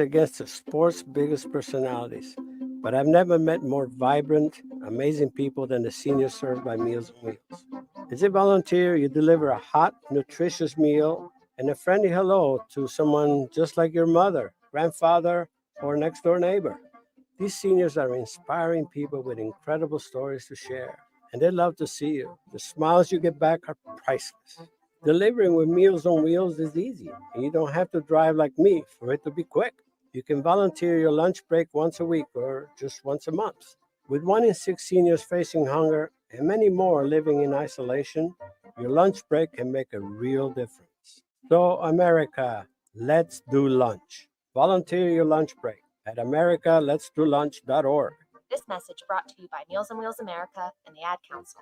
against the sport's biggest personalities, but I've never met more vibrant, amazing people than the seniors served by Meals on Wheels. As a volunteer, you deliver a hot, nutritious meal and a friendly hello to someone just like your mother, grandfather, or next door neighbor. These seniors are inspiring people with incredible stories to share, and they love to see you. The smiles you get back are priceless. Delivering with Meals on Wheels is easy, and you don't have to drive like me for it to be quick. You can volunteer your lunch break once a week or just once a month. With 1 in 6 seniors facing hunger and many more living in isolation, your lunch break can make a real difference. So, America, let's do lunch. Volunteer your lunch break at americaletsdolunch.org. This message brought to you by Meals on Wheels America and the Ad Council.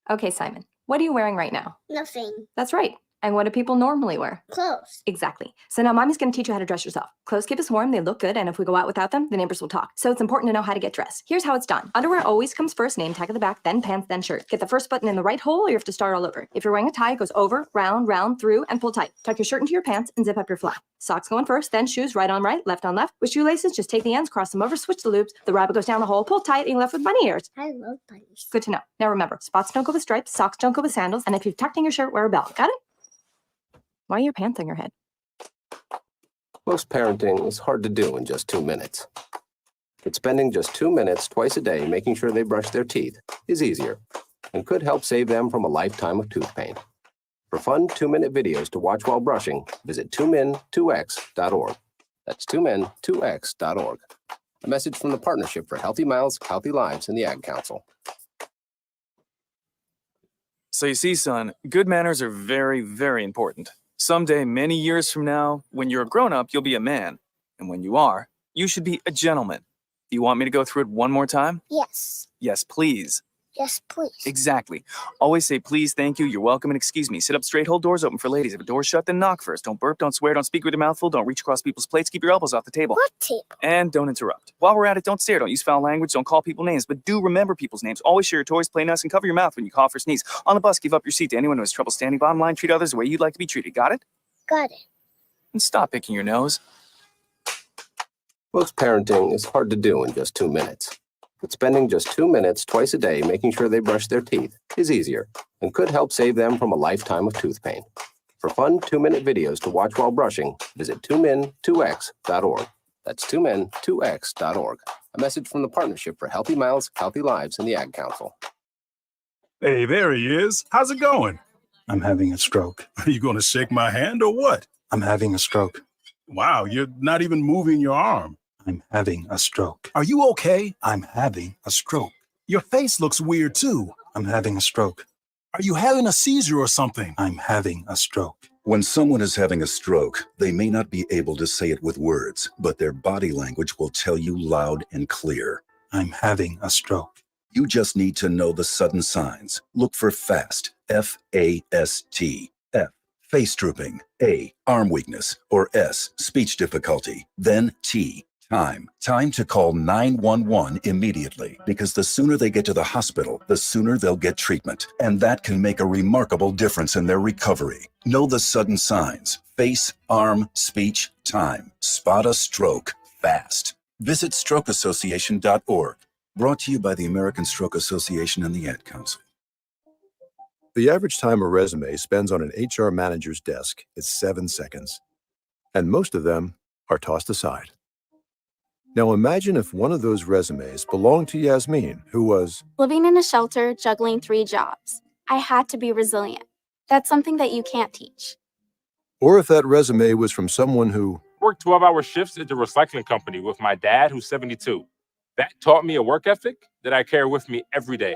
Okay, Simon, what are you wearing right now? Nothing. That's right. And what do people normally wear? Clothes. Exactly. So now Mommy's going to teach you how to dress yourself. Clothes keep us warm, they look good, and if we go out without them, the neighbors will talk. So it's important to know how to get dressed. Here's how it's done. Underwear always comes first, name tag at the back, then pants, then shirt. Get the first button in the right hole or you have to start all over. If you're wearing a tie, it goes over, round, round, through, and pull tight. Tuck your shirt into your pants and zip up your fly. Socks going first, then shoes right on right, left on left. With shoelaces, just take the ends, cross them over, switch the loops. The rabbit goes down the hole, pull tight, and you're left with bunny ears. I love bunnies. Good to know. Now remember, spots don't go with stripes, socks don't go with sandals, and if you've tucked in your shirt, wear a belt. Got it? Why are your pants on your head? Most parenting is hard to do in just 2 minutes. But spending just 2 minutes twice a day making sure they brush their teeth is easier and could help save them from a lifetime of tooth pain. For fun 2-minute videos to watch while brushing, visit 2min2x.org. That's 2min2x.org. A message from the Partnership for Healthy Mouths, Healthy Lives, and the Ad Council. So you see, son, good manners are very, very important. Someday, many years from now, when you're a grown-up, you'll be a man. And when you are, you should be a gentleman. Do you want me to go through it one more time? Yes. Yes, please. Yes, please. Exactly. Always say please, thank you, you're welcome, and excuse me. Sit up straight, hold doors open for ladies. If a door's shut, then knock first. Don't burp, don't swear, don't speak with your mouth full, don't reach across people's plates, keep your elbows off the table. What table? And don't interrupt. While we're at it, don't stare, don't use foul language, don't call people names, but do remember people's names. Always share your toys, play nice, and cover your mouth when you cough or sneeze. On the bus, give up your seat to anyone who has trouble standing. Bottom line, treat others the way you'd like to be treated. Got it? Got it. And stop picking your nose. Most parenting is hard to do in just 2 minutes. But spending just 2 minutes twice a day making sure they brush their teeth is easier and could help save them from a lifetime of tooth pain. For fun 2-minute videos to watch while brushing, visit 2min2x.org. That's 2min2x.org. A message from the Partnership for Healthy Mouths, Healthy Lives, and the Ad Council. Hey, there he is. How's it going? I'm having a stroke. Are you going to shake my hand or what? I'm having a stroke. Wow, you're not even moving your arm. I'm having a stroke. Are you okay? I'm having a stroke. Your face looks weird too. I'm having a stroke. Are you having a seizure or something? I'm having a stroke. When someone is having a stroke, they may not be able to say it with words, but their body language will tell you loud and clear. I'm having a stroke. You just need to know the sudden signs. Look for FAST, F-A-S-T, F, face drooping, A, arm weakness, or S, speech difficulty, then T, time. Time to call 911 immediately, because the sooner they get to the hospital, the sooner they'll get treatment. And that can make a remarkable difference in their recovery. Know the sudden signs. Face, arm, speech, time. Spot a stroke fast. Visit strokeassociation.org. Brought to you by the American Stroke Association and the Ad Council. The average time a resume spends on an HR manager's desk is 7 seconds. And most of them are tossed aside. Now imagine if one of those resumes belonged to Yasmin, who was living in a shelter, juggling 3 jobs. I had to be resilient. That's something that you can't teach. Or if that resume was from someone who worked 12-hour shifts at the recycling company with my dad, who's 72. That taught me a work ethic that I carry with me every day.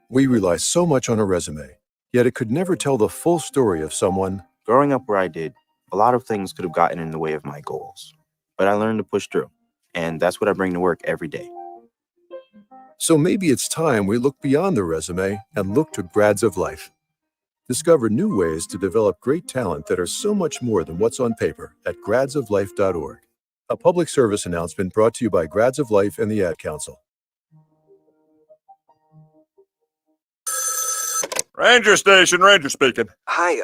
We rely so much on a resume, yet it could never tell the full story of someone. Growing up where I did, a lot of things could have gotten in the way of my goals. But I learned to push through, and that's what I bring to work every day. So maybe it's time we look beyond the resume and look to Grads of Life. Discover new ways to develop great talent that are so much more than what's on paper at gradsoflife.org. A public service announcement brought to you by Grads of Life and the Ad Council. Ranger Station, Ranger speaking. Hi,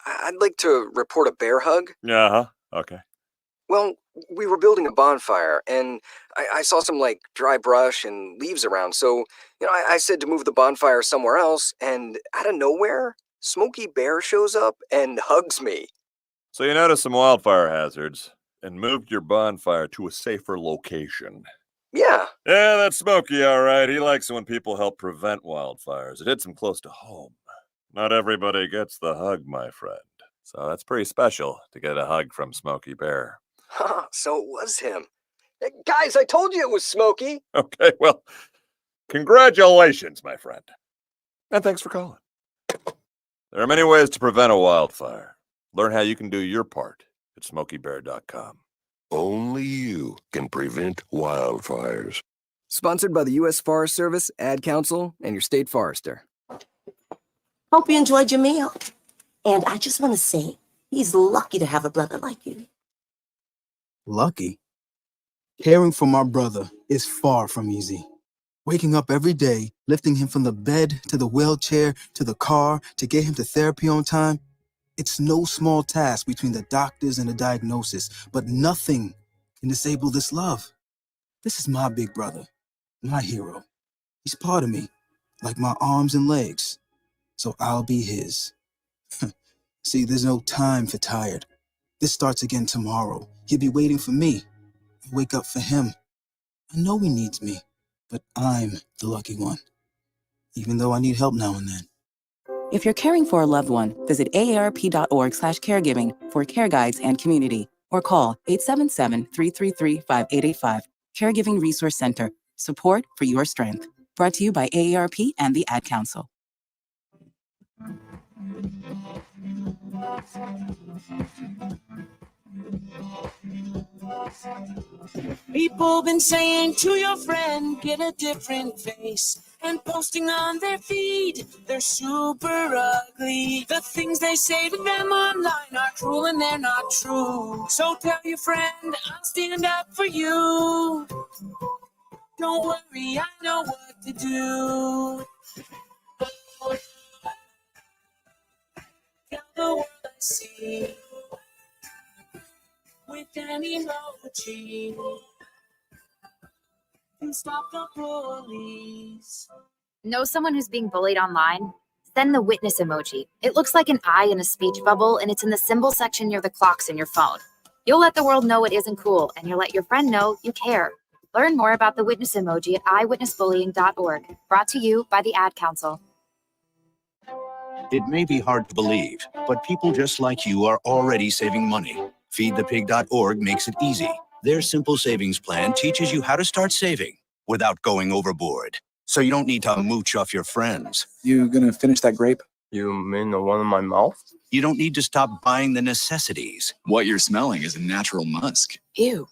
I'd like to report a bear hug. Uh-huh, okay. Well, we were building a bonfire, and I saw some, dry brush and leaves around, so, I said to move the bonfire somewhere else, and out of nowhere, Smokey Bear shows up and hugs me. So you noticed some wildfire hazards and moved your bonfire to a safer location. Yeah. Yeah, that's Smokey, all right. He likes it when people help prevent wildfires. It hits him close to home. Not everybody gets the hug, my friend. So that's pretty special to get a hug from Smokey Bear. So it was him. Hey, guys, I told you it was Smokey. Okay, well, congratulations, my friend. And thanks for calling. There are many ways to prevent a wildfire. Learn how you can do your part at SmokeyBear.com. Only you can prevent wildfires. Sponsored by the U.S. Forest Service, Ad Council, and your state forester. Hope you enjoyed your meal. And I just want to say, he's lucky to have a brother like you. Lucky? Caring for my brother is far from easy. Waking up every day, lifting him from the bed to the wheelchair to the car to get him to therapy on time, it's no small task between the doctors and the diagnosis, but nothing can disable this love. This is my big brother, my hero. He's part of me, like my arms and legs, so I'll be his. See, there's no time for tired. This starts again tomorrow. He'll be waiting for me. I wake up for him. I know he needs me, but I'm the lucky one, even though I need help now and then. If you're caring for a loved one, visit aarp.org/caregiving for care guides and community, or call 877-333-5885. Caregiving Resource Center. Support for your strength. Brought to you by AARP and the Ad Council. People been saying to your friend, get a different face, and posting on their feed, they're super ugly. The things they say to them online are cruel and they're not true. So tell your friend, I'll stand up for you. Don't worry, I know what to do. Tell the world I see with an emoji and stop the bullies. Know someone who's being bullied online? Send the witness emoji. It looks like an eye in a speech bubble, and it's in the symbol section near the clocks in your phone. You'll let the world know it isn't cool, and you'll let your friend know you care. Learn more about the witness emoji at eyewitnessbullying.org. Brought to you by the Ad Council. It may be hard to believe, but people just like you are already saving money. Feedthepig.org makes it easy. Their simple savings plan teaches you how to start saving without going overboard. So you don't need to mooch off your friends. You gonna finish that grape? You mean the one in my mouth? You don't need to stop buying the necessities. What you're smelling is a natural musk. Ew.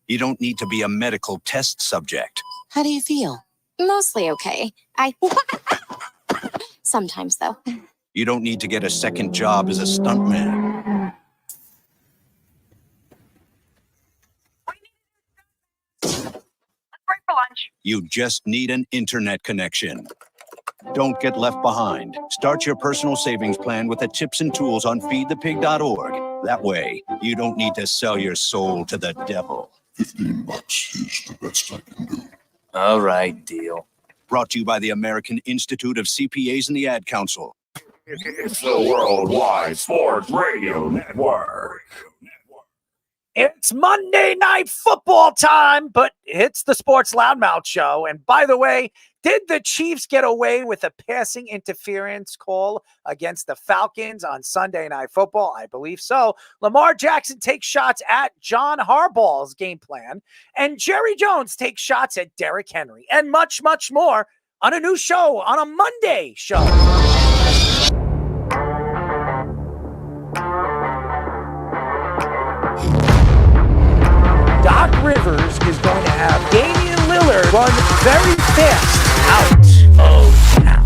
You don't need to be a medical test subject. How do you feel? Mostly okay. Sometimes, though. You don't need to get a second job as a stuntman. Break for lunch. You just need an internet connection. Don't get left behind. Start your personal savings plan with the tips and tools on feedthepig.org. That way, you don't need to sell your soul to the devil. $15 is the best I can do. All right, deal. Brought to you by the American Institute of CPAs and the Ad Council. It's the Worldwide Sports Radio Network. It's Monday Night Football time, but it's the Sports Loudmouth Show. And by the way, did the Chiefs get away with a passing interference call against the Falcons on Sunday Night Football? I believe so. Lamar Jackson takes shots at John Harbaugh's game plan, and Jerry Jones takes shots at Derrick Henry, and much, much more on a new show, on a Monday show. Doc Rivers is going to have Damian Lillard run very fast out of town.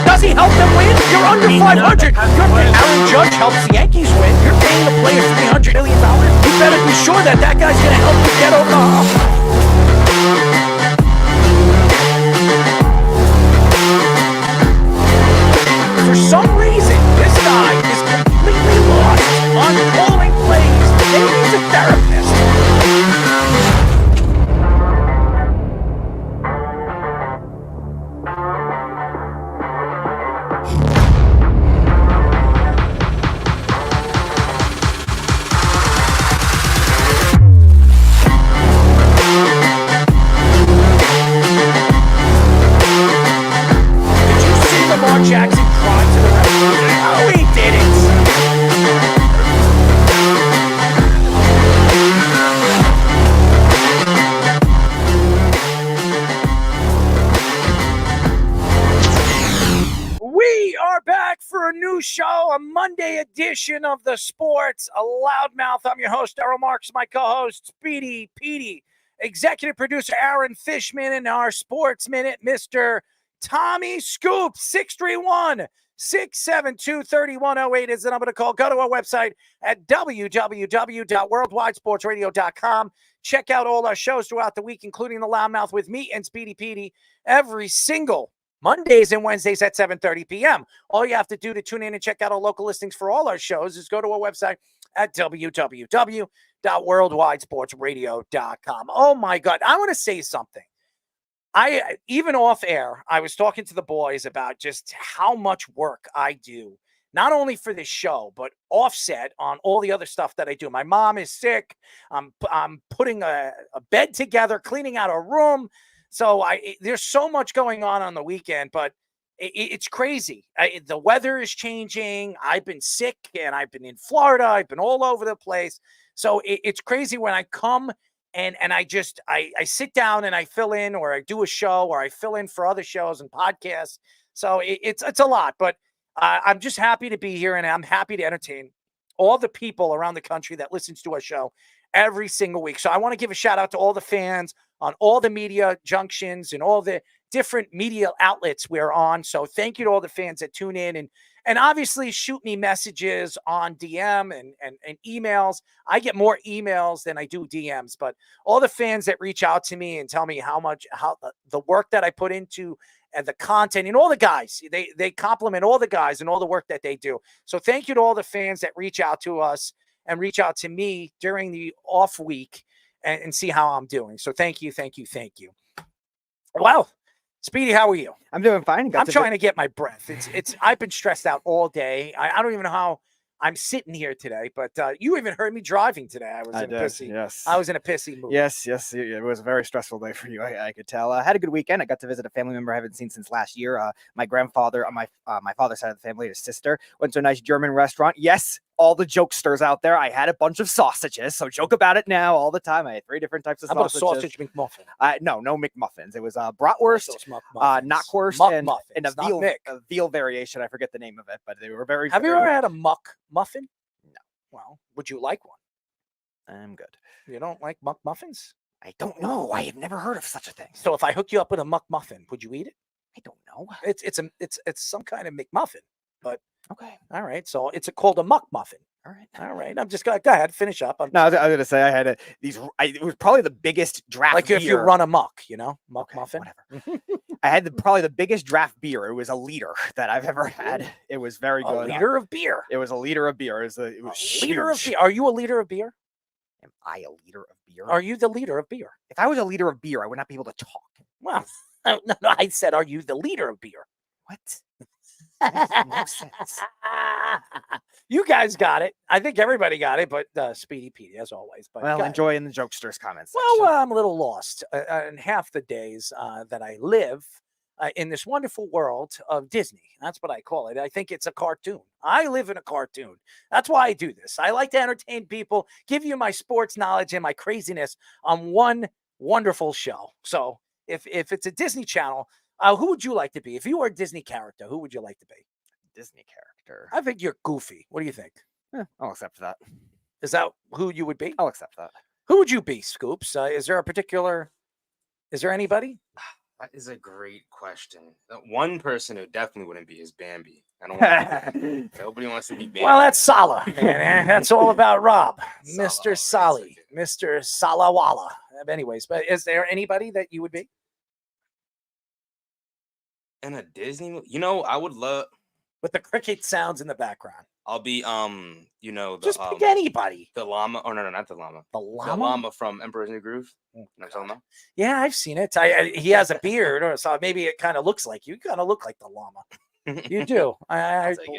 Does he help them win? You're under 500. Aaron Judge helps the Yankees win. You're paying the player $300 million. You better be sure that that guy's going to help you get over the hump. For some reason, this guy is go. A Monday edition of the Sports Loudmouth. I'm your host, Errol Marks, my co-host, Speedy Petey, executive producer Aaron Fishman, and our Sports Minute, Mr. Tommy Scoop. 631-672-3108 is the number to call. Go to our website at www.worldwidesportsradio.com. Check out all our shows throughout the week, including the Loudmouth with me and Speedy Petey every single Mondays and Wednesdays at 7:30 p.m. All you have to do to tune in and check out our local listings for all our shows is go to our website at www.worldwidesportsradio.com. Oh, my God. I want to say something. Even off air, I was talking to the boys about just how much work I do, not only for this show, but offset on all the other stuff that I do. My mom is sick. I'm putting a bed together, cleaning out a room. So there's so much going on the weekend, but it's crazy. The weather is changing. I've been sick, and I've been in Florida. I've been all over the place. So it's crazy when I come and I sit down and I fill in, or I do a show, or I fill in for other shows and podcasts. So it's a lot, but I'm just happy to be here, and I'm happy to entertain all the people around the country that listens to our show every single week. So I want to give a shout out to all the fans on all the media junctions and all the different media outlets we're on. So thank you to all the fans that tune in and obviously shoot me messages on DM and emails. I get more emails than I do DMs, but all the fans that reach out to me and tell me how the work that I put into and the content, and all the guys, they compliment all the guys and all the work that they do. So thank you to all the fans that reach out to us and reach out to me during the off week and see how I'm doing. So thank you. Well, Speedy, how are you? I'm doing fine. I'm trying to get my breath. I've been stressed out all day. I don't even know how I'm sitting here today, but you even heard me driving today. I was in a pissy mood. Yes. It was a very stressful day for you. I could tell. I had a good weekend. I got to visit a family member I haven't seen since last year. My grandfather on my father's side of the family, his sister, went to a nice German restaurant. Yes, all the jokesters out there. I had a bunch of sausages, so joke about it now all the time. I had 3 different types of sausages. How about a sausage McMuffin? No McMuffins. It was bratwurst, knockwurst, and a veal variation. I forget the name of it, but they were very. Have you ever had a muck muffin? No. Well, would you like one? I'm good. You don't like muck muffins? I don't know. I have never heard of such a thing. So if I hook you up with a muck muffin, would you eat it? I don't know. It's some kind of McMuffin, but okay. All right. So it's called a muck muffin. All right. I'm just going to go ahead, finish up. No, I was going to say I had it was probably the biggest draft like beer. If you run amok, muck muffin. Whatever. I had probably the biggest draft beer. It was a liter that I've ever had. It was very good. A liter of beer. It was a liter of beer. It was a liter of beer. Are you a liter of beer? Am I a liter of beer? Are you the leader of beer? If I was a liter of beer, I would not be able to talk. Well, no, I said, are you the leader of beer? What? No sense. You guys got it. I think everybody got it, but Speedy Petey, as always. But well, enjoying the jokesters comments. Well, I'm a little lost in half the days that I live in this wonderful world of Disney. That's what I call it. I think it's a cartoon. I live in a cartoon. That's why I do this. I like to entertain people, give you my sports knowledge and my craziness on one wonderful show. So if it's a Disney Channel, who would you like to be? If you were a Disney character, who would you like to be? Disney character. I think you're goofy. What do you think? I'll accept that. Is that who you would be? I'll accept that. Who would you be, Scoops? Is there anybody? That is a great question. One person who definitely wouldn't be is Bambi. I don't want nobody wants to be Bambi. Well, that's Salah, man. That's all about Rob. Mr. Sally. Mr. Salawala. Anyways, but is there anybody that you would be? In a Disney movie? I would love with the cricket sounds in the background. I'll be just pick anybody. The llama. Oh no, not the llama. The llama? The llama from Emperor's New Groove. Yeah, I've seen it. He has a beard, so maybe it kind of looks like you. You kind of look like the llama. You do.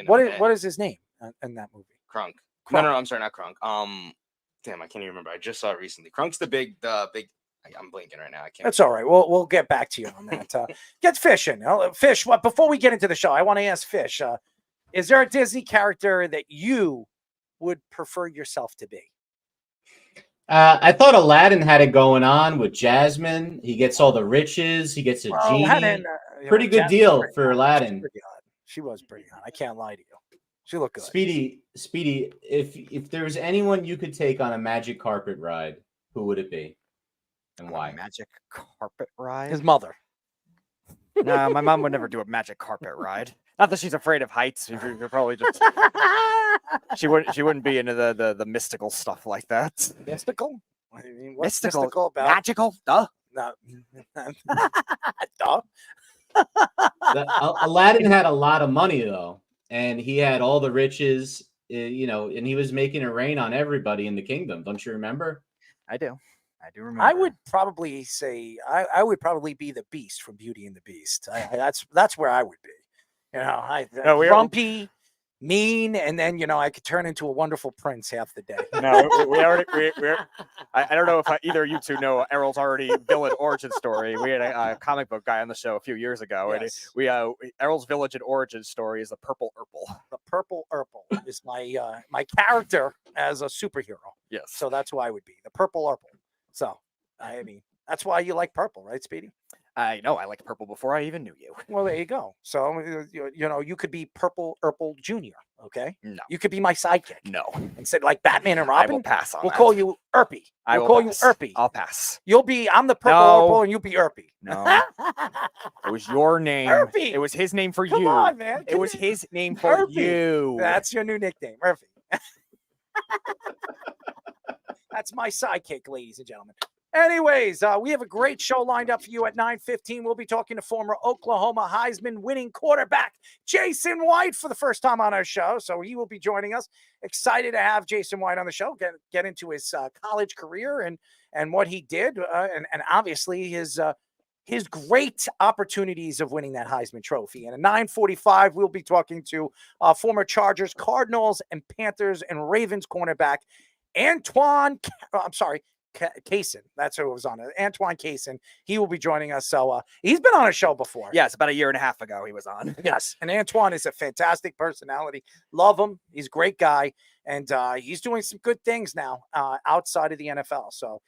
What is his name in that movie? Krunk. No, I'm sorry, not Krunk. Damn, I can't even remember. I just saw it recently. Krunk's the big. I'm blinking right now. I can't. That's all right. We'll get back to you on that. Get fishing. Fish. What? Before we get into the show, I want to ask Fish. Is there a Disney character that you would prefer yourself to be? I thought Aladdin had it going on with Jasmine. He gets all the riches. He gets a genie. Pretty good deal for Aladdin. She was pretty hot. I can't lie to you. She looked good. Speedy, if there was anyone you could take on a magic carpet ride, who would it be, and why? Magic carpet ride? His mother. Nah, my mom would never do a magic carpet ride. Not that she's afraid of heights. You're probably just she wouldn't be into the mystical stuff like that. Mystical? I mean, what's Mystical about magical? Duh. No. Duh. Aladdin had a lot of money though, and he had all the riches, and he was making it rain on everybody in the kingdom. Don't you remember? I do remember. I would probably say I would probably be the Beast from Beauty and the Beast. That's where I would be. Grumpy, mean, and then I could turn into a wonderful prince half the day. No, I don't know if either of you two know Errol's already villain origin story. We had a comic book guy on the show a few years ago, Yes. and Errol's village and origin story is the Purple Urple. The Purple Urple is my my character as a superhero. Yes. So that's who I would be, the Purple Urple. So I mean, that's why you like purple, right, Speedy? I know I liked purple before I even knew you. Well, there you go. So you could be Purple Urple Jr. Okay. No. You could be my sidekick. No. Instead, like Batman and Robin. I will pass on We'll that. call you Urpy. I We'll will call pass. you Urpy. I'll pass. I'm the Purple No. Urple, and you'll be Urpy. No. It was your name. Urpy. It was his name for Come you. on, man. It was his name for Urpy. you. That's your new nickname, Murphy. That's my sidekick, ladies and gentlemen. Anyways, we have a great show lined up for you at 9:15. We'll be talking to former Oklahoma Heisman winning quarterback Jason White for the first time on our show. So he will be joining us. Excited to have Jason White on the show, get into his college career and what he did, and obviously his great opportunities of winning that Heisman Trophy. And at 9:45, we'll be talking to former Chargers, Cardinals, and Panthers and Ravens cornerback Antoine Cason. That's who was on it. Antoine Cason. He will be joining us. So he's been on a show before. Yes, about a year and a half ago he was on. Yes. And Antoine is a fantastic personality. Love him. He's a great guy. And he's doing some good things now outside of the NFL. So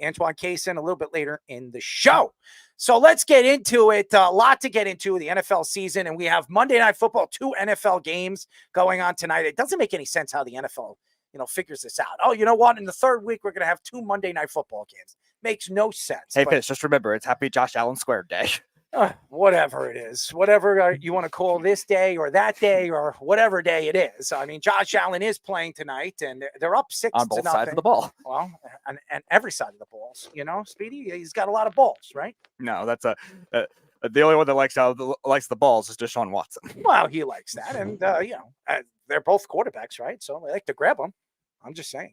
Antoine Cason a little bit later in the show. So let's get into it. A lot to get into the NFL season. And we have Monday Night Football, 2 NFL games going on tonight. It doesn't make any sense how the NFL figures this out. Oh, you know what? In the third week, we're going to have 2 Monday Night Football games. Makes no sense. Hey, but, Fitz, just remember, it's Happy Josh Allen Square Day. Whatever it is, whatever you want to call this day or that day or whatever day it is. I mean, Josh Allen is playing tonight, and they're up 6 On both to nothing. sides of the ball. Well, and every side of the balls. Speedy, he's got a lot of balls, right? No, that's the only one that likes the balls is Deshaun Watson. Well, he likes that, and they're both quarterbacks, right? So they like to grab them. I'm just saying.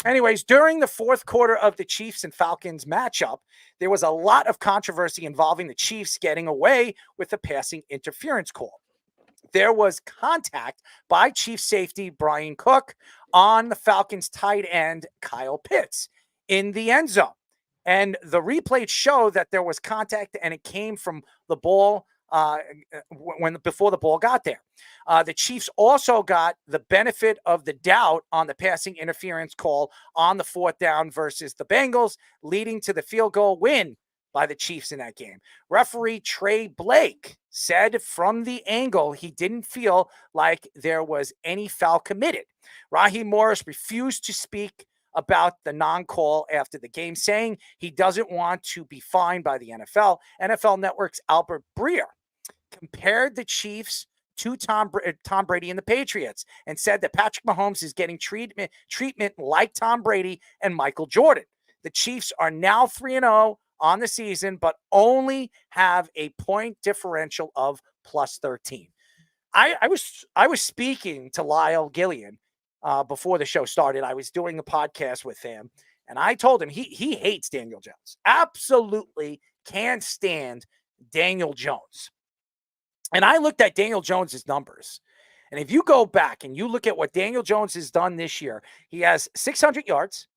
Anyways, during the fourth quarter of the Chiefs and Falcons matchup, there was a lot of controversy involving the Chiefs getting away with the passing interference call. There was contact by Chiefs safety Brian Cook on the Falcons tight end Kyle Pitts in the end zone. And the replay showed that there was contact and it came from the ball before the ball got there. The Chiefs also got the benefit of the doubt on the passing interference call on the 4th down versus the Bengals, leading to the field goal win by the Chiefs in that game. Referee Trey Blake said from the angle he didn't feel like there was any foul committed. Raheem Morris refused to speak about the non-call after the game, saying he doesn't want to be fined by the NFL. NFL Network's Albert Breer compared the Chiefs to Tom Brady and the Patriots and said that Patrick Mahomes is getting treatment like Tom Brady and Michael Jordan. The Chiefs are now 3-0 on the season, but only have a point differential of +13. I was speaking to Lyle Gillian before the show started. I was doing a podcast with him, and I told him he hates Daniel Jones. Absolutely can't stand Daniel Jones. And I looked at Daniel Jones's numbers. And if you go back and you look at what Daniel Jones has done this year, he has 600 yards.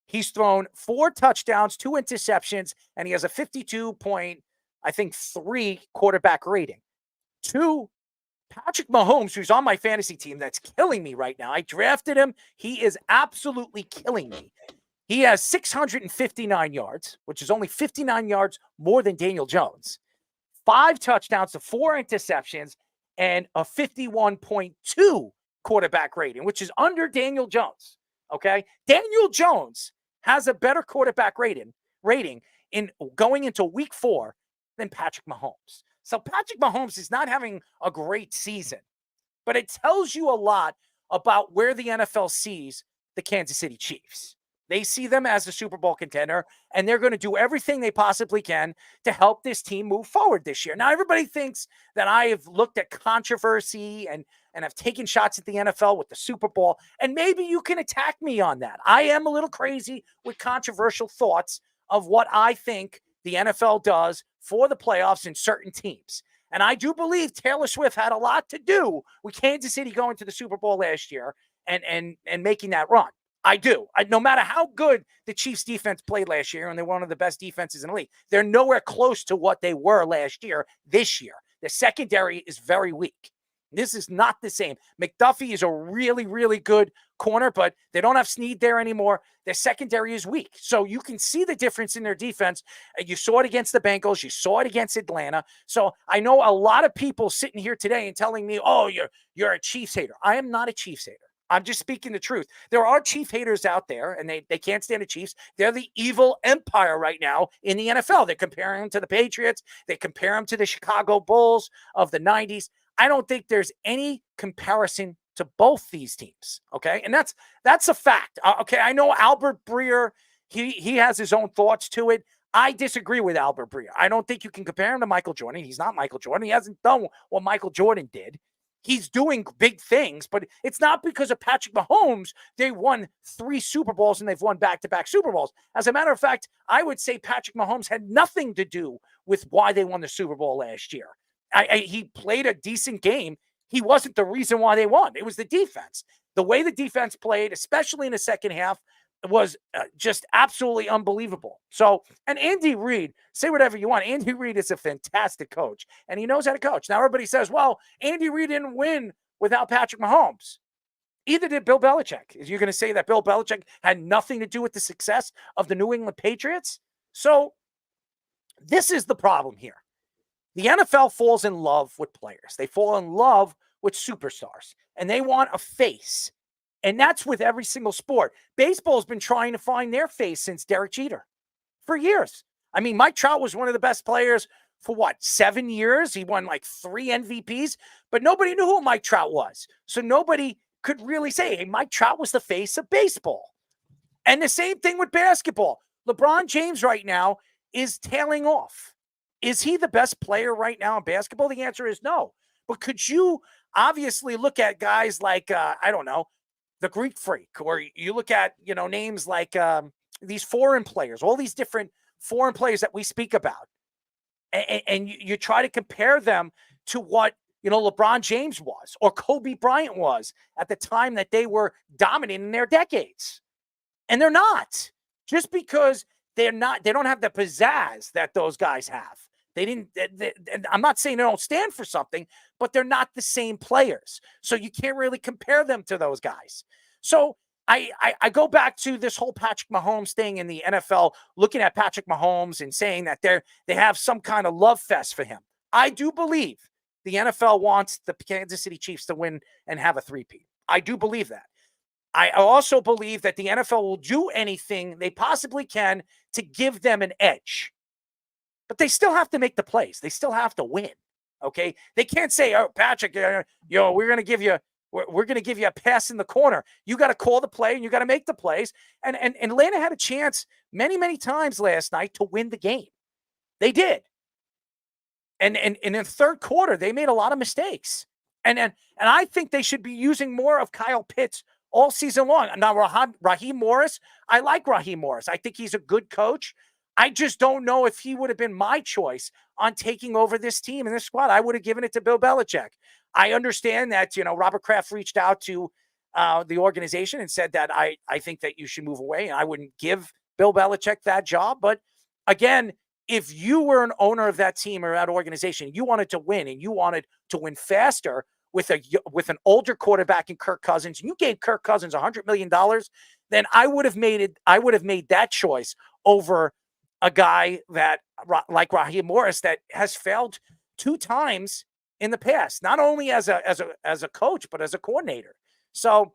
He's thrown 4 touchdowns, 2 interceptions, and he has a 52.3 quarterback rating. To Patrick Mahomes, who's on my fantasy team, that's killing me right now. I drafted him. He is absolutely killing me. He has 659 yards, which is only 59 yards more than Daniel Jones. 5 touchdowns to 4 interceptions and a 51.2 quarterback rating, which is under Daniel Jones. Okay. Daniel Jones has a better quarterback rating in going into week 4 than Patrick Mahomes. So Patrick Mahomes is not having a great season, but it tells you a lot about where the NFL sees the Kansas City Chiefs. They see them as a Super Bowl contender, and they're going to do everything they possibly can to help this team move forward this year. Now, everybody thinks that I have looked at controversy and have taken shots at the NFL with the Super Bowl, and maybe you can attack me on that. I am a little crazy with controversial thoughts of what I think the NFL does for the playoffs in certain teams. And I do believe Taylor Swift had a lot to do with Kansas City going to the Super Bowl last year and making that run. I do. No matter how good the Chiefs defense played last year, and they're one of the best defenses in the league, they're nowhere close to what they were last year. This year, the secondary is very weak. This is not the same. McDuffie is a really, really good corner, but they don't have Snead there anymore. Their secondary is weak. So you can see the difference in their defense. You saw it against the Bengals. You saw it against Atlanta. So I know a lot of people sitting here today and telling me, oh, you're a Chiefs hater. I am not a Chiefs hater. I'm just speaking the truth. There are Chief haters out there, and they can't stand the Chiefs. They're the evil empire right now in the NFL. They're comparing them to the Patriots. They compare them to the Chicago Bulls of the 90s. I don't think there's any comparison to both these teams, okay? And that's a fact. Okay, I know Albert Breer, he has his own thoughts to it. I disagree with Albert Breer. I don't think you can compare him to Michael Jordan. He's not Michael Jordan. He hasn't done what Michael Jordan did. He's doing big things, but it's not because of Patrick Mahomes. They won 3 Super Bowls and they've won back-to-back Super Bowls. As a matter of fact, I would say Patrick Mahomes had nothing to do with why they won the Super Bowl last year. He played a decent game. He wasn't the reason why they won. It was the defense. The way the defense played, especially in the second half, was just absolutely unbelievable. So, and Andy Reid, say whatever you want. Andy Reid is a fantastic coach, and he knows how to coach. Now, everybody says, well, Andy Reid didn't win without Patrick Mahomes. Either did Bill Belichick. Is you going to say that Bill Belichick had nothing to do with the success of the New England Patriots? So, this is the problem here. The NFL falls in love with players. They fall in love with superstars, and they want a face. And that's with every single sport. Baseball's been trying to find their face since Derek Jeter for years. I mean, Mike Trout was one of the best players for 7 years? He won like 3 MVPs, but nobody knew who Mike Trout was. So nobody could really say, hey, Mike Trout was the face of baseball. And the same thing with basketball. LeBron James right now is tailing off. Is he the best player right now in basketball? The answer is no. But could you obviously look at guys like, I don't know, the Greek Freak, or you look at, names like these foreign players, all these different foreign players that we speak about. And you try to compare them to what, LeBron James was or Kobe Bryant was at the time that they were dominating their decades. And they're not. Just because they don't have the pizzazz that those guys have. I'm not saying they don't stand for something, but they're not the same players. So you can't really compare them to those guys. So I go back to this whole Patrick Mahomes thing in the NFL, looking at Patrick Mahomes and saying that they have some kind of love fest for him. I do believe the NFL wants the Kansas City Chiefs to win and have a three-peat. I do believe that. I also believe that the NFL will do anything they possibly can to give them an edge. But they still have to make the plays. They still have to win. Okay? They can't say, "Oh, Patrick, we're going to give you a pass in the corner." You got to call the play and you got to make the plays. And Atlanta had a chance many, many times last night to win the game. They did. And in the third quarter, they made a lot of mistakes. And I think they should be using more of Kyle Pitts all season long. Now, Raheem Morris, I like Raheem Morris. I think he's a good coach. I just don't know if he would have been my choice on taking over this team and this squad. I would have given it to Bill Belichick. I understand that, Robert Kraft reached out to the organization and said that I think that you should move away. And I wouldn't give Bill Belichick that job. But again, if you were an owner of that team or that organization, you wanted to win and you wanted to win faster with an older quarterback in Kirk Cousins, and you gave Kirk Cousins $100 million, then I would have made that choice over a guy that like Raheem Morris that has failed 2 times in the past, not only as a coach, but as a coordinator. So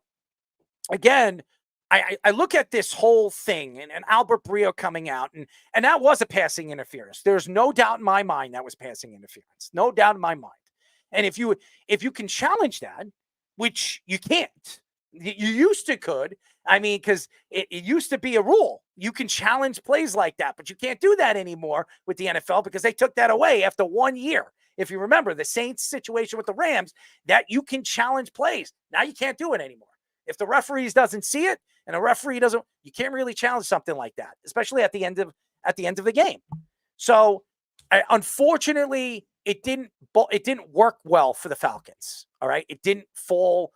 again, I look at this whole thing and Albert Brio coming out, and that was a passing interference. There's no doubt in my mind that was passing interference. No doubt in my mind. And if you can challenge that, which you can't, you used to could. I mean, because it used to be a rule. You can challenge plays like that, but you can't do that anymore with the NFL because they took that away after 1 year. If you remember the Saints situation with the Rams, that you can challenge plays. Now you can't do it anymore. If the referees doesn't see it and a referee doesn't, you can't really challenge something like that, especially at the end of the game. So unfortunately, it didn't work well for the Falcons. All right. It didn't fall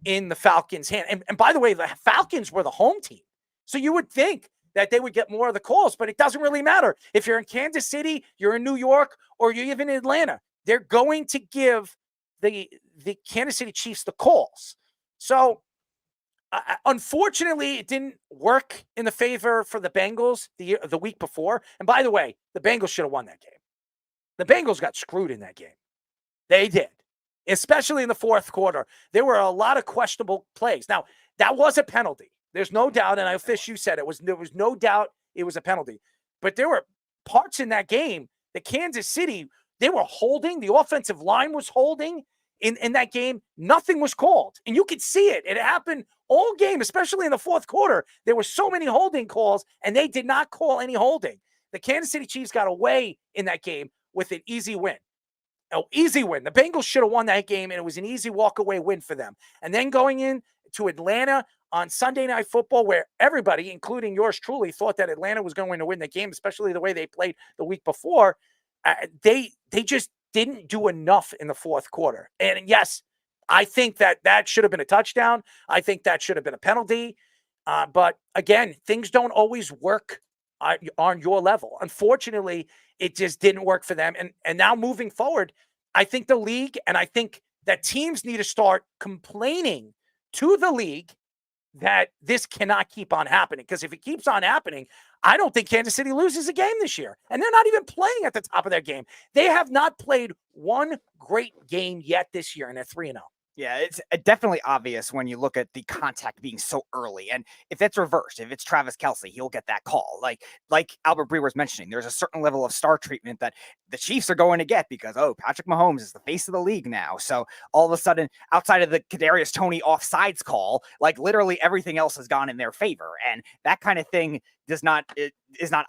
in the Falcons' hand. And by the way, the Falcons were the home team. So you would think that they would get more of the calls, but it doesn't really matter. If you're in Kansas City, you're in New York, or you're even in Atlanta, they're going to give the Kansas City Chiefs the calls. So unfortunately, it didn't work in the favor for the Bengals the week before. And by the way, the Bengals should have won that game. The Bengals got screwed in that game. They did, especially in the fourth quarter. There were a lot of questionable plays. Now, that was a penalty. There's no doubt, and Fish, you said there was no doubt it was a penalty. But there were parts in that game that Kansas City, they were holding. The offensive line was holding in that game. Nothing was called. And you could see it. It happened all game, especially in the fourth quarter. There were so many holding calls, and they did not call any holding. The Kansas City Chiefs got away in that game with an easy win. Oh, easy win. The Bengals should have won that game, and it was an easy walk-away win for them. And then going in to Atlanta on Sunday Night Football, where everybody, including yours truly, thought that Atlanta was going to win the game, especially the way they played the week before, they just didn't do enough in the fourth quarter. And yes, I think that should have been a touchdown. I think that should have been a penalty. But again, things don't always work on your level. Unfortunately, it just didn't work for them. And now moving forward, I think the league and I think that teams need to start complaining to the league that this cannot keep on happening. Because if it keeps on happening, I don't think Kansas City loses a game this year. And they're not even playing at the top of their game. They have not played one great game yet this year, and they're 3-0. Yeah, it's definitely obvious when you look at the contact being so early. And if it's reversed, if it's Travis Kelce, he'll get that call. Like Albert Breer was mentioning, there's a certain level of star treatment that the Chiefs are going to get because, Patrick Mahomes is the face of the league now. So all of a sudden, outside of the Kadarius Toney offsides call, literally everything else has gone in their favor. And that kind of thing is not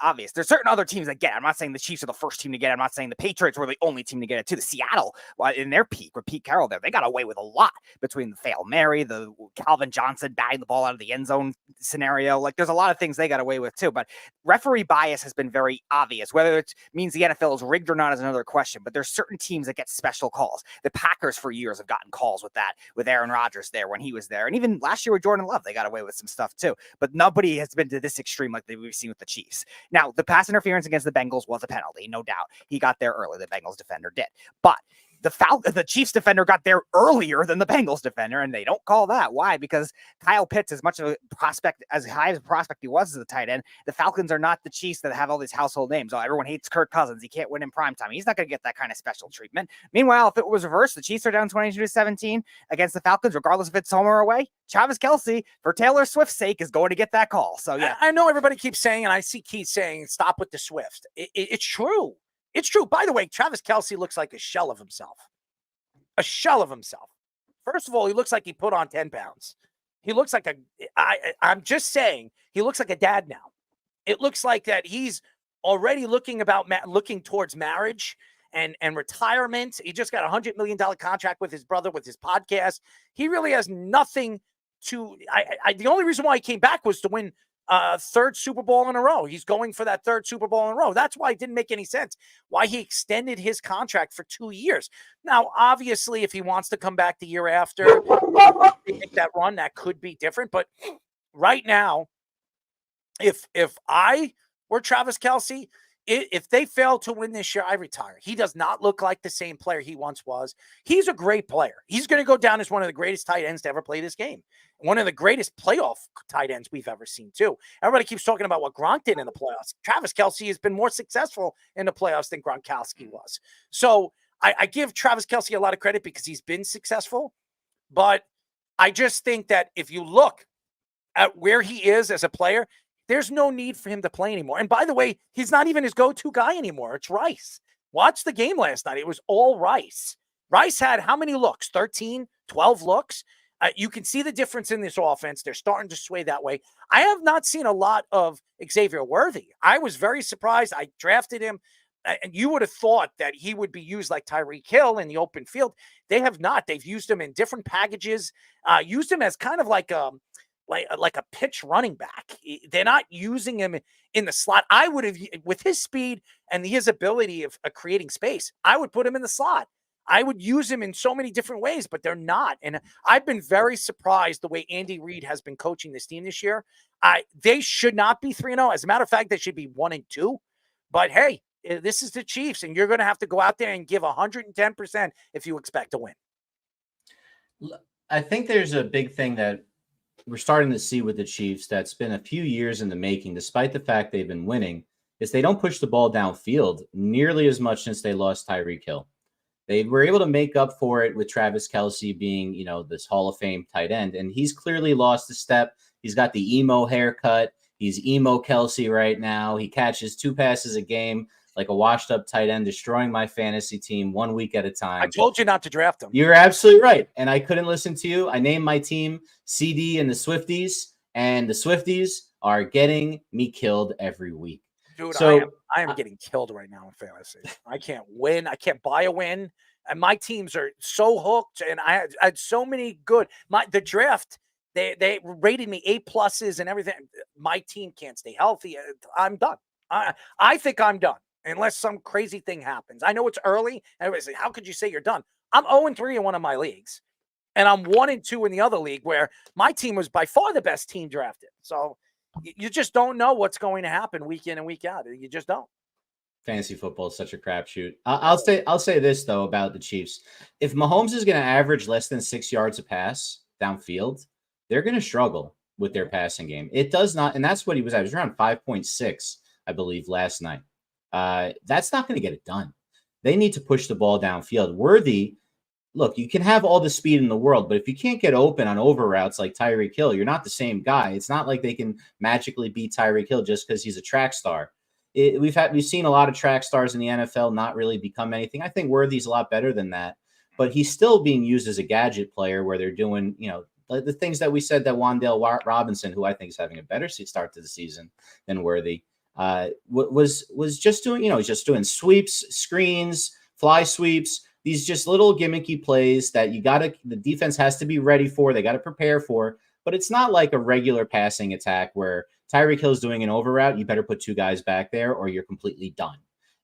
obvious. There's certain other teams that get it. I'm not saying the Chiefs are the first team to get it. I'm not saying the Patriots were the only team to get it too. The Seattle, in their peak with Pete Carroll there, they got away with a lot between the Fail Mary, the Calvin Johnson batting the ball out of the end zone scenario. There's a lot of things they got away with too. But referee bias has been very obvious. Whether it means the NFL is rigged or not is another question. But there's certain teams that get special calls. The Packers for years have gotten calls with that, with Aaron Rodgers there when he was there. And even last year with Jordan Love, they got away with some stuff too. But nobody has been to this extreme like we've seen with the Chiefs. Now, the pass interference against the Bengals was a penalty, no doubt. He got there early. The Bengals defender did. But the Chiefs defender got there earlier than the Bengals defender, and they don't call that. Why? Because Kyle Pitts, as much of a prospect, as high as a prospect he was as a tight end, the Falcons are not the Chiefs that have all these household names. Everyone hates Kirk Cousins. He can't win in primetime. He's not going to get that kind of special treatment. Meanwhile, if it was reversed, the Chiefs are down 22-17 against the Falcons, regardless if it's home or away. Travis Kelce, for Taylor Swift's sake, is going to get that call. So, yeah. I know everybody keeps saying, and I see Keith saying, stop with the Swift. It's true. It's true. By the way, Travis Kelce looks like a shell of himself. A shell of himself. First of all, he looks like he put on 10 pounds. He looks like I'm just saying, he looks like a dad now. It looks like that he's already looking towards marriage and retirement. He just got a $100 million contract with his brother, with his podcast. He really has nothing to, the only reason why he came back was to win third Super Bowl in a row. He's going for that third Super Bowl in a row. That's why it didn't make any sense why he extended his contract for 2 years. Now, obviously, if he wants to come back the year after, make that run, that could be different. But right now, if I were Travis Kelce, if they fail to win this year, I retire. He does not look like the same player he once was. He's a great player. He's going to go down as one of the greatest tight ends to ever play this game. One of the greatest playoff tight ends we've ever seen, too. Everybody keeps talking about what Gronk did in the playoffs. Travis Kelce has been more successful in the playoffs than Gronkowski was. So I give Travis Kelce a lot of credit because he's been successful. But I just think that if you look at where he is as a player, there's no need for him to play anymore. And by the way, he's not even his go-to guy anymore. It's Rice. Watch the game last night. It was all Rice. Rice had how many looks? 13, 12 looks. You can see the difference in this offense. They're starting to sway that way. I have not seen a lot of Xavier Worthy. I was very surprised. I drafted him, and you would have thought that he would be used like Tyreek Hill in the open field. They have not. They've used him in different packages, used him as kind of like a pitch running back. They're not using him in the slot. I would have, with his speed and his ability of creating space, I would put him in the slot. I would use him in so many different ways, but they're not. And I've been very surprised the way Andy Reid has been coaching this team this year. They should not be 3-0. As a matter of fact, they should be 1-2. But hey, this is the Chiefs, and you're going to have to go out there and give 110% if you expect to win. I think there's a big thing that we're starting to see with the Chiefs that's been a few years in the making, despite the fact they've been winning, is they don't push the ball downfield nearly as much since they lost Tyreek Hill. They were able to make up for it with Travis Kelce being, this Hall of Fame tight end. And he's clearly lost a step. He's got the emo haircut. He's emo Kelce right now. He catches 2 passes a game like a washed up tight end, destroying my fantasy team 1 week at a time. I told you not to draft him. You're absolutely right. And I couldn't listen to you. I named my team CD and the Swifties, and the Swifties are getting me killed every week. Dude, So I am getting killed right now in fantasy. I can't win. I can't buy a win. And my teams are so hooked. And I had so many good. The draft, they rated me A+ and everything. My team can't stay healthy. I'm done. I think I'm done unless some crazy thing happens. I know it's early. Everybody's like, how could you say you're done? I'm 0-3 in one of my leagues. And I'm 1-2 in the other league where my team was by far the best team drafted. So you just don't know what's going to happen week in and week out. You just don't. Fantasy football is such a crapshoot. I'll say this though about the Chiefs: if Mahomes is going to average less than 6 yards a pass downfield, they're going to struggle with their passing game. It does not, and that's what he was at. He was around 5.6, I believe, last night. That's not going to get it done. They need to push the ball downfield. Worthy, look, you can have all the speed in the world, but if you can't get open on over routes like Tyreek Hill, you're not the same guy. It's not like they can magically beat Tyreek Hill just because he's a track star. We've seen a lot of track stars in the NFL not really become anything. I think Worthy's a lot better than that, but he's still being used as a gadget player where they're doing, the things that we said that Wan'Dale Robinson, who I think is having a better start to the season than Worthy, was just doing, he's just doing sweeps, screens, fly sweeps, these just little gimmicky plays that the defense has to be ready for. They got to prepare for, but it's not like a regular passing attack where Tyreek Hill's doing an over route. You better put 2 guys back there or you're completely done.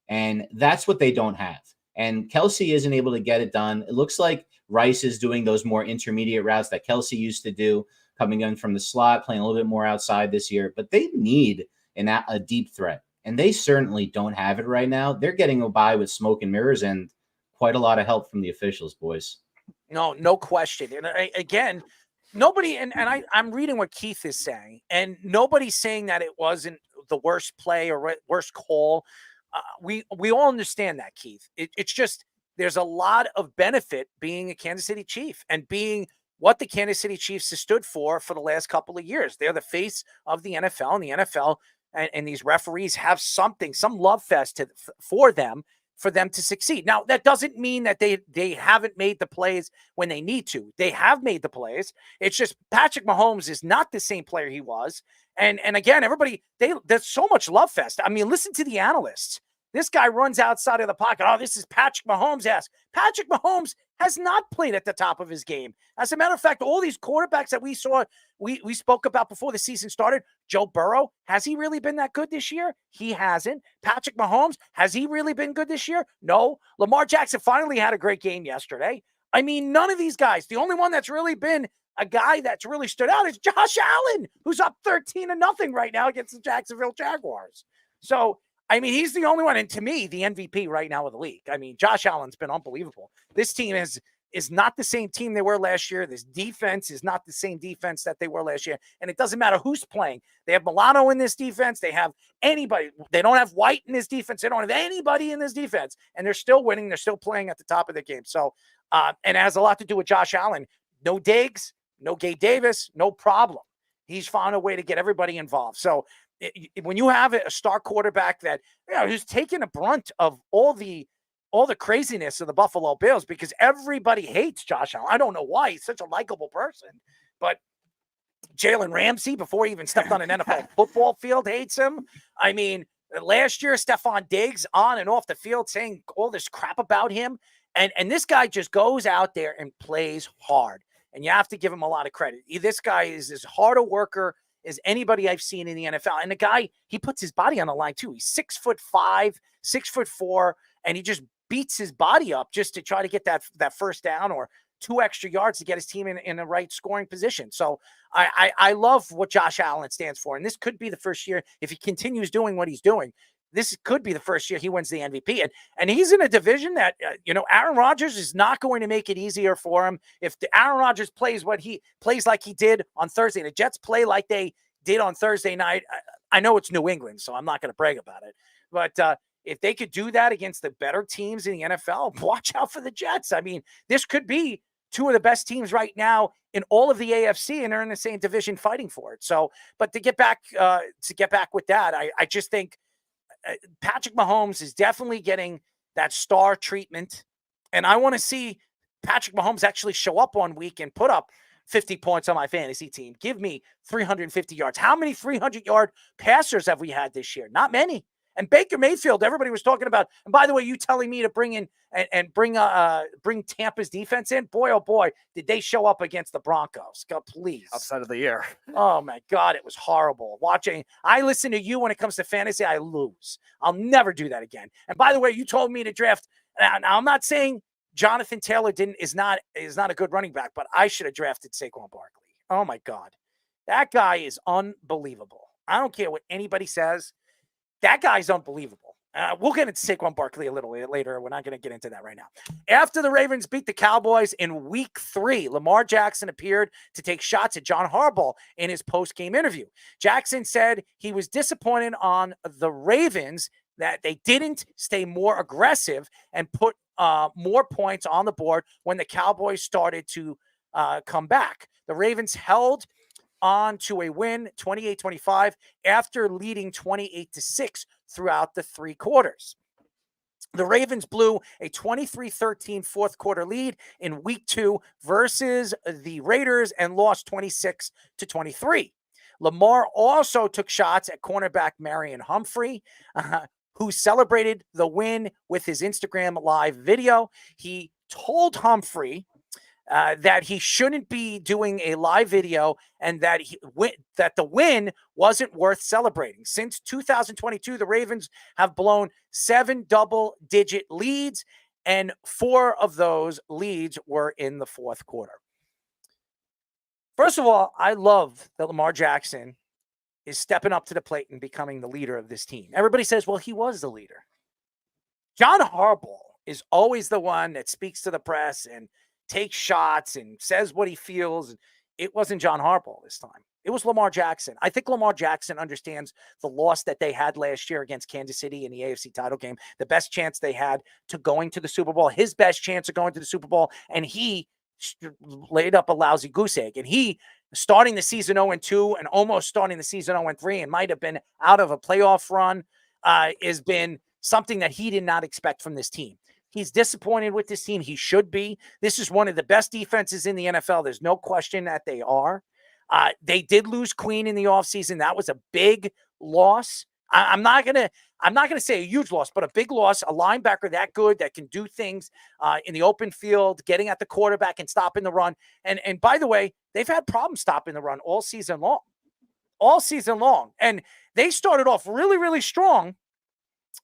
And that's what they don't have. And Kelce isn't able to get it done. It looks like Rice is doing those more intermediate routes that Kelce used to do, coming in from the slot, playing a little bit more outside this year. But they need a deep threat. And they certainly don't have it right now. They're getting by with smoke and mirrors and quite a lot of help from the officials, boys. No question. And again, nobody, and I'm reading what Keith is saying, and nobody's saying that it wasn't the worst play or worst call. We all understand that, Keith. It's just there's a lot of benefit being a Kansas City Chief and being what the Kansas City Chiefs has stood for the last couple of years. They're the face of the NFL, and the NFL and these referees have some love fest for them to succeed. Now, that doesn't mean that they haven't made the plays when they need to. They have made the plays. It's just Patrick Mahomes is not the same player he was. And again, everybody, there's so much love fest. I mean, listen to the analysts. This guy runs outside of the pocket. Oh, this is Patrick Mahomes' Patrick Mahomes has not played at the top of his game. As a matter of fact, all these quarterbacks that we saw, we spoke about before the season started, Joe Burrow, has he really been that good this year? He hasn't. Patrick Mahomes, has he really been good this year? No. Lamar Jackson finally had a great game yesterday. I mean, none of these guys. The only one that's really been a guy that's really stood out is Josh Allen, who's up 13-0 right now against the Jacksonville Jaguars. So, I mean, he's the only one, and to me, the MVP right now of the league. I mean, Josh Allen's been unbelievable. This team is not the same team they were last year. This defense is not the same defense that they were last year, and it doesn't matter who's playing. They have Milano in this defense. They have anybody. They don't have White in this defense. They don't have anybody in this defense, and they're still winning. They're still playing at the top of the game. So, and it has a lot to do with Josh Allen. No Diggs, No Gabe Davis, no problem. He's found a way to get everybody involved. So when you have a star quarterback that who's taking a brunt of all the craziness of the Buffalo Bills, because everybody hates Josh Allen. I don't know why. He's such a likable person, but Jalen Ramsey, before he even stepped on an NFL football field, hates him. I mean, last year, Stephon Diggs on and off the field saying all this crap about him. And this guy just goes out there and plays hard. And you have to give him a lot of credit. This guy is as hard a worker as anybody I've seen in the NFL. And the guy, he puts his body on the line too. He's 6'5", 6'4", and he just beats his body up just to try to get that first down or 2 extra yards to get his team in the right scoring position. So I love what Josh Allen stands for. And this could be the first year, if he continues doing what he's doing, this could be the first year he wins the MVP. And he's in a division that, Aaron Rodgers is not going to make it easier for him. If Aaron Rodgers plays like he did on Thursday, the Jets play like they did on Thursday night, I know it's New England, so I'm not going to brag about it. But if they could do that against the better teams in the NFL, watch out for the Jets. I mean, this could be 2 of the best teams right now in all of the AFC, and they're in the same division fighting for it. So, but to get back with that, I just think Patrick Mahomes is definitely getting that star treatment. And I want to see Patrick Mahomes actually show up one week and put up 50 points on my fantasy team. Give me 350 yards. How many 300-yard passers have we had this year? Not many. And Baker Mayfield, everybody was talking about. And by the way, you telling me to bring in and bring Tampa's defense in? Boy, oh boy, did they show up against the Broncos? God, please. Upset of the year. Oh my God, it was horrible. I listen to you when it comes to fantasy. I lose. I'll never do that again. And by the way, you told me to draft. Now I'm not saying Jonathan Taylor is not a good running back, but I should have drafted Saquon Barkley. Oh my God, that guy is unbelievable. I don't care what anybody says. That guy's unbelievable. We'll get into Saquon Barkley a little later. We're not going to get into that right now. After the Ravens beat the Cowboys in Week 3, Lamar Jackson appeared to take shots at John Harbaugh in his post-game interview. Jackson said he was disappointed on the Ravens that they didn't stay more aggressive and put more points on the board when the Cowboys started to come back. The Ravens held on to a win 28-25 after leading 28-6 throughout the 3 quarters. The Ravens blew a 23-13 fourth quarter lead in Week 2 versus the Raiders and lost 26-23. Lamar also took shots at cornerback Marion Humphrey, who celebrated the win with his Instagram live video. He told Humphrey that he shouldn't be doing a live video and that that the win wasn't worth celebrating. Since 2022, the Ravens have blown 7 double-digit leads, and 4 of those leads were in the fourth quarter. First of all, I love that Lamar Jackson is stepping up to the plate and becoming the leader of this team. Everybody says, well, he was the leader. John Harbaugh is always the one that speaks to the press and takes shots and says what he feels. It wasn't John Harbaugh this time. It was Lamar Jackson. I think Lamar Jackson understands the loss that they had last year against Kansas City in the AFC title game, the best chance they had to going to the Super Bowl, his best chance of going to the Super Bowl, and he laid up a lousy goose egg. And he, starting the season 0-2 and almost starting the season 0-3 and might have been out of a playoff run, has been something that he did not expect from this team. He's disappointed with this team. He should be. This is one of the best defenses in the NFL. There's no question that they are. They did lose Queen in the offseason. That was a big loss. I'm not gonna say a huge loss, but a big loss. A linebacker that good, that can do things in the open field, getting at the quarterback and stopping the run. And by the way, they've had problems stopping the run all season long. All season long. And they started off really, really strong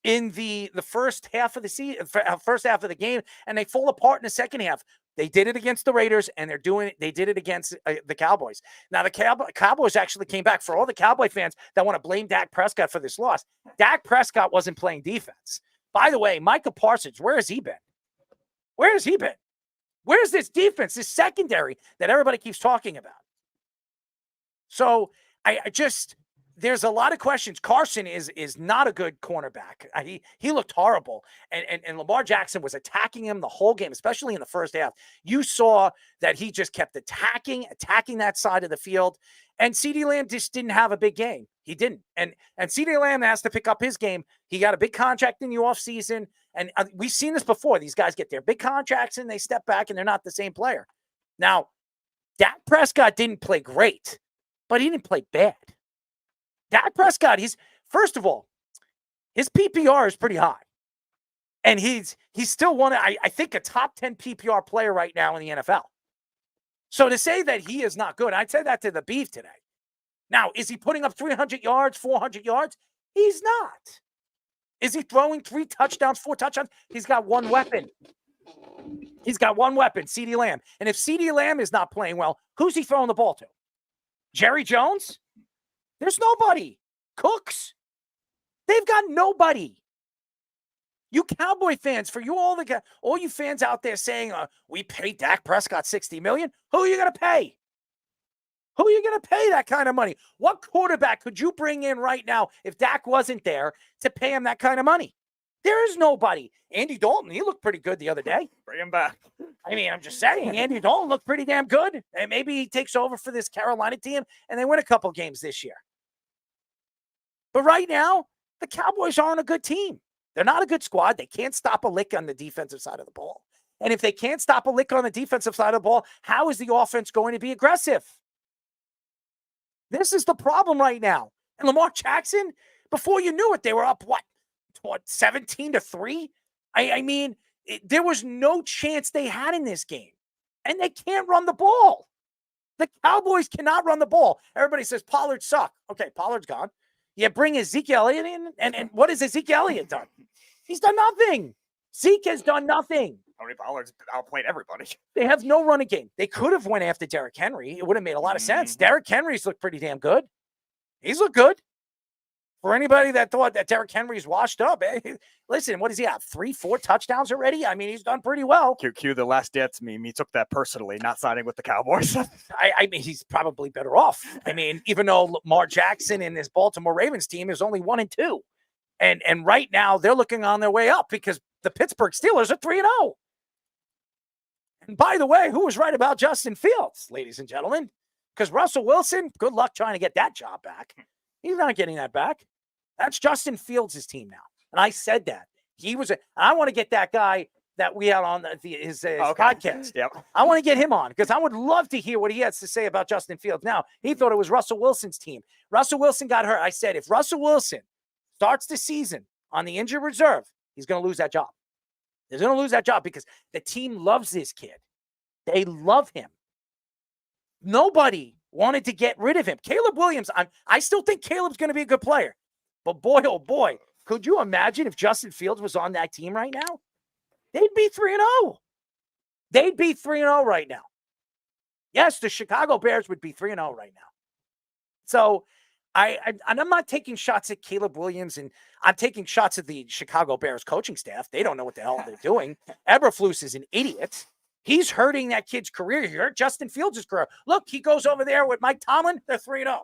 in the first half of the season, first half of the game, and they fall apart in the second half. They did it against the Raiders, and they did it against the Cowboys. Now, the Cowboys actually came back. For all the Cowboy fans that want to blame Dak Prescott for this loss, Dak Prescott wasn't playing defense. By the way, Micah Parsons, where has he been? Where has he been? Where's this defense, this secondary that everybody keeps talking about? So there's a lot of questions. Carson is not a good cornerback. He looked horrible. And Lamar Jackson was attacking him the whole game, especially in the first half. You saw that he just kept attacking that side of the field. And CeeDee Lamb just didn't have a big game. He didn't. And CeeDee Lamb has to pick up his game. He got a big contract in the offseason. And we've seen this before. These guys get their big contracts and they step back and they're not the same player. Now, Dak Prescott didn't play great, but he didn't play bad. Dak Prescott, first of all, his PPR is pretty high. And he's still one, I think, a top 10 PPR player right now in the NFL. So to say that he is not good, I'd say that to the beef today. Now, is he putting up 300 yards, 400 yards? He's not. Is he throwing 3 touchdowns, 4 touchdowns? He's got one weapon. He's got one weapon, CeeDee Lamb. And if CeeDee Lamb is not playing well, who's he throwing the ball to? Jerry Jones? There's nobody. Cooks? They've got nobody. You Cowboy fans, for you all you fans out there saying, we paid Dak Prescott $60 million, who are you going to pay? Who are you going to pay that kind of money? What quarterback could you bring in right now if Dak wasn't there to pay him that kind of money? There is nobody. Andy Dalton, he looked pretty good the other day. Bring him back. I mean, I'm just saying, Andy Dalton looked pretty damn good. And maybe he takes over for this Carolina team and they win a couple games this year. But right now, the Cowboys aren't a good team. They're not a good squad. They can't stop a lick on the defensive side of the ball. And if they can't stop a lick on the defensive side of the ball, how is the offense going to be aggressive? This is the problem right now. And Lamar Jackson, before you knew it, they were up, what 17-3? I mean, there was no chance they had in this game. And they can't run the ball. The Cowboys cannot run the ball. Everybody says Pollard sucked. Okay, Pollard's gone. Yeah, bring Ezekiel Elliott in. And what has Ezekiel Elliott done? He's done nothing. Zeke has done nothing. Tony Pollard's outplayed everybody. They have no running game. They could have went after Derrick Henry. It would have made a lot of sense. Derrick Henry's looked pretty damn good. He's looked good. For anybody that thought that Derrick Henry's washed up, listen, what does he have? 3-4 touchdowns already? I mean, he's done pretty well. Cue the last dance meme. He took that personally, not signing with the Cowboys. I mean, he's probably better off. I mean, even though Lamar Jackson and this Baltimore Ravens team is only 1-2. And right now they're looking on their way up because the Pittsburgh Steelers are 3-0. And by the way, who was right about Justin Fields, ladies and gentlemen? Because Russell Wilson, good luck trying to get that job back. He's not getting that back. That's Justin Fields' team now. And I said that. I want to get that guy that we had on his podcast. Yep. I want to get him on because I would love to hear what he has to say about Justin Fields. Now, he thought it was Russell Wilson's team. Russell Wilson got hurt. I said, if Russell Wilson starts the season on the injured reserve, he's going to lose that job. He's going to lose that job because the team loves this kid. They love him. Nobody wanted to get rid of him. Caleb Williams, I still think Caleb's going to be a good player. But boy, oh boy, could you imagine if Justin Fields was on that team right now? They'd be 3-0. They'd be 3-0 right now. Yes, the Chicago Bears would be 3-0 right now. So I'm not taking shots at Caleb Williams, and I'm taking shots at the Chicago Bears coaching staff. They don't know what the hell they're doing. Eberflus is an idiot. He's hurting that kid's career here. Justin Fields' career. Look, he goes over there with Mike Tomlin. They're 3-0.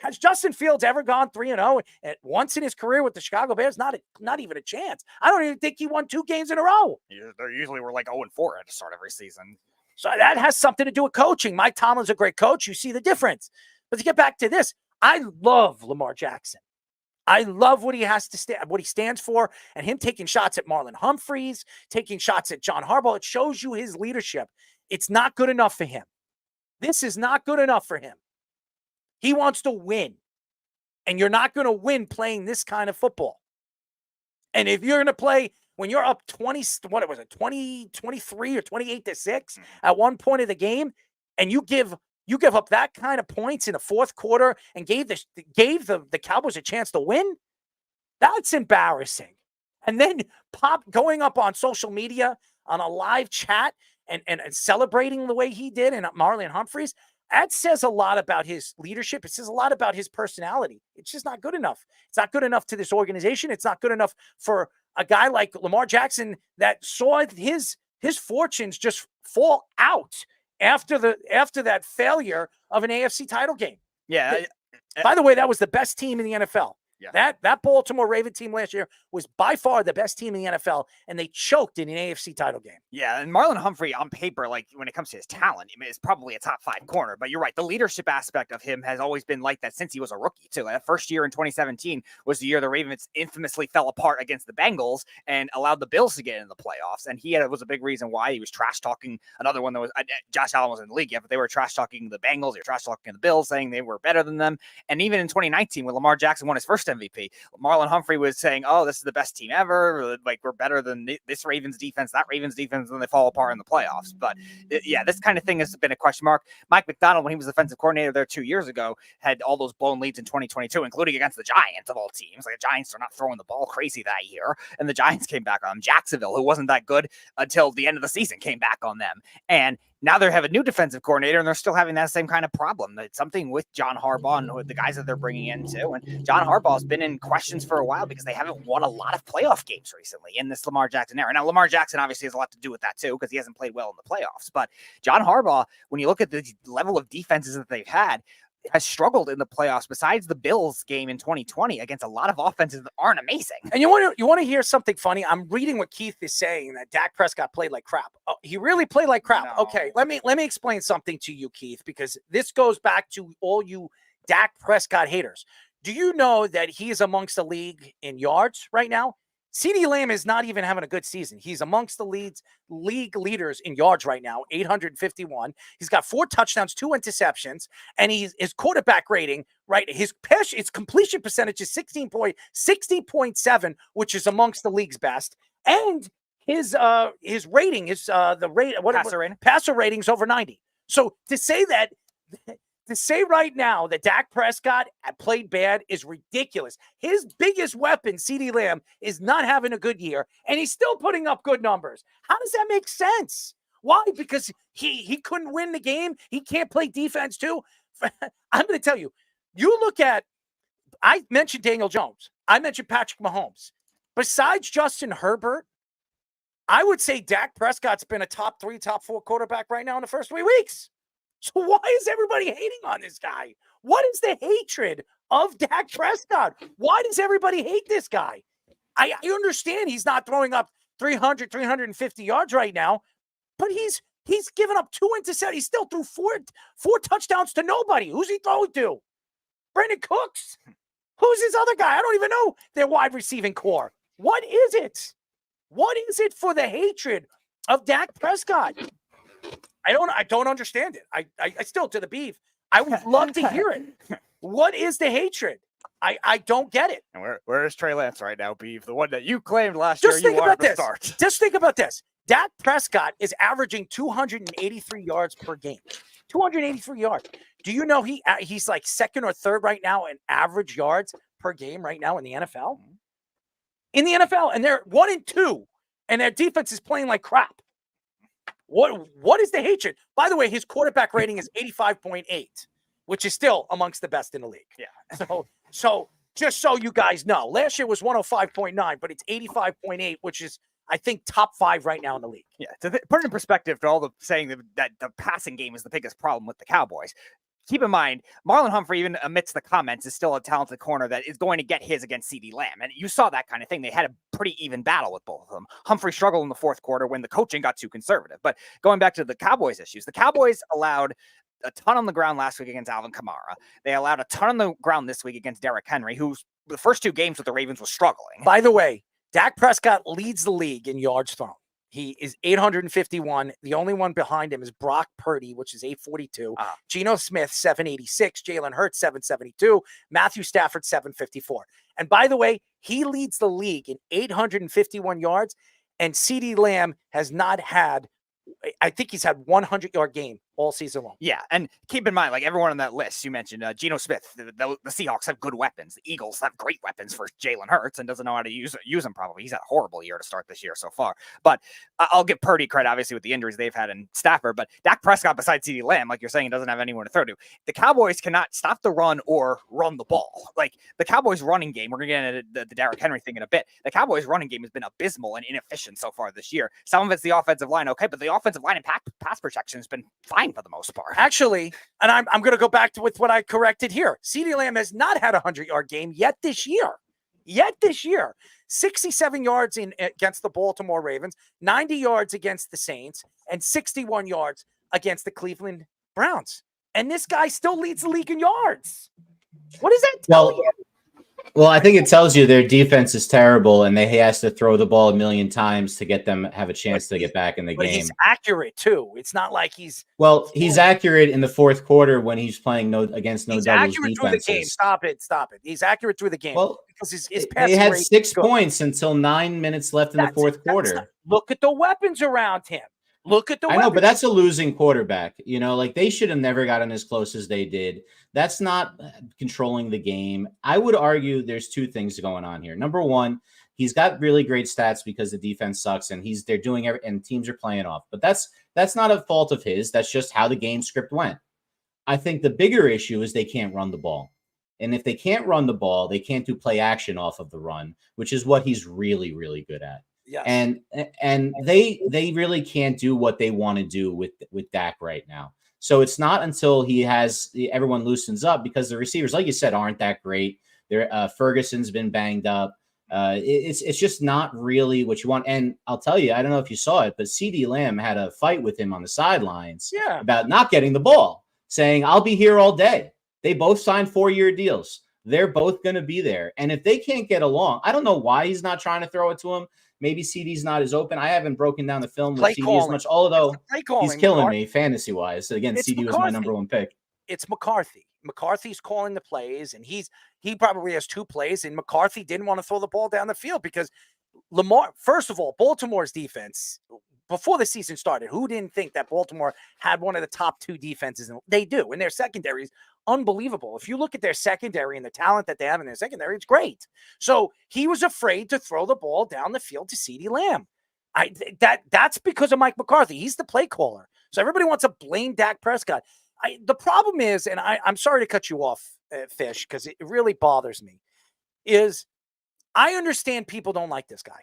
Has Justin Fields ever gone 3-0 at once in his career with the Chicago Bears? Not even a chance. I don't even think he won 2 games in a row. Yeah, they usually were like 0-4 at the start of every season. So that has something to do with coaching. Mike Tomlin's a great coach. You see the difference. But to get back to this, I love Lamar Jackson. I love what he has to what he stands for, and him taking shots at Marlon Humphreys, taking shots at John Harbaugh. It shows you his leadership. It's not good enough for him. This is not good enough for him. He wants to win, and you're not going to win playing this kind of football. And if you're going to play when you're up 20, 23 or 28-6 at one point of the game, and you give up that kind of points in the fourth quarter and gave the Cowboys a chance to win, that's embarrassing. And then going up on social media on a live chat and celebrating the way he did and Marlon Humphreys, that says a lot about his leadership. It says a lot about his personality. It's just not good enough. It's not good enough to this organization. It's not good enough for a guy like Lamar Jackson that saw his fortunes just fall out after that failure of an AFC title game. Yeah, By the way, that was the best team in the NFL. Yeah. That Baltimore Raven team last year was by far the best team in the NFL, and they choked in an AFC title game. Yeah, and Marlon Humphrey on paper, like when it comes to his talent, I mean, is probably a top 5 corner. But you're right, the leadership aspect of him has always been like that since he was a rookie too. That first year in 2017 was the year the Ravens infamously fell apart against the Bengals and allowed the Bills to get in the playoffs. And was a big reason why he was trash talking. Another one that was Josh Allen wasn't in the league yet, but they were trash talking the Bengals, they were trash talking the Bills, saying they were better than them. And even in 2019, when Lamar Jackson won his first MVP, Marlon Humphrey was saying, "Oh, this is the best team ever. Like we're better than this Ravens defense, that Ravens defense," and they fall apart in the playoffs. But this kind of thing has been a question mark. Mike McDonald, when he was defensive coordinator there 2 years ago, had all those blown leads in 2022, including against the Giants of all teams. Like the Giants are not throwing the ball crazy that year, and the Giants came back on them. Jacksonville, who wasn't that good until the end of the season, came back on them. And now they have a new defensive coordinator, and they're still having that same kind of problem. It's something with John Harbaugh and the guys that they're bringing in too. And John Harbaugh's been in questions for a while because they haven't won a lot of playoff games recently in this Lamar Jackson era. Now, Lamar Jackson obviously has a lot to do with that too because he hasn't played well in the playoffs. But John Harbaugh, when you look at the level of defenses that they've had, has struggled in the playoffs besides the Bills game in 2020 against a lot of offenses that aren't amazing. And you want to hear something funny? I'm reading what Keith is saying, that Dak Prescott played like crap. Oh, he really played like crap. No. Okay, let me explain something to you, Keith, because this goes back to all you Dak Prescott haters. Do you know that he is amongst the league in yards right now? CeeDee Lamb is not even having a good season. He's amongst the league leaders in yards right now, 851. He's got 4 touchdowns, 2 interceptions, and his quarterback rating, right? His completion percentage is 60.7, which is amongst the league's best. And his rating is passer rating is over 90. So to say right now that Dak Prescott played bad is ridiculous. His biggest weapon, CeeDee Lamb, is not having a good year, and he's still putting up good numbers. How does that make sense? Why? Because he couldn't win the game. He can't play defense too. I'm going to tell you, I mentioned Daniel Jones. I mentioned Patrick Mahomes. Besides Justin Herbert, I would say Dak Prescott's been a top 3, top 4 quarterback right now in the first 3 weeks. So why is everybody hating on this guy? What is the hatred of Dak Prescott? Why does everybody hate this guy? I understand he's not throwing up 300, 350 yards right now, but he's given up 2 interceptions. He still threw four touchdowns to nobody. Who's he throwing to? Brandon Cooks? Who's his other guy? I don't even know their wide receiving core. What is it? What is it for the hatred of Dak Prescott? I don't understand it. I still, to the beef, I would love to hear it. What is the hatred? I don't get it. And where is Trey Lance right now, Beef? The one that you claimed last year you wanted to start. Just think about this. Dak Prescott is averaging 283 yards per game. 283 yards. Do you know he's like second or third right now in average yards per game right now in the NFL? In the NFL, and they're 1 and 2, and their defense is playing like crap. What is the hatred? By the way, his quarterback rating is 85.8, which is still amongst the best in the league. Yeah. So just so you guys know, last year was 105.9, but it's 85.8, which is, I think, top 5 right now in the league. Yeah. To put it in perspective to all the saying that the passing game is the biggest problem with the Cowboys. Keep in mind, Marlon Humphrey, even amidst the comments, is still a talented corner that is going to get his against CeeDee Lamb. And you saw that kind of thing. They had a pretty even battle with both of them. Humphrey struggled in the fourth quarter when the coaching got too conservative. But going back to the Cowboys issues, the Cowboys allowed a ton on the ground last week against Alvin Kamara. They allowed a ton on the ground this week against Derrick Henry, who the first 2 games with the Ravens was struggling. By the way, Dak Prescott leads the league in yards thrown. He is 851. The only one behind him is Brock Purdy, which is 842. Geno Smith, 786. Jalen Hurts, 772. Matthew Stafford, 754. And by the way, he leads the league in 851 yards. And CeeDee Lamb has not had, I think he's had 100-yard game all season long. Yeah, and keep in mind, like everyone on that list, you mentioned Geno Smith. The Seahawks have good weapons. The Eagles have great weapons for Jalen Hurts and doesn't know how to use them probably. He's had a horrible year to start this year so far. But I'll give Purdy credit, obviously, with the injuries they've had in Stafford. But Dak Prescott, besides CeeDee Lamb, like you're saying, doesn't have anyone to throw to. The Cowboys cannot stop the run or run the ball. Like the Cowboys running game, we're going to get into the Derrick Henry thing in a bit. The Cowboys running game has been abysmal and inefficient so far this year. Some of it's the offensive line, okay, but the offensive line and pass protection has been fine fine for the most part. Actually, and I'm going to go back to with what I corrected here. CeeDee Lamb has not had a 100-yard game yet this year. 67 yards against the Baltimore Ravens, 90 yards against the Saints, and 61 yards against the Cleveland Browns. And this guy still leads the league in yards. What does that tell you? Well, I think it tells you their defense is terrible, and he has to throw the ball a million times to get them have a chance to get back in the game. He's accurate too. It's not like he's accurate in the fourth quarter when he's playing against no doubles accurate defenses. through the game. Stop it. He's accurate through the game. Well, because his passing they had rate 6 is good. points until 9 minutes left in the fourth quarter. Look at the weapons around him. Look at the I know, but that's a losing quarterback. Like they should have never gotten as close as they did. That's not controlling the game. I would argue there's two things going on here. Number one, he's got really great stats because the defense sucks and they're doing and teams are playing off. But that's not a fault of his. That's just how the game script went. I think the bigger issue is they can't run the ball. And if they can't run the ball, they can't do play action off of the run, which is what he's really, really good at. Yes. And they really can't do what they want to do with Dak right now. So it's not until everyone loosens up, because the receivers, like you said, aren't that great. Ferguson's been banged up. It's just not really what you want. And I'll tell you, I don't know if you saw it, but CeeDee Lamb had a fight with him on the sidelines about not getting the ball, saying, "I'll be here all day." They both signed 4-year deals. They're both going to be there. And if they can't get along, I don't know why he's not trying to throw it to him. Maybe CD's not as open. I haven't broken down the film with CD as much, although he's killing me fantasy-wise. Again, CD was my number one pick. It's McCarthy. McCarthy's calling the plays, and he probably has 2 plays, and McCarthy didn't want to throw the ball down the field because Lamar, first of all, Baltimore's defense, before the season started, who didn't think that Baltimore had one of the top 2 defenses? They do, and their secondary is unbelievable. If you look at their secondary and the talent that they have in their secondary, it's great. So he was afraid to throw the ball down the field to CeeDee Lamb. That's because of Mike McCarthy. He's the play caller. So everybody wants to blame Dak Prescott. The problem is, and I'm sorry to cut you off, Fish, because it really bothers me, is I understand people don't like this guy.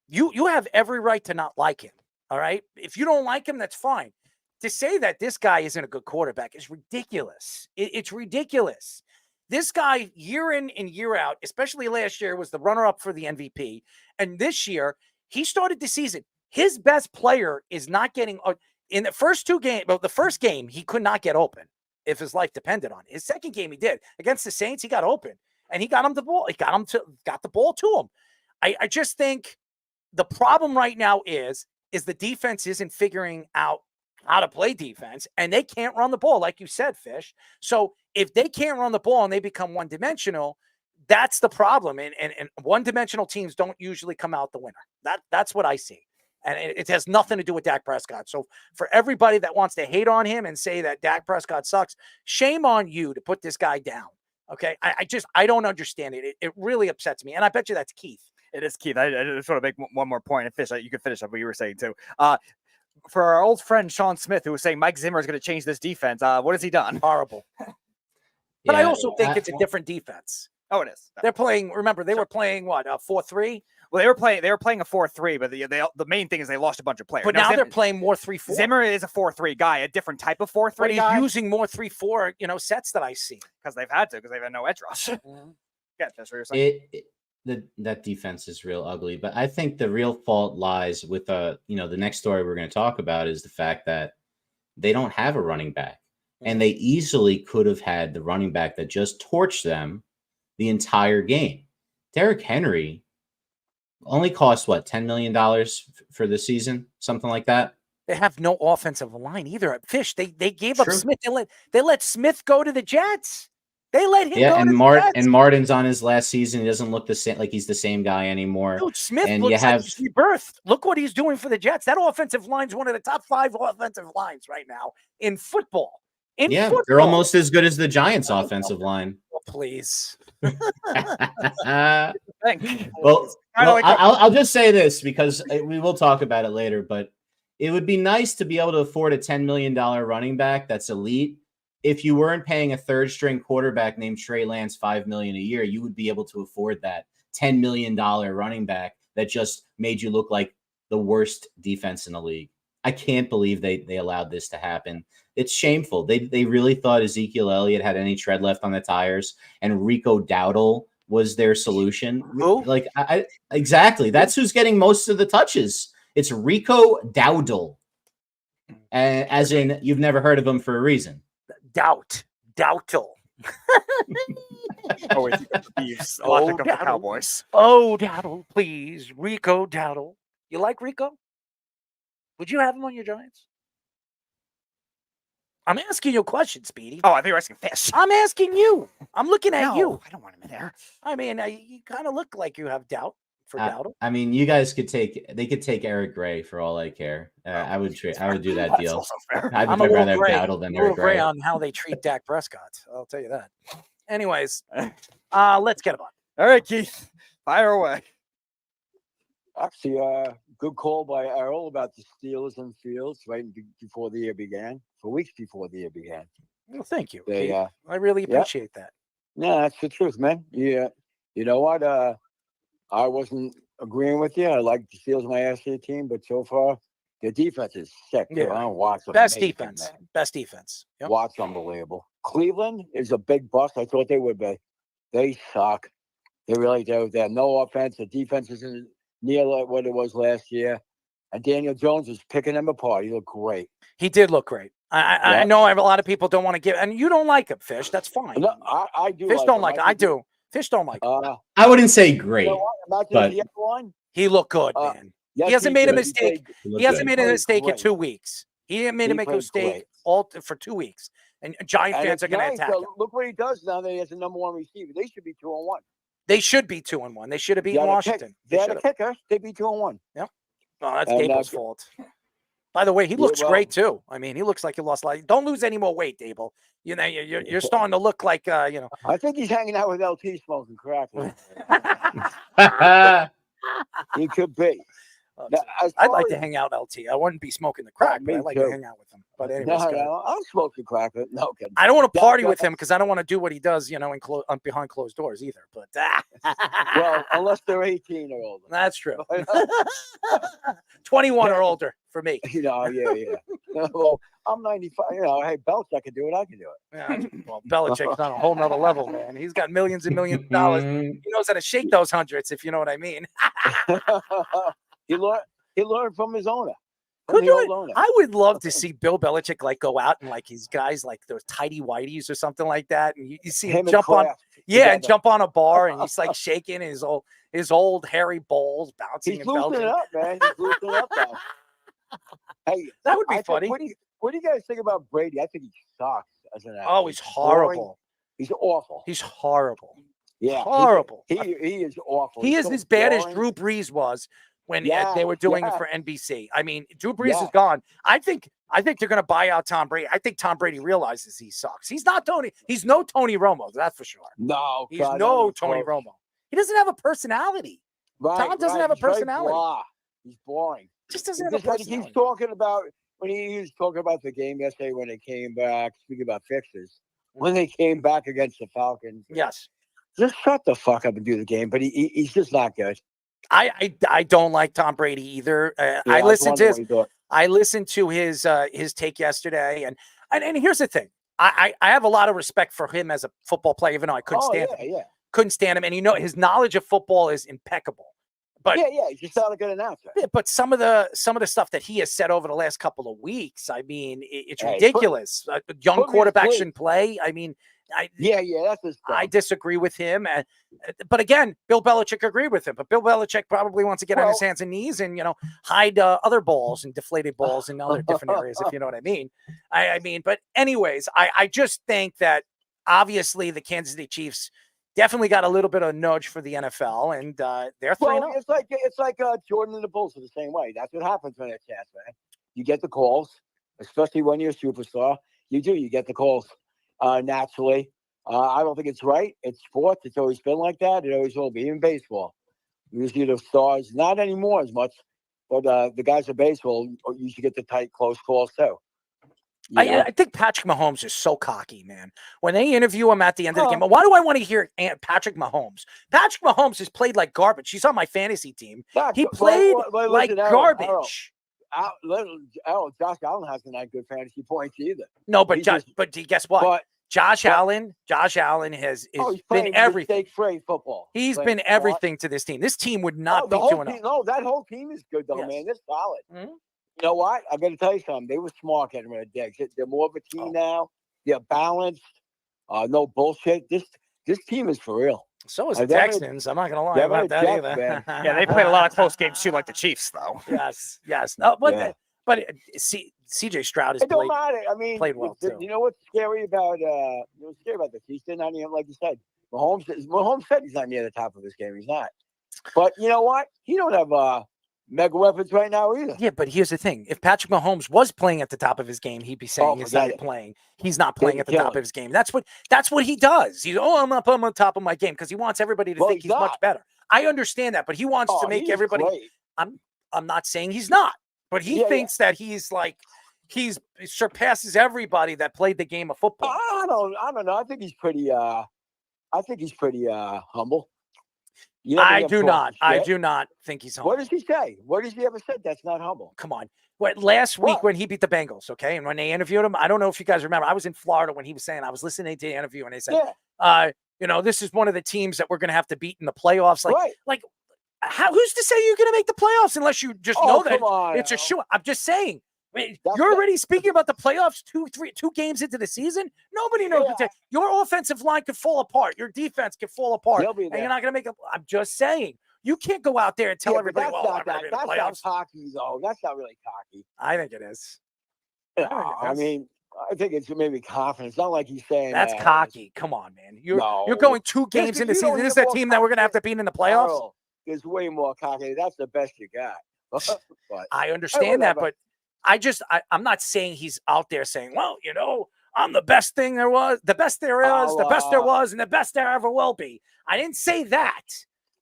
You have every right to not like him. All right. If you don't like him, that's fine. To say that this guy isn't a good quarterback is ridiculous. It's ridiculous. This guy, year in and year out, especially last year, was the runner-up for the MVP. And this year, he started the season. His best player is not getting in the first 2 games. Well, the first game, he could not get open if his life depended on it. His second game, he did. Against the Saints, he got open. And he got him the ball. Got the ball to him. I just think the problem right now is the defense isn't figuring out how to play defense, and they can't run the ball, like you said, Fish. So if they can't run the ball and they become one-dimensional, that's the problem. And one-dimensional teams don't usually come out the winner. That's what I see. And it has nothing to do with Dak Prescott. So for everybody that wants to hate on him and say that Dak Prescott sucks, shame on you to put this guy down. Okay? I don't understand it. It really upsets me. And I bet you that's Keith. It is Keith. I just want to make one more point. And Fish, you can finish up what you were saying too. For our old friend Sean Smith, who was saying Mike Zimmer is going to change this defense, what has he done? Horrible. But I also think it's a different defense. Oh, it is. They're playing. Remember, they were playing what, 4-3? Well, they were playing a 4-3, but the main thing is they lost a bunch of players. But now they're playing more 3-4. Zimmer is a 4-3 guy, a different type of 4-3 but he's guy. using more 3-4, sets that I see because they've had to, because they've had no edge rush. Yeah, that's what you're saying. That defense is real ugly, but I think the real fault lies with the next story we're going to talk about is the fact that they don't have a running back, and they easily could have had the running back that just torched them the entire game. Derrick Henry only cost $10 million for the season, something like that. They have no offensive line either. Fish, they gave up Smith. They let Smith go to the Jets. They let him go and Martin's on his last season. He doesn't look the same, like he's the same guy anymore. Dude, Smith and looks like he's rebirthed. Look what he's doing for the Jets. That offensive line is one of the top 5 offensive lines right now in football. They're almost as good as the Giants' offensive line. Oh, please. Well, I'll just say this because we will talk about it later, but it would be nice to be able to afford a $10 million running back that's elite. If you weren't paying a 3rd-string quarterback named Trey Lance $5 million a year, you would be able to afford that $10 million running back that just made you look like the worst defense in the league. I can't believe they allowed this to happen. It's shameful. They really thought Ezekiel Elliott had any tread left on the tires, and Rico Dowdle was their solution. Who? Like, exactly. That's who's getting most of the touches. It's Rico Dowdle, as in you've never heard of him for a reason. Doubtle. Oh, wait, Beavs. A lot to come for Cowboys. Oh, Dowdle, please. Rico Dowdle. You like Rico? Would you have him on your Giants? I'm asking you a question, Speedy. Oh, I think you're asking Fish. I'm asking you. I'm looking at you. I don't want him in there. I mean, you kind of look like you have doubt for Dowdle. I mean, you guys could take Eric Gray for all I care. I would do that deal. Also fair. I'd I'm a rather little have Dowdle than a little Eric Gray. on how they treat Dak Prescott. I'll tell you that. Anyways, let's get him on. All right, Keith, fire away. Actually, good call by Errol about the Steelers and Fields before the year began, for weeks before the year began. Well, thank you. They, I really appreciate that. No, that's the truth, man. Yeah, you know what? I wasn't agreeing with you. I like the Steelers, my AFC team, but so far their defense is sick. Yeah. I don't watch them. Best defense. Man. Best defense. Yep. Watch unbelievable. Cleveland is a big bust. I thought they would be. They suck. They really do. They have no offense. The defense isn't near like what it was last year. And Daniel Jones is picking them apart. He looked great. He did look great. I know a lot of people don't want to give, and you don't like him, Fish. That's fine. No, I do. Fish like don't him. like him. I do. Fish don't like him. I wouldn't say great, You know what? but He looked good, man. yes, he hasn't he made a did. mistake. He He hasn't played made a mistake in great. 2 weeks. He didn't made a He played mistake great. for 2 weeks. And Giant And fans are it's going to nice, attack him. Look what he does now that he has the number one receiver. They should be 2-1. They should be 2-1. They should have beaten Washington. They had should a have. kicker. They'd be 2-1. Yep. Oh, that's And, Dable's fault. By the way, he looks well- great too. I mean, he looks like he lost a lot. Don't lose any more weight, Dable. You know, you're starting to look like I think he's hanging out with LT smoking crack. He could be. Now, as I'd far like as- to hang out LT. I wouldn't be smoking the crack, but me I'd like too. to hang out with him. But No, anyways, go ahead. I'll smoke the crack. But no, kidding. I don't want to Yeah, party yeah. with him because I don't want to do what he does, in behind closed doors either. But Well, unless they're 18 or older. that's true. 21 or older for me. Yeah. Well, I'm 95. Hey, Belichick can do it. I can do it. Yeah, well, Belichick's on a whole nother level, man. He's got millions and millions of dollars. He knows how to shake those hundreds, if you know what I mean. He learned from his owner. Could you? I would love to see Bill Belichick go out and his guys those tidy whiteys or something like that, and you see him Him and jump on, Kraft and together. jump on a bar, and he's shaking his old hairy balls bouncing He's and belting. loosening up, man. He's loosening up now. Hey, That would be I think- funny. What do you guys think about Brady? I think he sucks as an actor. Oh, he's horrible. He's awful. He's horrible. Yeah, horrible. He is awful. He He's is so as bad as boring. Drew Brees was when Yeah, they were doing it yeah. for NBC. I mean, Drew Brees Yeah. is gone. I think they're going to buy out Tom Brady. I think Tom Brady realizes he sucks. He's not Tony. He's no Tony Romo. That's for sure. No, He's God, no that Tony close. Romo. He doesn't have a personality. Right, Tom doesn't right. have a He's very personality. blah. He's boring. Just doesn't have a Just like personality. he's talking about when he was talking about the game yesterday when they came back. Speaking about fixes, when they came back against the Falcons. Yes. Just shut the fuck up and do the game. But he's just not good. I don't like Tom Brady either. Yeah, I was listened to wondering his what he thought. I listened to his take yesterday, and here's the thing. I have a lot of respect for him as a football player, even though I couldn't stand him. Yeah. Couldn't stand him, and his knowledge of football is impeccable. But yeah, he's just not a good announcer. But some of the stuff that he has said over the last couple of weeks, I mean, it's Hey, ridiculous. Young put me to quarterback sleep. shouldn't play. I mean, that's his I disagree with him. But again, Bill Belichick agreed with him. But Bill Belichick probably wants to get on his hands and knees and hide other balls and deflated balls in other different areas, if you know what I mean. I mean, but anyways, I just think that obviously the Kansas City Chiefs definitely got a little bit of a nudge for the NFL, and they're 3-0. Well, it's like Jordan and the Bulls are the same way. That's what happens when it's chance, man. You get the calls, especially when you're a superstar. You get the calls naturally. I don't think it's right. It's sports. It's always been like that. It always will be. Even baseball. Usually the stars, not anymore as much, but the guys in baseball usually get the tight, close calls too. I think Patrick Mahomes is so cocky, man. When they interview him at the end of the game, why do I want to hear Patrick Mahomes? Patrick Mahomes has played like garbage. He's on my fantasy team. He played like garbage. Josh Allen hasn't had good fantasy points either. No, but He's Josh, just- but guess what? Josh Allen has he's been playing everything. mistake-free football. He's Playing been smart. everything to this team. This team would not the be whole 2-0. team. No, that whole team is good though, Yes. man. They're solid. Mhm. You know what? I got to tell you something. They were smart getting rid of Diggs. They're more of a team now. They're balanced. No bullshit. This team is for real. So is the They're gonna- Texans. I'm not going to lie they're about that gonna Jets, either. man. Yeah, they played a lot of close games too, like the Chiefs, though. Yes. No, but Yeah. CJ Stroud has It don't played. matter. I mean, played well, too. You know what's scary about the Chiefs? They're not even, like you said. Mahomes said he's not near the top of his game. He's not. But you know what? He don't have mega weapons right now either. Yeah, but here's the thing: if Patrick Mahomes was playing at the top of his game, he'd be saying he's not forget it. playing. He's not playing at the kill top him. of his game. That's what he does. I'm not putting him on top of my game because he wants everybody to Well, think he's he's much not. better. I understand that, but he wants to make he's everybody. great. I'm not saying he's not, but he Yeah, thinks that he's surpasses everybody that played the game of football. I don't know. I think he's pretty humble. You never I hear him do talk not. I shit. do not think he's humble. What does he say? What has he ever said that's not humble? Come on. Last week when he beat the Bengals, okay, and when they interviewed him, I don't know if you guys remember. I was in Florida when he was saying, I was listening to the interview, and they said, this is one of the teams that we're going to have to beat in the playoffs. Who's to say you're going to make the playoffs unless you just know that come on, it's a Al. shoe? I'm just saying. That's You're it. already speaking about the playoffs 2 games into the season. Nobody knows your offensive line could fall apart. Your defense could fall apart. They'll be And there. you're not going to make it. I'm just saying. You can't go out there and tell Yeah, but everybody, that's well, not I'm going to be in the that's not playoffs. cocky though. That's not really cocky. I think it is. I mean, I think it's maybe confidence. It's not like he's saying That's cocky. Come on, man. You're No. going 2 Yes, games but into the you don't season. hear This is a more team that we're going to have to beat in the playoffs. Carl, there's way more cocky. That's the best you got. But, I understand that, whatever. but I'm not saying he's out there saying, well, I'm the best thing there was, the best there is, the best there was, and the best there ever will be. I didn't say that.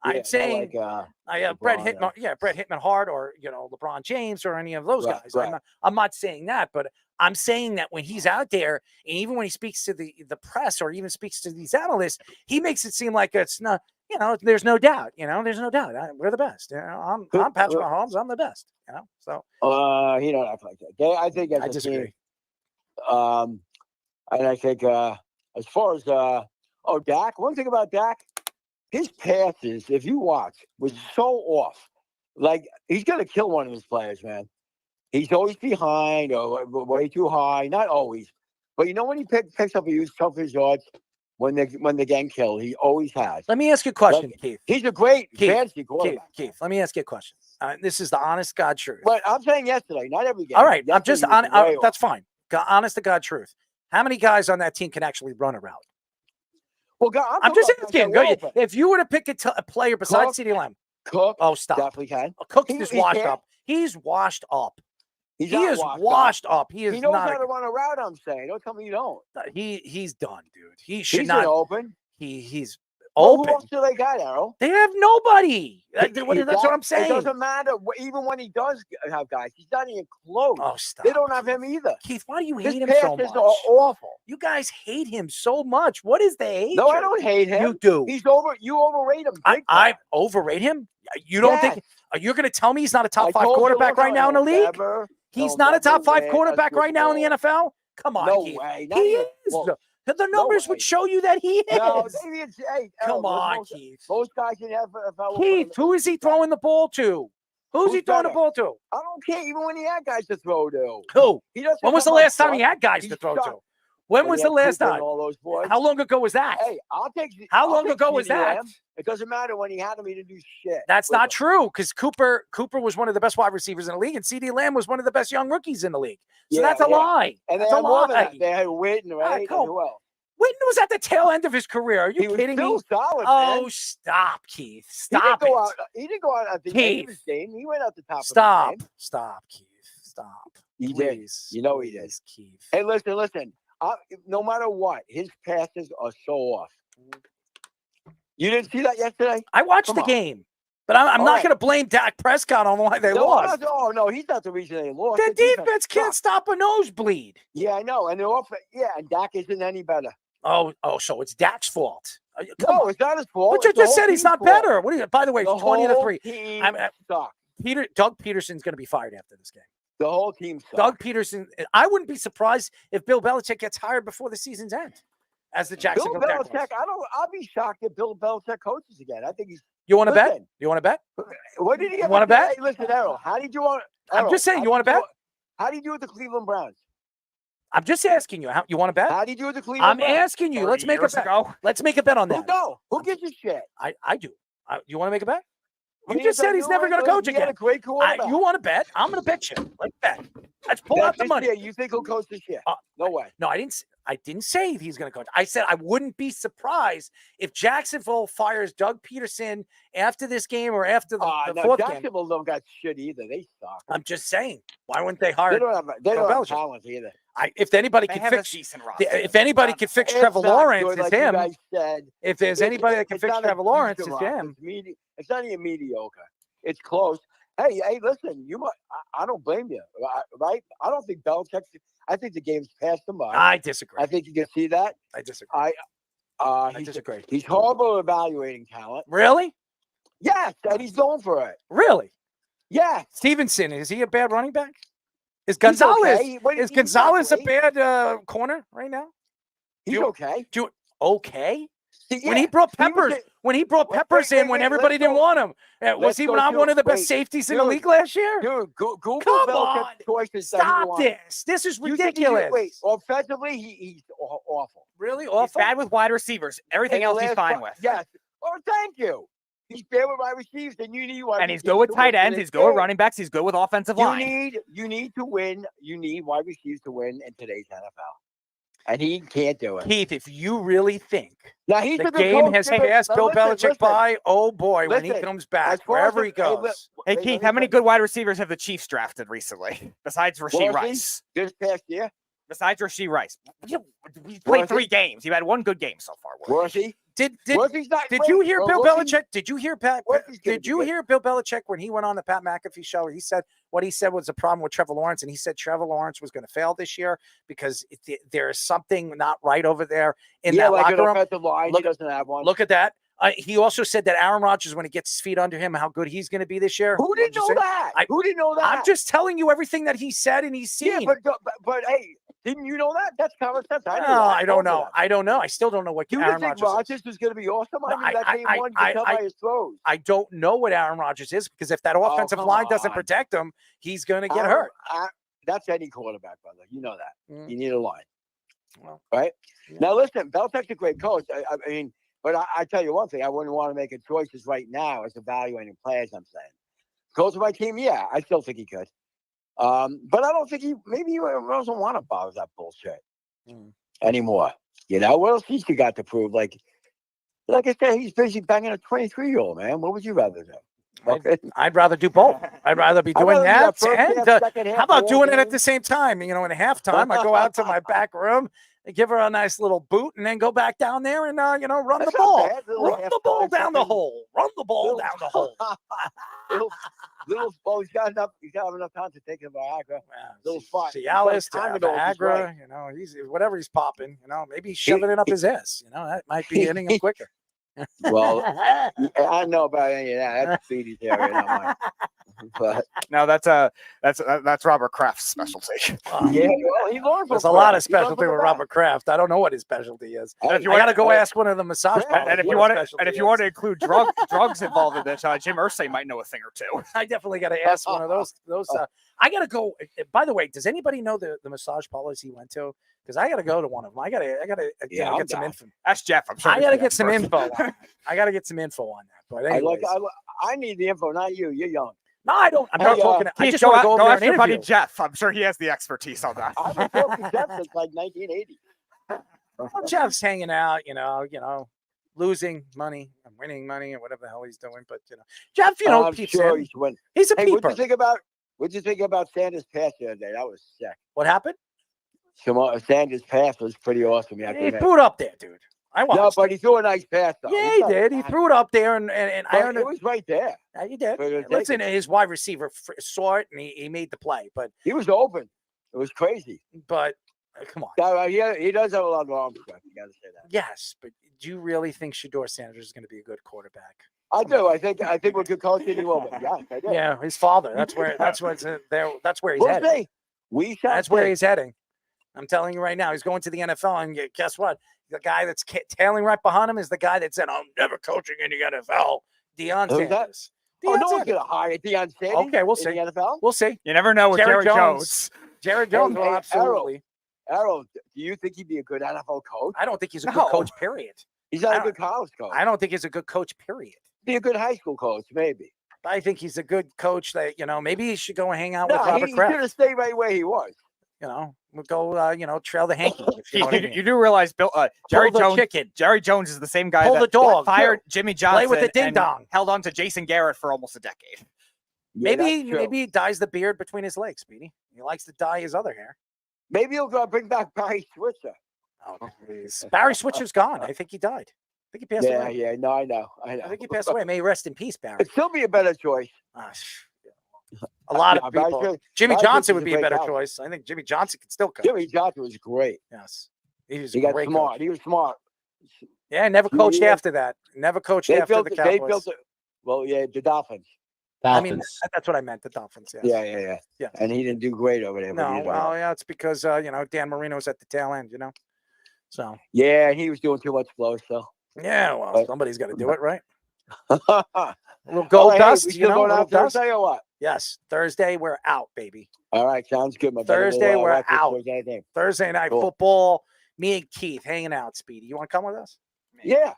I'm saying Brett Hitman Hart or LeBron James or any of those guys. right. I'm not saying that, but I'm saying that when he's out there and even when he speaks to the press or even speaks to these analysts, he makes it seem like it's not. There's no doubt. There's no doubt. We're the best. I'm Patrick Mahomes. I'm the best. So he don't act like that. I think as I a disagree. team, and I think as far as Dak, one thing about Dak, his passes, if you watch, was so off. Like he's gonna kill one of his players, man. He's always behind or way too high. Not always, but when he picks up a huge chunk of his yards when they're getting killed, he always has. Let me ask you a question, Keith. He's a great fantasy quarterback. Keith, let me ask you a question. This is the honest God truth. But I'm saying yesterday, not every game. All right, I'm Yesterday just he was on. way off. That's fine. Honest to God truth. How many guys on that team can actually run a route? Well, I'm just asking. If you were to pick a player besides CeeDee Lamb, Cook. Oh, stop. Definitely can. Cook's He- just he washed can't. up. He's washed up. He's He not is washed up. He is He knows not. how to run a route. I'm saying. Don't tell me you don't. He's done, dude. He should He's not. open. He's Well, open. who else do they got, Arrow? They have nobody. That's what I'm It saying. doesn't matter. Even when he does have guys, he's not even close. Oh, stop. They don't have him either. Keith, why do you His hate him so passes much? are awful. You guys hate him so much. What is the hate? No, I don't hate him. You do. He's over. You overrate him. Big I time. overrate him. You don't think? You're going to tell me he's not a top I 5 told you quarterback one right now in the time, league? never. He's No, not a top never 5 win a quarterback right now in the Super NFL. Come on, No Keith. way. He Not even is. close. The numbers would show you that he is. No, maybe it's hey. Come Arrow, on, most, Keith. Most guys in NFL. Keith, who is he throwing the ball to? Who's he throwing the better? ball to? I don't care. Even when he had guys to throw to. Who? He doesn't When was the come up last time he front. had guys to He throw to? sucked. When When was he the had last Cooper time? and all those boys. How long ago was that? Hey, I'll take. How I'll long take ago was CeeDee that? Lamb. It doesn't matter when he had him. He didn't do shit. That's not true because Cooper was one of the best wide receivers in the league, and CeeDee Lamb was one of the best young rookies in the league. So that's a lie. And they That's a had more than that. lie. They had Witten, right? come And who else? Witten was at the tail end of his career. Are you He was kidding still me? solid, Oh, man. stop, Keith. He didn't Stop go it. out. He didn't go out at the end of his game. He went out the top. Stop. Of the game. Stop, Keith. Stop. He Please. did. You know he did. Please, Keith. Hey, listen. No matter what, his passes are so off. You didn't see that yesterday? I watched Come the on. game, but I'm All not right. going to blame Dak Prescott on why they No, lost. he's not the reason they lost. The defense can't stop a nosebleed. Yeah, I know. And and Dak isn't any better. Oh, so it's Dak's fault. Come No, on. it's not his fault. But you It's the just whole said he's team's not fault. better. What are you? By the way, The it's 20-3. whole team sucked. Doug Peterson's going to be fired after this game. The whole team sucks. Doug Peterson. I wouldn't be surprised if Bill Belichick gets hired before the season's end as the Jacksonville Bill Jaguars. Belichick, I'll be shocked if Bill Belichick coaches again. I think he's. You want to bet? Listen, You want to bet? What did he You ever wanna do? bet? Hey, listen, Errol, how did you want? I'm just saying, you want to bet? How do you do with the Cleveland Browns? I'm just asking you. You want to bet? How do you do with the Cleveland I'm Browns? asking you. Let's make a bet. Let's make a bet on that. No, who gives a shit? I do. You want to make a bet? What You do you just said think? he's never going to coach He had again. a great quarterback. You want to bet? I'm going to bet you. Let's bet. Let's pull out the This money. year, you think he'll coach this year? No way. No, I didn't say he's going to coach. I said I wouldn't be surprised if Jacksonville fires Doug Peterson after this game or after the No, fourth game. Jacksonville don't got shit either. They suck. I'm just saying. Why wouldn't they hire? They don't have Bill talent either. If anybody They can have a fix, decent roster. if anybody can fix It's Trevor not Lawrence, good, it's like you him. guys said. If there's anybody that can It's fix not a Trevor Lawrence, decent it's roster. him. It's not even mediocre. It's close. Hey, listen, you might. I don't blame you, right? I don't think Belichick. I think the game's past the mark. I disagree. I think you can see that. I disagree. I disagree. He's horrible at evaluating talent. Really? Yes, and he's going for it. Really? Yeah. Stevenson, is he a bad running back? Is He's Gonzalez okay. What do you is think Gonzalez a exactly? bad corner right now? He's okay. Okay. See, When he yeah, brought he was Peppers, a- when he brought Peppers in, when everybody didn't want him, was let's he go not through one it. of the best Wait, safeties in the dude, league last year? Dude, Google Come Belichick's on. choices that he Stop wants. this. This is You think ridiculous. Wait, offensively, he's awful. Really He's awful? bad with wide receivers. Everything In the else he's last fine fi- with. Yes. Oh, thank you. He's bad with wide receivers, and you need wide And he's receivers good with to tight win ends. this He's good with game. running backs. He's good with offensive line. You need to win. You need wide receivers to win in today's NFL. And he can't do it. Keith, if you really think Now he's the a good game coach, has too, but- passed now Bill listen, Belichick listen. by, oh boy, when he Listen, comes as back, far as wherever he the- hey, goes. Hey, let Keith, me how many tell- good wide receivers have the Chiefs drafted recently? Besides Rasheed Worthy? Rice. This past year? Besides Rasheed Rice. He played 3 games. You've had 1 good game so far. Worthy? Did Worthy's not Did great, you hear but Bill Worthy- Belichick? Did you hear Pat? Worthy's gonna Did be you good. hear Bill Belichick when he went on the Pat McAfee show? He said what he said was a problem with Trevor Lawrence, and he said Trevor Lawrence was going to fail this year because there is something not right over there in that like locker an room. offensive line, Look- he doesn't have one. Look at that. He also said that Aaron Rodgers, when he gets his feet under him, how good he's going to be this year. Who didn't know that? Who didn't know that? I'm just telling you everything that he said and he's seen. Yeah, but hey, didn't you know that? That's common sense. I knew No, that. I don't told you know. that. I don't know. I still don't know what You Aaron didn't think Rodgers is. Rodgers was going to be awesome? I No, knew that game one. You could tell by his throws. I don't know what Aaron Rodgers is because if that offensive come line doesn't on. protect him, he's going to get Aaron- hurt. That's any quarterback, brother. You know that. Mm. You need a line. Well, right? Now, listen, Belichick's a great coach. I mean, but I tell you one thing, I wouldn't want to make a choices right now as evaluating players, I'm saying. Coach of my team, yeah, I still think he could. But I don't think maybe he doesn't want to bother that bullshit anymore. You know, what else he's got to prove? Like I said, he's busy banging a 23-year-old, man. What would you rather do? I'd rather do both. I'd rather be I'd doing rather do that. that first And half, second half how about of all doing it at games. the same time? You know, in halftime, I go out to my back room and give her a nice little boot and then go back down there and, run That's the not ball. bad. Little Run the ball halftime down the fucking- hole. Run the ball down the hole. Well, he's got enough time to take a Viagra. Little fun. Cialis, Time it all just Viagra, right. he's whatever he's popping, maybe he's shoving it up his ass. That might be hitting him quicker. Well, I don't know about any of that. That's Speedy's area, not mine. But No, that's Robert Kraft's specialty. yeah, well, he learned from There's a lot of Kraft. He learned specialty from with the Robert Kraft. I don't know what his specialty is. And if you I want- got to go ask one of the massage Kraft, parlors And if what you his want to, specialty and if you is. want to include drugs involved in this, Jim Irsay might know a thing or two. I definitely got to ask one of those. I got to go. By the way, does anybody know the massage parlors he went to? Because I got to go to one of them. I got to Yeah, I'm get some down. info. That's Jeff. I'm sure. I he's got to the get some expert. info. On that. I got to get some info on that. But anyways, I need the info, not you. You're young. no, I don't. I'm not Hey, talking. I Keith, just go want to out- go go over ask there your and buddy interview. Jeff. I'm sure he has the expertise on that. I've been talking to Jeff since like 1980. Well, Jeff's hanging out, losing money and winning money and whatever the hell he's doing. But Jeff, I'm keeps sure in. he's winning. He's a Hey, peeper. what'd you think about Sanders' pass the other day? That was sick. What happened? Sanders' pass was pretty awesome. Yeah, He threw it up there, dude. I watched. no, but he threw a nice pass though. Yeah, He's he not did. He bad. thure it up there, and I But it was right there. Yeah, he did. But it was Listen, taken. his wide receiver saw it, and he made the play. But He was open. It was crazy. Come on. He does have a lot of arm strength. You got to say that. Yes, but do you really think Shedeur Sanders is going to be a good quarterback? I do. I think we're good coaching. He will be. Yes, I do. Yeah, his father. That's where there. That's where he's We'll heading. see. We shall That's where see. he's heading. I'm telling you right now, he's going to the NFL, and guess what? The guy that's tailing right behind him is the guy that said, "I'm never coaching in the NFL." Deion Who's that? Sanders. Oh, Deion no one's Sanders. going to hire Deion Sanders. Okay, we'll in see. the NFL. We'll see. You never know with Jerry Jones. Jared Jones will absolutely. Arrow, do you think he'd be a good NFL coach? I don't think he's a good coach. Period. He's not a good college coach. I don't think he's a good coach. Period. Be a good high school coach, maybe. I think he's a good coach. That maybe he should go and hang out with No, Robert he Kraft. should have stayed right where he was. We'll go. Trail the hanky. If you know what I mean. You do realize Jerry the Jones. chicken. Jerry Jones is the same guy Pull that the dog. fired Jimmy Johnson. Play with the ding and dong. held on to Jason Garrett for almost a decade. Yeah, Maybe he dyes the beard between his legs, Speedy. He likes to dye his other hair. Maybe he'll go bring back Barry Switzer. Oh, please. Barry Switcher's gone. I think he died. I think he passed away. Yeah. No, I know. I think he passed away. May he rest in peace, Barry. It'd still be a better choice. A lot of Barry people. Switzer- Jimmy Barry Johnson Switzer's would be a great better guy. choice. I think Jimmy Johnson could still coach. Jimmy Johnson was great. Yes. He was He a got great smart. coach. He was smart. Yeah, never coached Yeah. after that. Never coached They after built the it. Cowboys. They built it. Well, yeah, the Dolphins. I mean, that's what I meant. The Dolphins. Yes. Yeah. Yeah. And he didn't do great over there. but No, he was well, all right. yeah, it's because Dan Marino's at the tail end. So Yeah, and he was doing too much flow. So. yeah, well, But- somebody's got to do it, right? A A little gold dust, we still a going little out dust. Thursday or what? Yes, Thursday we're out, baby. All right, sounds good, my brother. Thursday We'll, we're watch this out. Thursday game. Thursday night Cool. football. Me and Keith hanging out. Speedy, you want to come with us? Yeah,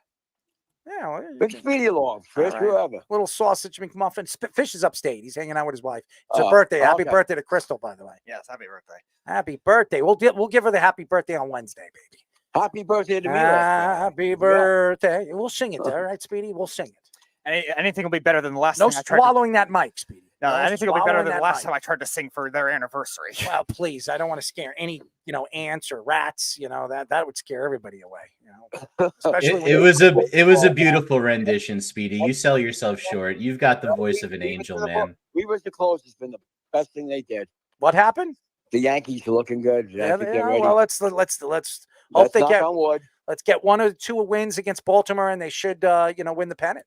Yeah, well, you bring can- Speedy along. Fish, All right. whoever. Little sausage McMuffin. Fish is upstate. He's hanging out with his wife. It's her Oh, birthday. Happy okay. birthday to Crystal, by the way. Yes, happy birthday. Happy birthday. We'll give her the happy birthday on Wednesday, baby. Happy birthday to me. Happy birthday. We'll sing it, all right, Speedy? We'll sing it. Anything will be better than the last No thing I tried to, swallowing that mic, Speedy. No, anything will be better swallowing than the that last mic. time I tried to sing for their anniversary. Well, please, I don't want to scare any, ants or rats. That would scare everybody away. Especially when It was a beautiful rendition, Speedy. You sell yourself short. You've got the voice of an angel, man. We was the closest. Been the best thing they did. What happened? The Yankees are looking good. I Yeah, think they they're are. ready. Well, let's hope Let's they knock get on wood. let's get one or two wins against Baltimore, and they should win the pennant.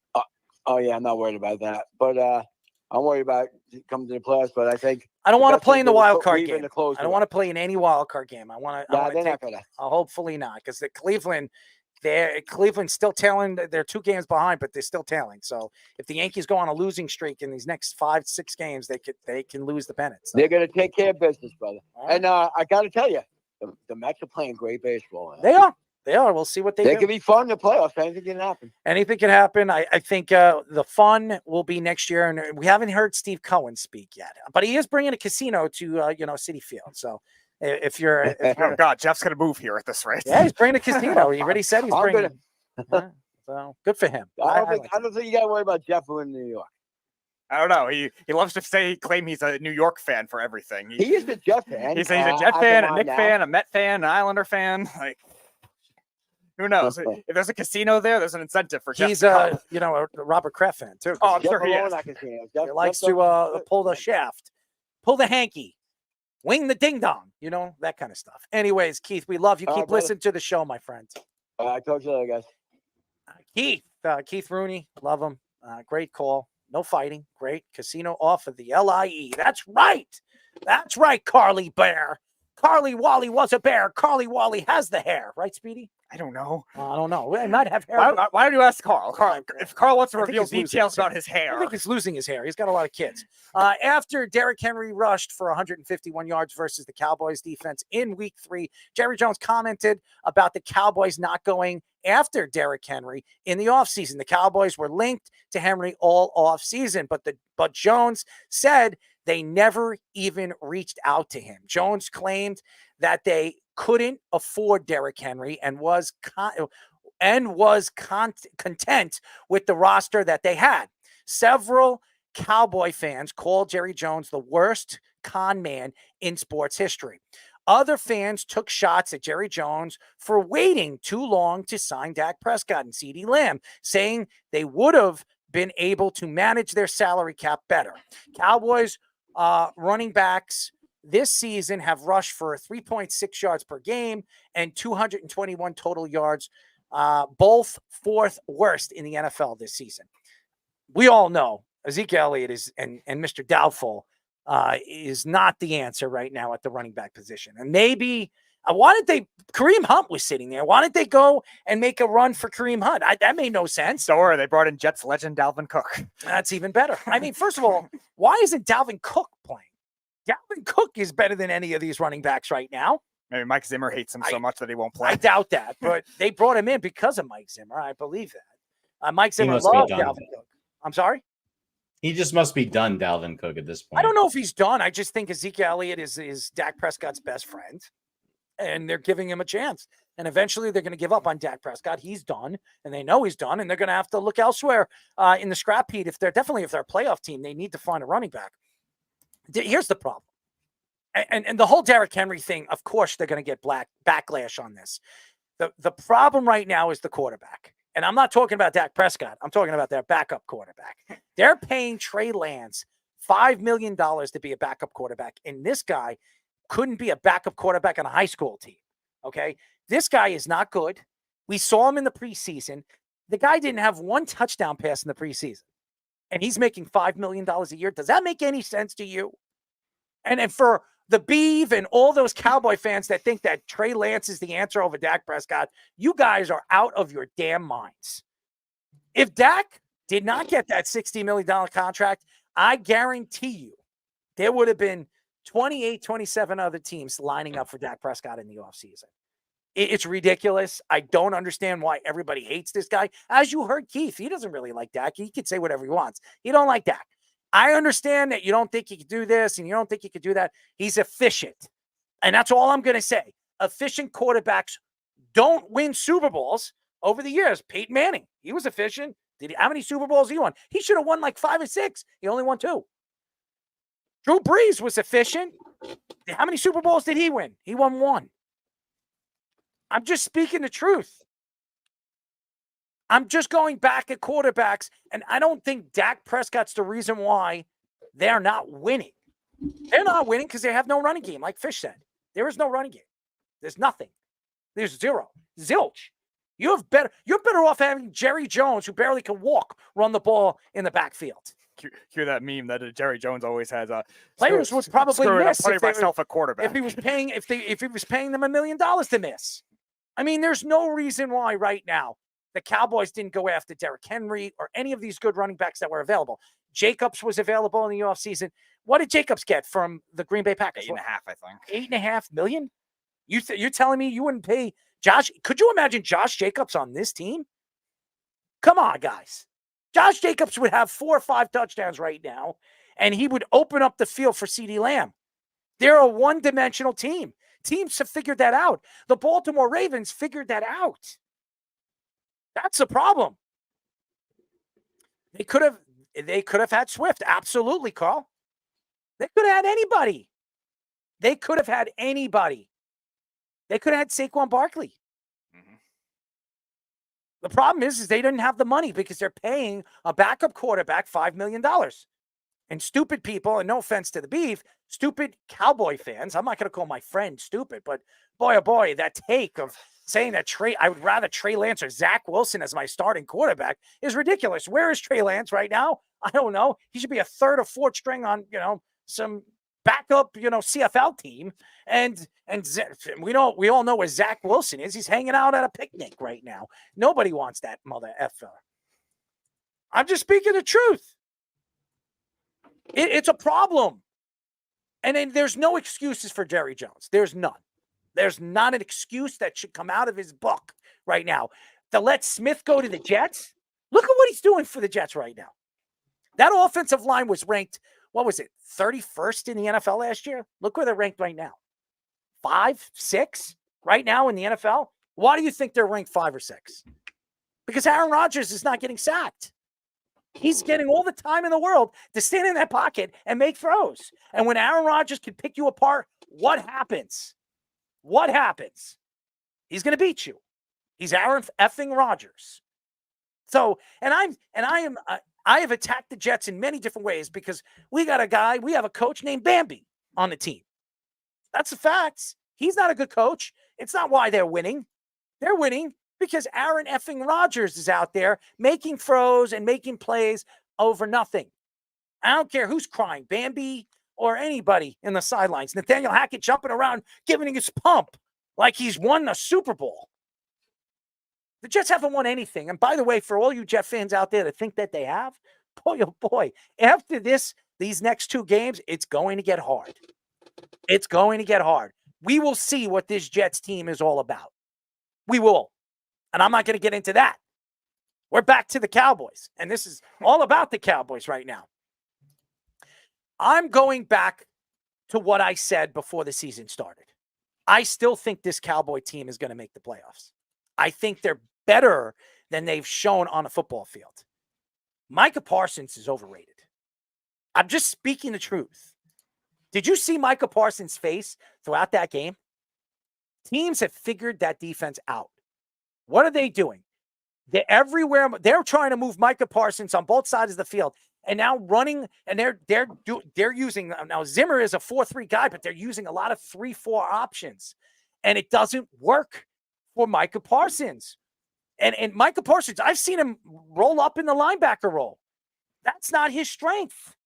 Oh yeah, I'm not worried about that. But I'm worried about coming to the playoffs. But I think I don't the want to best play thing in the to do is wild put card Reeve in game. to close I it don't out. want to play in any wild card game. I want to. Nah, they're not gonna. Hopefully not, because the Cleveland's still tailing. They're 2 games behind, but they're still tailing. So if the Yankees go on a losing streak in these next 5-6 games, they can lose the pennant. So They're gonna take care of business, brother. And I got to tell you, the Mets are playing great baseball. they are. They are. We'll see what they They do. can be fun in the playoffs. Anything can happen. Anything can happen. I think the fun will be next year, and we haven't heard Steve Cohen speak yet, but he is bringing a casino to Citi Field. So if you're, Oh God, Jeff's gonna move here at this rate. yeah, he's bringing a casino. He already said he's I'm bringing. Yeah, so good for him. I don't I think like I don't think you got to worry about Jeff in New York. I don't know. He loves to claim he's a New York fan for everything. He is a Jet fan. He says he's a I Jet can fan, a mind Knick that. fan, a Met fan, an Islander fan. Like, who knows? If there's a casino there, there's an incentive for Jeff. He's to come. a Robert Kraft fan too. Oh, I'm Jeff sure he alone, is. I can see him. He likes to pull the shaft, pull the hanky, wing the ding dong. That kind of stuff. Anyways, Keith, we love you. All Keep right, brother. listening to the show, my friend. I talk to you later, guys. Keith Rooney, love him. Great call. No fighting. Great. Casino off of the LIE. That's right. That's right, Carly Bear. Carly Wally was a bear. Carly Wally has the hair. Right, Speedy? I don't know. I don't know. It might have hair. Why don't you ask Carl? If Carl wants to I think reveal he's losing details his hair. about his hair. I think he's losing his hair. He's got a lot of kids. After Derrick Henry rushed for 151 yards versus the Cowboys defense in week 3, Jerry Jones commented about the Cowboys not going after Derrick Henry in the offseason. The Cowboys were linked to Henry all offseason, but Jones said they never even reached out to him. Jones claimed that they couldn't afford Derrick Henry and was content with the roster that they had. Several Cowboy fans called Jerry Jones the worst con man in sports history. Other fans took shots at Jerry Jones for waiting too long to sign Dak Prescott and CeeDee Lamb, saying they would have been able to manage their salary cap better. Cowboys running backs this season have rushed for 3.6 yards per game and 221 total yards, both 4th worst in the NFL this season. we all know Ezekiel Elliott is and Mr. Doubtful is not the answer right now at the running back position. And maybe why did they? Kareem Hunt was sitting there. Why didn't they go and make a run for Kareem Hunt? That made no sense. Don't worry, they brought in Jets legend Dalvin Cook. That's even better. I mean, first of all, why isn't Dalvin Cook playing? Dalvin Cook is better than any of these running backs right now. Maybe Mike Zimmer hates him so much that he won't play. I doubt that, but they brought him in because of Mike Zimmer. I believe that. Mike Zimmer must be loved done. Dalvin Cook. I'm sorry? He just must be done, Dalvin Cook, at this point. I don't know if he's done. I just think Ezekiel Elliott is Dak Prescott's best friend, and they're giving him a chance. And eventually they're going to give up on Dak Prescott. He's done, and they know he's done, and they're going to have to look elsewhere in the scrap heap. If they're a playoff team, they need to find a running back. Here's the problem. And the whole Derrick Henry thing, of course, they're going to get backlash on this. The problem right now is the quarterback. And I'm not talking about Dak Prescott. I'm talking about their backup quarterback. They're paying Trey Lance $5 million to be a backup quarterback. And this guy couldn't be a backup quarterback on a high school team. Okay? This guy is not good. We saw him in the preseason. The guy didn't have one touchdown pass in the preseason. And he's making $5 million a year. Does that make any sense to you? And for the Beeve and all those Cowboy fans that think that Trey Lance is the answer over Dak Prescott, you guys are out of your damn minds. If Dak did not get that $60 million contract, I guarantee you there would have been 28, 27 other teams lining up for Dak Prescott in the offseason. It's ridiculous. I don't understand why everybody hates this guy. As you heard Keith, he doesn't really like Dak. He could say whatever he wants. He don't like Dak. I understand that you don't think he could do this and you don't think he could do that. He's efficient. And that's all I'm going to say. Efficient quarterbacks don't win Super Bowls over the years. Peyton Manning, he was efficient. How many Super Bowls he won? He should have won like 5 or 6. He only won 2. Drew Brees was efficient. How many Super Bowls did he win? He won 1. I'm just speaking the truth. I'm just going back at quarterbacks, and I don't think Dak Prescott's the reason why they're not winning. They're not winning because they have no running game, like Fish said. There is no running game. There's nothing. There's zero. Zilch. You're better off having Jerry Jones, who barely can walk, run the ball in the backfield. Hear that meme that Jerry Jones always has. Players would probably miss putting myself a quarterback. if he was paying them $1 million to miss. I mean, there's no reason why right now the Cowboys didn't go after Derrick Henry or any of these good running backs that were available. Jacobs was available in the offseason. What did Jacobs get from the Green Bay Packers? 8.5, I think. $8.5 million? You're telling me you wouldn't pay Josh? Could you imagine Josh Jacobs on this team? Come on, guys. Josh Jacobs would have 4 or 5 touchdowns right now, and he would open up the field for CeeDee Lamb. They're a one-dimensional team. Teams have figured that out. The Baltimore Ravens figured that out. That's the problem. They could have had Swift. Absolutely, Carl. They could have had anybody. They could have had anybody. They could have had Saquon Barkley. Mm-hmm. The problem is they didn't have the money because they're paying a backup quarterback $5 million. And stupid people, and no offense to the Beef, stupid Cowboy fans, I'm not going to call my friend stupid, but boy, oh boy, that take of saying that I would rather Trey Lance or Zach Wilson as my starting quarterback is ridiculous. Where is Trey Lance right now? I don't know. He should be a 3rd or 4th string on, some backup, CFL team. And we all know where Zach Wilson is. He's hanging out at a picnic right now. Nobody wants that mother effer. I'm just speaking the truth. It's a problem. And then there's no excuses for Jerry Jones. There's none. There's not an excuse that should come out of his book right now. To let Smith go to the Jets? Look at what he's doing for the Jets right now. That offensive line was ranked, 31st in the NFL last year? Look where they're ranked right now. 5, 6 right now in the NFL? Why do you think they're ranked 5 or 6? Because Aaron Rodgers is not getting sacked. He's getting all the time in the world to stand in that pocket and make throws. And when Aaron Rodgers can pick you apart, what happens? What happens? He's going to beat you. He's Aaron effing Rodgers. So, I have attacked the Jets in many different ways because we have a coach named Bambi on the team. That's the facts. He's not a good coach. It's not why they're winning. They're winning because Aaron effing Rodgers is out there making throws and making plays, over nothing. I don't care who's crying, Bambi or anybody in the sidelines. Nathaniel Hackett jumping around, giving his pump like he's won the Super Bowl. The Jets haven't won anything. And by the way, for all you Jet fans out there that think that they have, boy, oh boy, after these next 2 games, it's going to get hard. It's going to get hard. We will see what this Jets team is all about. We will. And I'm not going to get into that. We're back to the Cowboys. And this is all about the Cowboys right now. I'm going back to what I said before the season started. I still think this Cowboy team is going to make the playoffs. I think they're better than they've shown on a football field. Micah Parsons is overrated. I'm just speaking the truth. Did you see Micah Parsons' face throughout that game? Teams have figured that defense out. What are they doing? They're everywhere. They're trying to move Micah Parsons on both sides of the field, and now running. And they're using now. Zimmer is a 4-3 guy, but they're using a lot of 3-4 options, and it doesn't work for Micah Parsons. And Micah Parsons, I've seen him roll up in the linebacker role. That's not his strength.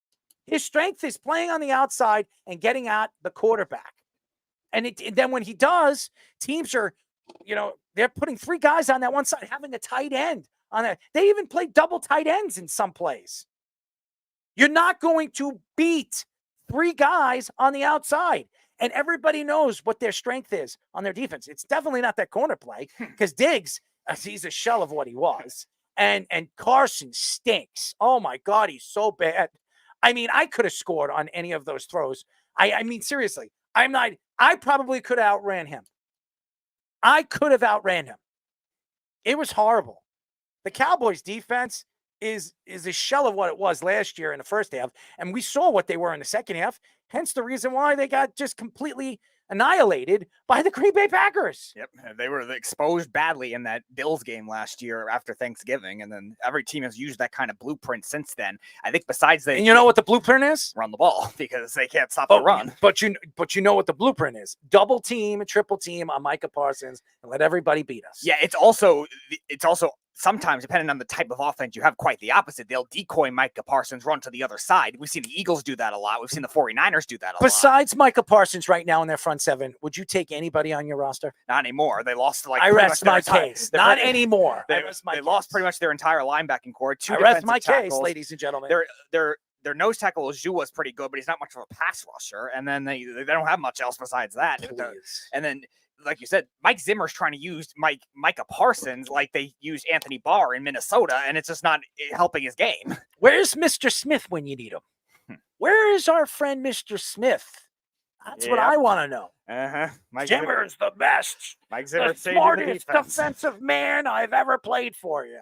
His strength is playing on the outside and getting at the quarterback. And then when he does, teams are, they're putting 3 guys on that one side, having a tight end on that. They even play double tight ends in some plays. You're not going to beat 3 guys on the outside. And everybody knows what their strength is on their defense. It's definitely not that corner play because Diggs, he's a shell of what he was. And Carson stinks. Oh, my God, he's so bad. I mean, I could have scored on any of those throws. I mean, seriously, I probably could have outran him. I could have outran him. It was horrible. The Cowboys defense is a shell of what it was last year in the first half. And we saw what they were in the second half. Hence the reason why they got just completely annihilated by the Green Bay Packers. Yep. They were exposed badly in that Bills game last year after Thanksgiving. And then every team has used that kind of blueprint since then. I think besides And you know what the blueprint is? Run the ball because they can't stop the run. But you know what the blueprint is? Double team, triple team on Micah Parsons and let everybody beat us. Yeah, it's also sometimes, depending on the type of offense, you have quite the opposite. They'll decoy Micah Parsons, run to the other side. We've seen the Eagles do that a lot. We've seen the 49ers do that a lot. Besides Micah Parsons right now in their front 7, would you take anybody on your roster? Not anymore. They lost I rest my case. Not anymore. They lost pretty much their entire linebacking core. 2 I rest my tackles. case, ladies and gentlemen. Their nose tackle Zhu is pretty good, but he's not much of a pass rusher. And then they don't have much else besides that. And then, like you said, Mike Zimmer's trying to use Micah Parsons like they used Anthony Barr in Minnesota, and it's just not helping his game. Where's Mr. Smith when you need him? Where is our friend Mr. Smith? That's what I want to know. Mike Zimmer's the best. Mike Zimmer, the smartest defensive man I've ever played for you.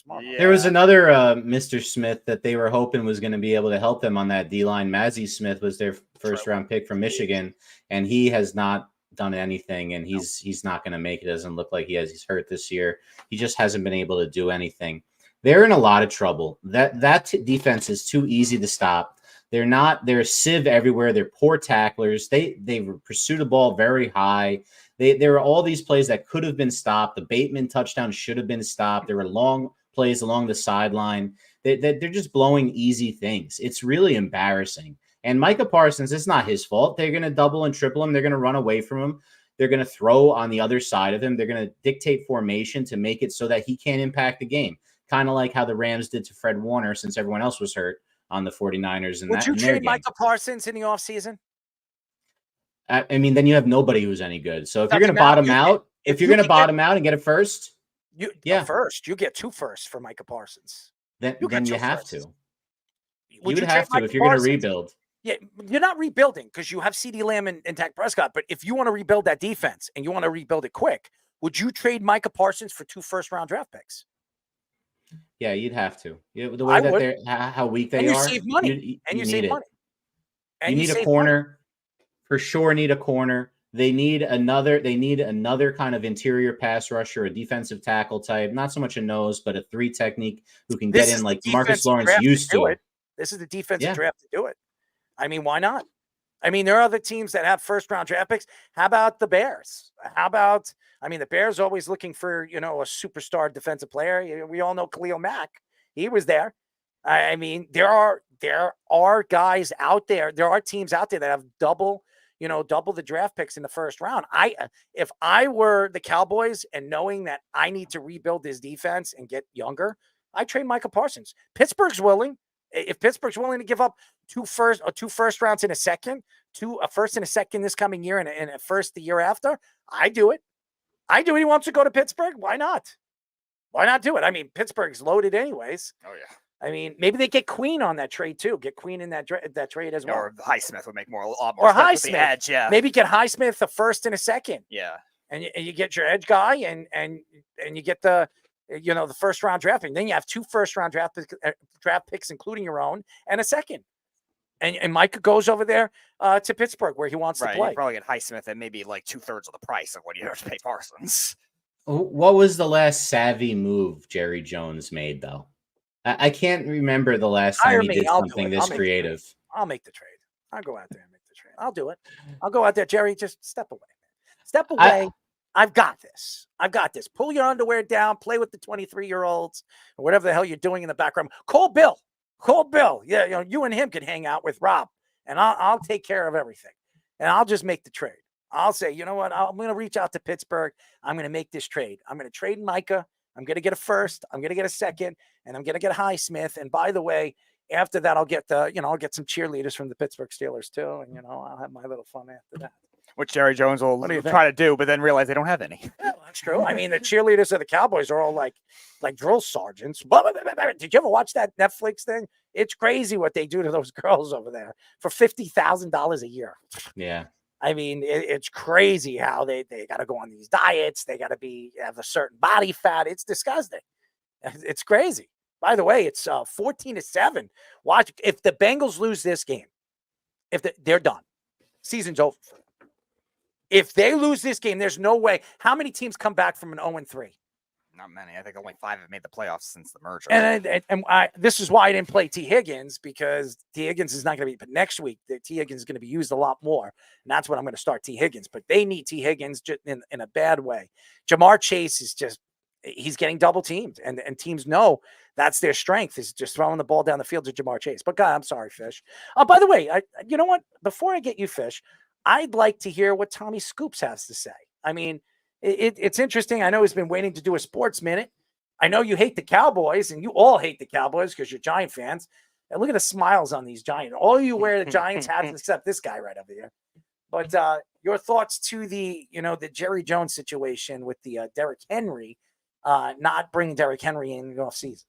Yeah. There was another Mr. Smith that they were hoping was going to be able to help them on that D-line. Mazzie Smith was their first-round pick from Michigan, and he has not done anything, and he's not going to make it. Doesn't look like he's hurt this year. He just hasn't been able to do anything. They're in a lot of trouble. That defense is too easy to stop. They're a sieve everywhere. They're poor tacklers. They pursue the ball very high. There were all these plays that could have been stopped. The Bateman touchdown should have been stopped. There were long plays along the sideline. They're just blowing easy things. It's really embarrassing. And Micah Parsons, it's not his fault. They're going to double and triple him. They're going to run away from him. They're going to throw on the other side of him. They're going to dictate formation to make it so that he can't impact the game. Kind of like how the Rams did to Fred Warner since everyone else was hurt on the 49ers. Would you trade Micah Parsons in the offseason? I mean, then you have nobody who's any good. So if you're going to bottom out, and get a first, you get 2 firsts for Micah Parsons. Then you have to. You would have to if you're going to rebuild. Yeah, you're not rebuilding because you have CeeDee Lamb and Dak Prescott. But if you want to rebuild that defense and you want to rebuild it quick, would you trade Micah Parsons for 2 first-round draft picks? Yeah, you'd have to. The way that they're how weak they are, you save money. You save money. You need a corner. For sure, need a corner. They need another kind of interior pass rusher, a defensive tackle type. Not so much a nose, but a 3 technique who can get in like Marcus Lawrence used to. This is the defensive draft to do it. I mean, why not? I mean, there are other teams that have first-round draft picks. How about the Bears? The Bears always looking for, a superstar defensive player. We all know Khalil Mack. He was there. I mean, there are guys out there. There are teams out there that have double the draft picks in the first round. If I were the Cowboys and knowing that I need to rebuild this defense and get younger, I trade Micah Parsons. Pittsburgh's willing. If Pittsburgh's willing to give up two first rounds in a second, a first and a second this coming year and a first the year after, I do it. He wants to go to Pittsburgh. Why not? Why not do it? I mean, Pittsburgh's loaded anyways. Oh yeah. I mean, maybe they get Queen on that trade too. Get Queen in that trade as well. Or Highsmith would make a lot more Or sense with the Highsmith. edge, yeah. Maybe get Highsmith the first and a second. Yeah. And you get your edge guy and you get the first round draft pick. Then you have 2 first round draft picks, including your own, and a second. And Micah goes over there to Pittsburgh where he wants to play. You probably get Highsmith at maybe like 2/3 of the price of what you have to pay Parsons. What was the last savvy move Jerry Jones made, though? I can't remember the last time he did something this creative. I'll make the trade. I'll go out there and make the trade. I'll do it. I'll go out there, Jerry. Just step away. Step away. I've got this. Pull your underwear down. Play with the 23-year-olds or whatever the hell you're doing in the background. Call Bill. Yeah, you and him can hang out with Rob, and I'll take care of everything. And I'll just make the trade. I'll say, you know what? I'm going to reach out to Pittsburgh. I'm going to make this trade. I'm going to trade Micah. I'm going to get a first. I'm going to get a second, and I'm going to get Highsmith. And by the way, after that, I'll get I'll get some cheerleaders from the Pittsburgh Steelers too, and I'll have my little fun after that. Which Jerry Jones will try to do, but then realize they don't have any. Yeah, that's true. I mean, the cheerleaders of the Cowboys are all like drill sergeants. Did you ever watch that Netflix thing? It's crazy what they do to those girls over there for $50,000 a year. Yeah. I mean, it's crazy how they got to go on these diets. They got to have a certain body fat. It's disgusting. It's crazy. By the way, it's 14-7. Watch if the Bengals lose this game. They're done. Season's over. If they lose this game, there's no way. How many teams come back from an 0-3? Not many. I think only 5 have made the playoffs since the merger. And this is why I didn't play T. Higgins, because T. Higgins is not going to be. But next week, T. Higgins is going to be used a lot more. And that's when I'm going to start T. Higgins. But they need T. Higgins in a bad way. Jamar Chase is he's getting double teamed. And teams know that's their strength, is just throwing the ball down the field to Jamar Chase. But God, I'm sorry, Fish. By the way, you know what? Before I get you, Fish, I'd like to hear what Tommy Scoops has to say. I mean, it's interesting. I know he's been waiting to do a sports minute. I know you hate the Cowboys, and you all hate the Cowboys because you're Giant fans. And look at the smiles on these Giants. All you wear the Giants hats except this guy right over here. But your thoughts to the Jerry Jones situation with the Derrick Henry, not bringing Derrick Henry in the offseason.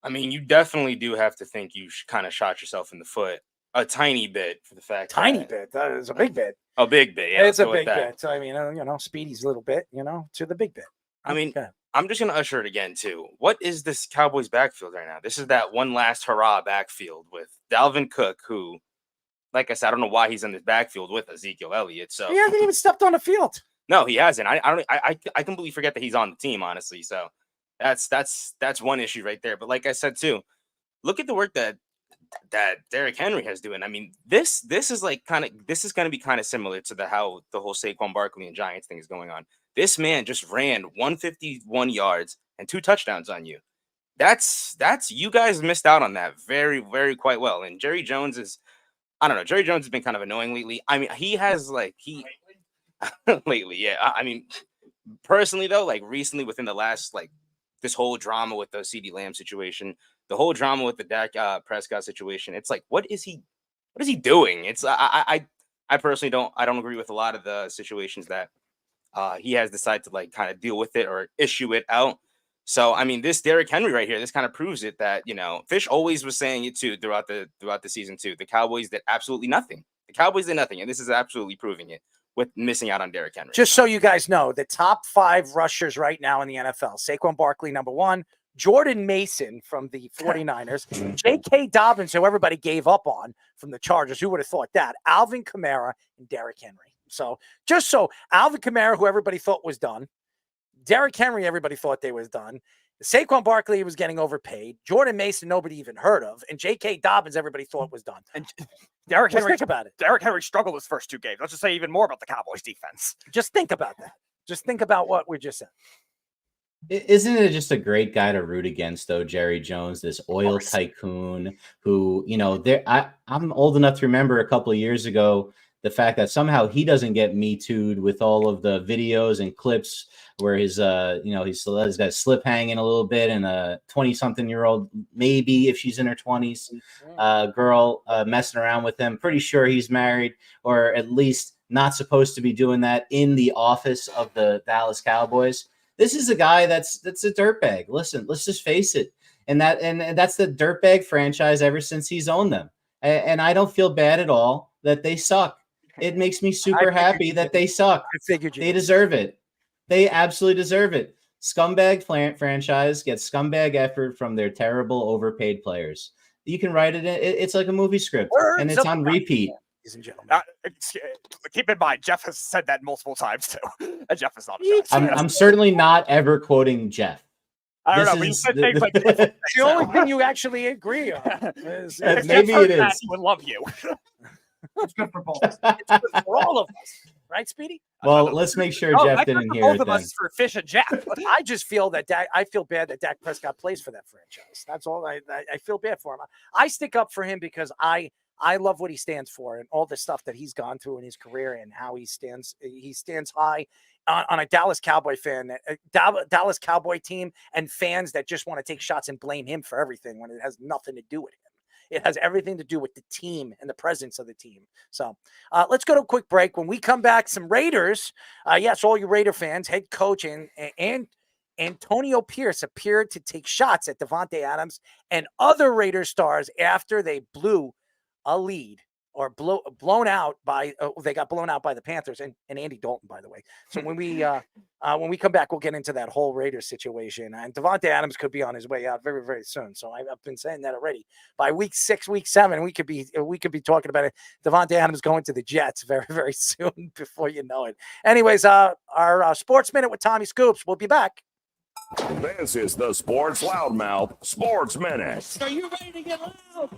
I mean, you definitely do have to think you kind of shot yourself in the foot a tiny bit for the fact. Bit. That is a big bit. A big bit. Yeah, it's a big bit. So, I mean, Speedy's little bit, to the big bit. I mean, I'm just going to usher it again, too. What is this Cowboys backfield right now? This is that one last hurrah backfield with Dalvin Cook, who, like I said, I don't know why he's in this backfield with Ezekiel Elliott. So he hasn't even stepped on the field. No, he hasn't. I completely forget that he's on the team, honestly. So that's one issue right there. But like I said, too, look at the work that Derrick Henry has doing. I mean, this is going to be kind of similar to how the whole Saquon Barkley and Giants thing is going on. This man just ran 151 yards and 2 touchdowns on you. That's you guys missed out on that very, very quite well. And Jerry Jones I don't know. Jerry Jones has been kind of annoying lately. I mean, lately, yeah. I mean, personally though, recently within the last this whole drama with the CeeDee Lamb situation, the whole drama with the Dak Prescott situation, it's what is he doing? It's I personally don't agree with a lot of the situations that he has decided to kind of deal with it or issue it out. So I mean, this Derrick Henry right here, this kind of proves it that Fish always was saying it too throughout the season too. The Cowboys did absolutely nothing. And this is absolutely proving it with missing out on Derrick Henry. Just so you guys know, the top 5 rushers right now in the NFL: Saquon Barkley, number 1. Jordan Mason from the 49ers, J.K. Dobbins, who everybody gave up on from the Chargers. Who would have thought that? Alvin Kamara and Derrick Henry. So Alvin Kamara, who everybody thought was done. Derrick Henry, everybody thought they was done. Saquon Barkley was getting overpaid. Jordan Mason, nobody even heard of. And J.K. Dobbins, everybody thought was done. And Derrick Henry, think about it. Derrick Henry struggled his first 2 games. Let's just say even more about the Cowboys defense. Just think about that. Just think about what we just said. Isn't it just a great guy to root against, though, Jerry Jones, this oil tycoon who, I'm old enough to remember a couple of years ago the fact that somehow he doesn't get Me Too'd with all of the videos and clips where he's got his slip hanging a little bit, and a 20-something-year-old, maybe if she's in her 20s, girl messing around with him. Pretty sure he's married, or at least not supposed to be doing that in the office of the Dallas Cowboys. This is a guy that's a dirtbag. Listen, let's just face it. And that's the dirtbag franchise ever since he's owned them. And I don't feel bad at all that they suck. It makes me super happy that they suck. They deserve it. They absolutely deserve it. Scumbag franchise gets scumbag effort from their terrible, overpaid players. You can write it in. It's like a movie script, and it's on repeat. Ladies and gentlemen. Keep in mind, Jeff has said that multiple times too. And Jeff is not. I'm certainly not ever quoting Jeff. I don't know, but you said things like the only thing you actually agree on is maybe it is. Would love you. It's good for both. It's good for all of us, right, Speedy? Well, let's make sure Jeff didn't hear both it. Of us for Fish and Jeff. I just feel that I feel bad that Dak Prescott plays for that franchise. That's all. I feel bad for him. I stick up for him because I love what he stands for and all the stuff that he's gone through in his career and how he stands. He stands high on a Dallas Cowboy fan, Dallas Cowboy team, and fans that just want to take shots and blame him for everything when it has nothing to do with him. It has everything to do with the team and the presence of the team. So let's go to a quick break. When we come back, some Raiders. Yes, all you Raider fans, head coach and Antonio Pierce appeared to take shots at Davante Adams and other Raider stars after they blew a lead or blown out by they got blown out by the Panthers and Andy Dalton, by the way. So when we come back, we'll get into that whole Raiders situation. And Davante Adams could be on his way out very, very soon. So I've been saying that already. By week 6, week 7, we could be talking about it. Davante Adams going to the Jets very, very soon before you know it. Anyways, our Sports Minute with Tommy Scoops. We'll be back. This is the Sports Loudmouth Sports Minute. Are you ready to get loud?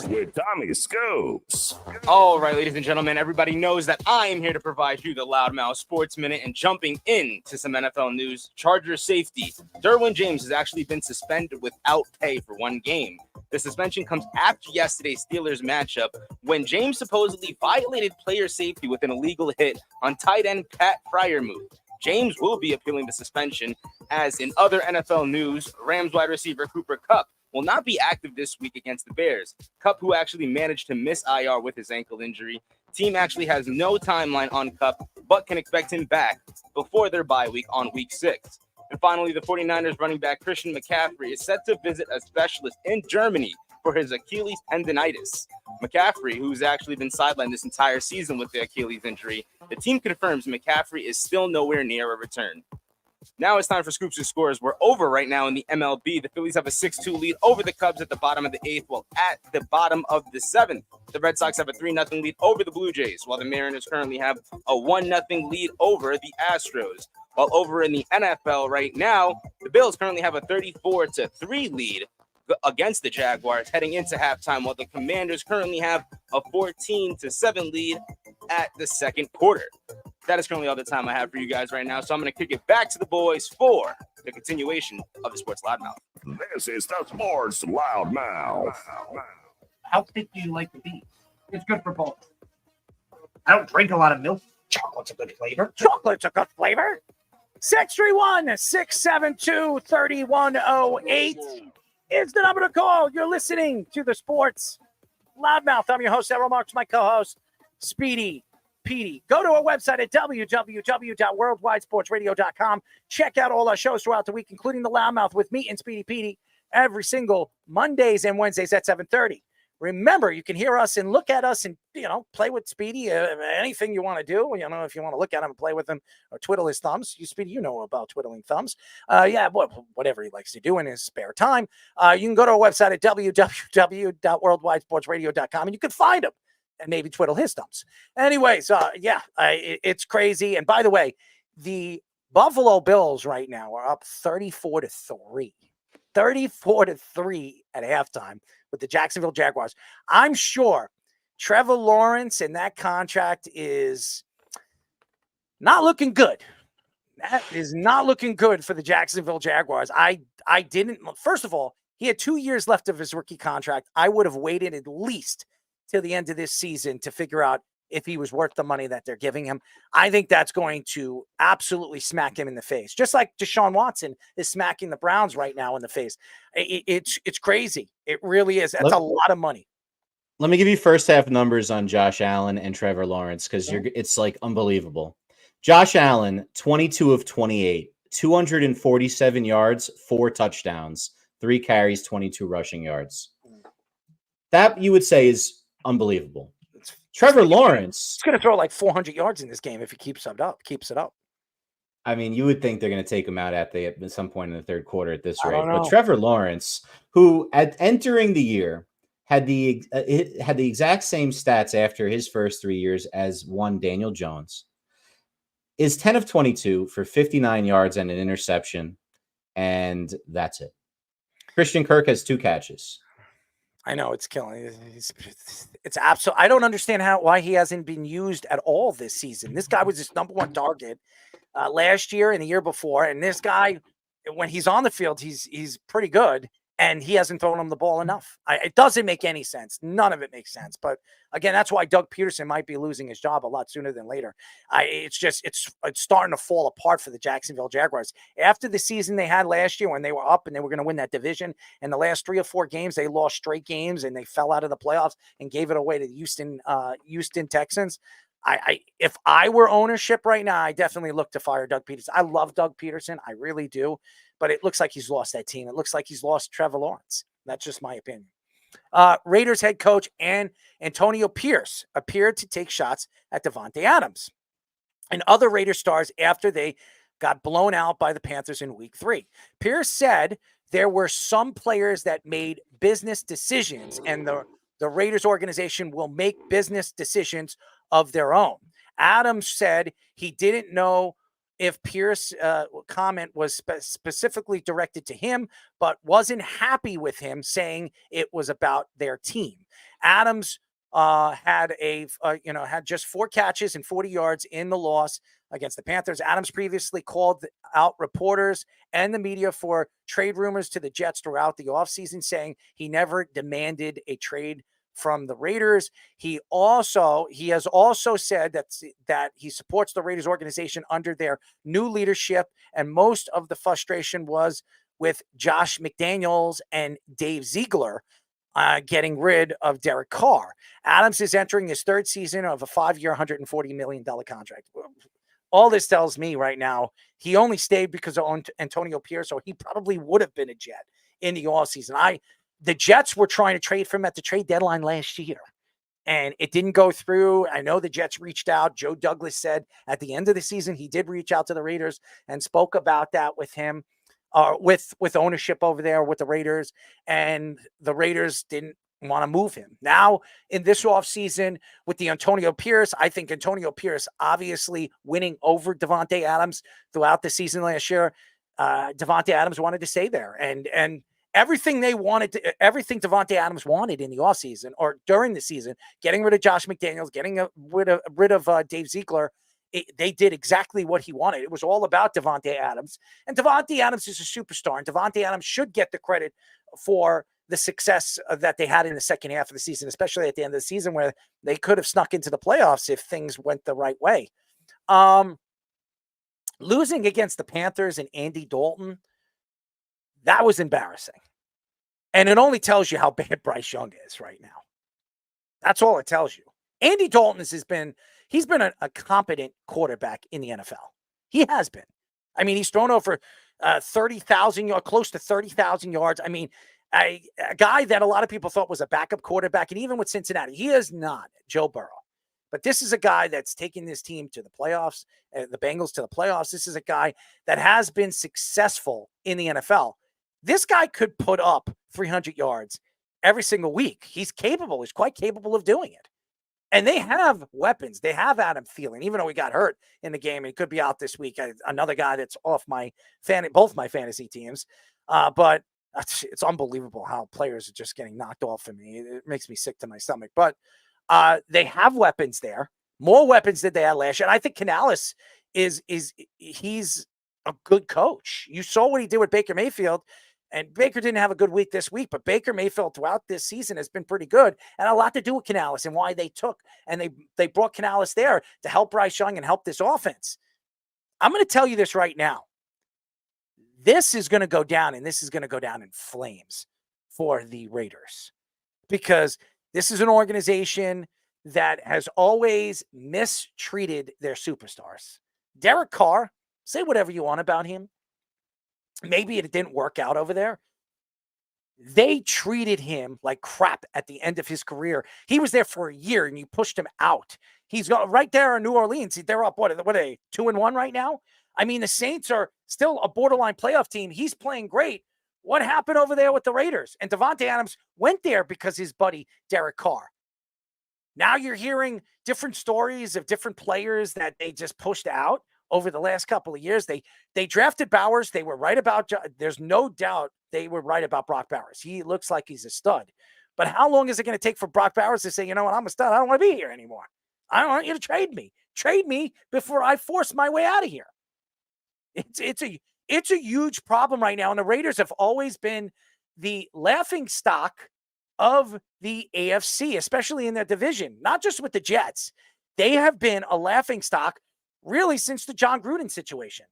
With Tommy Scoops. All right, ladies and gentlemen, everybody knows that I am here to provide you the Loudmouth Sports Minute. And jumping into some NFL news, Chargers safety Derwin James has actually been suspended without pay for 1 game. The suspension comes after yesterday's Steelers matchup when James supposedly violated player safety with an illegal hit on tight end Pat Freiermuth. James will be appealing the suspension. As in other NFL news, Rams wide receiver Cooper Kupp will not be active this week against the Bears. Kupp, who actually managed to miss IR with his ankle injury. Team actually has no timeline on Kupp, but can expect him back before their bye week on week 6. And finally, the 49ers running back Christian McCaffrey is set to visit a specialist in Germany for his Achilles tendonitis. McCaffrey, who's actually been sidelined this entire season with the Achilles injury, the team confirms McCaffrey is still nowhere near a return. Now it's time for Scoops and Scores. We're over right now in the MLB. The Phillies have a 6-2 lead over the Cubs at the bottom of the 8th, while at the bottom of the 7th, the Red Sox have a 3-0 lead over the Blue Jays, while the Mariners currently have a 1-0 lead over the Astros. While over in the NFL right now, the Bills currently have a 34-3 lead against the Jaguars heading into halftime, while the Commanders currently have a 14-7 lead at the second quarter. That is currently all the time I have for you guys right now, so I'm going to kick it back to the boys for the continuation of the Sports Loudmouth. This is the Sports Loudmouth. How thick do you like the beef? It's good for both. I don't drink a lot of milk. Chocolate's a good flavor. Chocolate's a good flavor. 631-672-3108 is the number to call. You're listening to the Sports Loudmouth. I'm your host, Errol Marks, my co-host, Speedy Petey. Go to our website at www.worldwidesportsradio.com. Check out all our shows throughout the week, including the Loudmouth with me and Speedy Petey every single Mondays and Wednesdays at 7:30. Remember, you can hear us and look at us and, play with Speedy. Anything you want to do, if you want to look at him and play with him or twiddle his thumbs. You, Speedy, you know about twiddling thumbs. Whatever he likes to do in his spare time. You can go to our website at www.worldwidesportsradio.com and you can find him and maybe twiddle his thumbs. Anyways, it's crazy. And by the way, the Buffalo Bills right now are up 34-3. 34-3 at halftime with the Jacksonville Jaguars. I'm sure Trevor Lawrence and that contract is not looking good. That is not looking good for the Jacksonville Jaguars. I didn't. First of all, he had 2 years left of his rookie contract. I would have waited at least till the end of this season to figure out if he was worth the money that they're giving him. I think that's going to absolutely smack him in the face, just like Deshaun Watson is smacking the Browns right now in the face. It's crazy. It really is. That's a lot of money. Let me give you first half numbers on Josh Allen and Trevor Lawrence because it's like unbelievable. Josh Allen, 22 of 28, 247 yards, 4 touchdowns, 3 carries, 22 rushing yards. That you would say is unbelievable. Trevor Lawrence. He's going to throw like 400 yards in this game if he keeps it up. I mean, you would think they're going to take him out at some point in the third quarter at this I rate. don't know. But Trevor Lawrence, who entering the year had the exact same stats after his first 3 years as one Daniel Jones, is 10 of 22 for 59 yards and an interception, and that's it. Christian Kirk has 2 catches. I know it's killing. It's absolute. I don't understand why he hasn't been used at all this season. This guy was his number 1 target last year and the year before, and this guy, when he's on the field, he's pretty good, and he hasn't thrown him the ball enough. It doesn't make any sense. None of it makes sense. But again, that's why Doug Peterson might be losing his job a lot sooner than later. It's starting to fall apart for the Jacksonville Jaguars. After the season they had last year when they were up and they were going to win that division, in the last 3 or 4 games, they lost straight games and they fell out of the playoffs and gave it away to the Houston Texans. If I were ownership right now, I definitely look to fire Doug Peterson. I love Doug Peterson. I really do. But it looks like he's lost that team. It looks like he's lost Trevor Lawrence. That's just my opinion. Raiders head coach Antonio Pierce appeared to take shots at Davante Adams and other Raiders stars after they got blown out by the Panthers in week 3. Pierce said there were some players that made business decisions, and the Raiders organization will make business decisions of their own. Adams said he didn't know if Pierce's comment was specifically directed to him, but wasn't happy with him saying it was about their team. Adams had just 4 catches and 40 yards in the loss against the Panthers. Adams previously called out reporters and the media for trade rumors to the Jets throughout the offseason, saying he never demanded a trade from the Raiders. He has also said that he supports the Raiders organization under their new leadership, and most of the frustration was with Josh McDaniels and Dave Ziegler getting rid of Derek Carr. Adams is entering his 3rd season of a 5-year, $140 million contract. All this tells me right now, he only stayed because of Antonio Pierce, or he probably would have been a Jet in the offseason. The Jets were trying to trade for him at the trade deadline last year, and it didn't go through. I know the Jets reached out. Joe Douglas said at the end of the season he did reach out to the Raiders and spoke about that with him, with ownership over there with the Raiders, and the Raiders didn't want to move him. Now, in this offseason with the Antonio Pierce, I think Antonio Pierce obviously winning over Davante Adams throughout the season last year. Davante Adams wanted to stay there, and everything everything Davante Adams wanted in the offseason or during the season, getting rid of Josh McDaniels, getting rid of Dave Ziegler, they did exactly what he wanted. It was all about Davante Adams. And Davante Adams is a superstar, and Davante Adams should get the credit for the success that they had in the second half of the season, especially at the end of the season where they could have snuck into the playoffs if things went the right way. Losing against the Panthers and Andy Dalton, that was embarrassing. And it only tells you how bad Bryce Young is right now. That's all it tells you. Andy Dalton he's been a competent quarterback in the NFL. He has been. I mean, he's thrown over 30,000 yards, close to 30,000 yards. I mean, a guy that a lot of people thought was a backup quarterback, and even with Cincinnati, he is not Joe Burrow. But this is a guy that's taking this team to the playoffs, the Bengals to the playoffs. This is a guy that has been successful in the NFL. This guy could put up 300 yards every single week. He's capable. He's quite capable of doing it. And they have weapons. They have Adam Thielen, even though he got hurt in the game. He could be out this week. Another guy that's off both my fantasy teams. But it's unbelievable how players are just getting knocked off of me. It makes me sick to my stomach. But they have weapons there, more weapons than they had last year. And I think Canales is he's a good coach. You saw what he did with Baker Mayfield, and Baker didn't have a good week this week, but Baker Mayfield throughout this season has been pretty good, and a lot to do with Canales and why they took and they brought Canales there to help Bryce Young and help this offense. I'm going to tell you this right now. This is going to go down, and this is going to go down in flames for the Raiders, because this is an organization that has always mistreated their superstars. Derek Carr, say whatever you want about him. Maybe it didn't work out over there. They treated him like crap at the end of his career. He was there for a year, and you pushed him out. He's got right there in New Orleans. They're up, what are they, 2-1 right now? I mean, the Saints are still a borderline playoff team. He's playing great. What happened over there with the Raiders? And Davante Adams went there because his buddy Derek Carr. Now you're hearing different stories of different players that they just pushed out over the last couple of years. They drafted Bowers. They were right about, there's no doubt they were right about Brock Bowers. He looks like he's a stud. But how long is it going to take for Brock Bowers to say, you know what, I'm a stud. I don't want to be here anymore. I don't want you to trade me. Trade me before I force my way out of here. It's a huge problem right now. And the Raiders have always been the laughing stock of the AFC, especially in their division, not just with the Jets. They have been a laughing stock really since the John Gruden situation.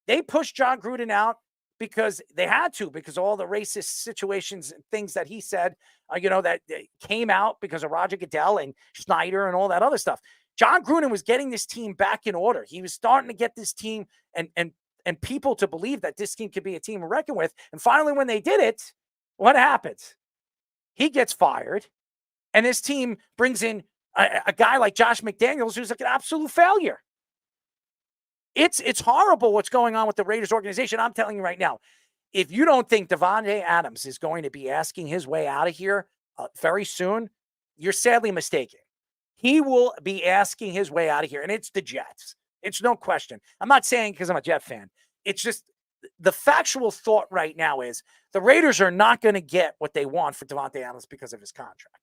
They pushed John Gruden out because they had to, because of all the racist situations and things that he said, that came out because of Roger Goodell and Schneider and all that other stuff. John Gruden was getting this team back in order. He was starting to get this team and people to believe that this team could be a team to reckon with. And finally, when they did it, what happens? He gets fired, and this team brings in a guy like Josh McDaniels, who's like an absolute failure. It's horrible what's going on with the Raiders organization. I'm telling you right now, if you don't think Davante Adams is going to be asking his way out of here very soon, you're sadly mistaken. He will be asking his way out of here, and it's the Jets. It's no question. I'm not saying because I'm a Jet fan. It's just the factual thought right now is the Raiders are not going to get what they want for Davante Adams because of his contract.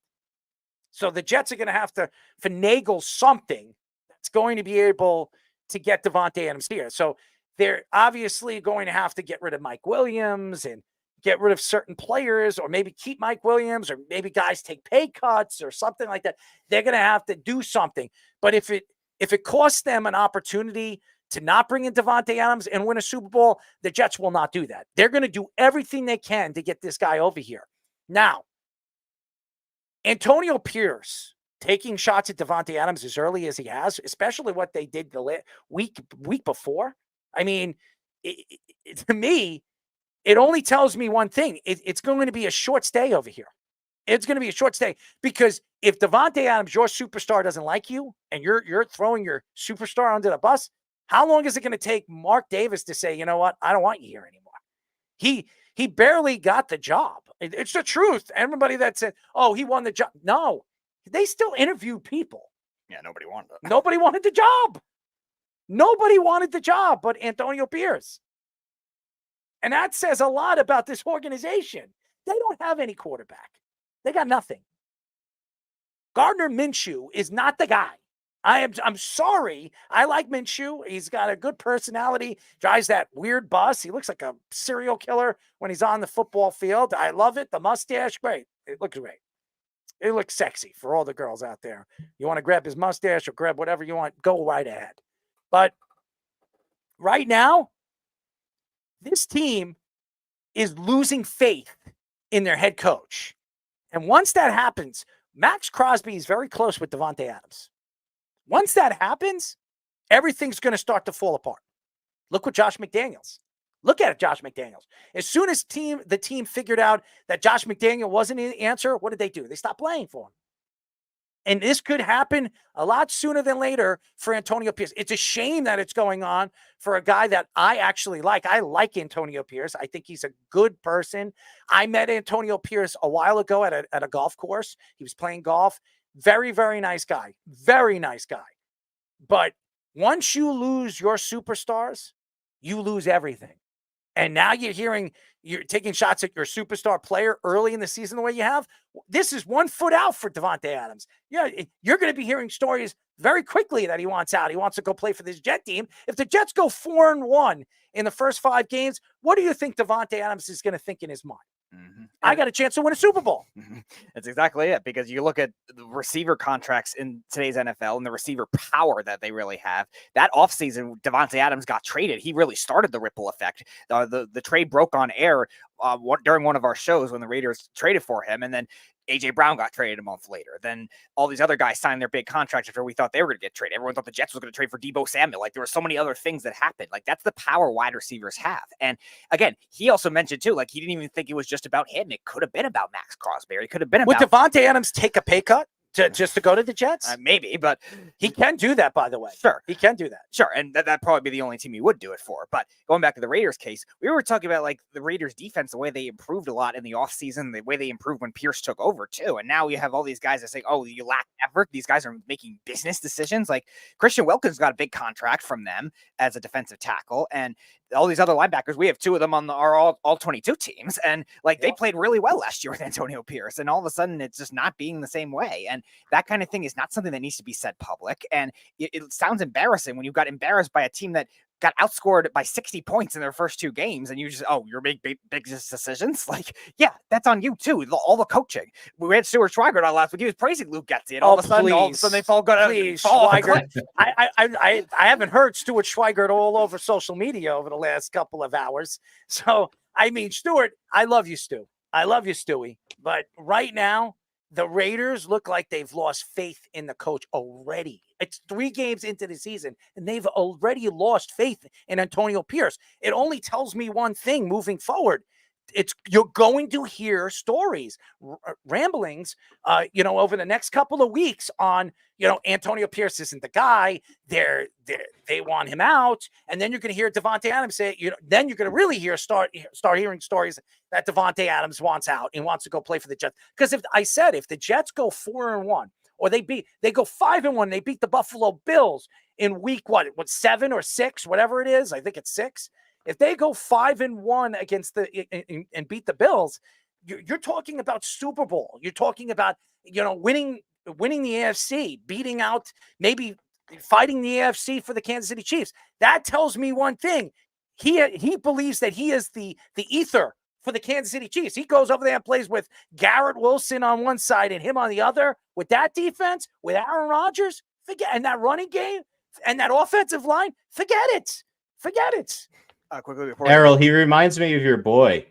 So the Jets are going to have to finagle something that's going to be able to get Davante Adams here. So they're obviously going to have to get rid of Mike Williams and get rid of certain players, or maybe keep Mike Williams, or maybe guys take pay cuts or something like that. They're going to have to do something. But if it costs them an opportunity to not bring in Davante Adams and win a Super Bowl, the Jets will not do that. They're going to do everything they can to get this guy over here. Now, Antonio Pierce taking shots at Davante Adams as early as he has, especially what they did the week before. I mean, to me, it only tells me one thing. It's going to be a short stay over here. It's going to be a short stay, because if Davante Adams, your superstar, doesn't like you and you're throwing your superstar under the bus, how long is it going to take Mark Davis to say, you know what, I don't want you here anymore? He barely got the job. It's the truth. Everybody that said, oh, he won the job. No, they still interviewed people. Yeah, nobody wanted it. Nobody wanted the job. Nobody wanted the job but Antonio Pierce. And that says a lot about this organization. They don't have any quarterback. They got nothing. Gardner Minshew is not the guy. I'm sorry. I like Minshew. He's got a good personality, drives that weird bus. He looks like a serial killer when he's on the football field. I love it. The mustache, great. It looks great. It looks sexy for all the girls out there. You want to grab his mustache or grab whatever you want, go right ahead. But right now, this team is losing faith in their head coach. And once that happens, Max Crosby is very close with Davante Adams. Once that happens, everything's going to start to fall apart. Look what Josh McDaniels. Look at it, Josh McDaniels. As soon as the team figured out that Josh McDaniel wasn't the answer, what did they do? They stopped playing for him. And this could happen a lot sooner than later for Antonio Pierce. It's a shame that it's going on for a guy that I actually like. I like Antonio Pierce. I think he's a good person. I met Antonio Pierce a while ago at a golf course. He was playing golf. Very, very nice guy. Very nice guy. But once you lose your superstars, you lose everything. And now you're taking shots at your superstar player early in the season the way you have. This is 1 foot out for Davante Adams. Yeah, you're going to be hearing stories very quickly that he wants out. He wants to go play for this Jet team. If the Jets go 4-1 in the first 5 games, what do you think Davante Adams is going to think in his mind? I got a chance to win a Super Bowl. That's exactly it, because you look at the receiver contracts in today's NFL and the receiver power that they really have. That offseason, Davante Adams got traded. He really started the ripple effect. The trade broke on air during one of our shows when the Raiders traded for him, and then A.J. Brown got traded a month later. Then all these other guys signed their big contracts after we thought they were going to get traded. Everyone thought the Jets was going to trade for Deebo Samuel. Like, there were so many other things that happened. Like, that's the power wide receivers have. And again, he also mentioned too, like, he didn't even think it was just about him. It could have been about Max Crosby. It could have been about... Would Davante Adams take a pay cut just to go to the Jets? Maybe, but he can do that, by the way. Sure. He can do that. Sure, and that'd probably be the only team he would do it for. But going back to the Raiders case, we were talking about, like, the Raiders defense, the way they improved a lot in the offseason, the way they improved when Pierce took over too. And now you have all these guys that say, oh, you lack effort. These guys are making business decisions. Like, Christian Wilkins got a big contract from them as a defensive tackle, and all these other linebackers, we have 2 of them on our all 22 teams, and like they played really well last year with Antonio Pierce, and all of a sudden it's just not being the same way. And that kind of thing is not something that needs to be said public. And it sounds embarrassing when you got embarrassed by a team that got outscored by 60 points in their first 2 games, and you just, oh, you're making big decisions. Like, yeah, that's on you too. All the coaching. We had Stuart Schweigert on last week. He was praising Luke Getzey, and all of a sudden they fall Schweigert. I haven't heard Stuart Schweigert all over social media over the last couple of hours. So, I mean, Stuart, I love you, Stu. I love you, Stewie. But right now, the Raiders look like they've lost faith in the coach already. It's 3 games into the season, and they've already lost faith in Antonio Pierce. It only tells me one thing moving forward. You're going to hear stories, ramblings, over the next couple of weeks on, Antonio Pierce isn't the guy. They want him out, and then you're going to hear Davante Adams say, then you're going to really start hearing stories that Davante Adams wants out and wants to go play for the Jets. Because if the Jets go 4-1, or they go 5-1, they beat the Buffalo Bills in week 7 or 6, whatever it is. I think it's 6. If they go 5-1 against and beat the Bills, you're talking about Super Bowl. You're talking about, winning the AFC, beating out, maybe fighting the AFC for the Kansas City Chiefs. That tells me one thing. He believes that he is the ether for the Kansas City Chiefs. He goes over there and plays with Garrett Wilson on one side and him on the other. With that defense, with Aaron Rodgers, and that running game and that offensive line, forget it. Forget it. Quickly before Errol, he reminds me of your boy.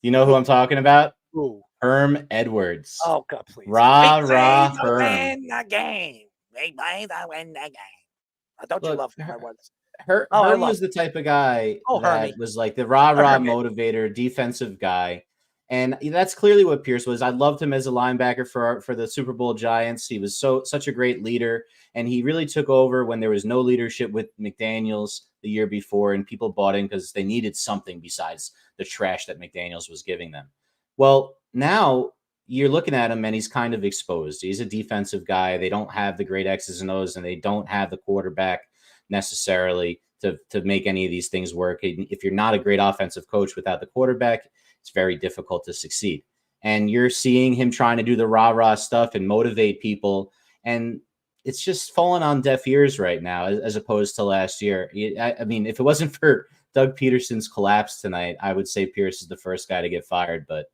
You know who I'm talking about? Who? Herm Edwards. Oh, God, please. Herm. Win the game. They play to win the game. Don't you love my words? Herm was the type of guy that was like the rah-rah motivator, defensive guy. And that's clearly what Pierce was. I loved him as a linebacker for the Super Bowl Giants. He was such a great leader, and he really took over when there was no leadership with McDaniels the year before, and people bought in because they needed something besides the trash that McDaniels was giving them. Well, now you're looking at him, and he's kind of exposed. He's a defensive guy. They don't have the great X's and O's, and they don't have the quarterback necessarily to make any of these things work. If you're not a great offensive coach without the quarterback, it's very difficult to succeed. And you're seeing him trying to do the rah-rah stuff and motivate people. And it's just falling on deaf ears right now, as opposed to last year. I mean, if it wasn't for Doug Peterson's collapse tonight, I would say Pierce is the first guy to get fired. But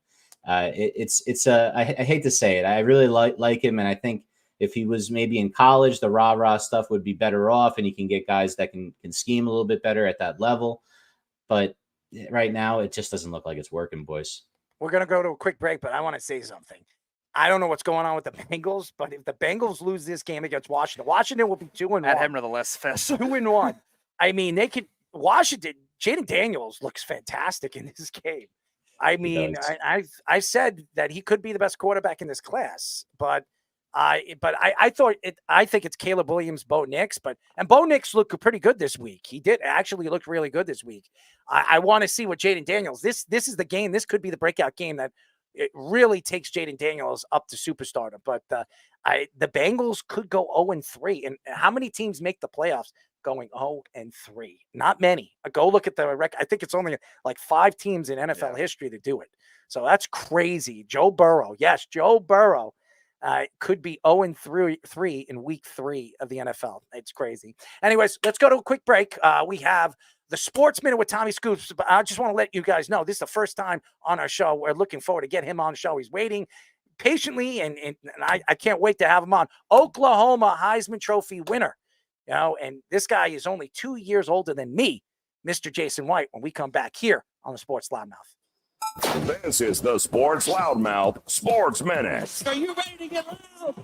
I hate to say it. I really like him. And I think if he was maybe in college, the rah-rah stuff would be better off, and he can get guys that can scheme a little bit better at that level. But right now, it just doesn't look like it's working, boys. We're going to go to a quick break, but I want to say something. I don't know what's going on with the Bengals, but if the Bengals lose this game against Washington will be 2-1. Add him to the list, Fish. 2-1. I mean, they could. Washington, Jaden Daniels looks fantastic in this game. I mean, I said that he could be the best quarterback in this class, but I think it's Caleb Williams, Bo Nix, and Bo Nix looked pretty good this week. He did actually look really good this week. I want to see what Jaden Daniels. This is the game. This could be the breakout game that it really takes Jaden Daniels up to superstardom. But the Bengals could go 0-3. And how many teams make the playoffs going 0-3? Not many. Go look at the record. I think it's only like 5 teams in NFL history to do it. So that's crazy. Joe Burrow. Yes, Joe Burrow. Could be 0-3 in week 3 of the NFL. It's crazy. Anyways, let's go to a quick break. We have the Sports Minute with Tommy Scoops. But I just want to let you guys know this is the first time on our show. We're looking forward to get him on the show. He's waiting patiently, and I can't wait to have him on. Oklahoma Heisman Trophy winner. And this guy is only 2 years older than me, Mr. Jason White, when we come back here on the Sports Loudmouth. This is the Sports Loudmouth Sports Minute Are you ready to get loud?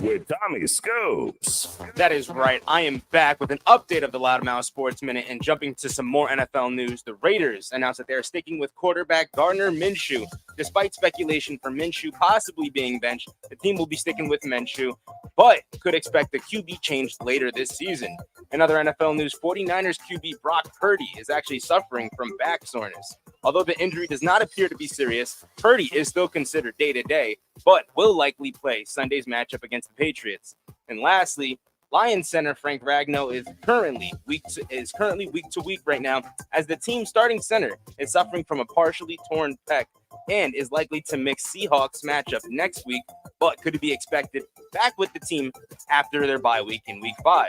with Tommy Scoops. That is right. I am back with an update of the Loudmouth Sports Minute and jumping to some more NFL news. The Raiders announced that they are sticking with quarterback Gardner Minshew. Despite speculation for Minshew possibly being benched, the team will be sticking with Minshew, but could expect the QB change later this season. In other NFL news, 49ers QB Brock Purdy is actually suffering from back soreness. Although the injury does not appear to be serious, Purdy is still considered day-to-day, but will likely play Sunday's matchup against the Patriots. And lastly, Lions center Frank Ragnow is currently week to week right now, as the team's starting center is suffering from a partially torn pec and is likely to mix Seahawks matchup next week, but could be expected back with the team after their bye week in week 5.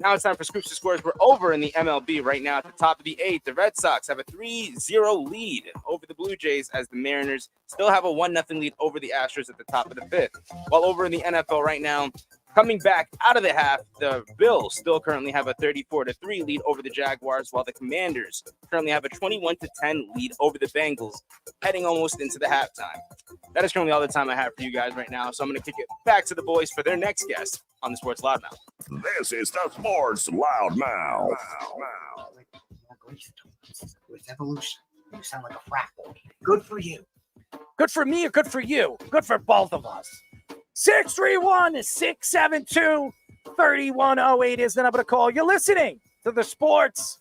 Now it's time for Scoops to Scores. We're over in the MLB right now at the top of the 8th. The Red Sox have a 3-0 lead over the Blue Jays, as the Mariners still have a 1-0 lead over the Astros at the top of the 5th. While over in the NFL right now, coming back out of the half, the Bills still currently have a 34-3 lead over the Jaguars, while the Commanders currently have a 21-10 lead over the Bengals, heading almost into the halftime. That is currently all the time I have for you guys right now, so I'm going to kick it back to the boys for their next guest on the Sports Loudmouth. This is the Sports Loudmouth. With evolution, you sound like a frat boy. Good for you. Good for me or good for you? Good for both of us. 631-672-3108 is the number to call. You're listening to the Sports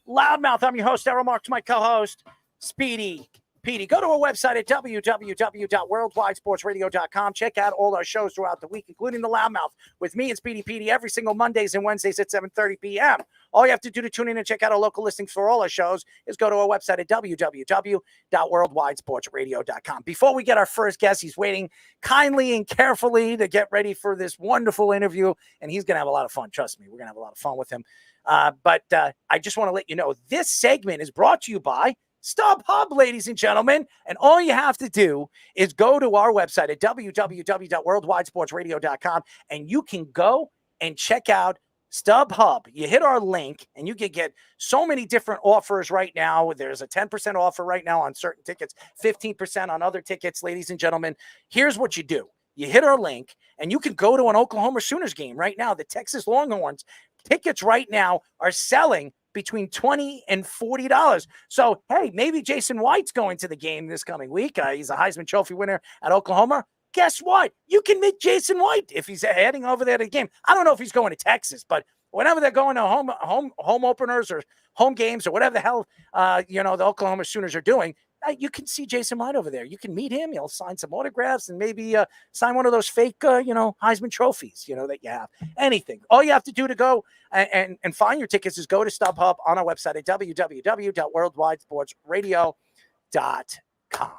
Loudmouth. I'm your host, Errol Marks, my co-host, Speedy Petey. Go to our website at www.worldwidesportsradio.com. Check out all our shows throughout the week, including the Loudmouth with me and Speedy Petey every single Mondays and Wednesdays at 7:30 p.m. All you have to do to tune in and check out our local listings for all our shows is go to our website at www.worldwidesportsradio.com. Before we get our first guest, he's waiting kindly and carefully to get ready for this wonderful interview, and he's going to have a lot of fun. Trust me, we're going to have a lot of fun with him. But I just want to let you know, this segment is brought to you by StubHub, ladies and gentlemen. And all you have to do is go to our website at www.worldwidesportsradio.com, and you can go and check out StubHub. You hit our link and you can get so many different offers right now. There's a 10% offer right now on certain tickets, 15% on other tickets, ladies and gentlemen. Here's what you do. You hit our link and you can go to an Oklahoma Sooners game right now. The Texas Longhorns tickets right now are selling between $20 and $40. So, hey, maybe Jason White's going to the game this coming week. He's a Heisman Trophy winner at Oklahoma. Guess what? You can meet Jason White if he's heading over there to the game. I don't know if he's going to Texas, but whenever they're going to home openers or home games or whatever the hell, the Oklahoma Sooners are doing, you can see Jason White over there. You can meet him. He'll sign some autographs and maybe sign one of those fake, Heisman trophies, that you have. Anything. All you have to do to go and find your tickets is go to StubHub on our website at www.worldwidesportsradio.com.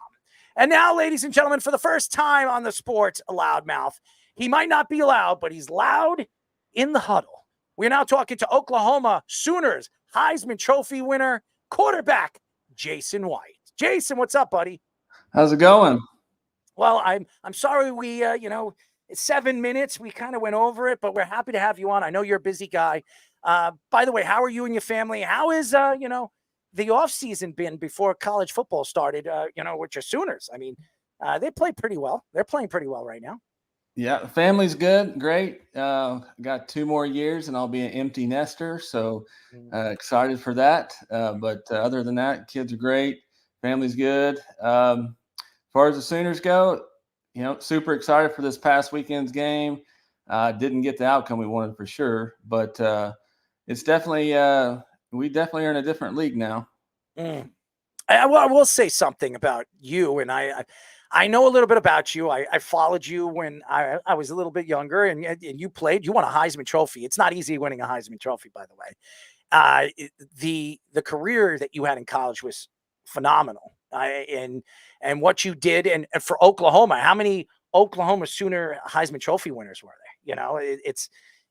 And now, ladies and gentlemen, for the first time on the Sports Loudmouth, he might not be loud, but he's loud in the huddle. We're now talking to Oklahoma Sooners Heisman Trophy winner, quarterback Jason White. Jason, what's up, buddy? How's it going? Well, I'm sorry we, it's 7 minutes. We kind of went over it, but we're happy to have you on. I know you're a busy guy. By the way, how are you and your family? How is, the offseason been before college football started, with your Sooners? I mean, they play pretty well. They're playing pretty well right now. Yeah, family's good. Great. Got 2 more years and I'll be an empty nester. So excited for that. But other than that, kids are great. Family's good. As far as the Sooners go, super excited for this past weekend's game. Didn't get the outcome we wanted for sure, but it's definitely we definitely are in a different league now. I will say something about you, and I know a little bit about you. I followed you when I was a little bit younger, and you played. You won a Heisman Trophy. It's not easy winning a Heisman Trophy, by the way. The career that you had in college was phenomenal. And what you did, and for Oklahoma, how many Oklahoma Sooner Heisman Trophy winners were there?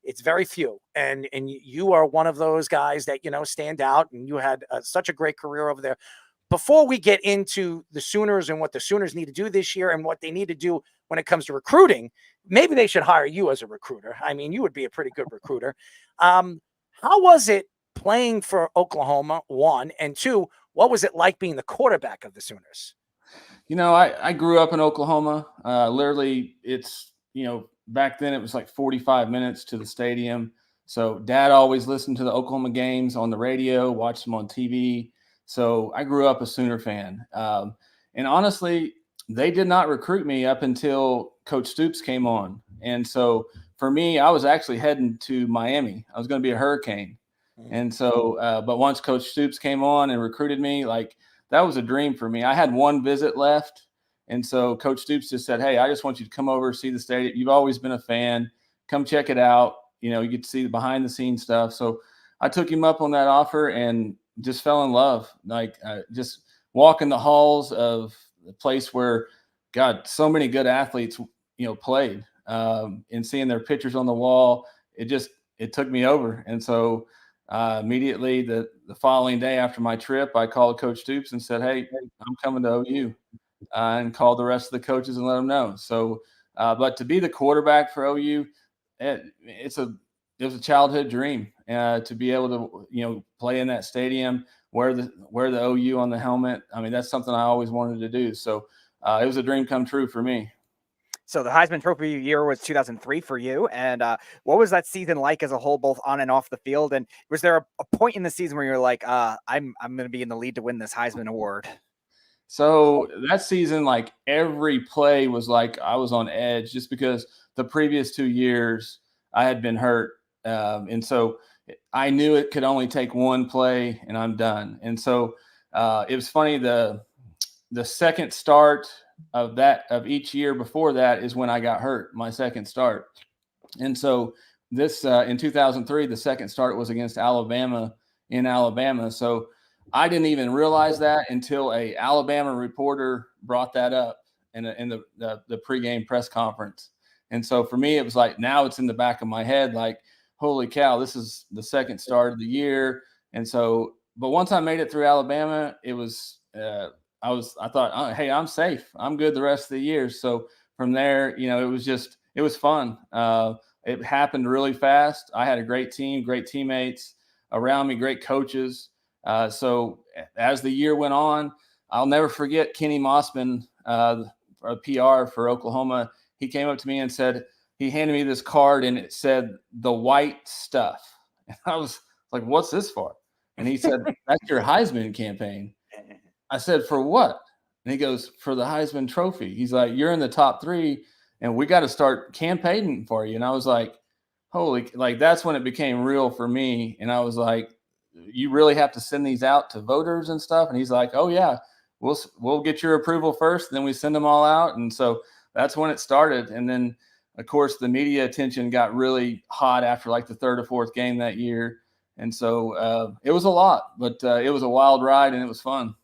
It's very few, and you are one of those guys that stand out, and you had such a great career over there. Before we get into the Sooners and what the Sooners need to do this year and what they need to do when it comes to recruiting, maybe they should hire you as a recruiter. I mean, you would be a pretty good recruiter. How was it playing for Oklahoma, one, and two, what was it like being the quarterback of the Sooners? I grew up in Oklahoma. Literally, it's, back then it was like 45 minutes to the stadium. So Dad always listened to the Oklahoma games on the radio, watched them on TV. So I grew up a Sooner fan. And honestly, they did not recruit me up until Coach Stoops came on. And so for me, I was actually heading to Miami. I was going to be a Hurricane. And so, but once Coach Stoops came on and recruited me, that was a dream for me. I had one visit left. And so Coach Stoops just said, hey, I just want you to come over, see the stadium. You've always been a fan. Come check it out. You get to see the behind the scenes stuff. So I took him up on that offer and just fell in love. Just walking the halls of the place where, God, so many good athletes, played, and seeing their pictures on the wall, it took me over. And so immediately the following day after my trip, I called Coach Stoops and said, hey, I'm coming to OU, and called the rest of the coaches and let them know. So, but to be the quarterback for OU, it was a childhood dream, to be able to, play in that stadium, wear the OU on the helmet. I mean, that's something I always wanted to do. So it was a dream come true for me. So the Heisman Trophy year was 2003 for you. And what was that season like as a whole, both on and off the field? And was there a point in the season where you're like, I'm going to be in the lead to win this Heisman Award? So that season, every play was like I was on edge, just because the previous 2 years I had been hurt. And so I knew it could only take one play and I'm done. And so it was funny, the second start of each year before that is when I got hurt, my second start. And so this in 2003, the second start was against Alabama in Alabama. So I didn't even realize that until a Alabama reporter brought that up in the pregame press conference. And so for me, it was like, now it's in the back of my head, like, holy cow, this is the second start of the year. And so, but once I made it through Alabama, it was, I thought, oh, hey, I'm safe. I'm good the rest of the year. So from there, it was fun. It happened really fast. I had a great team, great teammates around me, great coaches. So as the year went on, I'll never forget Kenny Mossman, a PR for Oklahoma. He came up to me and said, he handed me this card and it said the white stuff. And I was like, what's this for? And he said, that's your Heisman campaign. I said, for what? And he goes, for the Heisman Trophy. He's like, you're in the top 3 and we got to start campaigning for you. And I was like, holy, that's when it became real for me. And I was like, you really have to send these out to voters and stuff? And he's like, oh yeah, we'll get your approval first, then we send them all out. And so that's when it started. And then of course the media attention got really hot after the third or fourth game that year. And so it was a lot, but it was a wild ride and it was fun.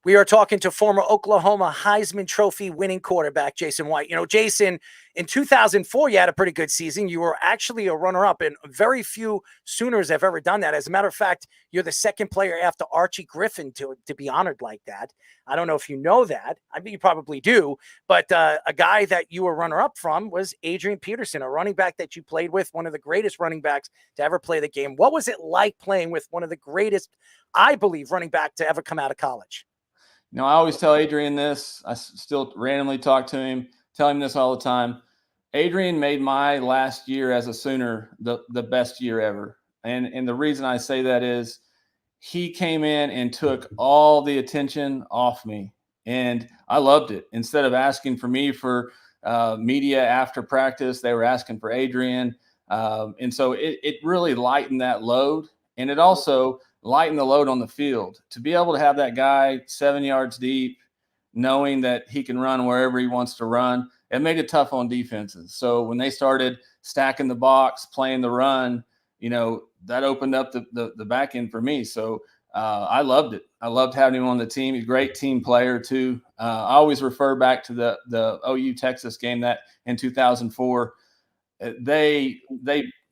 We are talking to former Oklahoma Heisman Trophy winning quarterback, Jason White. Jason, in 2004, you had a pretty good season. You were actually a runner-up, and very few Sooners have ever done that. As a matter of fact, you're the second player after Archie Griffin to be honored like that. I don't know if you know that. I mean, you probably do. But a guy that you were runner-up from was Adrian Peterson, a running back that you played with, one of the greatest running backs to ever play the game. What was it like playing with one of the greatest, I believe, running back to ever come out of college? I always tell Adrian this. I still randomly talk to him, tell him this all the time. Adrian made my last year as a Sooner the best year ever. And the reason I say that is he came in and took all the attention off me. And I loved it. Instead of asking for me for media after practice, they were asking for Adrian. And so it really lightened that load. And it also lighten the load on the field. To be able to have that guy 7 yards deep, knowing that he can run wherever he wants to run, it made it tough on defenses. So when they started stacking the box, playing the run, that opened up the back end for me. So I loved it. I loved having him on the team. He's a great team player too. I always refer back to the OU Texas game that in 2004.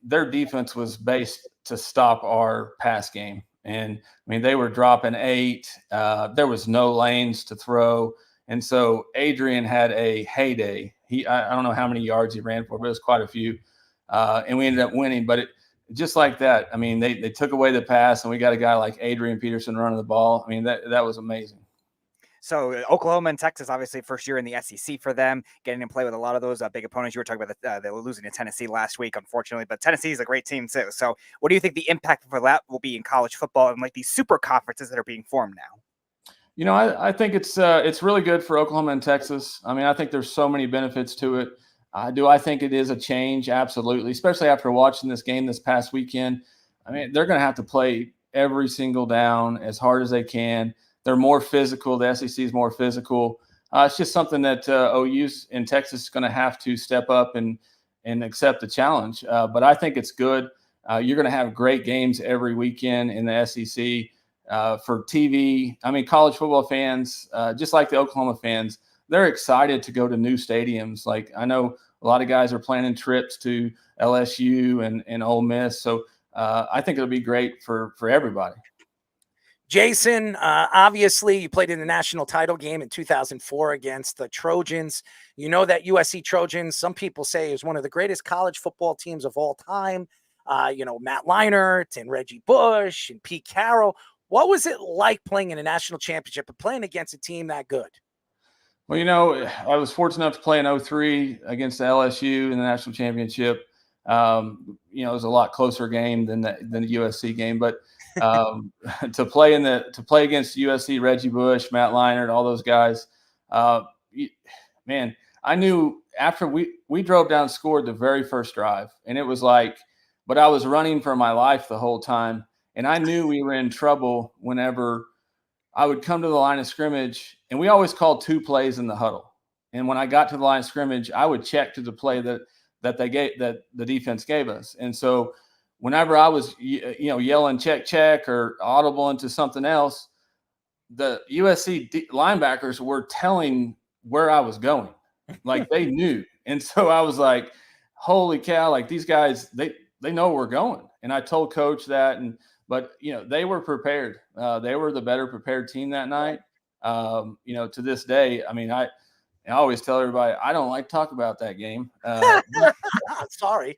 Their defense was based to stop our pass game, and I mean they were dropping 8. There was no lanes to throw, and so Adrian had a heyday. I don't know how many yards he ran for, but it was quite a few, and we ended up winning. But just like that, I mean, they took away the pass, and we got a guy like Adrian Peterson running the ball. I mean, that was amazing. So Oklahoma and Texas, obviously, first year in the SEC for them, getting to play with a lot of those big opponents. You were talking about they were losing to Tennessee last week, unfortunately, but Tennessee is a great team too. So what do you think the impact for that will be in college football and like these super conferences that are being formed now? You know, I think it's really good for Oklahoma and Texas. I mean, I think there's so many benefits to it. I think it is a change? Absolutely, especially after watching this game this past weekend. I mean, they're going to have to play every single down as hard as they can. They're more physical. The SEC is more physical. It's just something that OU in Texas is going to have to step up and accept the challenge. But I think it's good. You're going to have great games every weekend in the SEC. For TV, I mean, college football fans, just like the Oklahoma fans, they're excited to go to new stadiums. Like I know a lot of guys are planning trips to LSU and Ole Miss. So I think it'll be great for everybody. Jason, obviously you played in the national title game in 2004 against the Trojans. You know that USC Trojans, some people say, is one of the greatest college football teams of all time. Matt Leinart and Reggie Bush and Pete Carroll. What was it like playing in a national championship and playing against a team that good? Well, I was fortunate enough to play in 2003 against LSU in the national championship. It was a lot closer game than the USC game, but to play against USC, Reggie Bush, Matt Leinart, all those guys, man, I knew after we drove down, scored the very first drive, and it was like, but I was running for my life the whole time, and I knew we were in trouble whenever I would come to the line of scrimmage, and we always called 2 plays in the huddle. And when I got to the line of scrimmage, I would check to the play that the defense gave us. And so whenever I was, yelling check or audible into something else, the USC linebackers were telling where I was going, like they knew. And so I was like, holy cow, like these guys, they know where we're going. And I told coach that, but they were prepared. They were the better prepared team that night. To this day, I mean, I always tell everybody I don't like to talk about that game. Sorry,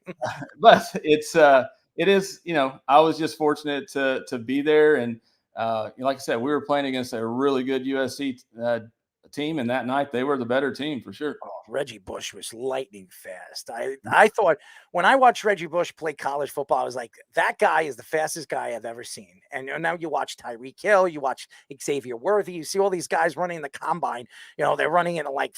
but it is. I was just fortunate to be there, and like I said, we were playing against a really good USC team, and that night they were the better team for sure. Oh, Reggie Bush was lightning fast. I thought when I watched Reggie Bush play college football, I was like, that guy is the fastest guy I've ever seen. And now you watch Tyreek Hill, you watch Xavier Worthy, you see all these guys running in the combine. They're running in like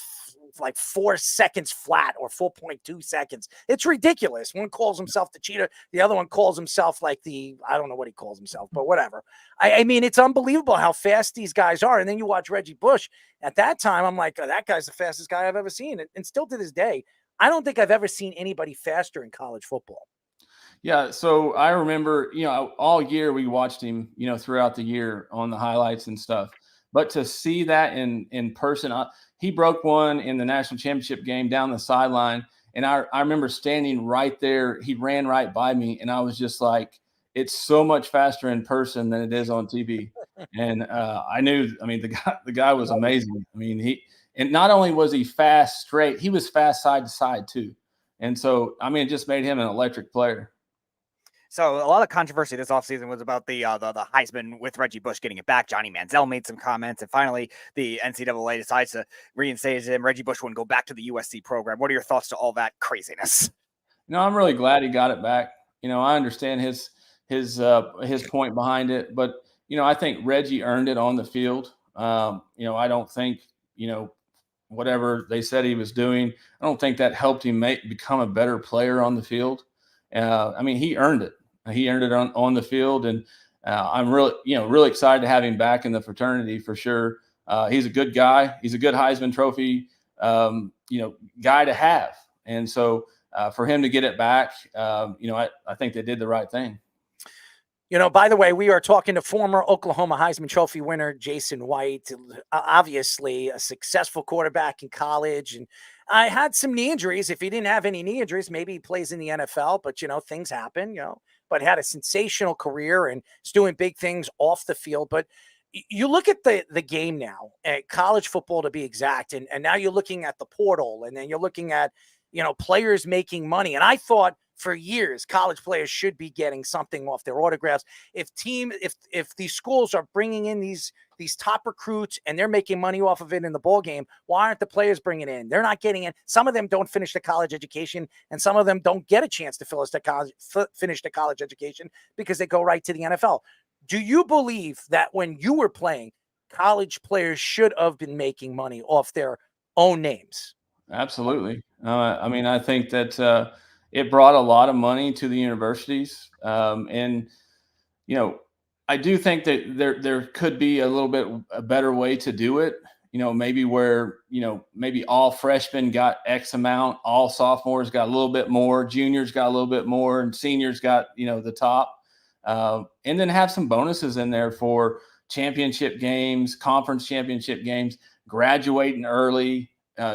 4 seconds flat or 4.2 seconds. It's ridiculous. One calls himself the cheetah, the other one calls himself like I don't know what he calls himself, but whatever. I mean, it's unbelievable how fast these guys are. And then you watch Reggie Bush. At that time, I'm like, oh, that guy's the fastest guy I've ever seen. And still to this day, I don't think I've ever seen anybody faster in college football. Yeah. So I remember, all year we watched him, throughout the year on the highlights and stuff. But to see that in person, he broke one in the national championship game down the sideline. And I remember standing right there. He ran right by me. And I was just like, it's so much faster in person than it is on TV. And I knew, the guy was amazing. I mean, and not only was he fast straight, he was fast side to side too. And so, it just made him an electric player. So a lot of controversy this offseason was about the Heisman with Reggie Bush getting it back. Johnny Manziel made some comments, and finally the NCAA decides to reinstate him. Reggie Bush wouldn't go back to the USC program. What are your thoughts to all that craziness? I'm really glad he got it back. I understand his point behind it, but I think Reggie earned it on the field. I don't think whatever they said he was doing, I don't think that helped him become a better player on the field. He earned it. He earned it on the field, and I'm really excited to have him back in the fraternity for sure. He's a good guy. He's a good Heisman Trophy, guy to have, and so for him to get it back, I think they did the right thing. You know, by the way, we are talking to former Oklahoma Heisman Trophy winner Jason White, obviously a successful quarterback in college. And I had some knee injuries. If he didn't have any knee injuries, maybe he plays in the NFL, but, things happen, but had a sensational career and is doing big things off the field. But you look at the game now, at college football to be exact, and now you're looking at the portal, and then you're looking at, players making money. And I thought for years, college players should be getting something off their autographs. If these schools are bringing in these top recruits and they're making money off of it in the bowl game, why aren't the players bringing it in? They're not getting in. Some of them don't finish the college education, and some of them don't get a chance to finish the college education because they go right to the NFL. Do you believe that when you were playing, college players should have been making money off their own names? Absolutely. I think that it brought a lot of money to the universities. And I do think that there could be a little bit a better way to do it. Maybe where, maybe all freshmen got X amount, all sophomores got a little bit more, juniors got a little bit more, and seniors got, the top. And then have some bonuses in there for championship games, conference championship games, graduating early,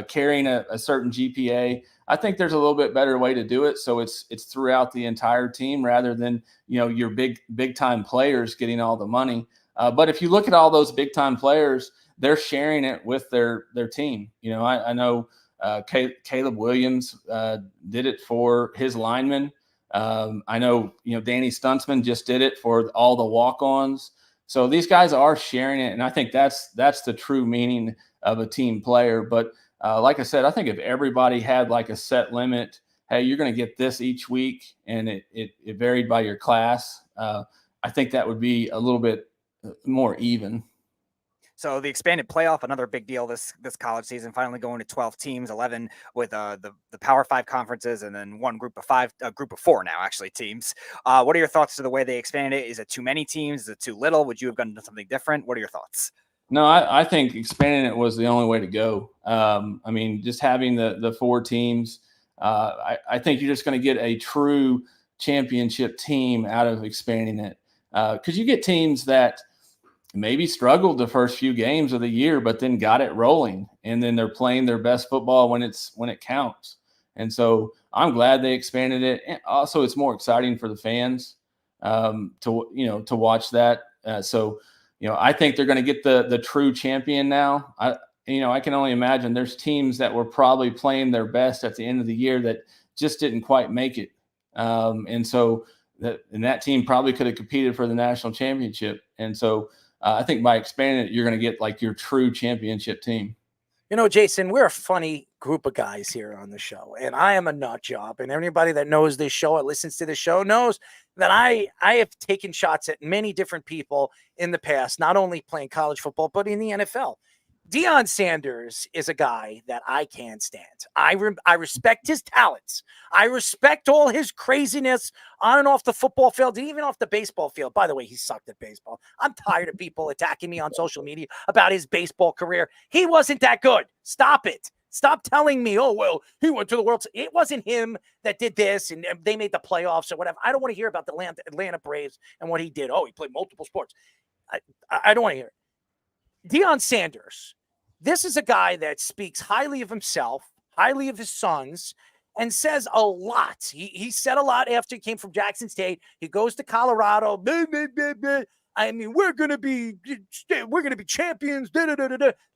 carrying a certain GPA. I think there's a little bit better way to do it. So it's throughout the entire team rather than, your big time players getting all the money. But if you look at all those big time players, they're sharing it with their team. I know Caleb Williams did it for his linemen. I know, Danny Stuntsman just did it for all the walk-ons. So these guys are sharing it. And I think that's the true meaning of a team player. But like I said, I think if everybody had like a set limit, hey, you're going to get this each week, and it varied by your class, I think that would be a little bit more even. So the expanded playoff, another big deal this college season, finally going to 12 teams, 11 with the Power 5 conferences, and then one group of 5, a group of 4 now actually teams. What are your thoughts to the way they expanded it? Is it too many teams? Is it too little? Would you have done something different? What are your thoughts? No, I think expanding it was the only way to go. Just having the 4 teams, I think you're just going to get a true championship team out of expanding it. Because you get teams that maybe struggled the first few games of the year, but then got it rolling, and then they're playing their best football when it counts. And so I'm glad they expanded it. And also, it's more exciting for the fans to watch that. I think they're going to get the true champion now. I can only imagine there's teams that were probably playing their best at the end of the year that just didn't quite make it. And that team probably could have competed for the national championship. And so I think by expanding it, you're going to get like your true championship team. Jason, we're a funny group of guys here on the show, and I am a nut job. And anybody that knows this show or listens to the show knows that I have taken shots at many different people in the past, not only playing college football, but in the NFL. Deion Sanders is a guy that I can't stand. I respect his talents. I respect all his craziness on and off the football field, and even off the baseball field. By the way, he sucked at baseball. I'm tired of people attacking me on social media about his baseball career. He wasn't that good. Stop it. Stop telling me, oh, well, he went to the World Series. It wasn't him that did this, and they made the playoffs or whatever. I don't want to hear about the Atlanta Braves and what he did. Oh, he played multiple sports. I don't want to hear it. Deion Sanders, this is a guy that speaks highly of himself, highly of his sons, and says a lot. He said a lot after he came from Jackson State. He goes to Colorado. We're gonna be champions.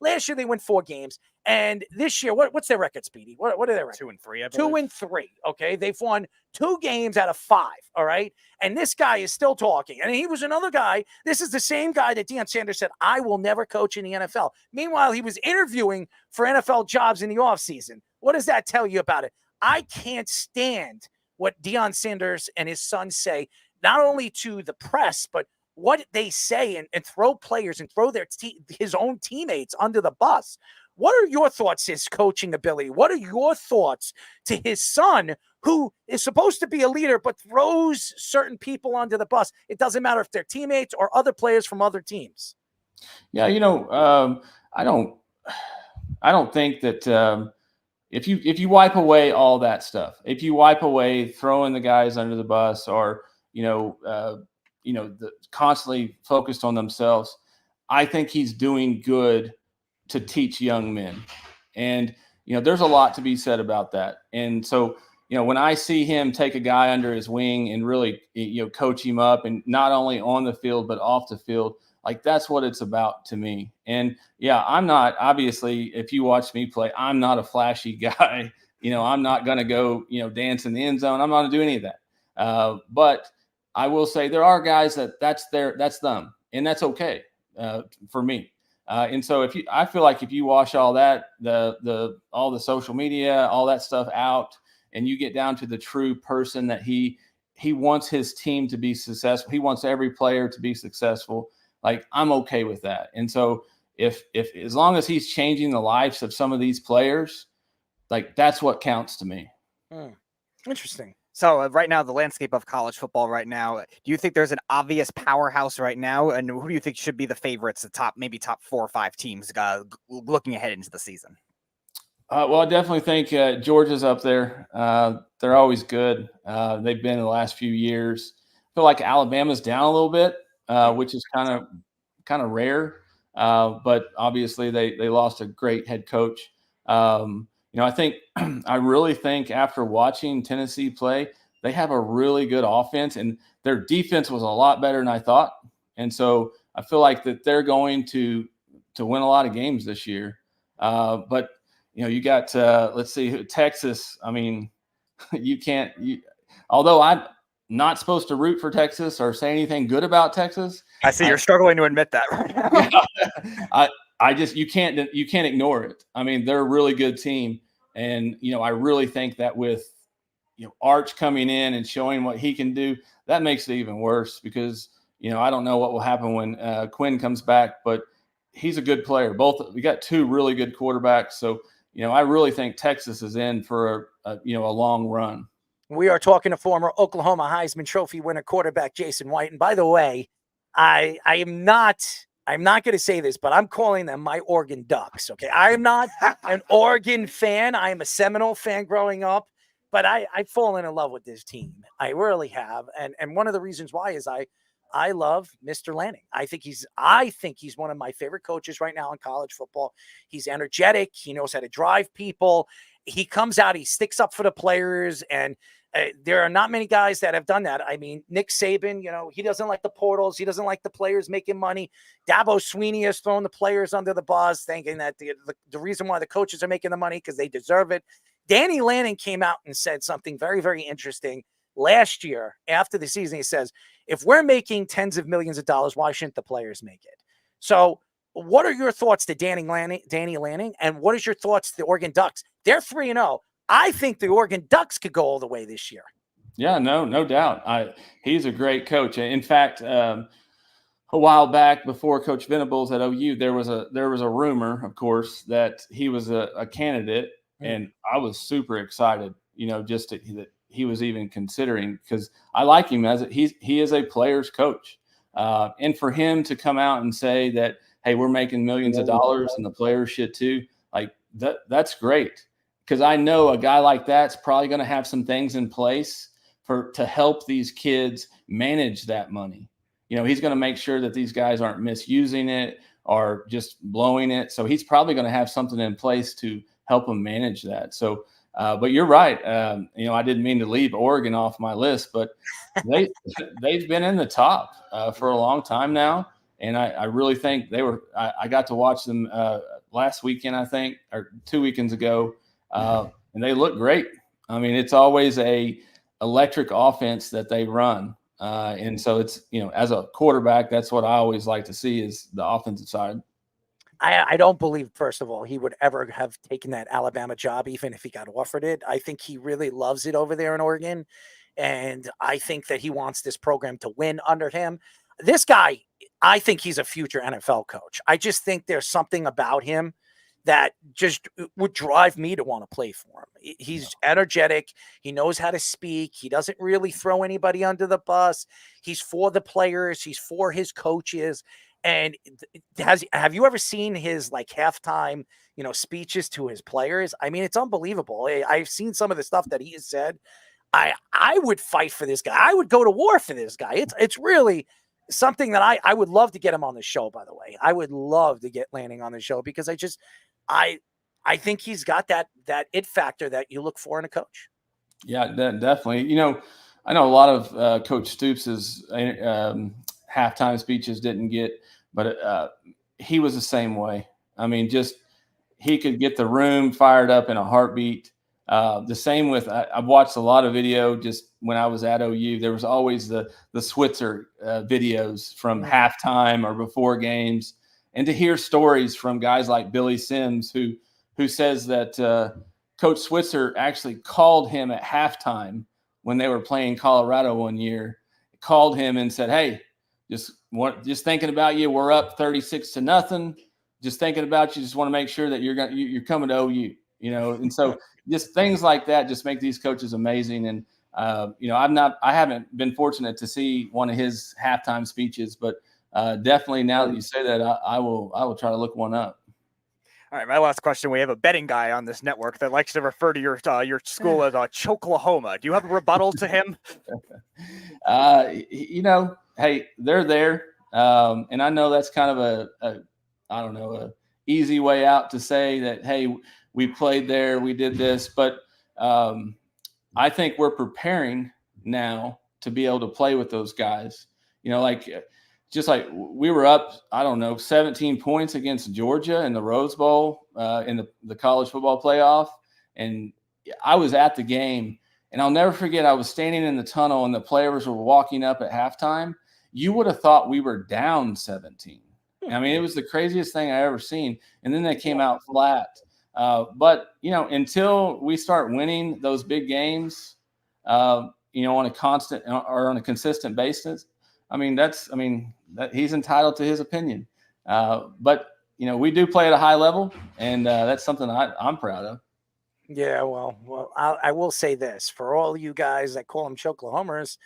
Last year they won 4 games, and this year, what's their record, Speedy? What are their record? 2-3. I believe. 2-3. Okay, they've won 2 games out of 5. All right, and this guy is still talking, and he was another guy. This is the same guy that Deion Sanders said, "I will never coach in the NFL." Meanwhile, he was interviewing for NFL jobs in the offseason. What does that tell you about it? I can't stand what Deion Sanders and his sons say, not only to the press, but what they say and throw players and throw his own teammates under the bus. What are your thoughts, his coaching ability? What are your thoughts to his son, who is supposed to be a leader but throws certain people under the bus? It doesn't matter if they're teammates or other players from other teams. Yeah, I don't think that if you wipe away all that stuff, if you wipe away throwing the guys under the bus or constantly focused on themselves. I think he's doing good to teach young men. And, there's a lot to be said about that. And so, when I see him take a guy under his wing and really, coach him up, and not only on the field, but off the field, like that's what it's about to me. And yeah, I'm not, obviously, if you watch me play, I'm not a flashy guy. I'm not going to go, dance in the end zone. I'm not going to do any of that. But I will say there are guys that's them, and that's okay for me. And so I feel like if you wash all that, all the social media, all that stuff out, and you get down to the true person that he wants his team to be successful. He wants every player to be successful. Like, I'm okay with that. And so if as long as he's changing the lives of some of these players, like that's what counts to me. Interesting. So right now, the landscape of college football right now, do you think there's an obvious powerhouse right now? And who do you think should be the favorites, maybe top 4 or 5 teams looking ahead into the season? Well, I definitely think Georgia's up there. They're always good. They've been in the last few years. I feel like Alabama's down a little bit, which is kind of rare. But obviously they lost a great head coach. I really think after watching Tennessee play, they have a really good offense, and their defense was a lot better than I thought. And so I feel like that they're going to win a lot of games this year. But you got let's see, Texas. I mean, although I'm not supposed to root for Texas or say anything good about Texas. I see you're struggling to admit that right now. You can't ignore it. I mean, they're a really good team. And, I really think that with, Arch coming in and showing what he can do, that makes it even worse because, I don't know what will happen when Quinn comes back, but he's a good player. We got 2 really good quarterbacks. So, I really think Texas is in for a long run. We are talking to former Oklahoma Heisman Trophy winner quarterback Jason White. And by the way, I'm not going to say this, but I'm calling them my Oregon Ducks. Okay. I'm not an Oregon fan. I am a Seminole fan growing up, but I've fallen in love with this team. I really have. And one of the reasons why is I love Mr. Lanning. I think he's one of my favorite coaches right now in college football. He's energetic. He knows how to drive people. He comes out, he sticks up for the players, and there are not many guys that have done that. I mean, Nick Saban, he doesn't like the portals. He doesn't like the players making money. Dabo Sweeney has thrown the players under the bus, thinking that the reason why the coaches are making the money because they deserve it. Danny Lanning came out and said something very, very interesting last year after the season. He says, if we're making tens of millions of dollars, why shouldn't the players make it? So what are your thoughts to Danny Lanning? And what is your thoughts to the Oregon Ducks? They're 3-0. I think the Oregon Ducks could go all the way this year. Yeah, no doubt. He's a great coach. In fact, a while back before Coach Venables at OU, there was a rumor, of course, that he was a candidate, and I was super excited, that he was even considering, because I like him he is a player's coach, and for him to come out and say that, hey, we're making millions of dollars and the players should too, like that's great. Because I know a guy like that's probably going to have some things in place to help these kids manage that money. He's going to make sure that these guys aren't misusing it or just blowing it. So he's probably going to have something in place to help them manage that. So, but you're right. I didn't mean to leave Oregon off my list, but they've been in the top for a long time now. And I really think I got to watch them last weekend, I think, or 2 weekends ago. And they look great. I mean, it's always a electric offense that they run. And so it's, as a quarterback, that's what I always like to see is the offensive side. I don't believe, first of all, he would ever have taken that Alabama job, even if he got offered it. I think he really loves it over there in Oregon. And I think that he wants this program to win under him. This guy, I think he's a future NFL coach. I just think there's something about him that just would drive me to want to play for him. He's energetic. He knows how to speak. He doesn't really throw anybody under the bus. He's for the players. He's for his coaches. And have you ever seen his halftime, speeches to his players? I mean, it's unbelievable. I've seen some of the stuff that he has said. I would fight for this guy. I would go to war for this guy. It's really something that I would love to get him on the show, by the way. I would love to get Lanning on the show because I think he's got that it factor that you look for in a coach. Yeah, definitely. You know, I know a lot of Coach Stoops' halftime speeches didn't get, but he was the same way. I mean, just he could get the room fired up in a heartbeat. The same with I've watched a lot of video just when I was at OU. There was always the Switzer videos from halftime or before games, and to hear stories from guys like Billy Sims who says that Coach Switzer actually called him at halftime when they were playing Colorado one year. Called him and said, "Hey, just thinking about you. We're up 36-0. Just thinking about you. Just want to make sure that you're coming to OU." You know, and so just things like that just make these coaches amazing. And you know, I haven't been fortunate to see one of his halftime speeches, but definitely now that you say that, I will try to look one up. All right, my last question. We have a betting guy on this network that likes to refer to your school as Choklahoma. Do you have a rebuttal to him? You know, hey, they're there, and I know that's kind of a easy way out to say that, hey, we played there, we did this, but I think we're preparing now to be able to play with those guys. You know, just like we were up, 17 points against Georgia in the Rose Bowl in the college football playoff. And I was at the game, and I'll never forget, I was standing in the tunnel and the players were walking up at halftime. You would have thought we were down 17. I mean, it was the craziest thing I ever seen. And then they came out flat. But, you know, until we start winning those big games, you know, on a constant or on a consistent basis, that he's entitled to his opinion. But, you know, we do play at a high level, and that's something I'm proud of. Yeah, well, I will say this. For all you guys that call them Choklahomers,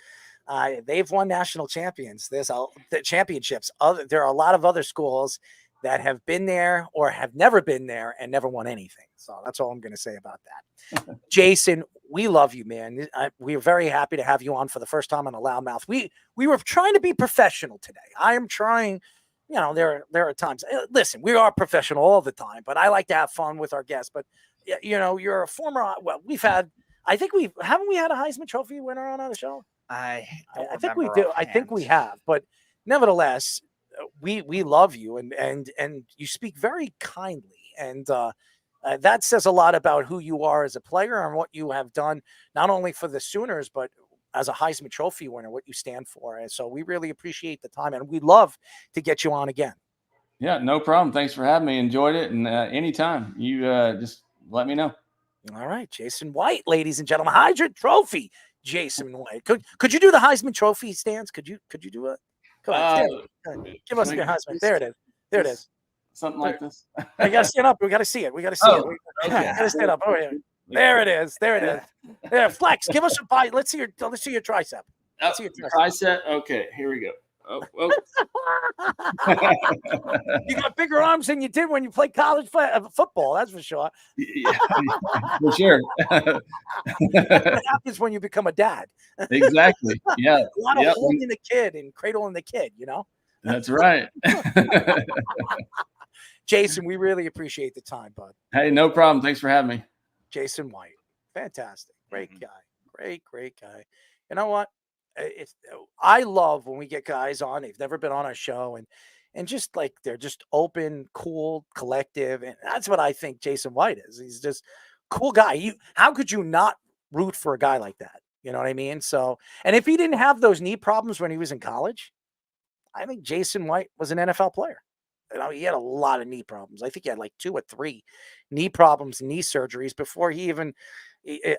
they've won national champions. There's the championships. There are a lot of other schools that have been there or have never been there and never won anything. So that's all I'm going to say about that. Jason, we love you, man. We are very happy to have you on for the first time on a Loudmouth. We were trying to be professional today. I am trying. You know, there are times. Listen, we are professional all the time, but I like to have fun with our guests. But you know, you're a former. Well, haven't we had a Heisman Trophy winner on our show? I think we do. I think we have, but nevertheless, we love you and you speak very kindly, and that says a lot about who you are as a player and what you have done, not only for the Sooners, but as a Heisman Trophy winner, what you stand for. And so we really appreciate the time, and we'd love to get you on again. Yeah, no problem. Thanks for having me. Enjoyed it. And anytime you just let me know. All right. Jason White, ladies and gentlemen, Heisman Trophy. Jason White. Could you do the Heisman Trophy stance? Could you do it? Come on, give us your Heisman. There it is. There it is. Something like this. We got to stand up. We got to see it. We got to see it. We got to stand up. Oh, yeah. There it is. There it is. Yeah, flex. Give us a bite. Let's see your tricep. Let's see your tricep. Okay, here we go. Oh. You got bigger arms than you did when you played college football. That's for sure. Yeah, for sure. What happens when you become a dad? Exactly. Yeah. A lot of holding the kid and cradling the kid. You know. That's right. Jason, we really appreciate the time, bud. Hey, no problem. Thanks for having me. Jason White. Fantastic. Great guy. Great guy. You know what? I love when we get guys on. They've never been on our show, and just like they're just open, cool, collective. And that's what I think Jason White is. He's just a cool guy. How could you not root for a guy like that? You know what I mean? So, and if he didn't have those knee problems when he was in college, I think Jason White was an NFL player. You know, he had a lot of knee problems. I think he had like 2 or 3 knee problems, knee surgeries before he even,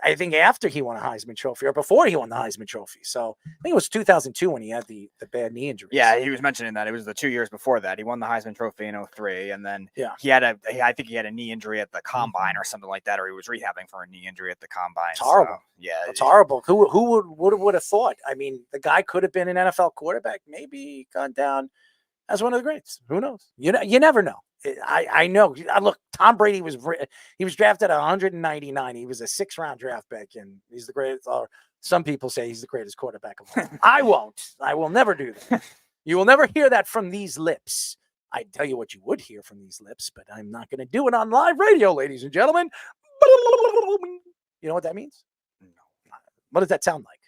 I think after he won a Heisman Trophy or before he won the Heisman Trophy. So I think it was 2002 when he had the bad knee injury. Yeah, he was mentioning that. It was the 2 years before that. He won the Heisman Trophy in 2003. And then I think he had a knee injury at the combine or something like that, or he was rehabbing for a knee injury at the combine. It's horrible. So, yeah. It's horrible. Who would have thought? I mean, the guy could have been an NFL quarterback, maybe gone down as one of the greats. Who knows? You never know. I know. Look, Tom Brady was drafted at 199. He was a 6th round draft pick, and he's the greatest, Some people say he's the greatest quarterback of all time. I won't. I will never do that. You will never hear that from these lips. I tell you what you would hear from these lips, but I'm not going to do it on live radio, ladies and gentlemen. You know what that means? No. What does that sound like?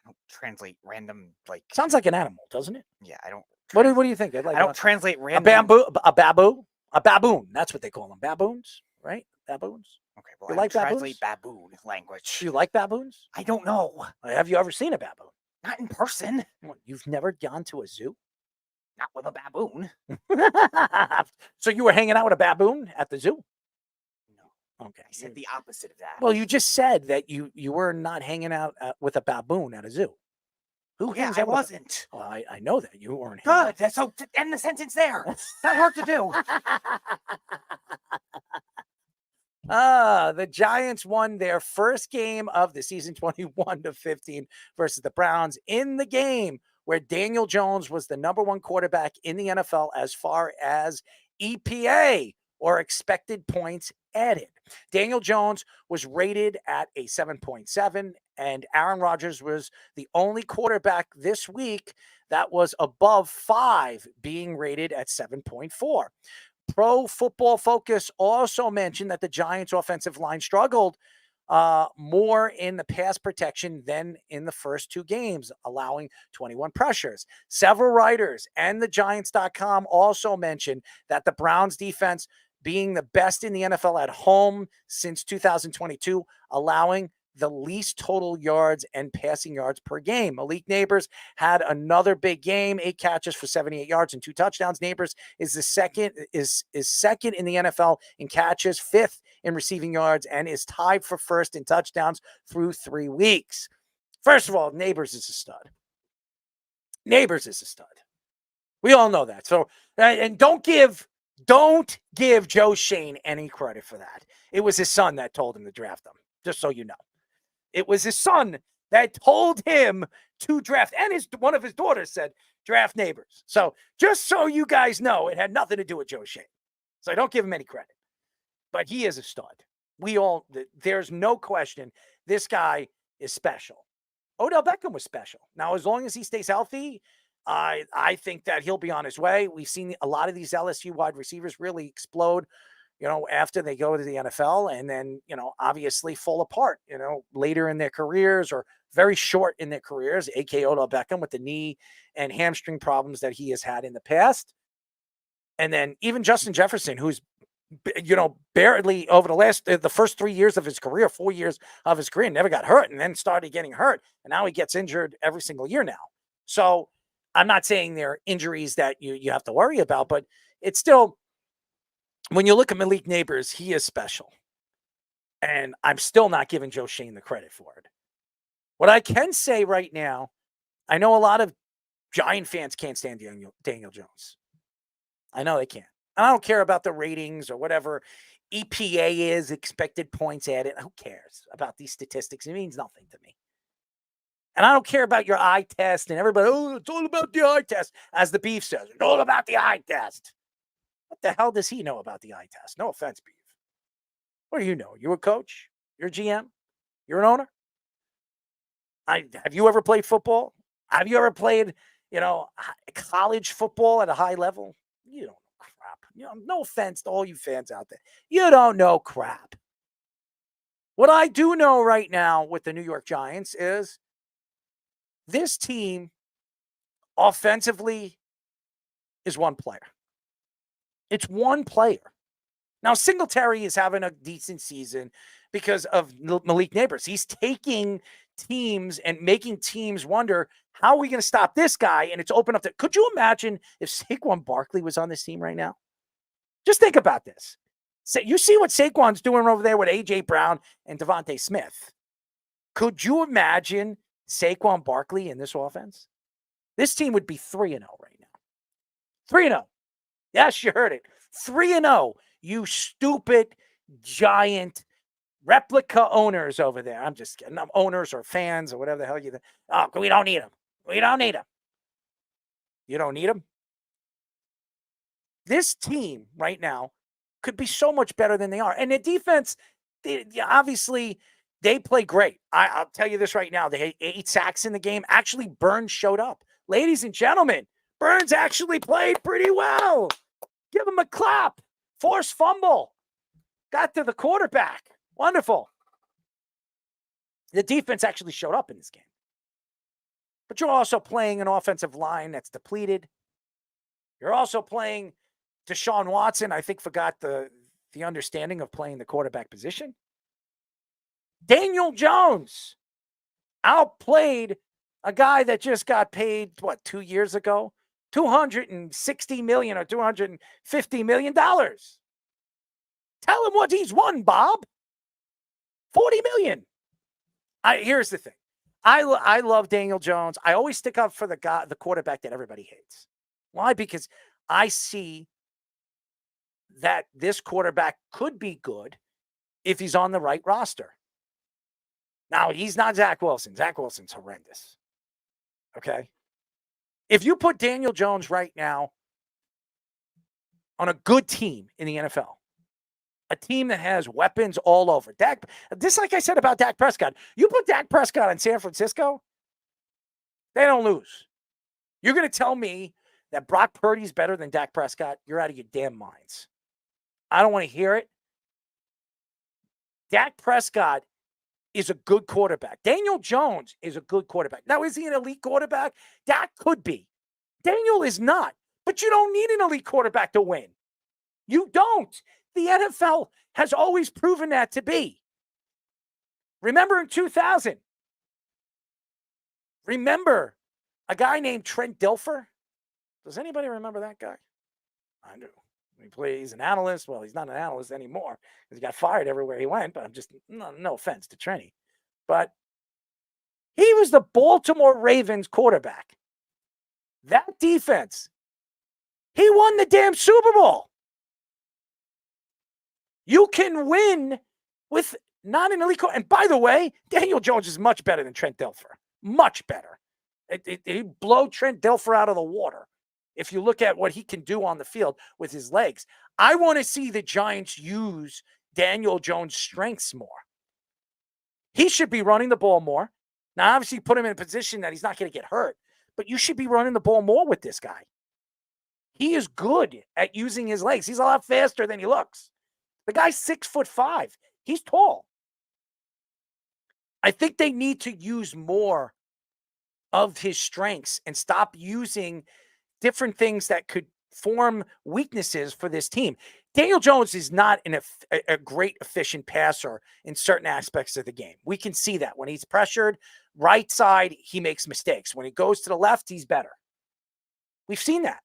I don't translate random, like. Sounds like an animal, doesn't it? Yeah, I don't. What do you think? Like, I don't translate a random. a baboon. That's what they call them. Baboons, right? Baboons. Okay, well, You I like don't translate baboons? baboon language. Do you like baboons? I don't know. Have you ever seen a baboon? Not in person. What, you've never gone to a zoo? Not with a baboon. So you were hanging out with a baboon at the zoo? No. Okay. I said the opposite of that. Well, you just said that you were not hanging out with a baboon at a zoo. Who yeah, hangs I out with wasn't. Well, I know that you weren't. hanging Good. That's so end the sentence there. Not hard to do. The Giants won their first game of the season 21-15 versus the Browns in the game where Daniel Jones was the number one quarterback in the NFL as far as EPA or expected points added. Daniel Jones was rated at a 7.7, and Aaron Rodgers was the only quarterback this week that was above 5, being rated at 7.4. Pro Football Focus also mentioned that the Giants' offensive line struggled more in the pass protection than in the first 2 games, allowing 21 pressures. Several writers and the Giants.com also mentioned that the Browns defense being the best in the NFL at home since 2022, allowing the least total yards and passing yards per game. Malik Neighbors had another big game, 8 catches for 78 yards and 2 touchdowns. Neighbors is the second in the NFL in catches, 5th in receiving yards, and is tied for first in touchdowns through 3 weeks. First of all, Neighbors is a stud. Neighbors is a stud. We all know that. So, and don't give Joe Shane any credit for that. It was his son that told him to draft him, just so you know. It was his son that told him to draft, and one of his daughters said, draft Neighbors. So just so you guys know, it had nothing to do with Joe Shane. So I don't give him any credit. But he is a stud. There's no question this guy is special. Odell Beckham was special. Now, as long as he stays healthy, I think that he'll be on his way. We've seen a lot of these LSU wide receivers really explode, after they go to the NFL and then, obviously fall apart, later in their careers or very short in their careers, aka Odell Beckham with the knee and hamstring problems that he has had in the past. And then even Justin Jefferson, who's, barely over the first 3 years of his career, 4 years of his career, never got hurt and then started getting hurt. And now he gets injured every single year now. So I'm not saying they're injuries that you have to worry about, but it's still, when you look at Malik Neighbors, he is special. And I'm still not giving Joe Shane the credit for it. What I can say right now, I know a lot of Giant fans can't stand Daniel Jones. I know they can't. I don't care about the ratings or whatever EPA is, expected points added. Who cares about these statistics? It means nothing to me. And I don't care about your eye test and everybody, it's all about the eye test, as the Beef says. It's all about the eye test. What the hell does he know about the eye test? No offense, Beef. What do you know? You're a coach? You're a GM? You're an owner? Have you ever played football? Have you ever played, college football at a high level? You don't know crap. No offense to all you fans out there. You don't know crap. What I do know right now with the New York Giants is this team offensively is one player. It's one player. Now, Singletary is having a decent season because of Malik Neighbors. He's taking teams and making teams wonder, how are we going to stop this guy? And it's open up to, could you imagine if Saquon Barkley was on this team right now? Just think about this. You see what Saquon's doing over there with A.J. Brown and Davante Smith. Could you imagine Saquon Barkley in this offense? This team would be 3-0 right now. 3-0. Yes, you heard it. 3-0. You stupid Giant replica owners over there. I'm just kidding. Owners or fans or whatever the hell you think. Oh, we don't need them. We don't need them. You don't need them? This team right now could be so much better than they are. And the defense, obviously, They play great. I'll tell you this right now. They had 8 sacks in the game. Actually, Burns showed up. Ladies and gentlemen, Burns actually played pretty well. Give him a clap. Forced fumble. Got to the quarterback. Wonderful. The defense actually showed up in this game. But you're also playing an offensive line that's depleted. You're also playing Deshaun Watson, I think, forgot the understanding of playing the quarterback position. Daniel Jones outplayed a guy that just got paid, 2 years ago? $260 million or $250 million. Tell him what he's won, Bob. $40 million. Here's the thing. I love Daniel Jones. I always stick up for the quarterback that everybody hates. Why? Because I see that this quarterback could be good if he's on the right roster. Now, he's not Zach Wilson. Zach Wilson's horrendous. Okay? If you put Daniel Jones right now on a good team in the NFL, a team that has weapons all over. This, like I said about Dak Prescott, you put Dak Prescott in San Francisco, they don't lose. You're going to tell me that Brock Purdy's better than Dak Prescott? You're out of your damn minds. I don't want to hear it. Dak Prescott is a good quarterback. Daniel Jones is a good quarterback. Now, is he an elite quarterback? Dak could be. Daniel is not. But you don't need an elite quarterback to win. You don't. The NFL has always proven that to be. Remember in 2000? Remember a guy named Trent Dilfer? Does anybody remember that guy? I do. He's an analyst. Well, he's not an analyst anymore because he got fired everywhere he went. But I'm just, no offense to Trenny. But he was the Baltimore Ravens quarterback. That defense, he won the damn Super Bowl. You can win with not an elite quarterback. And by the way, Daniel Jones is much better than Trent Dilfer. Much better. He blow Trent Dilfer out of the water. If you look at what he can do on the field with his legs, I want to see the Giants use Daniel Jones' strengths more. He should be running the ball more. Now, obviously, put him in a position that he's not going to get hurt, but you should be running the ball more with this guy. He is good at using his legs. He's a lot faster than he looks. The guy's 6'5". He's tall. I think they need to use more of his strengths and stop using different things that could form weaknesses for this team. Daniel Jones is not a great efficient passer in certain aspects of the game. We can see that. When he's pressured, right side, he makes mistakes. When he goes to the left, he's better. We've seen that.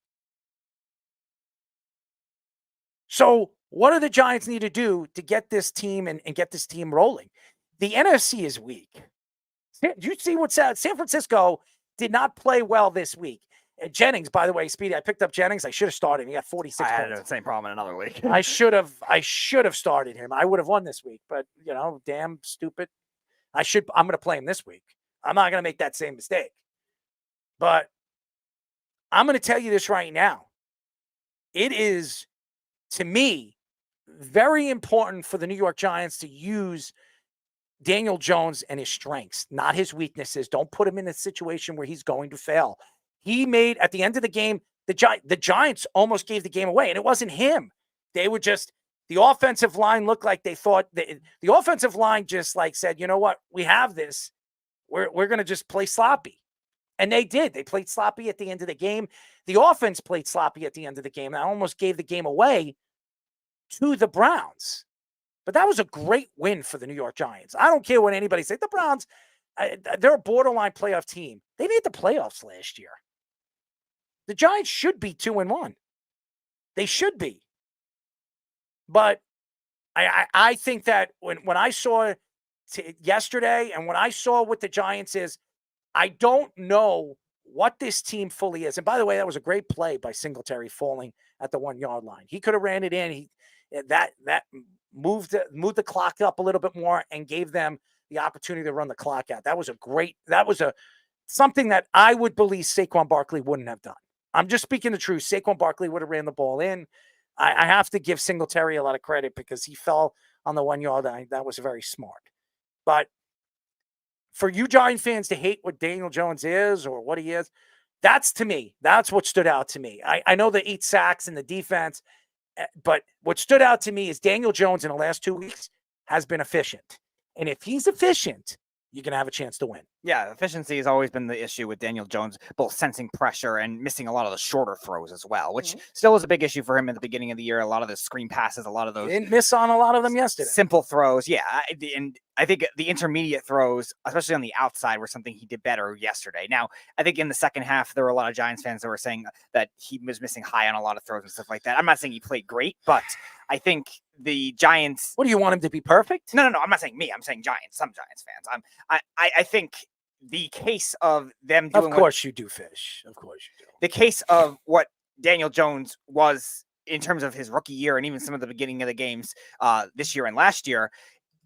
So what do the Giants need to do to get this team and get this team rolling? The NFC is weak. Did you see what San Francisco did not play well this week? Jennings, by the way, Speedy, I picked up Jennings. I should have started him. He got 46 points. I had the same problem in another league. I should have started him. I would have won this week, but damn stupid. I'm going to play him this week. I'm not going to make that same mistake. But I'm going to tell you this right now. It is, to me, very important for the New York Giants to use Daniel Jones and his strengths, not his weaknesses. Don't put him in a situation where he's going to fail. He made, at the end of the game, the Giants almost gave the game away, and it wasn't him. They were just, the offensive line looked like they thought, the offensive line just said, you know what, we have this. We're going to just play sloppy. And they did. They played sloppy at the end of the game. The offense played sloppy at the end of the game. And I almost gave the game away to the Browns. But that was a great win for the New York Giants. I don't care what anybody says. The Browns, they're a borderline playoff team. They made the playoffs last year. The Giants should be 2-1. They should be. But I think that when I saw yesterday and when I saw what the Giants is, I don't know what this team fully is. And by the way, that was a great play by Singletary falling at the 1-yard line. He could have ran it in. That moved the clock up a little bit more and gave them the opportunity to run the clock out. That was something that I would believe Saquon Barkley wouldn't have done. I'm just speaking the truth. Saquon Barkley would have ran the ball in. I have to give Singletary a lot of credit because he fell on the 1-yard line. That was very smart. But for you Giant fans to hate what Daniel Jones is or what he is, that's what stood out to me. I know the 8 sacks and the defense, but what stood out to me is Daniel Jones in the last 2 weeks has been efficient. And if he's efficient, you're going to have a chance to win. Yeah, efficiency has always been the issue with Daniel Jones, both sensing pressure and missing a lot of the shorter throws as well, which still is a big issue for him at the beginning of the year. A lot of the screen passes, a lot of those. He didn't miss on a lot of them yesterday. Simple throws, yeah. And I think the intermediate throws, especially on the outside, were something he did better yesterday. Now, I think in the second half, there were a lot of Giants fans that were saying that he was missing high on a lot of throws and stuff like that. I'm not saying he played great, but I think the Giants. What do you want him to be perfect? No. I'm not saying me. I'm saying Giants. Some Giants fans. I think the case of them doing. Of course you do, Fish. Of course you do. The case of what Daniel Jones was in terms of his rookie year and even some of the beginning of the games this year and last year,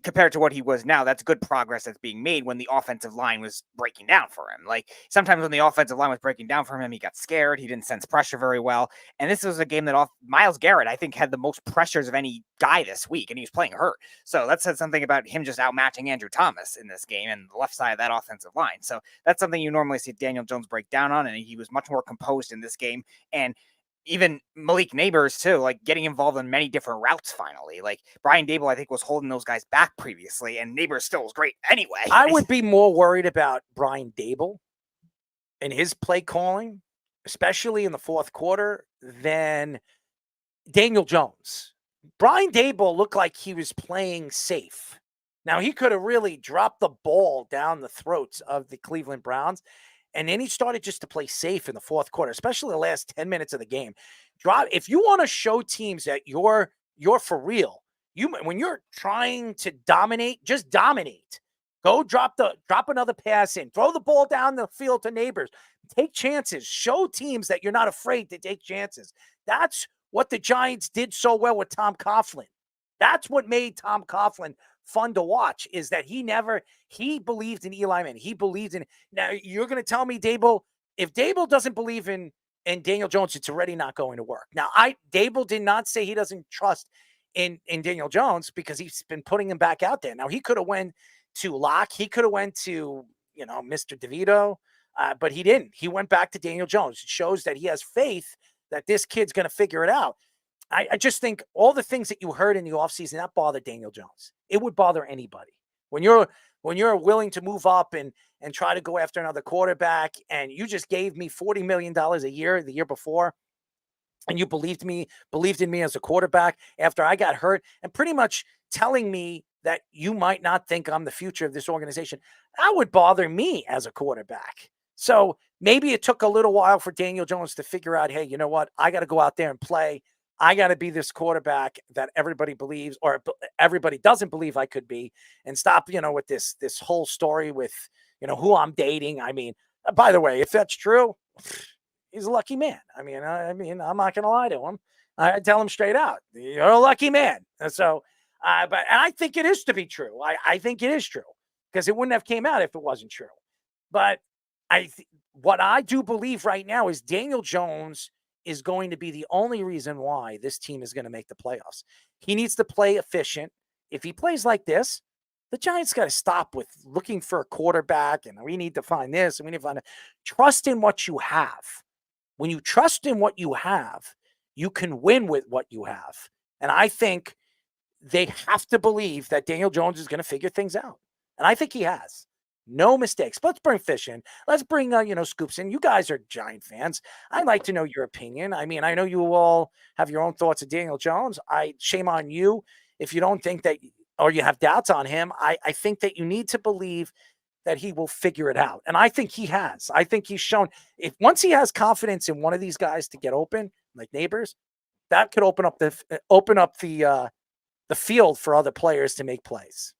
compared to what he was now, that's good progress that's being made when the offensive line was breaking down for him. Like sometimes when the offensive line was breaking down for him, he got scared. He didn't sense pressure very well. And this was a game that Myles Garrett, I think, had the most pressures of any guy this week, and he was playing hurt. So that said something about him just outmatching Andrew Thomas in this game and the left side of that offensive line. So that's something you normally see Daniel Jones break down on, and he was much more composed in this game. And even Malik Neighbors too, like getting involved in many different routes finally. Like Brian Dable, I think, was holding those guys back previously, and Neighbors still was great anyway. I would be more worried about Brian Dable and his play calling, especially in the fourth quarter, than Daniel Jones. Brian Dable looked like he was playing safe. Now, he could have really dropped the ball down the throats of the Cleveland Browns. And then he started just to play safe in the fourth quarter, especially the last 10 minutes of the game. If you want to show teams that you're for real, when you're trying to dominate, just dominate. Go drop another pass in. Throw the ball down the field to Neighbors. Take chances. Show teams that you're not afraid to take chances. That's what the Giants did so well with Tom Coughlin. That's what made Tom Coughlin fun to watch, is that he believed in Eli Manning. He believed in. Now you're going to tell me if Dable doesn't believe in Daniel Jones, it's already not going to work. Now Dable did not say he doesn't trust in Daniel Jones because he's been putting him back out there. Now he could have went to Locke. He could have went to, Mr. DeVito, but he didn't. He went back to Daniel Jones. It shows that he has faith that this kid's going to figure it out. I just think all the things that you heard in the offseason, that bothered Daniel Jones. It would bother anybody. When you're willing to move up and try to go after another quarterback, and you just gave me $40 million a year the year before, and you believed in me as a quarterback after I got hurt, and pretty much telling me that you might not think I'm the future of this organization, that would bother me as a quarterback. So maybe it took a little while for Daniel Jones to figure out, hey, you know what? I got to go out there and play. I got to be this quarterback that everybody believes, or everybody doesn't believe I could be, and stop, with this whole story with, who I'm dating. I mean, by the way, if that's true, he's a lucky man. I mean, I'm not going to lie to him. I tell him straight out, you're a lucky man. And so, and I think it is to be true. I think it is true, because it wouldn't have came out if it wasn't true. But what I do believe right now is Daniel Jones is going to be the only reason why this team is going to make the playoffs. He needs to play efficient. If he plays like this, the Giants got to stop with looking for a quarterback and we need to find this and we need to find it. Trust in what you have. When you trust in what you have, you can win with what you have. And I think they have to believe that Daniel Jones is going to figure things out. And I think he has. No mistakes. Let's bring Fish in. Let's bring, Scoops in. You guys are Giant fans. I'd like to know your opinion. I mean, I know you all have your own thoughts of Daniel Jones. Shame on you if you don't think that, or you have doubts on him. I think that you need to believe that he will figure it out. And I think he has. I think he's shown, once he has confidence in one of these guys to get open, like Neighbors, that could open up the field for other players to make plays.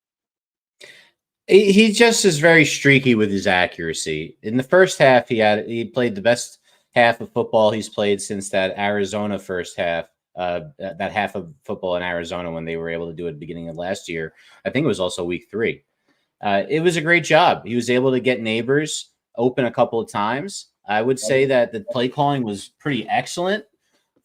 He just is very streaky with his accuracy. In the first half, he played the best half of football he's played since that Arizona first half, that half of football in Arizona when they were able to do it at the beginning of last year. I think it was also week 3. It was a great job. He was able to get Neighbors open a couple of times. I would say that the play calling was pretty excellent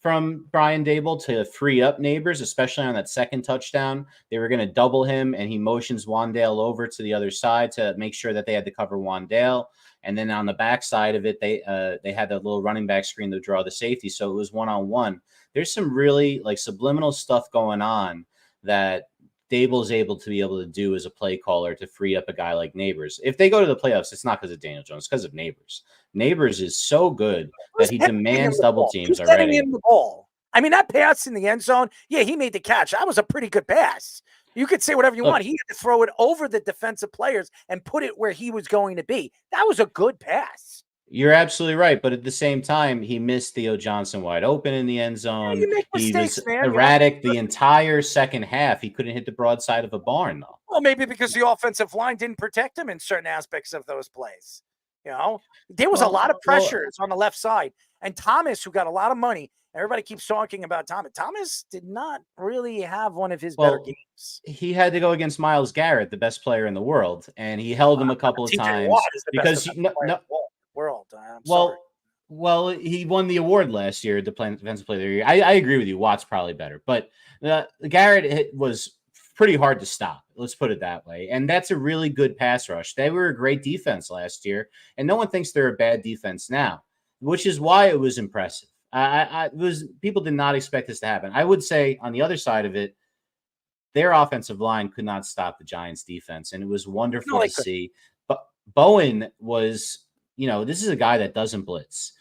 from Brian Dable to free up Neighbors, especially on that second touchdown. They were going to double him, and he motions Wandale over to the other side to make sure that they had to cover Wandale. And then on the back side of it, they had that little running back screen to draw the safety, so it was one-on-one. There's some really like subliminal stuff going on that Dable's able to do as a play caller to free up a guy like Neighbors. If they go to the playoffs, it's not because of Daniel Jones, it's because of Neighbors. Neighbors is so good that he demands double teams Who's getting already. him the ball? I mean, that pass in the end zone, yeah, he made the catch. That was a pretty good pass. You could say whatever you want. He had to throw it over the defensive players and put it where he was going to be. That was a good pass. You're absolutely right, but at the same time, he missed Theo Johnson wide open in the end zone. you make He mistakes, was man. erratic the entire second half. He couldn't hit the broadside of a barn, though. Well, maybe because the offensive line didn't protect him in certain aspects of those plays. You know, there was a lot of pressures on the left side. And Thomas, who got a lot of money, everybody keeps talking about Thomas. Thomas did not really have one of his better games. He had to go against Myles Garrett, the best player in the world, and he held him a couple of TJ times Watt is the because best defensive player in the world. well, he won the award last year, the defensive player of the year. I agree with you. Watt's probably better, but Garrett was pretty hard to stop. Let's put it that way. And that's a really good pass rush. They were a great defense last year, and no one thinks they're a bad defense now, which is why it was impressive. People did not expect this to happen. I would say on the other side of it, their offensive line could not stop the Giants defense, and it was wonderful to see. But Bowen was, this is a guy that doesn't blitz.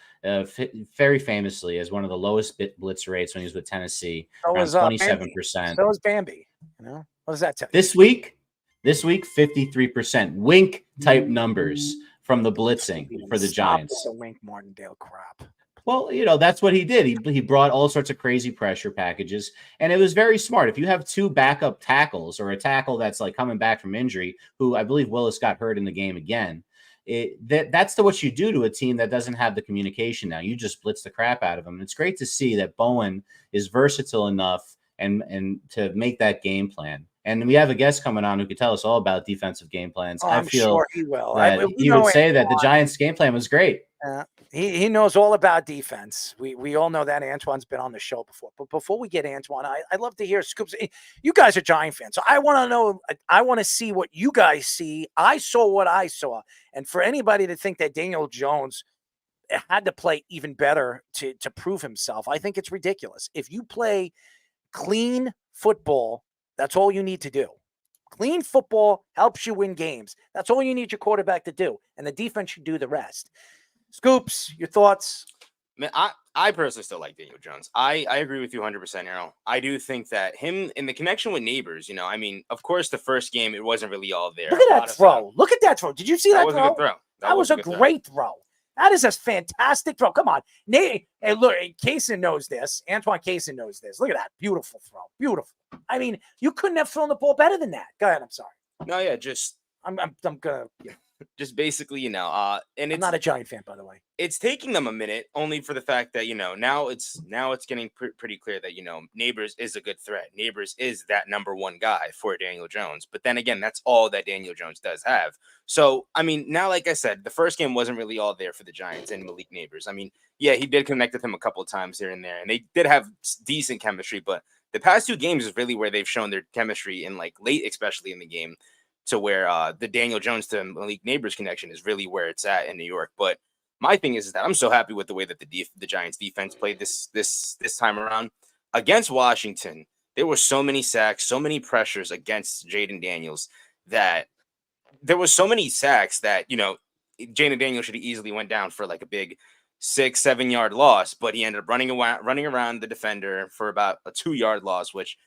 Very famously as one of the lowest blitz rates when he was with Tennessee, around 27%. So was Bambi. What does that tell you? This week, 53%. Wink type numbers from the blitzing for the Giants. The Wink Martindale crap. Well, that's what he did. He brought all sorts of crazy pressure packages, and it was very smart. If you have two backup tackles or a tackle that's like coming back from injury, who I believe Willis got hurt in the game again, that's what you do to a team that doesn't have the communication now. You just blitz the crap out of them. And it's great to see that Bowen is versatile enough and to make that game plan. And we have a guest coming on who could tell us all about defensive game plans. I feel sure he will. That he would say that the Giants' game plan was great. He knows all about defense. We all know that. Antoine's been on the show before. But before we get Antoine, I'd love to hear Scoops. You guys are Giant fans, so I want to know. I want to see what you guys see. I saw what I saw. And for anybody to think that Daniel Jones had to play even better to prove himself, I think it's ridiculous. If you play clean football, that's all you need to do. Clean football helps you win games. That's all you need your quarterback to do. And the defense should do the rest. Scoops, your thoughts? Man, I personally still like Daniel Jones. I agree with you 100%, Errol. I do think that him in the connection with Neighbors, of course, the first game, it wasn't really all there. Look at that throw. Look at that throw. Did you see that was throw? a good throw. That was a great throw. That is a fantastic throw. Come on. Hey, look, Cason knows this. Antoine Cason knows this. Look at that. Beautiful throw. Beautiful. I mean, you couldn't have thrown the ball better than that. Go ahead. I'm sorry. No, yeah, I'm gonna just basically, and I'm not a Giant fan, by the way. It's taking them a minute, only for the fact that now it's getting pretty clear that Neighbors is a good threat. Neighbors is that number one guy for Daniel Jones. But then again, that's all that Daniel Jones does have. So I mean, now like I said, the first game wasn't really all there for the Giants and Malik Neighbors. I mean, yeah, he did connect with him a couple of times here and there, and they did have decent chemistry. But the past two games is really where they've shown their chemistry in like late, especially in the game, to where the Daniel Jones to Malik Neighbors connection is really where it's at in New York. But my thing is that I'm so happy with the way that the Giants defense played this time around against Washington. There were so many sacks, so many pressures against Jaden Daniels that there was so many sacks that, Jaden Daniels should have easily went down for like a big 6-7 yard loss, but he ended up running around the defender for about a 2-yard loss, which,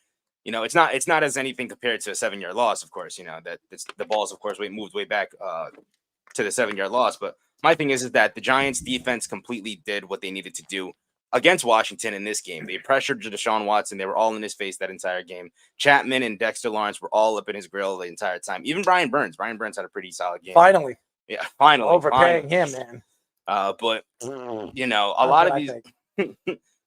it's not as anything compared to a 7-yard loss, of course, that the balls, of course, moved way back to the 7-yard loss. But my thing is that the Giants defense completely did what they needed to do against Washington in this game. They pressured Deshaun Watson. They were all in his face that entire game. Chapman and Dexter Lawrence were all up in his grill the entire time. Even Brian Burns. Brian Burns had a pretty solid game. Finally. Yeah, finally. Overpaying him, man. But, a lot of these...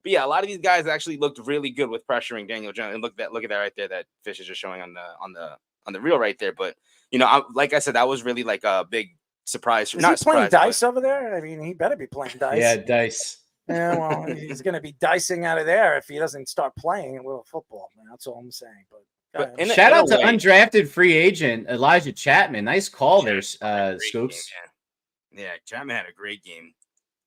But yeah, a lot of these guys actually looked really good with pressuring Daniel Jones. And look at that right there. That Fish is just showing on the reel right there. But like I said, that was really like a big surprise. Is he playing dice over there? I mean, he better be playing dice. Yeah, dice. Yeah, well, he's going to be dicing out of there if he doesn't start playing a little football, man. That's all I'm saying. But Shout out to undrafted free agent Elijah Chapman. Nice call there, Scoops. Yeah, Chapman had a great game.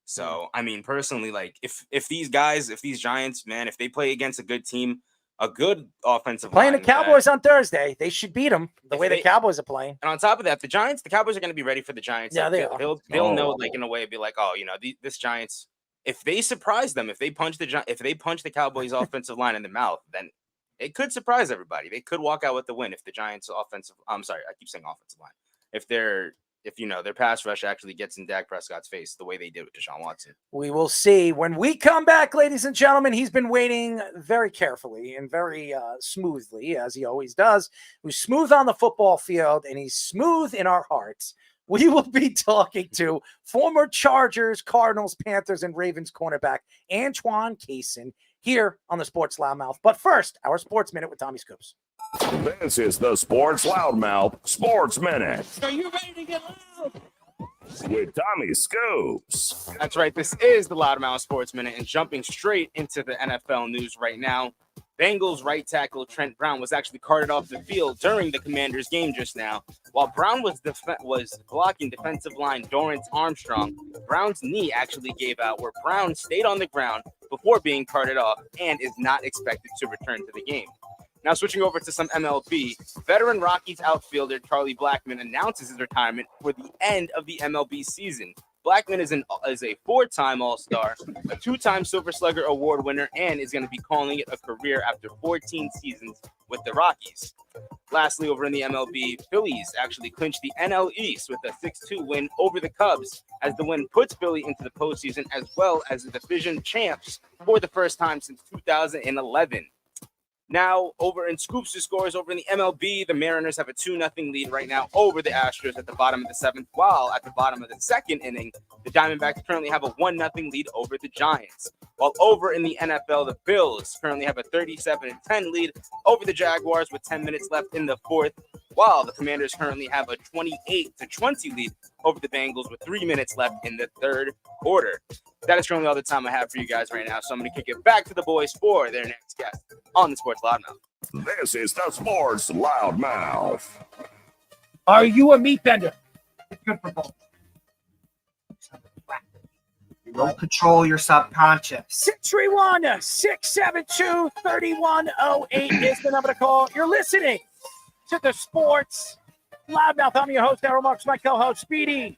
So, I mean, personally, like if these guys, if these Giants, man, if they play against a good team, a good offensive playing the line, Cowboys on Thursday, they should beat them the way the Cowboys are playing. And on top of that, the Cowboys are going to be ready for the Giants. Yeah, like, they are. They'll know, like, in a way, be like, oh, this Giants. If they surprise them, if they punch the Cowboys offensive line in the mouth, then it could surprise everybody. They could walk out with the win if the Giants I'm sorry, I keep saying offensive line. If their pass rush actually gets in Dak Prescott's face the way they did with Deshaun Watson. We will see. When we come back, ladies and gentlemen, he's been waiting very carefully and very smoothly, as he always does. He's smooth on the football field, and he's smooth in our hearts. We will be talking to former Chargers, Cardinals, Panthers, and Ravens cornerback Antoine Cason here on the Sports Loudmouth. But first, our Sports Minute with Tommy Scoops. This is the Sports Loudmouth Sports Minute Are you ready to get loud? with Tommy Scoops. That's right. This is the Loudmouth Sports Minute, and jumping straight into the NFL news right now. Bengals right tackle Trent Brown was actually carted off the field during the Commanders game just now. While Brown was blocking defensive line Dorrance Armstrong, Brown's knee actually gave out, where Brown stayed on the ground before being carted off and is not expected to return to the game. Now switching over to some MLB, veteran Rockies outfielder Charlie Blackmon announces his retirement for the end of the MLB season. Blackmon is a 4-time All-Star, a 2-time Silver Slugger Award winner, and is going to be calling it a career after 14 seasons with the Rockies. Lastly, over in the MLB, Phillies actually clinched the NL East with a 6-2 win over the Cubs, as the win puts Philly into the postseason as well as the division champs for the first time since 2011. Now, over in Scoops' scores over in the MLB, the Mariners have a 2-0 lead right now over the Astros at the bottom of the 7th, while at the bottom of the 2nd inning, the Diamondbacks currently have a 1-0 lead over the Giants. While over in the NFL, the Bills currently have a 37-10 lead over the Jaguars with 10 minutes left in the 4th, while the Commanders currently have a 28-20 lead over the Bengals with 3 minutes left in the 3rd quarter. That is currently all the time I have for you guys right now, so I'm going to kick it back to the boys for their next guest on the Sports Loudmouth. This is the Sports Loudmouth. Are you a meat bender? It's good for both. You don't control your subconscious. 631-672-3108 is the number to call. You're listening to the Sports Loudmouth. I'm your host, Errol Marks, my co-host, Speedy.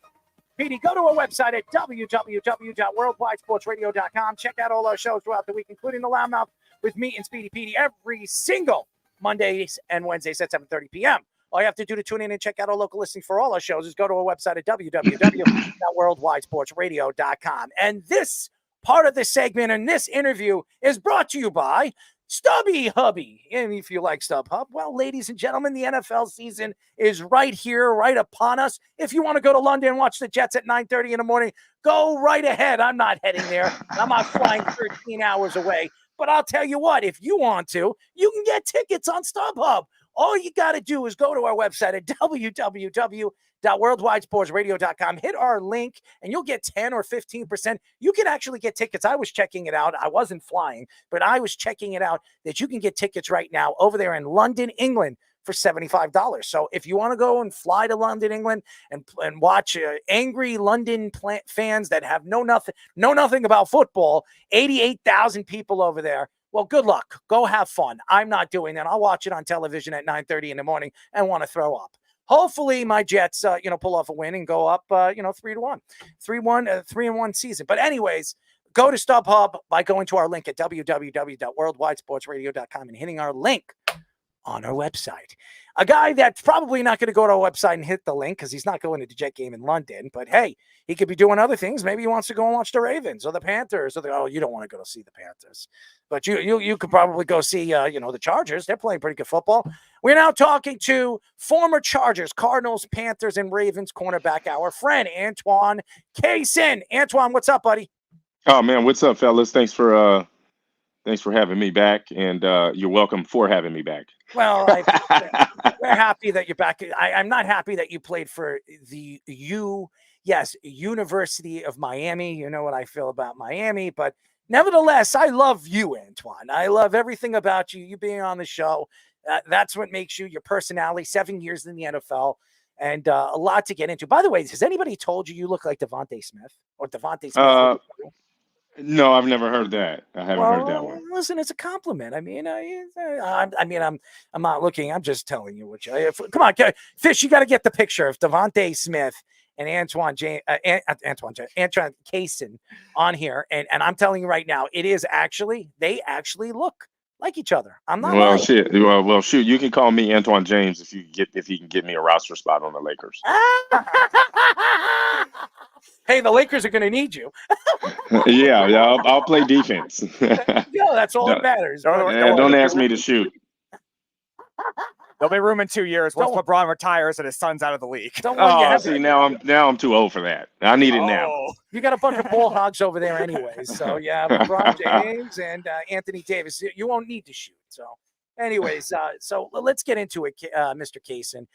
Speedy, go to our website at www.worldwidesportsradio.com. Check out all our shows throughout the week, including the Loudmouth with me and Speedy Petey every single Mondays and Wednesdays at 7:30 p.m. All you have to do to tune in and check out our local listings for all our shows is go to our website at www.worldwidesportsradio.com. And this part of the segment and this interview is brought to you by Stubby Hubby. And if you like StubHub, well, ladies and gentlemen, the NFL season is right here, right upon us. If you want to go to London and watch the Jets at 9:30 in the morning, go right ahead. I'm not heading there. I'm not flying 13 hours away. But I'll tell you what, if you want to, you can get tickets on StubHub. All you got to do is go to our website at www.worldwidesportsradio.com. Hit our link, and you'll get 10 or 15%. You can actually get tickets. I was checking it out. I wasn't flying, but I was checking it out that you can get tickets right now over there in London, England for $75. So if you want to go and fly to London, England, and watch angry London fans that have know nothing about football, 88,000 people over there. Well, good luck. Go have fun. I'm not doing that. I'll watch it on television at 9:30 in the morning and want to throw up. Hopefully my Jets, pull off a win and go up, 3-1, 3-1 season. But anyways, go to StubHub by going to our link at www.worldwidesportsradio.com and hitting our link on our website. A guy that's probably not going to go to our website and hit the link because he's not going to the Jet game in London. But hey, he could be doing other things. Maybe he wants to go and watch the Ravens or the Panthers. Or you don't want to go to see the Panthers, but you could probably go see the Chargers. They're playing pretty good football. We're now talking to former Chargers, Cardinals, Panthers, and Ravens cornerback, our friend Antoine Cason. Antoine, what's up, buddy? Oh man, what's up, fellas? Thanks for having me back, and you're welcome for having me back. Well, we're happy that you're back. I'm not happy that you played for the yes, University of Miami. You know what I feel about Miami, but nevertheless, I love you, Antoine. I love everything about you. You being on the show. That's what makes you, your personality, 7 years in the NFL, and a lot to get into. By the way, has anybody told you look like Davante Smith or Davante Smith? No, I've never heard that. I haven't heard that Well, one. listen, it's a compliment. I mean, I'm not looking. I'm just telling you what you. Come on, Fish, you got to get the picture of Davante Smith and Antoine Cason on here, and I'm telling you right now, they actually look like each other. I'm not Well, lying. shit. Well, shoot. You can call me Antoine James if he can get me a roster spot on the Lakers. Hey, the Lakers are going to need you. yeah, I'll play defense. Yeah, that's all that matters. Don't ask me to shoot. There'll be room in 2 years once LeBron retires and his son's out of the league. See, now I'm too old for that. I need it now. You got a bunch of ball hogs over there anyways. So yeah, LeBron James and Anthony Davis. You won't need to shoot. So anyways, so let's get into it, Mr. Cason.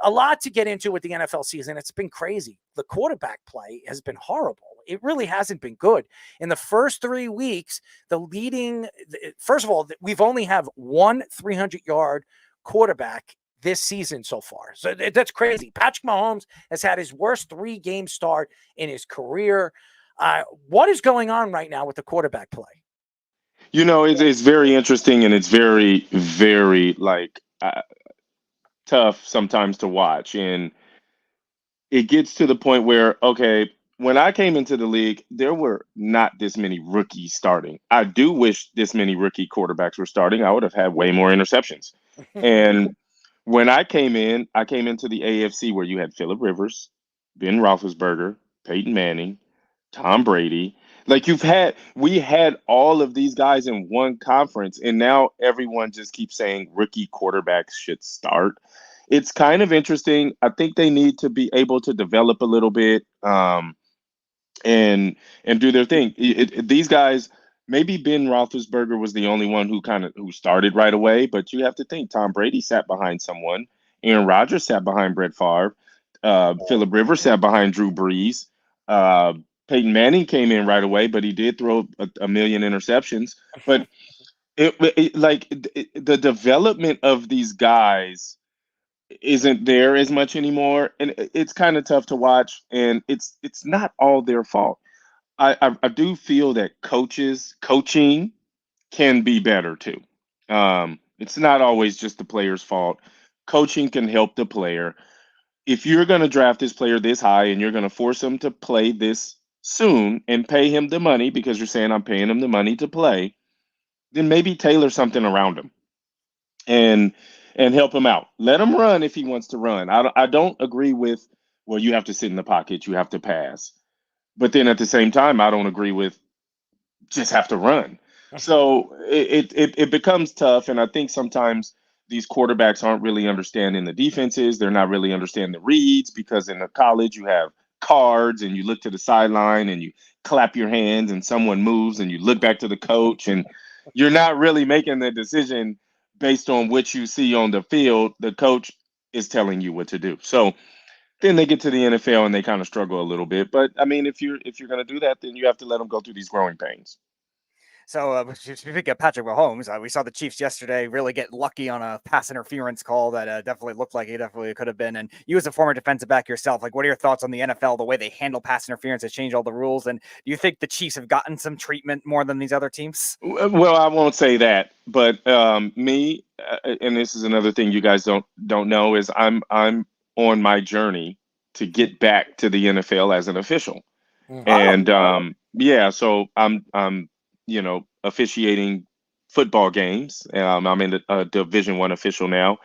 A lot to get into with the NFL season. It's been crazy. The quarterback play has been horrible. It really hasn't been good. In the first 3 weeks, first of all, we've only have one 300-yard quarterback this season so far. So that's crazy. Patrick Mahomes has had his worst 3-game start in his career. What is going on right now with the quarterback play? It's very interesting, and it's very, very tough sometimes to watch. And it gets to the point where, okay, when I came into the league, there were not this many rookies starting. I do wish this many rookie quarterbacks were starting. I would have had way more interceptions. And when I came into the AFC where you had Phillip Rivers, Ben Roethlisberger, Peyton Manning, Tom Brady. We had all of these guys in one conference, and now everyone just keeps saying rookie quarterbacks should start. It's kind of interesting. I think they need to be able to develop a little bit and do their thing. These guys, maybe Ben Roethlisberger was the only one who started right away, but you have to think Tom Brady sat behind someone. Aaron Rodgers sat behind Brett Favre. Phillip Rivers sat behind Drew Brees. Peyton Manning came in right away, but he did throw a million interceptions. But the development of these guys isn't there as much anymore, and it's kind of tough to watch. And it's not all their fault. I do feel that coaching can be better too. It's not always just the player's fault. Coaching can help the player. If you're going to draft this player this high and you're going to force him to play this soon and pay him the money because you're saying I'm paying him the money to play, then maybe tailor something around him and help him out. Let him run if he wants to run. I don't agree with, well, you have to sit in the pocket, you have to pass. But then at the same time, I don't agree with just have to run. So it becomes tough. And I think sometimes these quarterbacks aren't really understanding the defenses. They're not really understanding the reads, because in the college you have cards and you look to the sideline and you clap your hands and someone moves and you look back to the coach, and you're not really making the decision based on what you see on the field. The coach is telling you what to do. So then they get to the NFL and they kind of struggle a little bit. But I mean, if you're going to do that, then you have to let them go through these growing pains. So speaking of Patrick Mahomes, we saw the Chiefs yesterday really get lucky on a pass interference call that definitely looked like it definitely could have been. And you, as a former defensive back yourself, what are your thoughts on the NFL, the way they handle pass interference, has changed all the rules? And do you think the Chiefs have gotten some treatment more than these other teams? Well, I won't say that, but me, and this is another thing you guys don't know, is I'm on my journey to get back to the NFL as an official. And so I'm officiating football games. I'm in a Division I official now.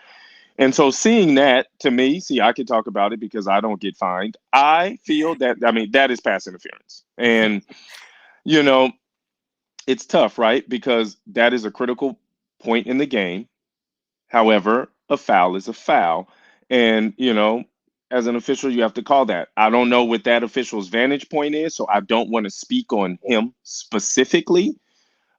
And so seeing that, to me, I can talk about it because I don't get fined. I feel that, that is pass interference. And, it's tough, right? Because that is a critical point in the game. However, a foul is a foul. And, as an official, you have to call that. I don't know what that official's vantage point is, so I don't want to speak on him specifically.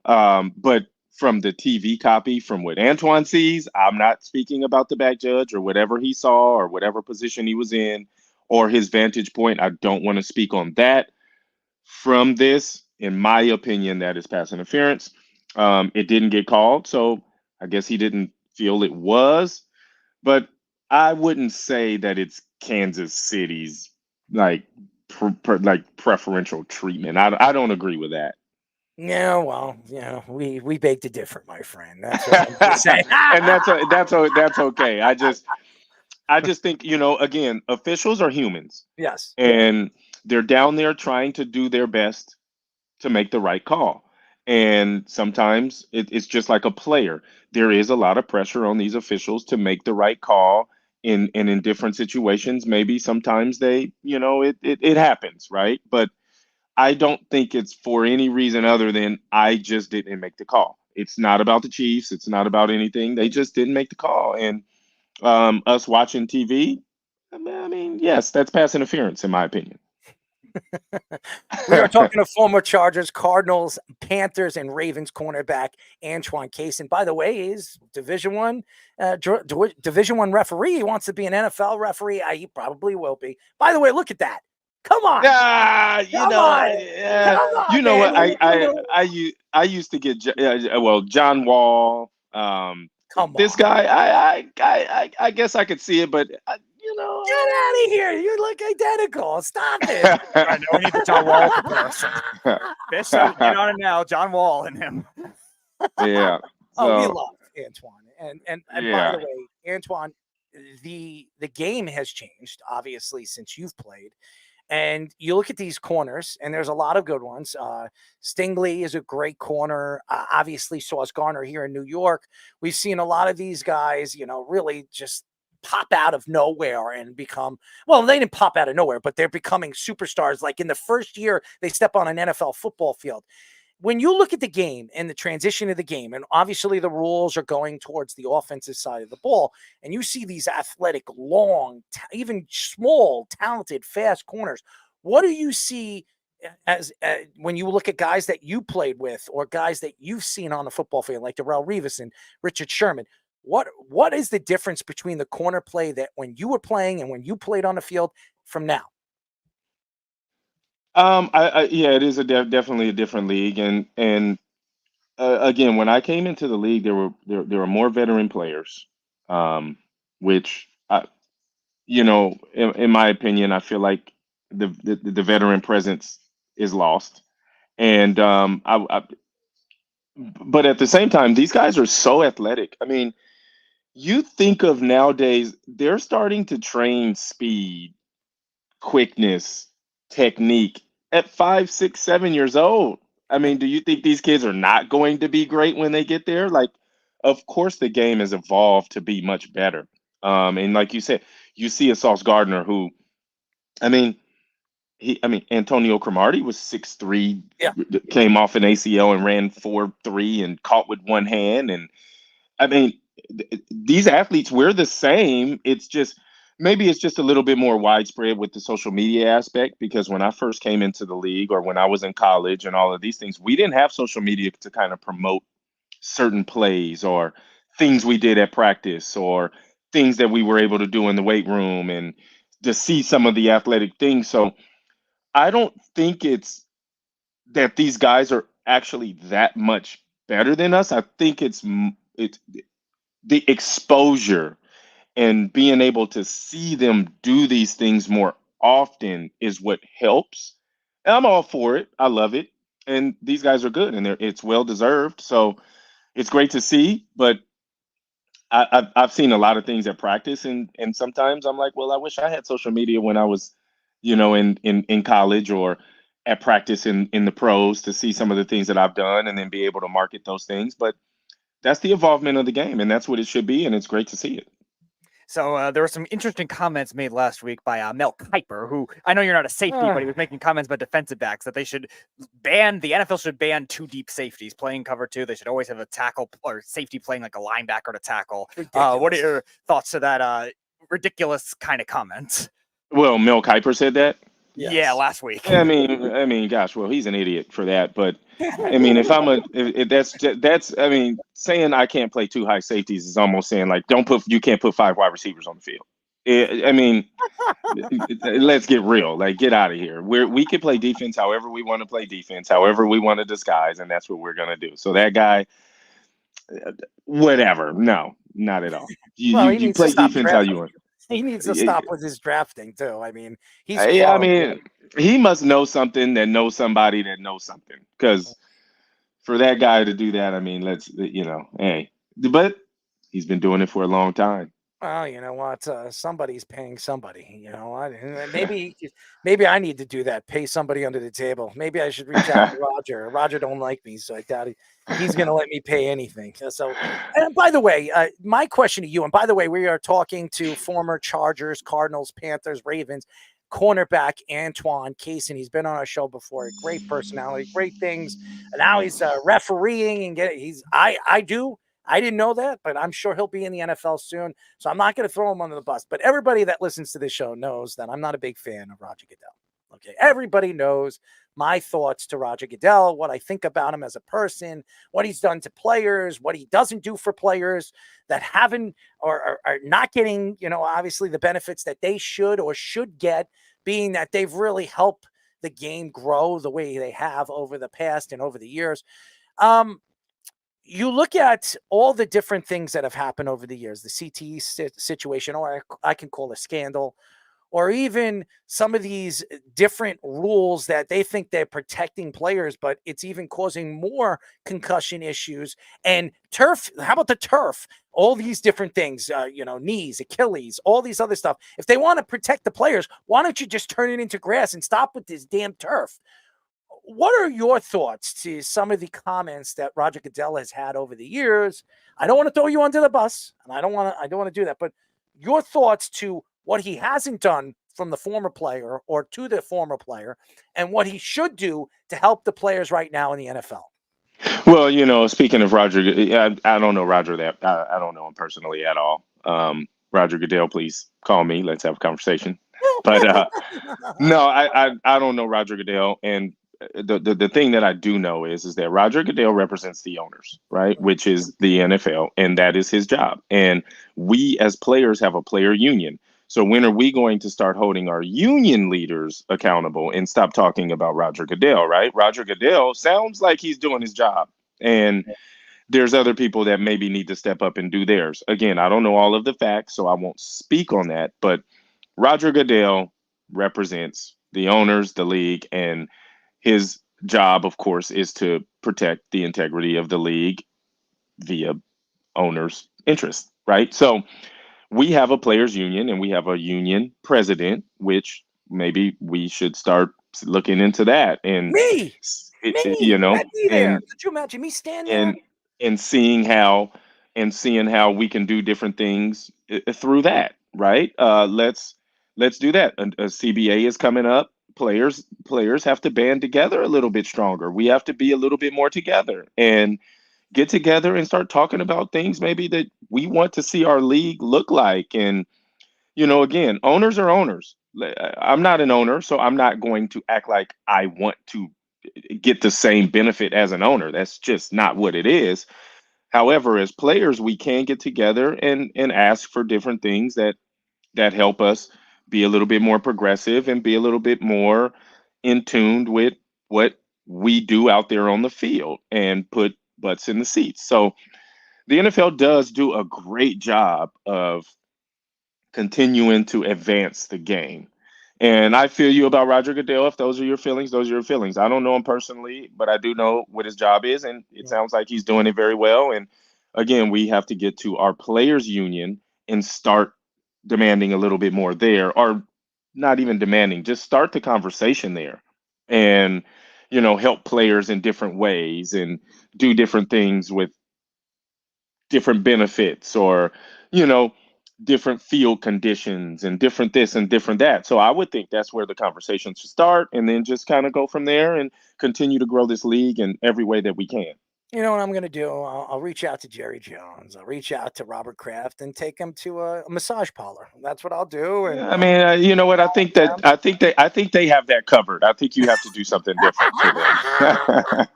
But from the TV copy, from what Antoine sees, I'm not speaking about the back judge or whatever he saw or whatever position he was in or his vantage point. I don't want to speak on that. From this, in my opinion, that is pass interference. It didn't get called, so I guess he didn't feel it was. But I wouldn't say that it's Kansas City's like preferential treatment. I don't agree with that. Yeah, well, we beg to differ, my friend. That's what I'm saying. And that's okay. I just think, again, officials are humans. Yes. And they're down there trying to do their best to make the right call. And sometimes it's just like a player. There is a lot of pressure on these officials to make the right call in different situations. Maybe sometimes they, it happens, right? But I don't think it's for any reason other than I just didn't make the call. It's not about the Chiefs. It's not about anything. They just didn't make the call. And us watching TV, I mean, yes, that's pass interference in my opinion. We are talking to former Chargers, Cardinals, Panthers, and Ravens cornerback Antoine Cason. By the way, he's Division I referee. He wants to be an NFL referee. He probably will be. By the way, look at that. Come on. You know what? I used to get John Wall. This guy, I guess I could see it, but get out of here. You look identical. Stop it. I know we need the John Wall comparison. Fish, get on it now. John Wall and him. Yeah. We love Antoine. And yeah. By the way, Antoine, the game has changed, obviously, since you've played. And you look at these corners, and there's a lot of good ones. Stingley is a great corner. Obviously, Sauce Gardner here in New York. We've seen a lot of these guys, really just pop out of nowhere and become, well, they didn't pop out of nowhere, but they're becoming superstars. Like in the first year they step on an NFL football field. When you look at the game and the transition of the game, and obviously the rules are going towards the offensive side of the ball, and you see these athletic, long, even small, talented, fast corners, what do you see as when you look at guys that you played with or guys that you've seen on the football field, like Darrelle Revis and Richard Sherman? What is the difference between the corner play that when you were playing and when you played on the field from now? It is definitely a different league, and again, when I came into the league, there were more veteran players, which in my opinion, I feel like the veteran presence is lost, and but at the same time, these guys are so athletic. I mean, you think of nowadays, they're starting to train speed, quickness, technique at 5, 6, 7 years old. I mean, do you think these kids are not going to be great when they get there? Like, of course, the game has evolved to be much better. And like you said, you see a Sauce Gardner who, Antonio Cromartie was 6'3", came off an ACL and ran 4.3 and caught with one hand. And these athletes, we're the same. It's just, maybe it's just a little bit more widespread with the social media aspect, because when I first came into the league or when I was in college and all of these things, we didn't have social media to kind of promote certain plays or things we did at practice or things that we were able to do in the weight room and to see some of the athletic things. So I don't think it's that these guys are actually that much better than us. I think it's the exposure and being able to see them do these things more often is what helps. And I'm all for it. I love it. And these guys are good, and it's well deserved. So it's great to see. But I've seen a lot of things at practice, and sometimes I'm like, well, I wish I had social media when I was, in college or at practice in the pros to see some of the things that I've done and then be able to market those things. But that's the involvement of the game, and that's what it should be, and it's great to see it. So there were some interesting comments made last week by Mel Kiper, who I know you're not a safety, but he was making comments about defensive backs that the NFL should ban 2 deep safeties playing cover 2. They should always have a tackle or safety playing like a linebacker to tackle. What are your thoughts to that ridiculous kind of comment? Well, Mel Kiper said that. Yes. Yeah, last week. I mean, gosh, well, he's an idiot for that. But I mean, saying I can't play 2 high safeties is almost saying like, you can't put 5 wide receivers on the field. I mean, let's get real. Like, get out of here. We can play defense however we want to play defense, however we want to disguise, and that's what we're gonna do. So that guy, whatever. No, not at all. Well, he You needs to play stop defense how you drafting. want. He needs to stop with his drafting too. I mean, he's I horrible. mean, he must know something that knows somebody that knows something. Because for that guy to do that, I mean, hey, but he's been doing it for a long time. Well, you know what? Somebody's paying somebody. You know what? Maybe I need to do that. Pay somebody under the table. Maybe I should reach out to Roger. Roger don't like me, so I doubt he's going to let me pay anything. So, and by the way, my question to you. And by the way, we are talking to former Chargers, Cardinals, Panthers, Ravens cornerback Antoine Cason. He's been on our show before. Great personality, great things. And now he's refereeing and I didn't know that, but I'm sure he'll be in the NFL soon. So I'm not going to throw him under the bus. But everybody that listens to this show knows that I'm not a big fan of Roger Goodell. Okay. Everybody knows my thoughts to Roger Goodell, what I think about him as a person, what he's done to players, what he doesn't do for players that haven't or are not getting, obviously the benefits that they should or should get, being that they've really helped the game grow the way they have over the past and over the years. You look at all the different things that have happened over the years, the CTE situation, or I can call a scandal, or even some of these different rules that they think they're protecting players, but it's even causing more concussion issues. And turf, how about the turf? All these different things, knees, Achilles, all these other stuff. If they want to protect the players, why don't you just turn it into grass and stop with this damn turf? What are your thoughts to some of the comments that Roger Goodell has had over the years? I don't want to throw you under the bus, and I don't want to do that, but your thoughts to what he hasn't done from the former player or to the former player, and what he should do to help the players right now in the NFL. Well, speaking of Roger, I don't know Roger I don't know him personally at all. Roger Goodell, please call me. Let's have a conversation. But no, I don't know Roger Goodell, and the thing that I do know is that Roger Goodell represents the owners, right? Which is the NFL, and that is his job. And we as players have a player union. So when are we going to start holding our union leaders accountable and stop talking about Roger Goodell, right? Roger Goodell sounds like he's doing his job, and there's other people that maybe need to step up and do theirs. Again, I don't know all of the facts, so I won't speak on that, but Roger Goodell represents the owners, the league, and his job, of course, is to protect the integrity of the league via owners' interest, right? So we have a players' union and we have a union president, which maybe we should start looking into that. And me, and could you imagine me standing there? And seeing how we can do different things through that, right? Let's do that. A CBA is coming up. Players have to band together a little bit stronger. We have to be a little bit more together and get together and start talking about things maybe that we want to see our league look like. And, again, owners are owners. I'm not an owner, so I'm not going to act like I want to get the same benefit as an owner. That's just not what it is. However, as players, we can get together and ask for different things that help us be a little bit more progressive and be a little bit more in tune with what we do out there on the field and put butts in the seats. So the NFL does do a great job of continuing to advance the game. And I feel you about Roger Goodell. If those are your feelings, those are your feelings. I don't know him personally, but I do know what his job is, and it sounds like he's doing it very well. And again, we have to get to our players union and start demanding a little bit more there, or not even demanding, just start the conversation there and, help players in different ways and do different things with different benefits or, different field conditions and different this and different that. So I would think that's where the conversation should start, and then just kind of go from there and continue to grow this league in every way that we can. You know what I'm going to do? I'll reach out to Jerry Jones. I'll reach out to Robert Kraft and take him to a massage parlor. That's what I'll do. And I mean, you know what? I think they have that covered. I think you have to do something different for them.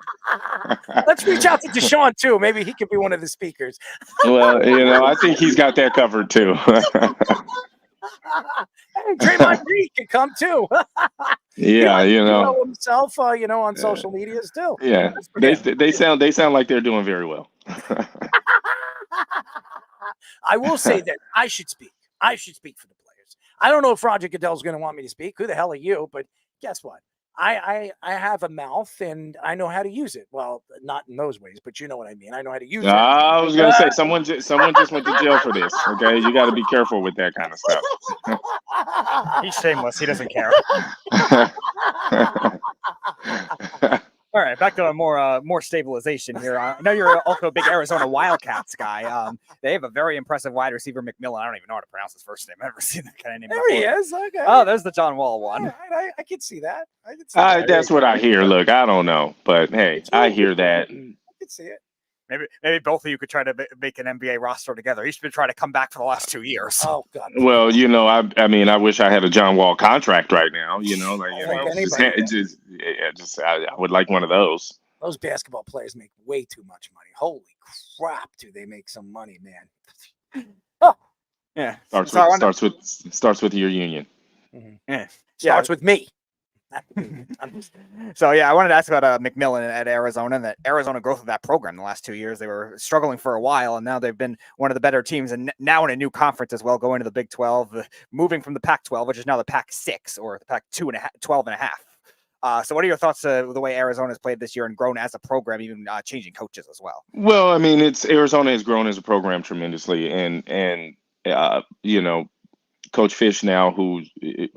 Let's reach out to Deshaun too. Maybe he could be one of the speakers. Well, I think he's got that covered too. Hey, Draymond Green can come too. Yeah, He you know. himself, on social medias too. Yeah, That's for him. they sound like they're doing very well. I will say that I should speak. I should speak for the players. I don't know if Roger Goodell's going to want me to speak. Who the hell are you? But guess what? I have a mouth and I know how to use it. Well, not in those ways, but you know what I mean. I know how to use it. I was gonna say someone just went to jail for this. Okay, you got to be careful with that kind of stuff. He's shameless. He doesn't care. All right, back to more stabilization here. I know you're also a big Arizona Wildcats guy. They have a very impressive wide receiver, McMillan. I don't even know how to pronounce his first name. I've never seen that kind of name. There he before. is. Okay. Oh, there's the John Wall one. All right, I can see that. I can see that. That's what I hear. Look, I don't know, but hey, I hear that. I can see it. Maybe both of you could try to make an NBA roster together. He's been trying to come back for the last 2 years. Oh God. Well, I mean, I wish I had a John Wall contract right now. I would like one of those. Those basketball players make way too much money. Holy crap, do they make some money, man? Oh, yeah. Starts with your union. Mm-hmm. Yeah. Starts with me. So yeah, I wanted to ask about McMillan at Arizona and the Arizona growth of that program the last 2 years. They were struggling for a while, and now they've been one of the better teams, and now in a new conference as well, going to the Big 12, moving from the Pac-12, which is now the Pac-6 or the Pac-12 and a half. So what are your thoughts the way Arizona's played this year and grown as a program, even changing coaches as well? Well, I mean, Arizona has grown as a program tremendously, and Coach Fish now, who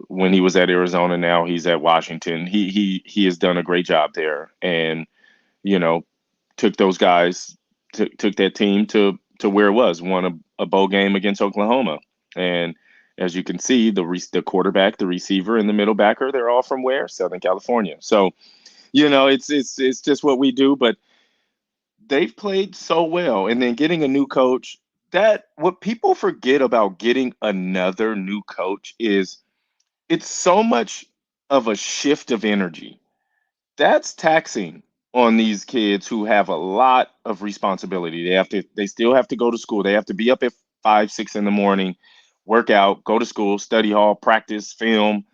when he was at Arizona, now he's at Washington. He has done a great job there, and took those guys, took that team to where it was, won a bowl game against Oklahoma, and as you can see, the quarterback, the receiver, and the middle backer, they're all from where? Southern California. So, it's just what we do, but they've played so well, and then getting a new coach. That what people forget about getting another new coach is it's so much of a shift of energy. That's taxing on these kids who have a lot of responsibility. They still have to go to school. They have to be up at 5, 6 in the morning, work out, go to school, study hall, practice, film,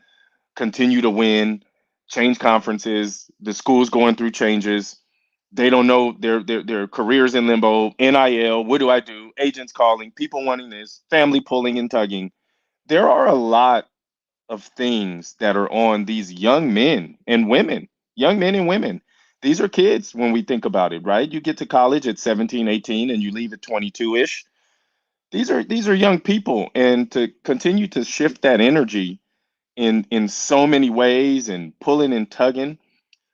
continue to win, change conferences. The school's going through changes. They don't know their careers in limbo, NIL, what do I do? Agents calling, people wanting this, family pulling and tugging. There are a lot of things that are on these young men and women. These are kids when we think about it, right? You get to college at 17, 18, and you leave at 22-ish. These are young people, and to continue to shift that energy in so many ways and pulling and tugging,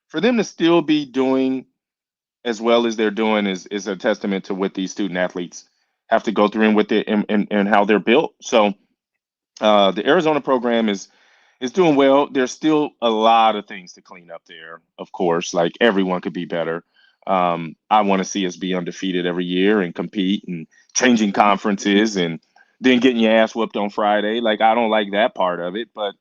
for them to still be doing as well as they're doing is a testament to what these student athletes have to go through and with it and how they're built. So the Arizona program is doing well. There's still a lot of things to clean up there, of course. Like everyone could be better. I want to see us be undefeated every year and compete and changing conferences and then getting your ass whooped on Friday. Like I don't like that part of it, but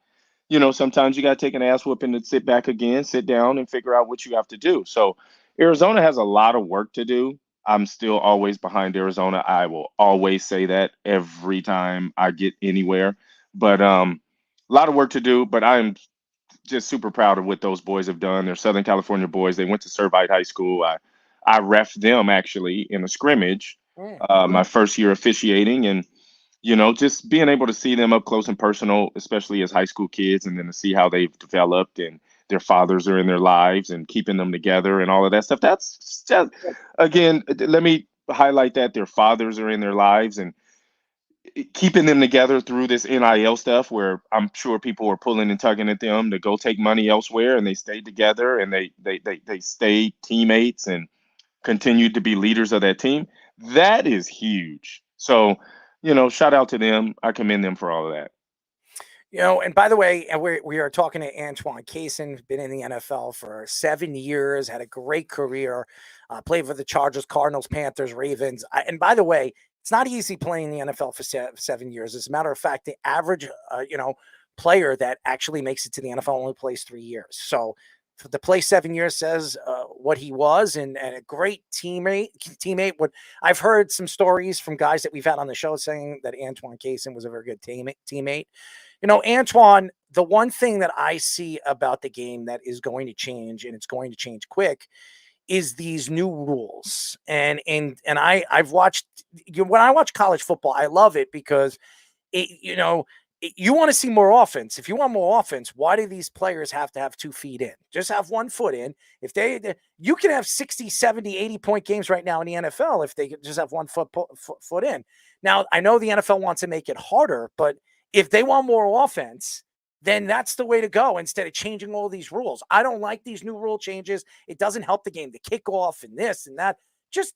sometimes you got to take an ass whooping and sit back again, sit down and figure out what you have to do. So Arizona has a lot of work to do. I'm still always behind Arizona. I will always say that every time I get anywhere. But a lot of work to do. But I'm just super proud of what those boys have done. They're Southern California boys. They went to Servite High School. I reffed them actually in a scrimmage my first year officiating. And, just being able to see them up close and personal, especially as high school kids, and then to see how they've developed and their fathers are in their lives and keeping them together and all of that stuff. That's just, again, let me highlight that their fathers are in their lives and keeping them together through this NIL stuff where I'm sure people were pulling and tugging at them to go take money elsewhere, and they stayed together and they stayed teammates and continued to be leaders of that team. That is huge. So, shout out to them. I commend them for all of that. And by the way, we are talking to Antoine Cason, been in the NFL for 7 years, had a great career, played for the Chargers, Cardinals, Panthers, Ravens. And by the way, it's not easy playing the NFL for 7 years. As a matter of fact, the average, player that actually makes it to the NFL only plays 3 years. So to play 7 years says what he was and a great teammate. What I've heard some stories from guys that we've had on the show saying that Antoine Cason was a very good teammate. You know, Antoine, the one thing that I see about the game that is going to change, and it's going to change quick, is these new rules. And I've watched, when I watch college football, I love it because you want to see more offense. If you want more offense, why do these players have to have 2 feet in? Just have 1 foot in. If you can have 60, 70, 80 point games right now in the NFL if they just have 1 foot in. Now, I know the NFL wants to make it harder, but if they want more offense, then that's the way to go instead of changing all these rules. I don't like these new rule changes. It doesn't help the game, the kickoff and this and that. Just,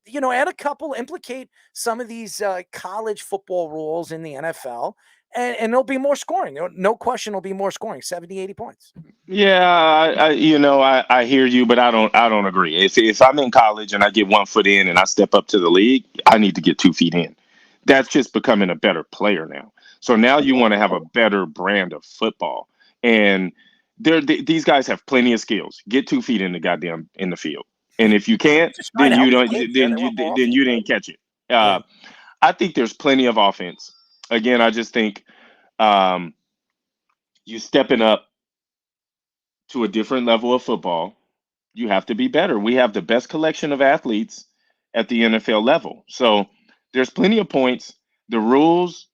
add a couple, implicate some of these college football rules in the NFL, and there'll be more scoring. No question, there'll be more scoring, 70, 80 points. Yeah, I hear you, but I don't agree. If I'm in college and I get 1 foot in and I step up to the league, I need to get 2 feet in. That's just becoming a better player now. So now you want to have a better brand of football, and these guys have plenty of skills. Get 2 feet in the field, and if you can't, then you don't. Then you didn't catch it. I think there's plenty of offense. Again, I just think you stepping up to a different level of football. You have to be better. We have the best collection of athletes at the NFL level, so there's plenty of points. The rules.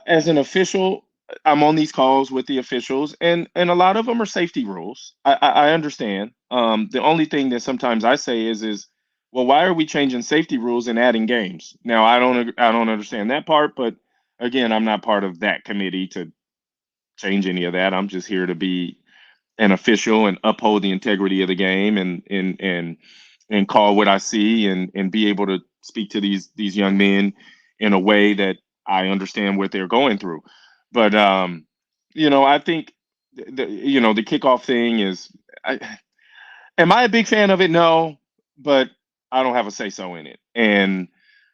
As an official, I'm on these calls with the officials, and a lot of them are safety rules. I understand. The only thing that sometimes I say is, well, why are we changing safety rules and adding games? Now, I don't understand that part, but again, I'm not part of that committee to change any of that. I'm just here to be an official and uphold the integrity of the game and call what I see and be able to speak to these young men in a way that I understand what they're going through. But I think the kickoff thing is. Am I a big fan of it? No, but I don't have a say so in it. And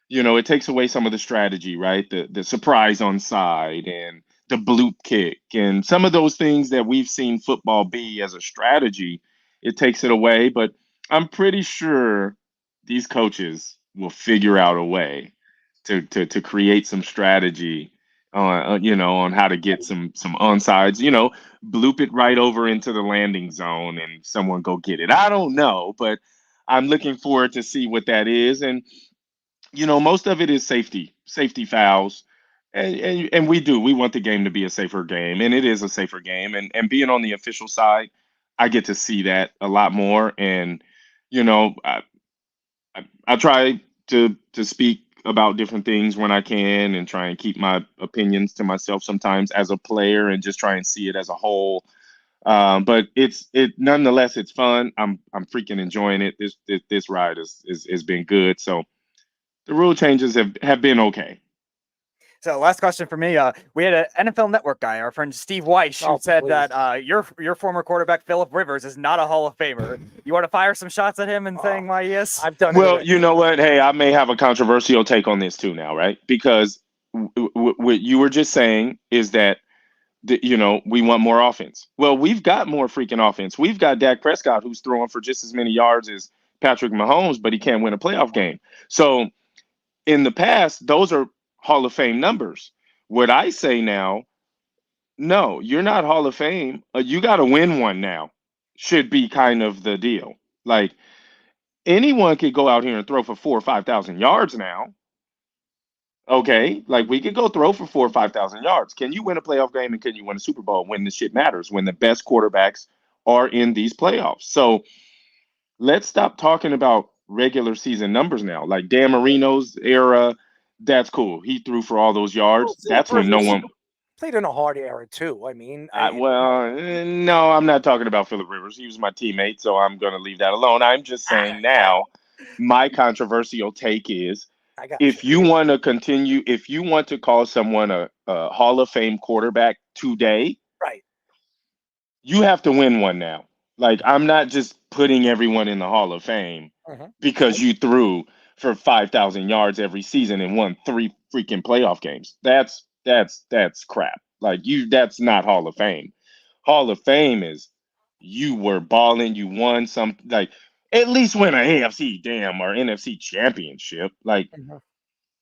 it takes away some of the strategy, right? The surprise on side and the bloop kick and some of those things that we've seen football be as a strategy. It takes it away, but I'm pretty sure these coaches will figure out a way to create some strategy on how to get some onsides, bloop it right over into the landing zone and someone go get it. I don't know, but I'm looking forward to see what that is. And most of it is safety fouls. And we want the game to be a safer game, and it is a safer game. And being on the official side, I get to see that a lot more. And I try to speak about different things when I can and try and keep my opinions to myself sometimes as a player and just try and see it as a whole. But nonetheless, it's fun. I'm freaking enjoying it. This ride has been good. So the rule changes have been okay. So last question for me. We had an NFL Network guy, our friend Steve Weiss, who said that your former quarterback, Phillip Rivers, is not a Hall of Famer. You want to fire some shots at him and saying why he is? I've done Well, you know what? Hey, I may have a controversial take on this too now, right? Because what you were just saying is that, we want more offense. Well, we've got more freaking offense. We've got Dak Prescott, who's throwing for just as many yards as Patrick Mahomes, but he can't win a playoff game. So in the past, those are Hall of Fame numbers. What I say now, no, you're not Hall of Fame. You got to win one now. Should be kind of the deal. Like anyone could go out here and throw for 4,000 or 5,000 yards now. Okay, like we could go throw for 4,000 or 5,000 yards. Can you win a playoff game and can you win a Super Bowl when the shit matters? When the best quarterbacks are in these playoffs. So let's stop talking about regular season numbers now. Like Dan Marino's era. That's cool. He threw for all those yards. That's when no one played in a hard era too. I mean, no, I'm not talking about Phillip Rivers. He was my teammate, so I'm going to leave that alone. I'm just saying now, my controversial take is if you want to call someone a Hall of Fame quarterback today, right? You have to win one now. Like I'm not just putting everyone in the Hall of Fame because you threw for 5,000 yards every season and won 3 freaking playoff games. That's crap. Like that's not Hall of Fame. Hall of Fame is You were balling. You won some, like, at least win an AFC or NFC championship. Like,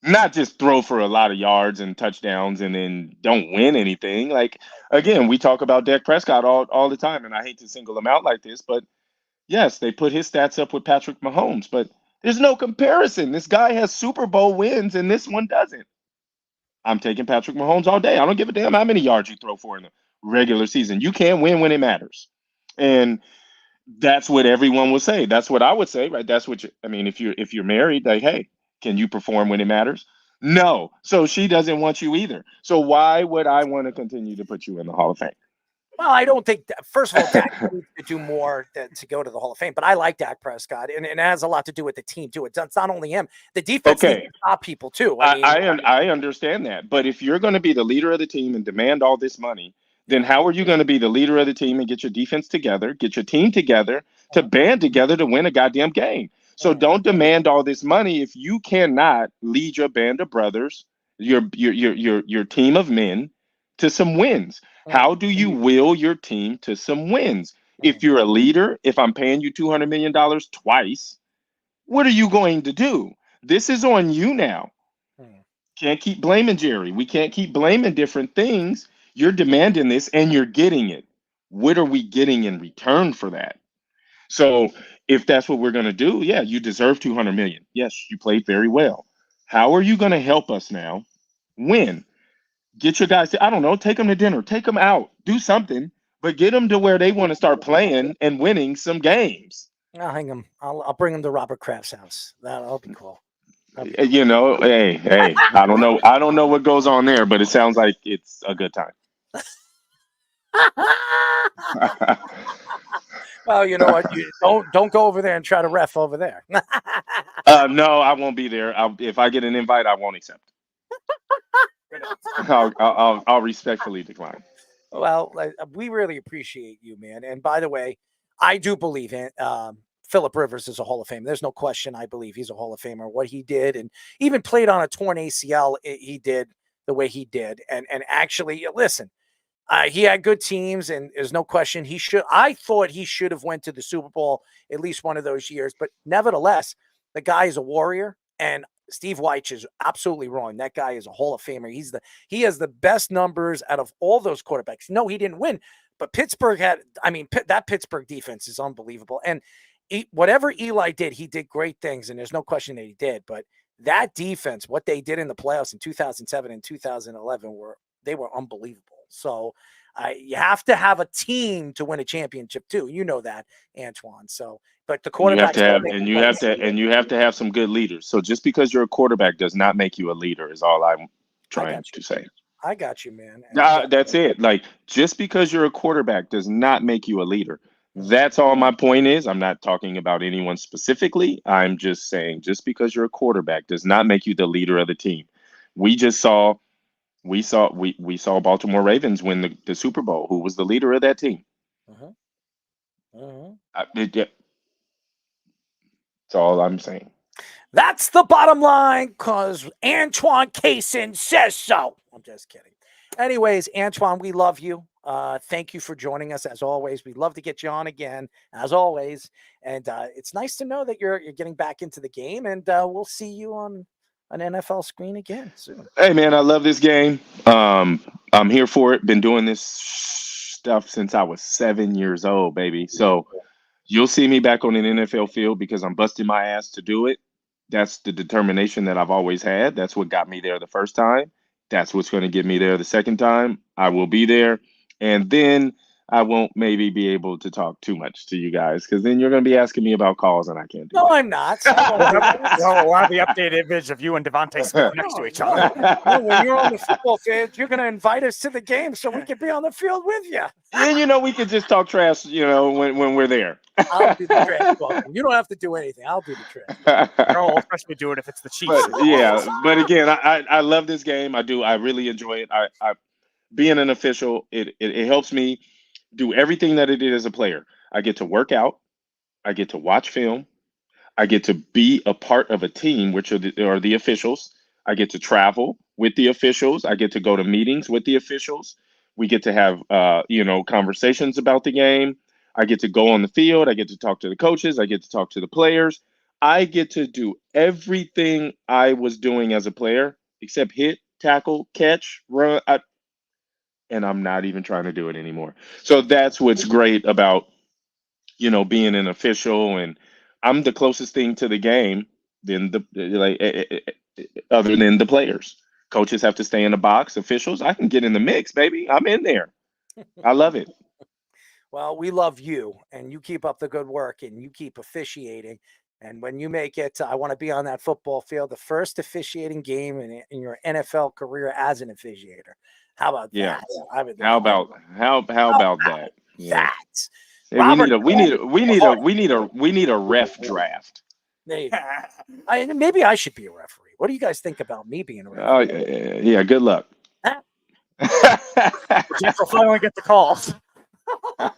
not just throw for a lot of yards and touchdowns and then don't win anything. Like, again, we talk about Dak Prescott all the time, and I hate to single him out like this, but yes, they put his stats up with Patrick Mahomes, but there's no comparison. This guy has Super Bowl wins, and this one doesn't. I'm taking Patrick Mahomes all day. I don't give a damn how many yards you throw for in the regular season. You can't win when it matters. And that's what everyone will say. That's what I would say, right? That's what I mean, if you're married, like, hey, can you perform when it matters? No. So she doesn't want you either. So why would I want to continue to put you in the Hall of Fame? Well, I don't think first of all, Dak needs to do more to go to the Hall of Fame, but I like Dak Prescott, and it has a lot to do with the team too. It's not only him; the defense needs to stop people too. I understand that, but if you're going to be the leader of the team and demand all this money, then how are you going to be the leader of the team and get your defense together, get your team together to band together to win a goddamn game? So don't demand all this money if you cannot lead your band of brothers, your team of men, to some wins. How do you will your team to some wins? If you're a leader, if I'm paying you $200 million twice, what are you going to do? This is on you now. Can't keep blaming Jerry. We can't keep blaming different things. You're demanding this and you're getting it. What are we getting in return for that? So if that's what we're going to do, yeah, you deserve $200 million. Yes, you played very well. How are you going to help us now win? Get your guys to, I don't know, take them to dinner, take them out, do something, but get them to where they want to start playing and winning some games. I'll hang them. I'll bring them to Robert Kraft's house. That'll be cool. You know, hey, I don't know what goes on there, but it sounds like it's a good time. Well, you know what? You don't go over there and try to ref over there. No, I won't be there. If I get an invite, I won't accept. I'll respectfully decline. Well, we really appreciate you, man. And by the way, I do believe in Phillip Rivers is a Hall of Famer. There's no question. I believe he's a Hall of Famer. What he did, and even played on a torn ACL, he did the way he did. And actually, listen, he had good teams, and there's no question he should. I thought he should have went to the Super Bowl at least one of those years. But nevertheless, the guy is a warrior, and Steve Wyche is absolutely wrong. That guy is a Hall of Famer. He has the best numbers out of all those quarterbacks. No, he didn't win, but Pittsburgh had. I mean, that Pittsburgh defense is unbelievable. And whatever Eli did, he did great things, and there's no question that he did. But that defense, what they did in the playoffs in 2007 and 2011, were unbelievable. So you have to have a team to win a championship too. You know that, Antoine. So, but the quarterback you have to have some good leaders. So just because you're a quarterback does not make you a leader. Is all I'm trying to say. I got you, man. That's it. Like, just because you're a quarterback does not make you a leader. That's all my point is. I'm not talking about anyone specifically. I'm just saying, just because you're a quarterback does not make you the leader of the team. We saw Baltimore Ravens win the Super Bowl. Who was the leader of that team? That's all I'm saying. That's the bottom line, because Antoine Cason says so. I'm just kidding. Anyways, Antoine, we love you. Thank you for joining us as always. We'd love to get you on again, as always. And it's nice to know that you're getting back into the game, and we'll see you on an NFL screen again soon. Hey, man, I love this game. I'm here for it. Been doing this stuff since I was 7 years old, baby. So you'll see me back on an NFL field because I'm busting my ass to do it. That's the determination that I've always had. That's what got me there the first time. That's what's going to get me there the second time. I will be there. And then I won't maybe be able to talk too much to you guys, because then you're going to be asking me about calls and I can't do No, I'm not. We'll have the updated image of you and Davante Smith next to each other. No, when you're on the football field, you're going to invite us to the game so we can be on the field with you. And, we could just talk trash, when we're there. I'll do the trash talking. You don't have to do anything. I'll do the trash. I'll especially do it if it's the Chiefs. But again, I love this game. I do. I really enjoy it. I being an official, it helps me do everything that it did as a player. I get to work out. I get to watch film. I get to be a part of a team, which are the officials. I get to travel with the officials. I get to go to meetings with the officials. We get to have, conversations about the game. I get to go on the field. I get to talk to the coaches. I get to talk to the players. I get to do everything I was doing as a player except hit, tackle, catch, run. And I'm not even trying to do it anymore. So that's what's great about, being an official, and I'm the closest thing to the game than other than the players. Coaches have to stay in the box. Officials, I can get in the mix, baby. I'm in there. I love it. Well, we love you, and you keep up the good work, and you keep officiating. And when you make it, I want to be on that football field, the first officiating game in your NFL career as an officiator. How about Yeah. that? I would How about that? Yeah. that? Hey, Robert, we need a ref draft. maybe maybe I should be a referee. What do you guys think about me being a Oh referee? yeah. Good luck. Jeff will finally get the calls. I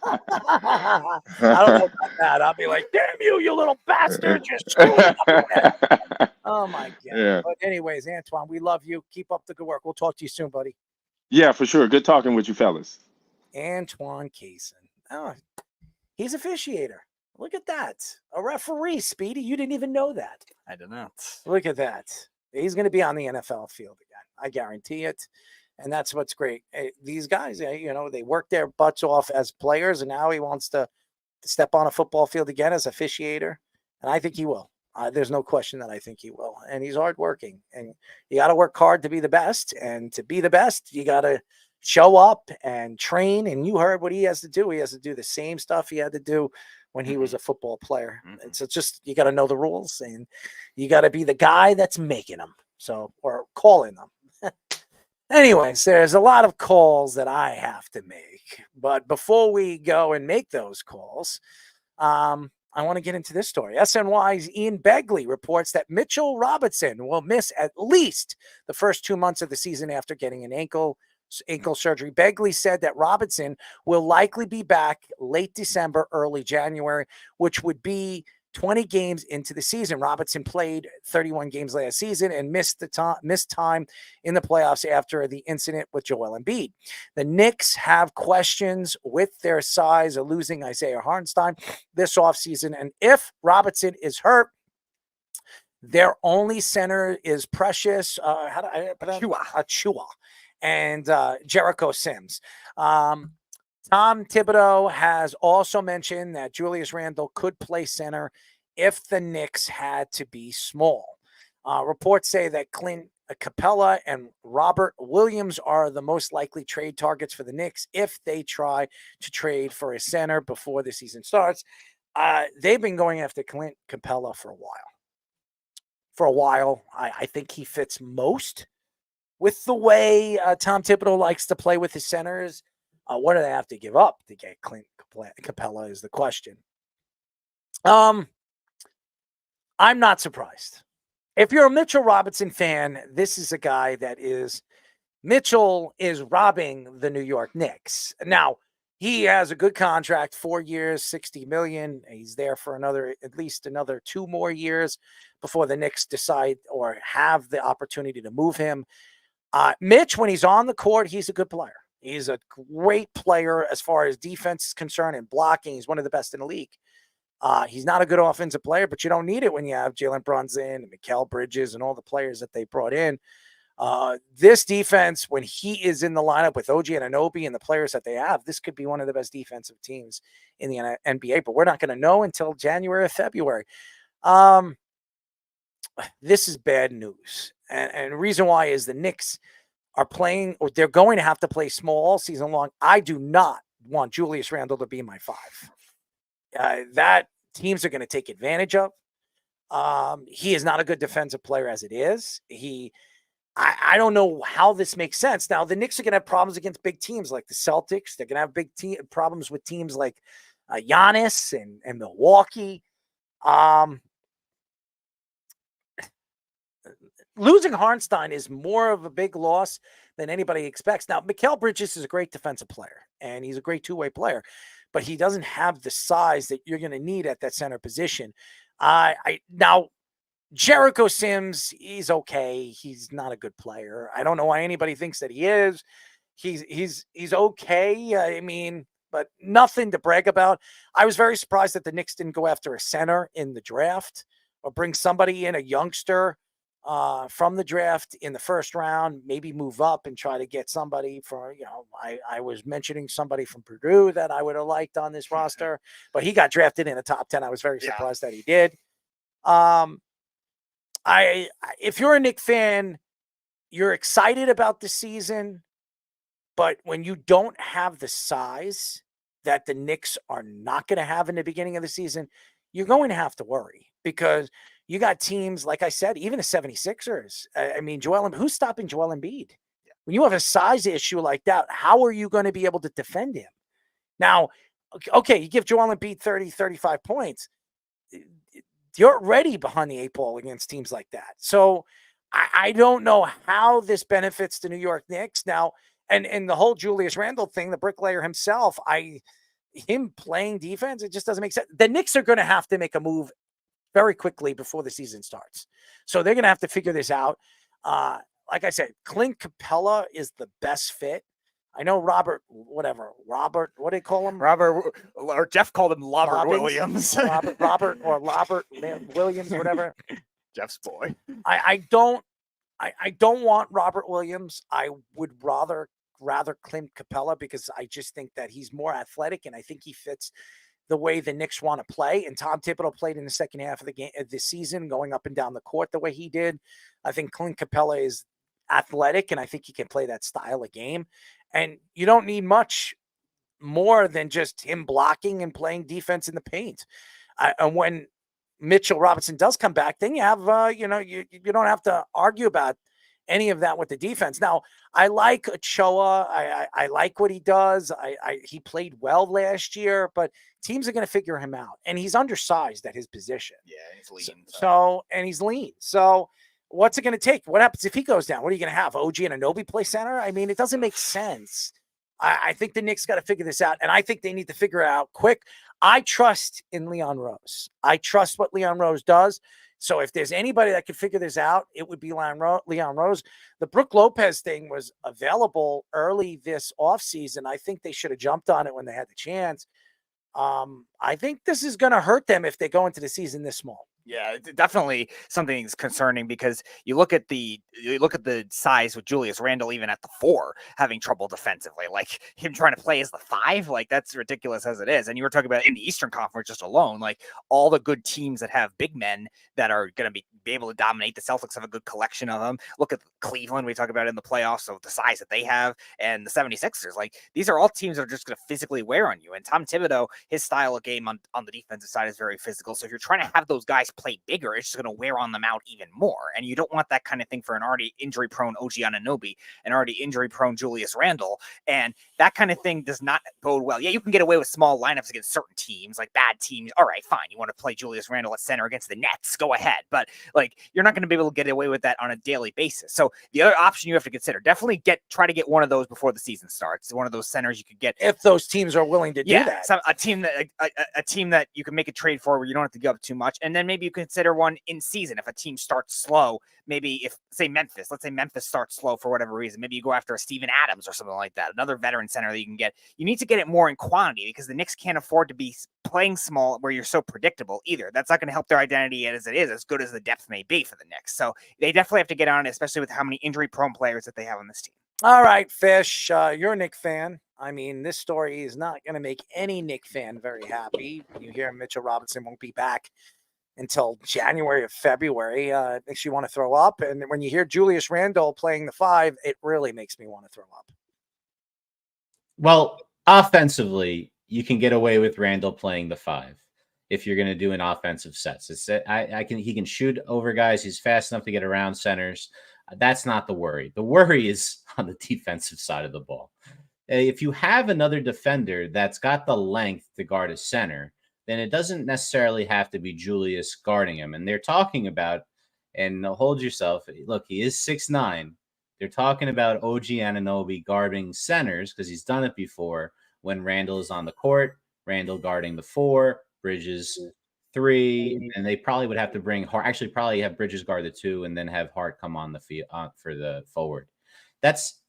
don't know about that. I'll be like, damn you little bastard. Just screwing up again. Oh, my God. Yeah. But anyways, Antoine, we love you. Keep up the good work. We'll talk to you soon, buddy. Yeah, for sure. Good talking with you fellas. Antoine Cason. Oh, he's officiator. Look at that. A referee, Speedy. You didn't even know that. I don't know. Look at that. He's going to be on the NFL field again. I guarantee it. And that's what's great. These guys, they work their butts off as players, and now he wants to step on a football field again as officiator. And I think he will. There's no question that I think he will. And he's hardworking. And you got to work hard to be the best. And to be the best, you got to show up and train. And you heard what he has to do. He has to do the same stuff he had to do when he was a football player. So just you got to know the rules, and you got to be the guy that's making them. Or calling them. Anyways, there's a lot of calls that I have to make. But before we go and make those calls, I want to get into this story. SNY's Ian Begley reports that Mitchell Robinson will miss at least the first 2 months of the season after getting an ankle surgery. Begley said that Robinson will likely be back late December, early January, which would be 20 games into the season. Robinson played 31 games last season and missed time in the playoffs after the incident with Joel Embiid. The Knicks have questions with their size of losing Isaiah Hartenstein this offseason. And if Robinson is hurt, their only center is Precious Achua and Jericho Sims. Tom Thibodeau has also mentioned that Julius Randle could play center if the Knicks had to be small. Reports say that Clint Capella and Robert Williams are the most likely trade targets for the Knicks if they try to trade for a center before the season starts. They've been going after Clint Capella for a while. I think he fits most with the way Tom Thibodeau likes to play with his centers. What do they have to give up to get Clint Capella is the question. I'm not surprised. If you're a Mitchell Robinson fan, this is a guy Mitchell is robbing the New York Knicks. Now, he has a good contract, 4 years, $60 million. He's there for at least another 2 more years before the Knicks decide or have the opportunity to move him. Mitch, when he's on the court, he's a good player. He's a great player as far as defense is concerned and blocking. He's one of the best in the league. He's not a good offensive player, but you don't need it when you have Jalen Brunson and Mikal Bridges and all the players that they brought in. This defense, when he is in the lineup with OG Anunoby and the players that they have, this could be one of the best defensive teams in the NBA, but we're not going to know until January or February. This is bad news. And the reason why is the Knicks are playing, or they're going to have to play small all season long. I do not want Julius Randle to be my 5. That teams are going to take advantage of. He is not a good defensive player as it is. I don't know how this makes sense. Now, the Knicks are going to have problems against big teams like the Celtics. They're going to have problems with teams like Giannis and Milwaukee. Losing Hartenstein is more of a big loss than anybody expects. Now, Mikal Bridges is a great defensive player, and he's a great two-way player, but he doesn't have the size that you're going to need at that center position. Now, Jericho Sims, he's okay. He's not a good player. I don't know why anybody thinks that he is. He's okay. I mean, but nothing to brag about. I was very surprised that the Knicks didn't go after a center in the draft or bring somebody in, a youngster from the draft in the first round, maybe move up and try to get somebody for, I was mentioning somebody from Purdue that I would have liked on this roster, but he got drafted in the top 10. I was very surprised that he did. If you're a Knicks fan, you're excited about the season, but when you don't have the size that the Knicks are not going to have in the beginning of the season, you're going to have to worry because you got teams, like I said, even the 76ers. I mean, who's stopping Joel Embiid? When you have a size issue like that, how are you going to be able to defend him? Now, okay, you give Joel Embiid 30, 35 points. You're already behind the 8 ball against teams like that. So I don't know how this benefits the New York Knicks. Now, and the whole Julius Randle thing, the bricklayer himself, him playing defense, it just doesn't make sense. The Knicks are going to have to make a move very quickly before the season starts. So they're going to have to figure this out. Like I said, Clint Capella is the best fit. I know Robert, what do they call him? Robert, or Jeff called him Robert Williams. Robert Williams, whatever. Jeff's boy. I don't want Robert Williams. I would rather Clint Capella because I just think that he's more athletic and I think he fits the way the Knicks want to play. And Tom Thibodeau played in the second half of the game this season, going up and down the court the way he did. I think Clint Capella is athletic and I think he can play that style of game. And you don't need much more than just him blocking and playing defense in the paint. And when Mitchell Robinson does come back, then you have, you don't have to argue about any of that with the defense. Now, I like Ochoa. I like what he does. He played well last year, but teams are going to figure him out. And he's undersized at his position. Yeah, he's lean. And he's lean. So what's it going to take? What happens if he goes down? What are you going to have? OG and Anunoby play center? I mean, it doesn't make sense. I think the Knicks got to figure this out, and I think they need to figure it out quick. I trust in Leon Rose. I trust what Leon Rose does. So if there's anybody that could figure this out, it would be Leon Rose. The Brook Lopez thing was available early this offseason. I think they should have jumped on it when they had the chance. I think this is going to hurt them if they go into the season this small. Yeah, definitely something that's concerning because you look at the size with Julius Randle, even at the 4, having trouble defensively, like him trying to play as the 5, like that's ridiculous as it is. And you were talking about in the Eastern Conference just alone, like all the good teams that have big men that are going to be able to dominate. The Celtics have a good collection of them. Look at Cleveland, we talk about in the playoffs, so the size that they have, and the 76ers, like these are all teams that are just going to physically wear on you. And Tom Thibodeau, his style of game on the defensive side is very physical. So if you're trying to have those guys play bigger, it's just going to wear on them out even more. And you don't want that kind of thing for an already injury-prone OG Anunoby, an already injury-prone Julius Randle. And that kind of thing does not bode well. Yeah, you can get away with small lineups against certain teams, like bad teams. All right, fine. You want to play Julius Randle at center against the Nets, go ahead. But like, you're not going to be able to get away with that on a daily basis. So the other option you have to consider, definitely try to get one of those before the season starts. One of those centers you could get. If those teams are willing to do that. A team that you can make a trade for where you don't have to give up too much. And then maybe you consider one in season. If a team starts slow, maybe let's say Memphis starts slow for whatever reason, maybe you go after a Steven Adams or something like that, another veteran center that you can get. You need to get it more in quantity because the Knicks can't afford to be playing small where you're so predictable either. That's not going to help their identity as it is, as good as the depth may be for the Knicks. So they definitely have to get on it, especially with how many injury-prone players that they have on this team. All right, Fish, you're a Knicks fan. I mean, this story is not going to make any Knicks fan very happy. You hear Mitchell Robinson won't be back until January or February. It makes you want to throw up. And when you hear Julius Randle playing the 5, it really makes me want to throw up. Well, offensively, you can get away with Randle playing the 5 if you're going to do an offensive sets. He can shoot over guys. He's fast enough to get around centers. That's not the worry. The worry is on the defensive side of the ball. If you have another defender that's got the length to guard a center, then it doesn't necessarily have to be Julius guarding him. And they're talking about, and hold yourself, look, he is 6'9". They're talking about OG Anunoby guarding centers because he's done it before when Randle is on the court, Randle guarding the 4, Bridges 3, and they probably would have to bring Hart, actually probably have Bridges guard the 2 and then have Hart come on the field for the forward. That's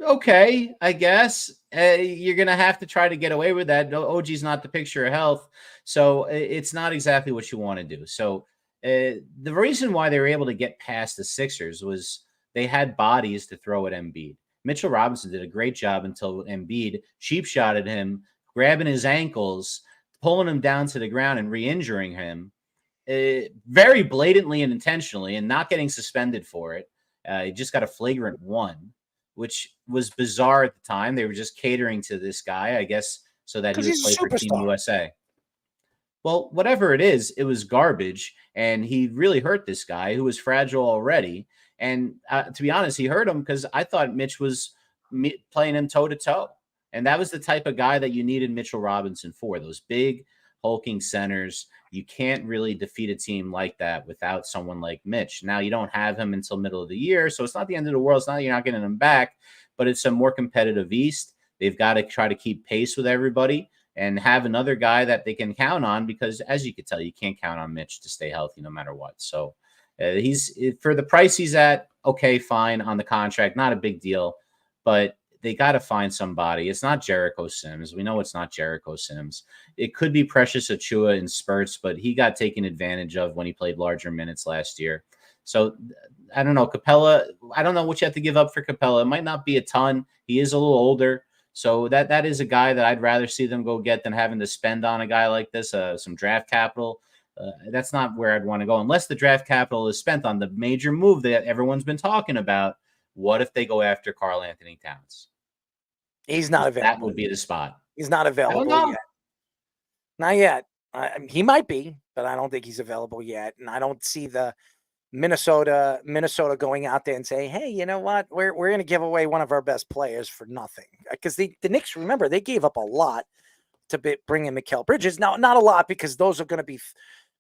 Okay, I guess you're gonna have to try to get away with that. OG's not the picture of health, so it's not exactly what you want to do. So the reason why they were able to get past the Sixers was they had bodies to throw at Embiid. Mitchell Robinson did a great job until Embiid cheap shotted him, grabbing his ankles, pulling him down to the ground, and re-injuring him very blatantly and intentionally, and not getting suspended for it. He just got a flagrant one, which was bizarre at the time. They were just catering to this guy, I guess, so that he would he's play a for Team superstar. USA. Well, whatever it is, it was garbage, and he really hurt this guy who was fragile already. And to be honest, he hurt him because I thought Mitch was playing him toe to toe, and that was the type of guy that you needed Mitchell Robinson for. Those big hulking centers. You can't really defeat a team like that without someone like Mitch. Now, you don't have him until middle of the year, so it's not the end of the world. It's not that you're not getting him back, but it's a more competitive East. They've got to try to keep pace with everybody and have another guy that they can count on because, as you could tell, you can't count on Mitch to stay healthy no matter what. So he's for the price he's at, okay, fine on the contract, not a big deal, but they got to find somebody. It's not Jericho Sims. We know it's not Jericho Sims. It could be Precious Achua in spurts, but he got taken advantage of when he played larger minutes last year. So I don't know. Capella, I don't know what you have to give up for Capella. It might not be a ton. He is a little older. So that is a guy that I'd rather see them go get than having to spend on a guy like this, some draft capital. That's not where I'd want to go unless the draft capital is spent on the major move that everyone's been talking about. What if they go after Karl Anthony Towns? He's not available. That would be the spot. He's not available yet. Not yet. He might be, but I don't think he's available yet. And I don't see the Minnesota going out there and say, hey, you know what? We're going to give away one of our best players for nothing. Because the Knicks, remember, they gave up a lot to bring in Mikal Bridges. Now, not a lot because those are going to be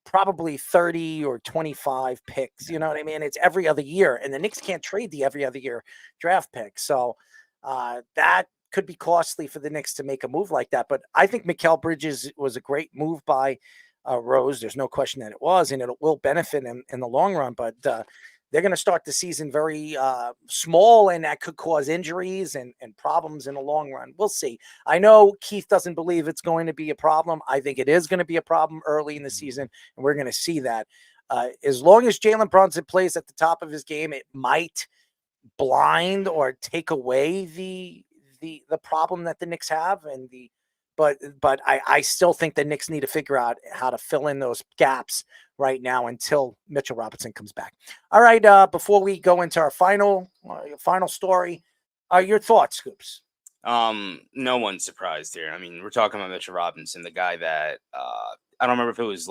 probably 30 or 25 picks. You know what I mean? It's every other year. And the Knicks can't trade the every other year draft pick. So that could be costly for the Knicks to make a move like that. But I think Mikal Bridges was a great move by Rose. There's no question that it was, and it will benefit him in the long run. But they're going to start the season very small, and that could cause injuries and problems in the long run. We'll see. I know Keith doesn't believe it's going to be a problem. I think it is going to be a problem early in the season, and we're going to see that. As long as Jalen Brunson plays at the top of his game, it might blind or take away the problem that the Knicks have, but I still think the Knicks need to figure out how to fill in those gaps right now until Mitchell Robinson comes back. All right, before we go into our final story, your thoughts, Scoops? No one's surprised here. I mean, we're talking about Mitchell Robinson, the guy that I don't remember if it was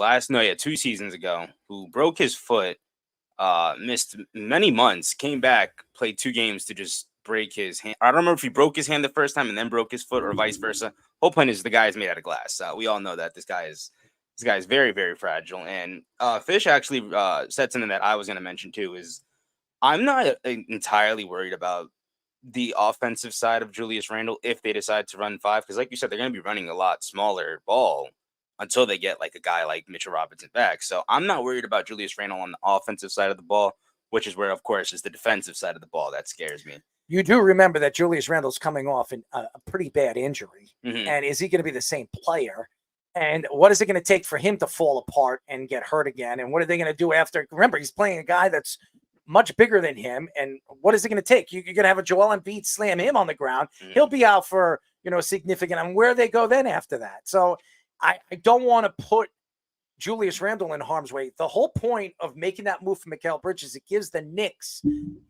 2 seasons ago, who broke his foot, missed many months, came back, played 2 games to just break his hand. I don't remember if he broke his hand the first time and then broke his foot or vice versa. Whole point is the guy is made out of glass. We all know that this guy is very, very fragile. And Fish actually said something that I was going to mention too, is I'm not entirely worried about the offensive side of Julius Randle if they decide to run 5, because like you said, they're going to be running a lot smaller ball until they get like a guy like Mitchell Robinson back. So I'm not worried about Julius Randle on the offensive side of the ball, which is where, of course, is the defensive side of the ball that scares me. You do remember that Julius Randle's coming off a pretty bad injury. Mm-hmm. And is he going to be the same player? And what is it going to take for him to fall apart and get hurt again? And what are they going to do after? Remember, he's playing a guy that's much bigger than him. And what is it going to take? You're going to have a Joel Embiid slam him on the ground. Mm-hmm. He'll be out for, significant. And where they go then after that? So I don't want to put Julius Randle in harm's way. The whole point of making that move for Mikal Bridges, it gives the Knicks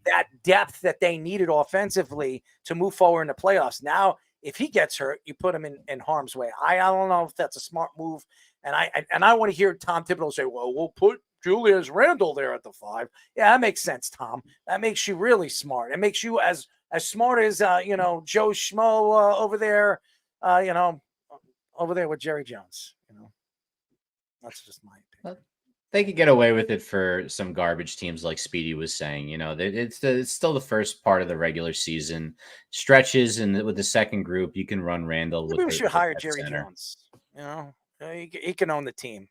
that depth that they needed offensively to move forward in the playoffs. Now, if he gets hurt, you put him in harm's way. I don't know if that's a smart move. And I want to hear Tom Thibodeau say, well, we'll put Julius Randle there at the 5. Yeah, that makes sense, Tom. That makes you really smart. It makes you as smart as, Joe Schmo over there, over there with Jerry Jones. That's just my opinion. They could get away with it for some garbage teams, like Speedy was saying. It's still the first part of the regular season. Stretches and with the second group, you can run Randall. Maybe we should hire Jerry Jones. He can own the team.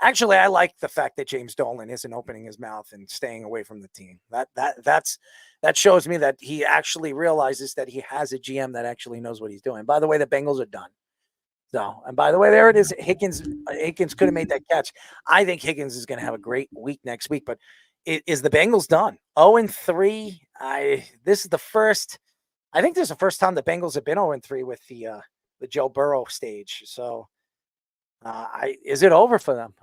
Actually, I like the fact that James Dolan isn't opening his mouth and staying away from the team. That shows me that he actually realizes that he has a GM that actually knows what he's doing. By the way, the Bengals are done. So, and by the way, there it is. Higgins could have made that catch. I think Higgins is going to have a great week next week, but is the Bengals done? 0-3. This is the first. I think this is the first time the Bengals have been 0-3 with the Joe Burrow stage. So, is it over for them?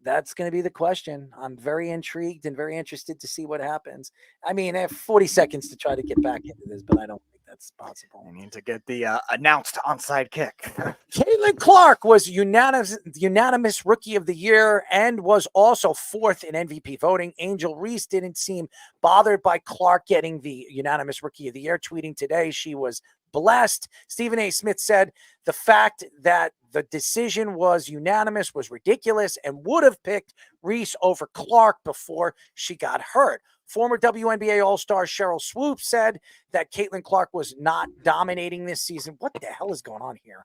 That's going to be the question. I'm very intrigued and very interested to see what happens. I mean, I have 40 seconds to try to get back into this, but I don't think that's possible. I need to get the announced onside kick. Caitlin Clark was unanimous Rookie of the Year and was also fourth in MVP voting. Angel Reese didn't seem bothered by Clark getting the unanimous Rookie of the Year, tweeting today she was blessed. Stephen A. Smith said the fact that the decision was unanimous was ridiculous and would have picked Reese over Clark before she got hurt. Former WNBA All-Star Cheryl Swoop said that Caitlin Clark was not dominating this season. What the hell is going on here?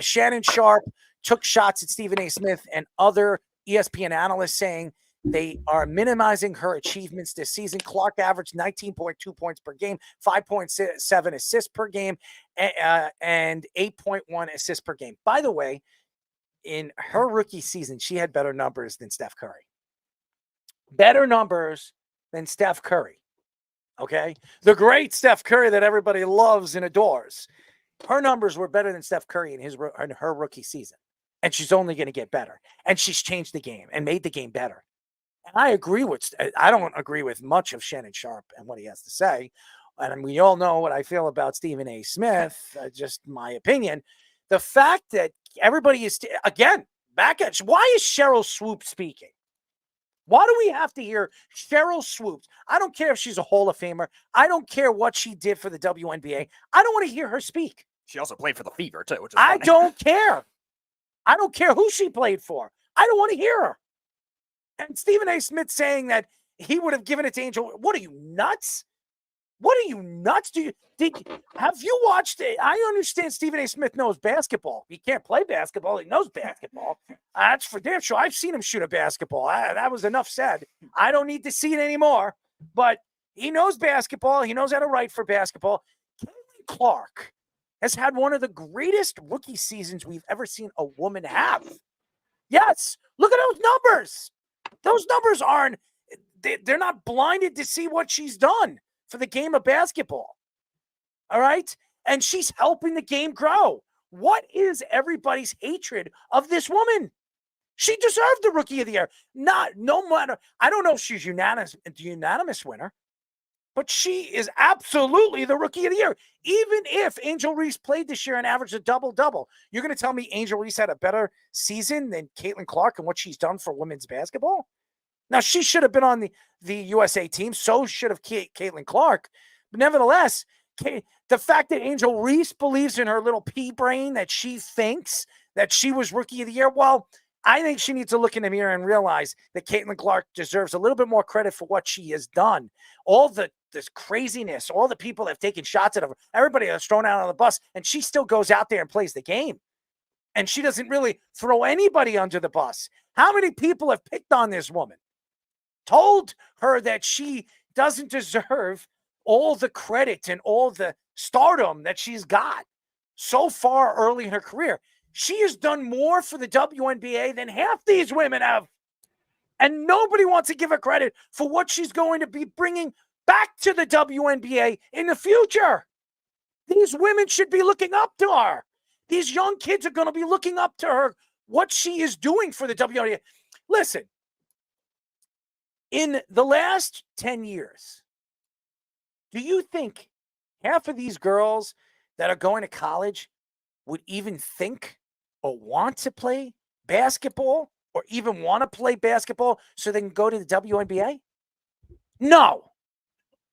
Shannon Sharp took shots at Stephen A. Smith and other ESPN analysts, saying they are minimizing her achievements this season. Clark averaged 19.2 points per game, 5.7 assists per game, and 8.1 assists per game. By the way, in her rookie season, she had better numbers than Steph Curry. Better numbers than Steph Curry. Okay? The great Steph Curry that everybody loves and adores. Her numbers were better than Steph Curry in her rookie season. And she's only going to get better. And she's changed the game and made the game better. And I don't agree with much of Shannon Sharp and what he has to say. And we all know what I feel about Stephen A. Smith, just my opinion. The fact that everybody is, again, back at, why is Cheryl Swoop speaking? Why do we have to hear Cheryl Swoop? I don't care if she's a Hall of Famer. I don't care what she did for the WNBA. I don't want to hear her speak. She also played for the Fever, too. Which is I funny. don't care. I don't care who she played for. I don't want to hear her. And Stephen A. Smith saying that he would have given it to Angel. What are you, nuts? What are you, nuts? Have you watched it? I understand Stephen A. Smith knows basketball. He can't play basketball. He knows basketball. That's for damn sure. I've seen him shoot a basketball. That was enough said. I don't need to see it anymore. But he knows basketball. He knows how to write for basketball. Caitlin Clark has had one of the greatest rookie seasons we've ever seen a woman have. Yes. Look at those numbers. Those numbers they're not blinded to see what she's done for the game of basketball. All right? And she's helping the game grow. What is everybody's hatred of this woman? She deserved the Rookie of the Year. No matter, I don't know if she's unanimous winner, but she is absolutely the Rookie of the Year. Even if Angel Reese played this year and averaged a double-double, you're going to tell me Angel Reese had a better season than Caitlin Clark and what she's done for women's basketball? Now, she should have been on the USA team. So should have Caitlin Clark. But nevertheless, the fact that Angel Reese believes in her little pea brain that she thinks that she was Rookie of the Year, well, I think she needs to look in the mirror and realize that Caitlin Clark deserves a little bit more credit for what she has done. All this craziness, all the people that have taken shots at her, everybody that's thrown out on the bus, and she still goes out there and plays the game. And she doesn't really throw anybody under the bus. How many people have picked on this woman? Told her that she doesn't deserve all the credit and all the stardom that she's got so far early in her career. She has done more for the WNBA than half these women have. And nobody wants to give her credit for what she's going to be bringing back to the WNBA in the future. These women should be looking up to her. These young kids are going to be looking up to her, what she is doing for the WNBA. Listen. In the last 10 years, do you think half of these girls that are going to college would even think or want to play basketball or even want to play basketball so they can go to the WNBA? No.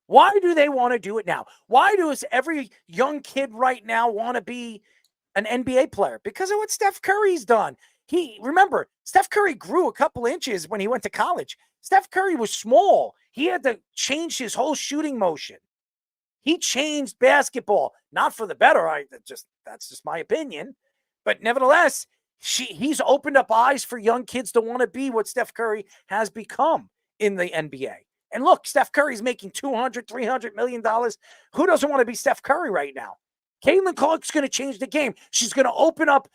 Why do they want to do it now? Why does every young kid right now want to be an NBA player? Because of what Steph Curry's done. Remember, Steph Curry grew a couple inches when he went to college. Steph Curry was small. He had to change his whole shooting motion. He changed basketball, not for the better. That's just my opinion. But nevertheless, He's opened up eyes for young kids to want to be what Steph Curry has become in the NBA. And look, Steph Curry's making $200, $300 million. Who doesn't want to be Steph Curry right now? Caitlin Clark's going to change the game. She's going to open up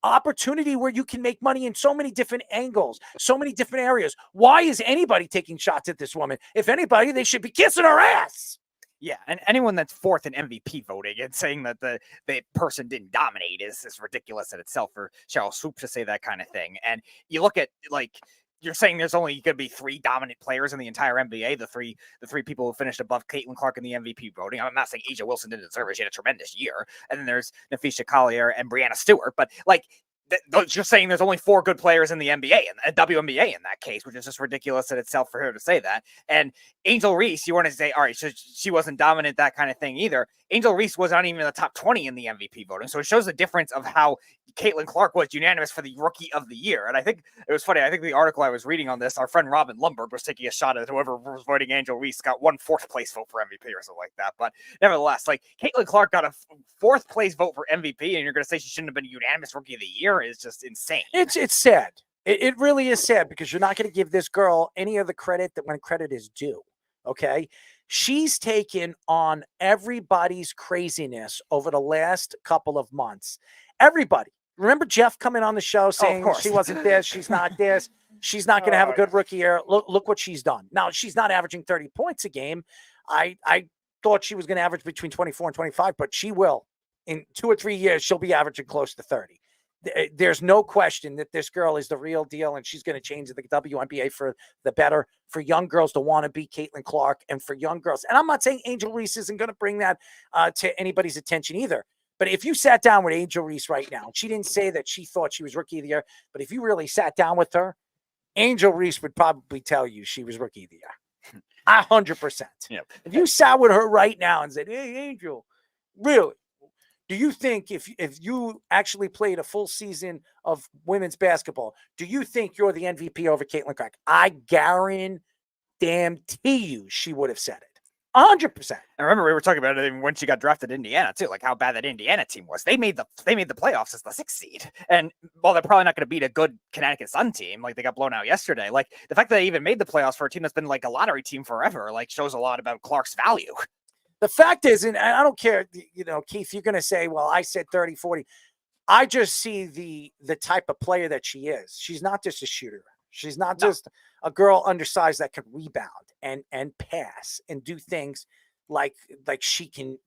opportunity where you can make money in so many different angles, so many different areas. Why is anybody taking shots at this woman? If anybody, they should be kissing her ass. Yeah, and anyone that's fourth in MVP voting and saying that the person didn't dominate is ridiculous in itself for Cheryl Swoops to say that kind of thing. And you look at, like, you're saying there's only going to be 3 dominant players in the entire NBA, the three people who finished above Caitlin Clark in the MVP voting. I'm not saying Asia Wilson didn't deserve it. She had a tremendous year. And then there's Nafisha Collier and Brianna Stewart. But, like, you're saying there's only 4 good players in the NBA and WNBA in that case, which is just ridiculous in itself for her to say that. And Angel Reese, you want to say, all right, so she wasn't dominant, that kind of thing either. Angel Reese was not even in the top 20 in the MVP voting. So it shows the difference of how Caitlin Clark was unanimous for the Rookie of the Year. And I think it was funny. I think the article I was reading on this, our friend Robin Lundberg was taking a shot at whoever was voting Angel Reese got 1 4th place vote for MVP or something like that. But nevertheless, like, Caitlin Clark got a 4th place vote for MVP, and you're going to say she shouldn't have been unanimous Rookie of the Year is just insane. It's sad. It really is sad because you're not going to give this girl any of the credit that when credit is due. Okay. She's taken on everybody's craziness over the last couple of months. Everybody. Remember Jeff coming on the show saying she wasn't this, she's not this, she's not going to have a good rookie year. Look what she's done. Now, she's not averaging 30 points a game. I thought she was going to average between 24 and 25, but she will. In 2 or 3 years, she'll be averaging close to 30. There's no question that this girl is the real deal, and she's going to change the WNBA for the better, for young girls to want to be Caitlin Clark, and for young girls. And I'm not saying Angel Reese isn't going to bring that to anybody's attention either. But if you sat down with Angel Reese right now, she didn't say that she thought she was Rookie of the Year, but if you really sat down with her, Angel Reese would probably tell you she was Rookie of the Year. 100%. Yep. If you sat with her right now and said, hey, Angel, really, do you think if you actually played a full season of women's basketball, do you think you're the MVP over Caitlin Clark? I guarantee you she would have said it. 100%. I remember we were talking about it when she got drafted to Indiana too, like how bad that Indiana team was. They made the playoffs as the 6th seed, and while they're probably not going to beat a good Connecticut Sun team, like they got blown out yesterday. Like the fact that they even made the playoffs for a team that's been like a lottery team forever, like shows a lot about Clark's value. The fact is, and I don't care, Keith, you're going to say, well, I said 30, 40. I just see the type of player that she is. She's not just a shooter. She's not just a girl undersized that can rebound and pass and do things like she can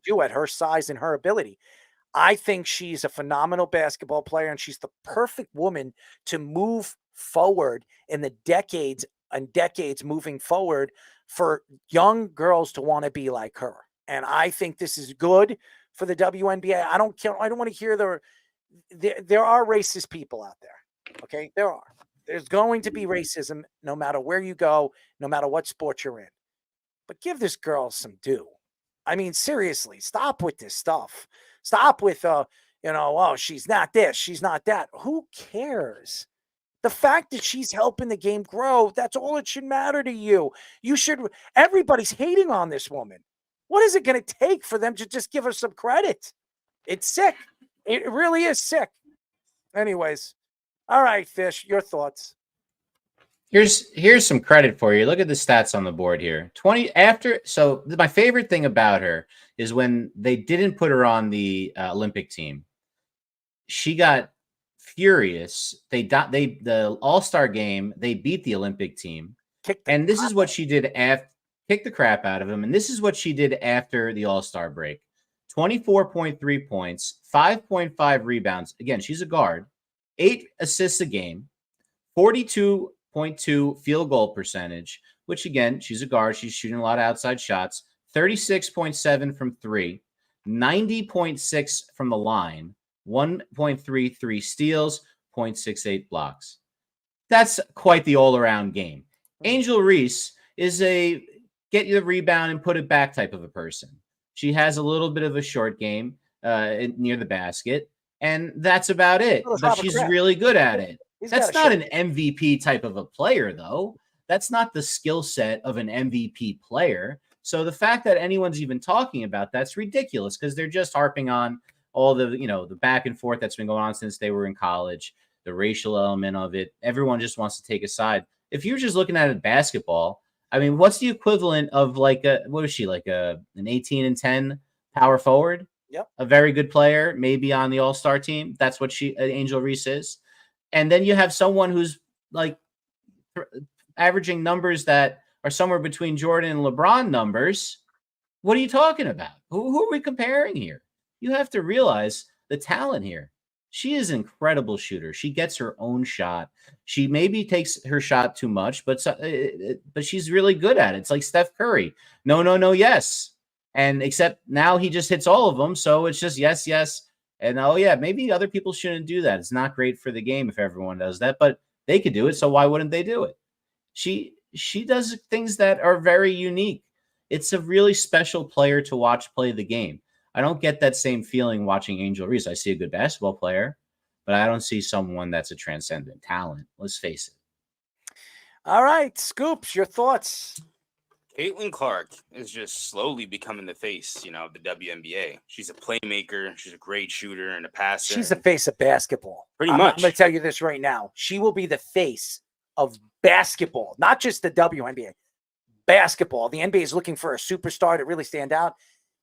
do at her size and her ability. I think she's a phenomenal basketball player, and she's the perfect woman to move forward in the decades and decades moving forward for young girls to want to be like her. And I think this is good for the WNBA. I don't want to hear there are racist people out there. Okay. There's going to be racism no matter where you go, no matter what sport you're in, but give this girl some due. I mean, seriously, stop with this stuff. Stop with, oh, she's not this, she's not that. Who cares? The fact that she's helping the game grow, that's all it should matter to you. Everybody's hating on this woman. What is it going to take for them to just give her some credit? It's sick. It really is sick. Anyways, all right, Fish, your thoughts. Here's some credit for you. Look at the stats on the board here. So my favorite thing about her is when they didn't put her on the Olympic team, she got furious. The All-Star game, they beat the Olympic team. And this is what she did kick the crap out of him. And this is what she did after the All-Star break. 24.3 points, 5.5 rebounds. Again, she's a guard. 8 assists a game, 42.2 field goal percentage, which again, she's a guard. She's shooting a lot of outside shots. 36.7 from 3, 90.6 from the line, 1.33 steals, 0.68 blocks. That's quite the all-around game. Angel Reese is a get you the rebound and put it back type of a person. She has a little bit of a short game near the basket, and that's about it. But she's really good at it. That's not an MVP type of a player, though. That's not the skill set of an MVP player. So the fact that anyone's even talking about that's ridiculous because they're just harping on, all the, the back and forth that's been going on since they were in college, the racial element of it. Everyone just wants to take a side. If you're just looking at it basketball, I mean, what's the equivalent of like what is she, like an 18 and 10 power forward? Yep. A very good player, maybe on the All-Star team. That's what Angel Reese is. And then you have someone who's like averaging numbers that are somewhere between Jordan and LeBron numbers. What are you talking about? Who are we comparing here? You have to realize the talent here. She is an incredible shooter. She gets her own shot. She maybe takes her shot too much, but she's really good at it. It's like Steph Curry. No, yes. And except now he just hits all of them. So it's just yes. And oh yeah, maybe other people shouldn't do that. It's not great for the game if everyone does that, but they could do it. So why wouldn't they do it? She does things that are very unique. It's a really special player to watch play the game. I don't get that same feeling watching Angel Reese. I see a good basketball player, but I don't see someone that's a transcendent talent. Let's face it. All right, Scoops, your thoughts. Caitlin Clark is just slowly becoming the face, of the WNBA. She's a playmaker. She's a great shooter and a passer. She's the face of basketball. Pretty I'm much. going to tell you this right now. She will be the face of basketball, not just the WNBA. Basketball. The NBA is looking for a superstar to really stand out.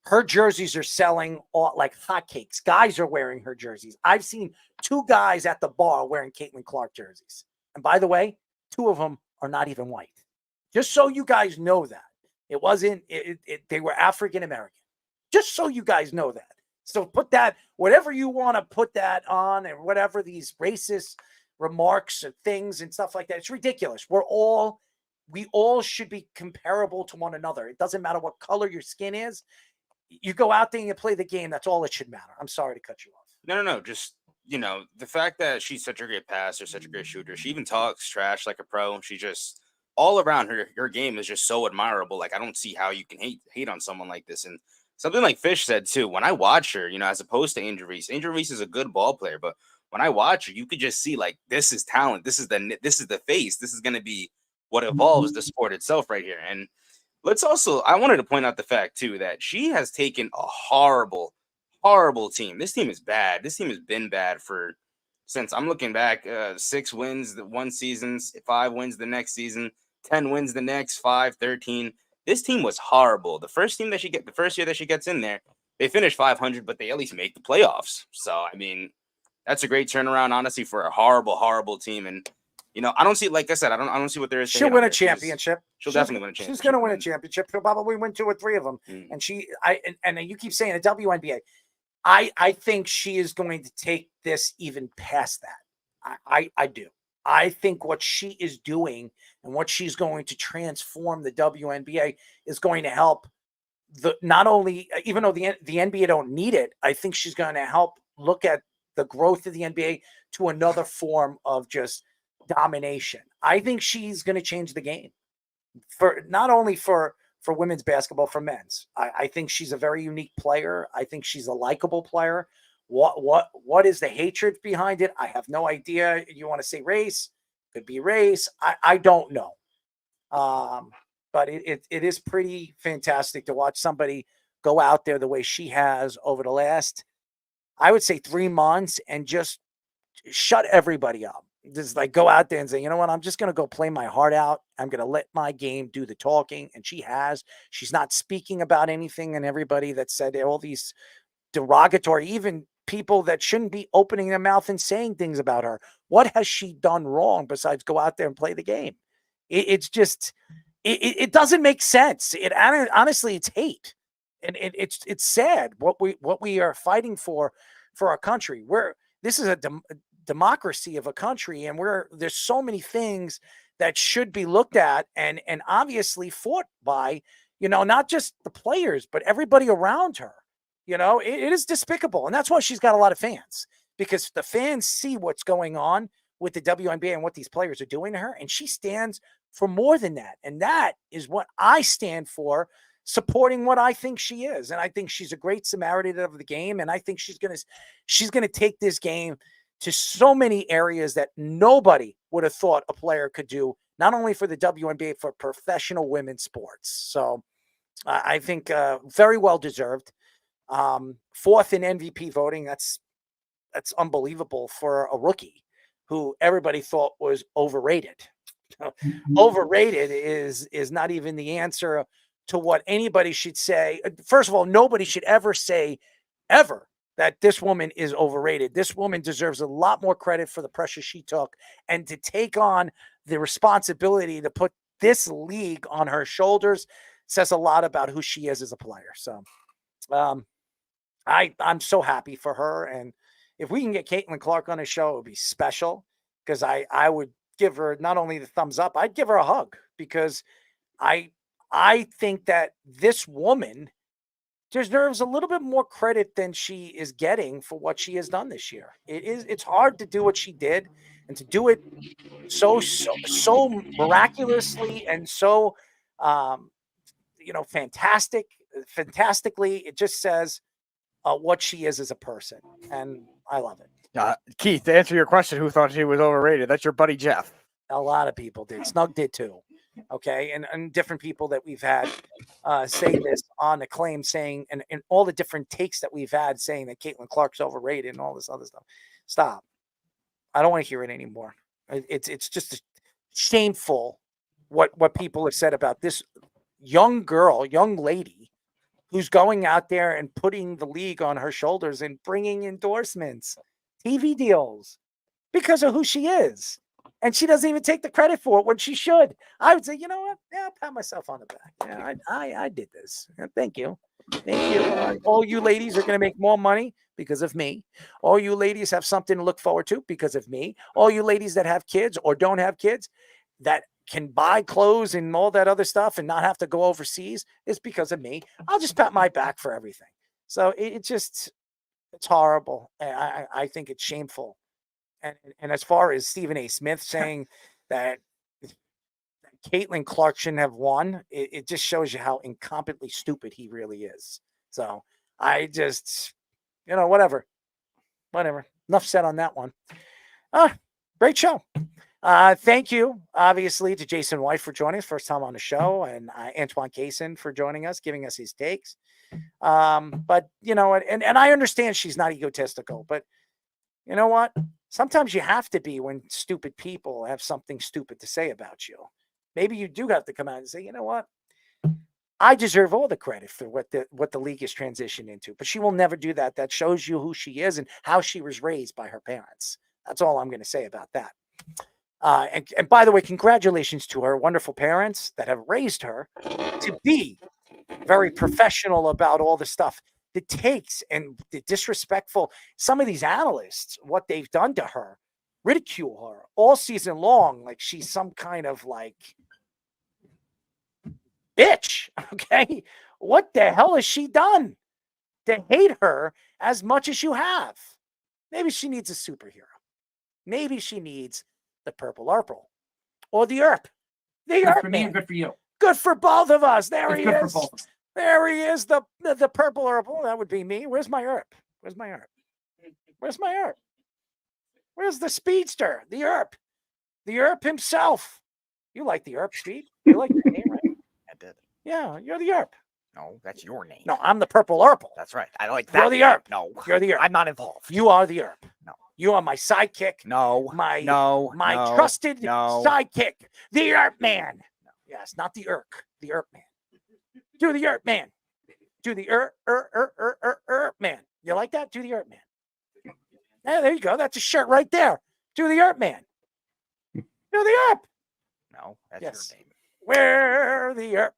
Her jerseys are selling like hotcakes. Guys are wearing her jerseys. I've seen 2 guys at the bar wearing Caitlin Clark jerseys. And by the way, 2 of them are not even white. Just so you guys know that. It wasn't, they were African-American. Just so you guys know that. So put that, whatever you want to put that on and whatever these racist remarks and things and stuff like that, it's ridiculous. We all should be comparable to one another. It doesn't matter what color your skin is. You go out there and you play the game. That's all it should matter. I'm sorry to cut you off. No. Just, the fact that she's such a great passer, such a great shooter. She even talks trash like a pro. She just, all around her game is just so admirable. Like, I don't see how you can hate on someone like this. And something like Fish said too, when I watch her, as opposed to Angel Reese is a good ball player, but when I watch her, you could just see like, this is talent. This is the face. This is going to be what evolves the sport itself right here. And I wanted to point out the fact too, that she has taken a horrible team. This team is bad. This team has been bad since I'm looking back, 6 wins the one season, 5 wins the next season, 10 wins the next, 5, 13. This team was horrible. The first year that she gets in there, they finish 500, but they at least make the playoffs. So, I mean, that's a great turnaround, honestly, for a horrible team. And, I don't see, like I said, I don't see what there is. She'll win a championship. She'll definitely win a championship. She's going to win a championship. She'll probably win 2 or 3 of them. And and you keep saying the WNBA. I think she is going to take this even past that. I do. I think what she is doing and what she's going to transform the WNBA is going to help not only, even though the NBA don't need it, I think she's going to help look at the growth of the NBA to another form of just domination. I think she's going to change the game for not only for women's basketball, for men's. I think she's a very unique player. I think she's a likable player. What is the hatred behind it? I have no idea. You want to say race? Could be race. I don't know. But it is pretty fantastic to watch somebody go out there the way she has over the last, I would say, 3 months and just shut everybody up. Just like go out there and say, you know what, I'm just going to go play my heart out. I'm going to let my game do the talking. And she's not speaking about anything, and everybody that said all these derogatory, even people that shouldn't be opening their mouth and saying things about her. What has she done wrong besides go out there and play the game? It's just, it doesn't make sense. Honestly, it's hate. And it's sad what we are fighting for our country. This is a democracy of a country, and there's so many things that should be looked at and obviously fought by, not just the players, but everybody around her. It is despicable. And that's why she's got a lot of fans, because the fans see what's going on with the WNBA and what these players are doing to her. And she stands for more than that. And that is what I stand for, supporting what I think she is. And I think she's a great Samaritan of the game. And I think she's going to take this game to so many areas that nobody would have thought a player could do, not only for the WNBA, for professional women's sports. So I think very well deserved. Fourth in MVP voting. That's unbelievable for a rookie who everybody thought was overrated. Overrated is not even the answer to what anybody should say. First of all, nobody should ever say ever that this woman is overrated. This woman deserves a lot more credit for the pressure she took and to take on the responsibility to put this league on her shoulders says a lot about who she is as a player. So I'm so happy for her. And if we can get Caitlin Clark on a show, it would be special because I would give her not only the thumbs up, I'd give her a hug because I think that this woman deserves a little bit more credit than she is getting for what she has done this year. It's hard to do what she did and to do it so miraculously and so fantastically. It just says what she is as a person, and I love it. Keith, to answer your question, who thought she was overrated? That's your buddy Jeff. A lot of people did. Snug did too. Okay, and different people that we've had say this on the claim, saying and all the different takes that we've had saying that Caitlin Clark's overrated and all this other stuff. Stop. I don't want to hear it anymore. It's just shameful what people have said about this young lady who's going out there and putting the league on her shoulders and bringing endorsements, TV deals because of who she is. And she doesn't even take the credit for it when she should. I would say, you know what? Yeah, I'll pat myself on the back. Yeah, I did this. Yeah, thank you. Thank you. All you ladies are going to make more money because of me. All you ladies have something to look forward to because of me. All you ladies that have kids or don't have kids that can buy clothes and all that other stuff and not have to go overseas is because of me. I'll just pat my back for everything. So it's horrible. I think it's shameful. And as far as Stephen A. Smith saying that Caitlin Clark shouldn't have won, it just shows you how incompetently stupid he really is. So I just, whatever. Enough said on that one. Great show. Thank you, obviously, to Jason White for joining us, first time on the show, and Antoine Cason for joining us, giving us his takes. But, and I understand she's not egotistical, but you know what? Sometimes you have to be when stupid people have something stupid to say about you. Maybe you do have to come out and say, you know what? I deserve all the credit for what the league is transitioned into. But she will never do that. That shows you who she is and how she was raised by her parents. That's all I'm going to say about that. And by the way, congratulations to her wonderful parents that have raised her to be very professional about all the stuff. The takes and the disrespectful, some of these analysts, what they've done to her, ridicule her all season long, like she's some kind of like bitch. Okay. What the hell has she done to hate her as much as you have? Maybe she needs a superhero. Maybe she needs the Purple Urple or the Earp. The Good Earp for me man. and good for you. Good for both of us. There It's he good for is. both of us. There he is, the Purple Urple. That would be me. Where's my Earp? Where's my Earp? Where's my Earp? Where's the speedster? The Earp. The Earp himself. You like the Earp, Speed? You like the name, right? I did. Yeah, you're the Earp. No, that's your name. No, I'm the Purple Urple. That's right. I like that. You're the Earp. No, you're the Earp. I'm not involved. You are the Earp. No. You are my sidekick. No. My no, trusted no. sidekick. The Earp man. No. Yes, not the Urk. The Earp man. Do the Earp man. Do the Earp man. You like that? Do the Earp man. Yeah, there you go. That's a shirt right there. Do the Earp man. Do the Earp. No, that's your name. Wear the Earp.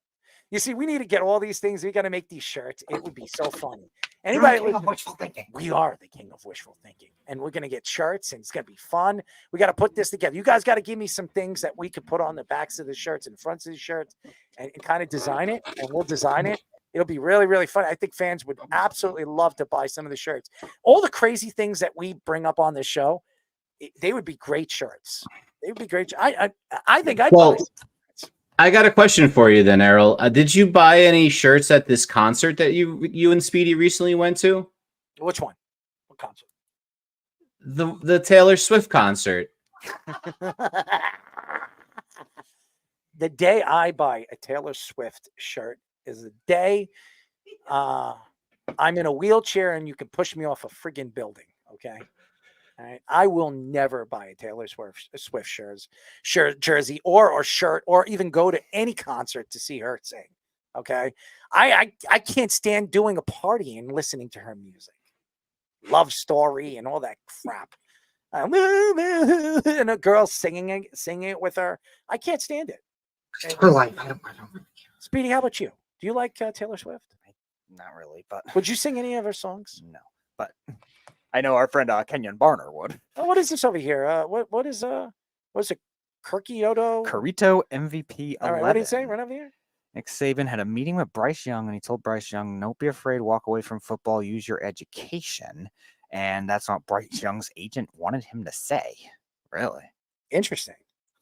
You see, we need to get all these things. We got to make these shirts. It would be so funny. Anybody? King of wishful thinking. We are the king of wishful thinking, and we're gonna get shirts, and it's gonna be fun. We got to put this together. You guys got to give me some things that we could put on the backs of the shirts and fronts of the shirts, and kind of design it. And we'll design it. It'll be really, really fun. I think fans would absolutely love to buy some of the shirts. All the crazy things that we bring up on this show, they would be great shirts. They would be great. I think I'd buy some. I got a question for you then, Errol. Did you buy any shirts at this concert that you and Speedy recently went to? Which one? What concert? The Taylor Swift concert. The day I buy a Taylor Swift shirt is the day I'm in a wheelchair and you can push me off a friggin' building. Okay. All right. I will never buy a Taylor Swift jersey or shirt or even go to any concert to see her sing. Okay. I can't stand doing a party and listening to her music. Love Story and all that crap. And a girl singing it with her. I can't stand it. It's her life. I don't really care. Speedy, how about you? Do you like Taylor Swift? Not really, but Would you sing any of her songs? no. But I know our friend Kenyon Barner would. Oh, what is this over here? What is it? Kirkioto? Carito MVP 11. All right, what did he say? Right over here. Nick Saban had a meeting with Bryce Young, and he told Bryce Young, "Don't be afraid. Walk away from football. Use your education." And that's what Bryce Young's agent wanted him to say. Really interesting.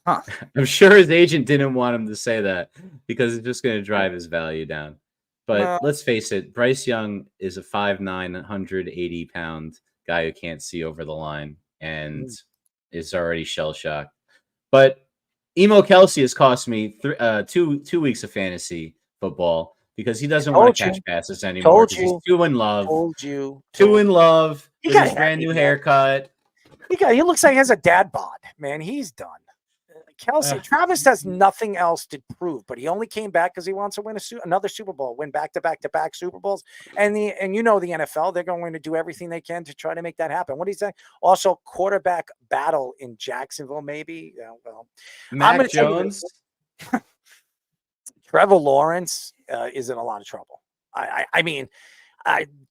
Huh. I'm sure his agent didn't want him to say that because it's just going to drive his value down. But Well- let's face it, Bryce Young is a 5'9", 180-pound guy who can't see over the line and is already shell-shocked. But Emo Kelsey has cost me 2 weeks of fantasy football because he doesn't want to catch passes anymore. He's too in love. Too in love He with got his brand new happy, man. haircut. He looks like he has a dad bod, man. He's done. Kelsey, Travis has nothing else to prove, but he only came back because he wants to win another Super Bowl, win back-to-back Super Bowls. And the NFL, they're going to do everything they can to try to make that happen. What do you say? Also, quarterback battle in Jacksonville, maybe. Yeah, well, Mac Jones. Trevor Lawrence is in a lot of trouble. I mean,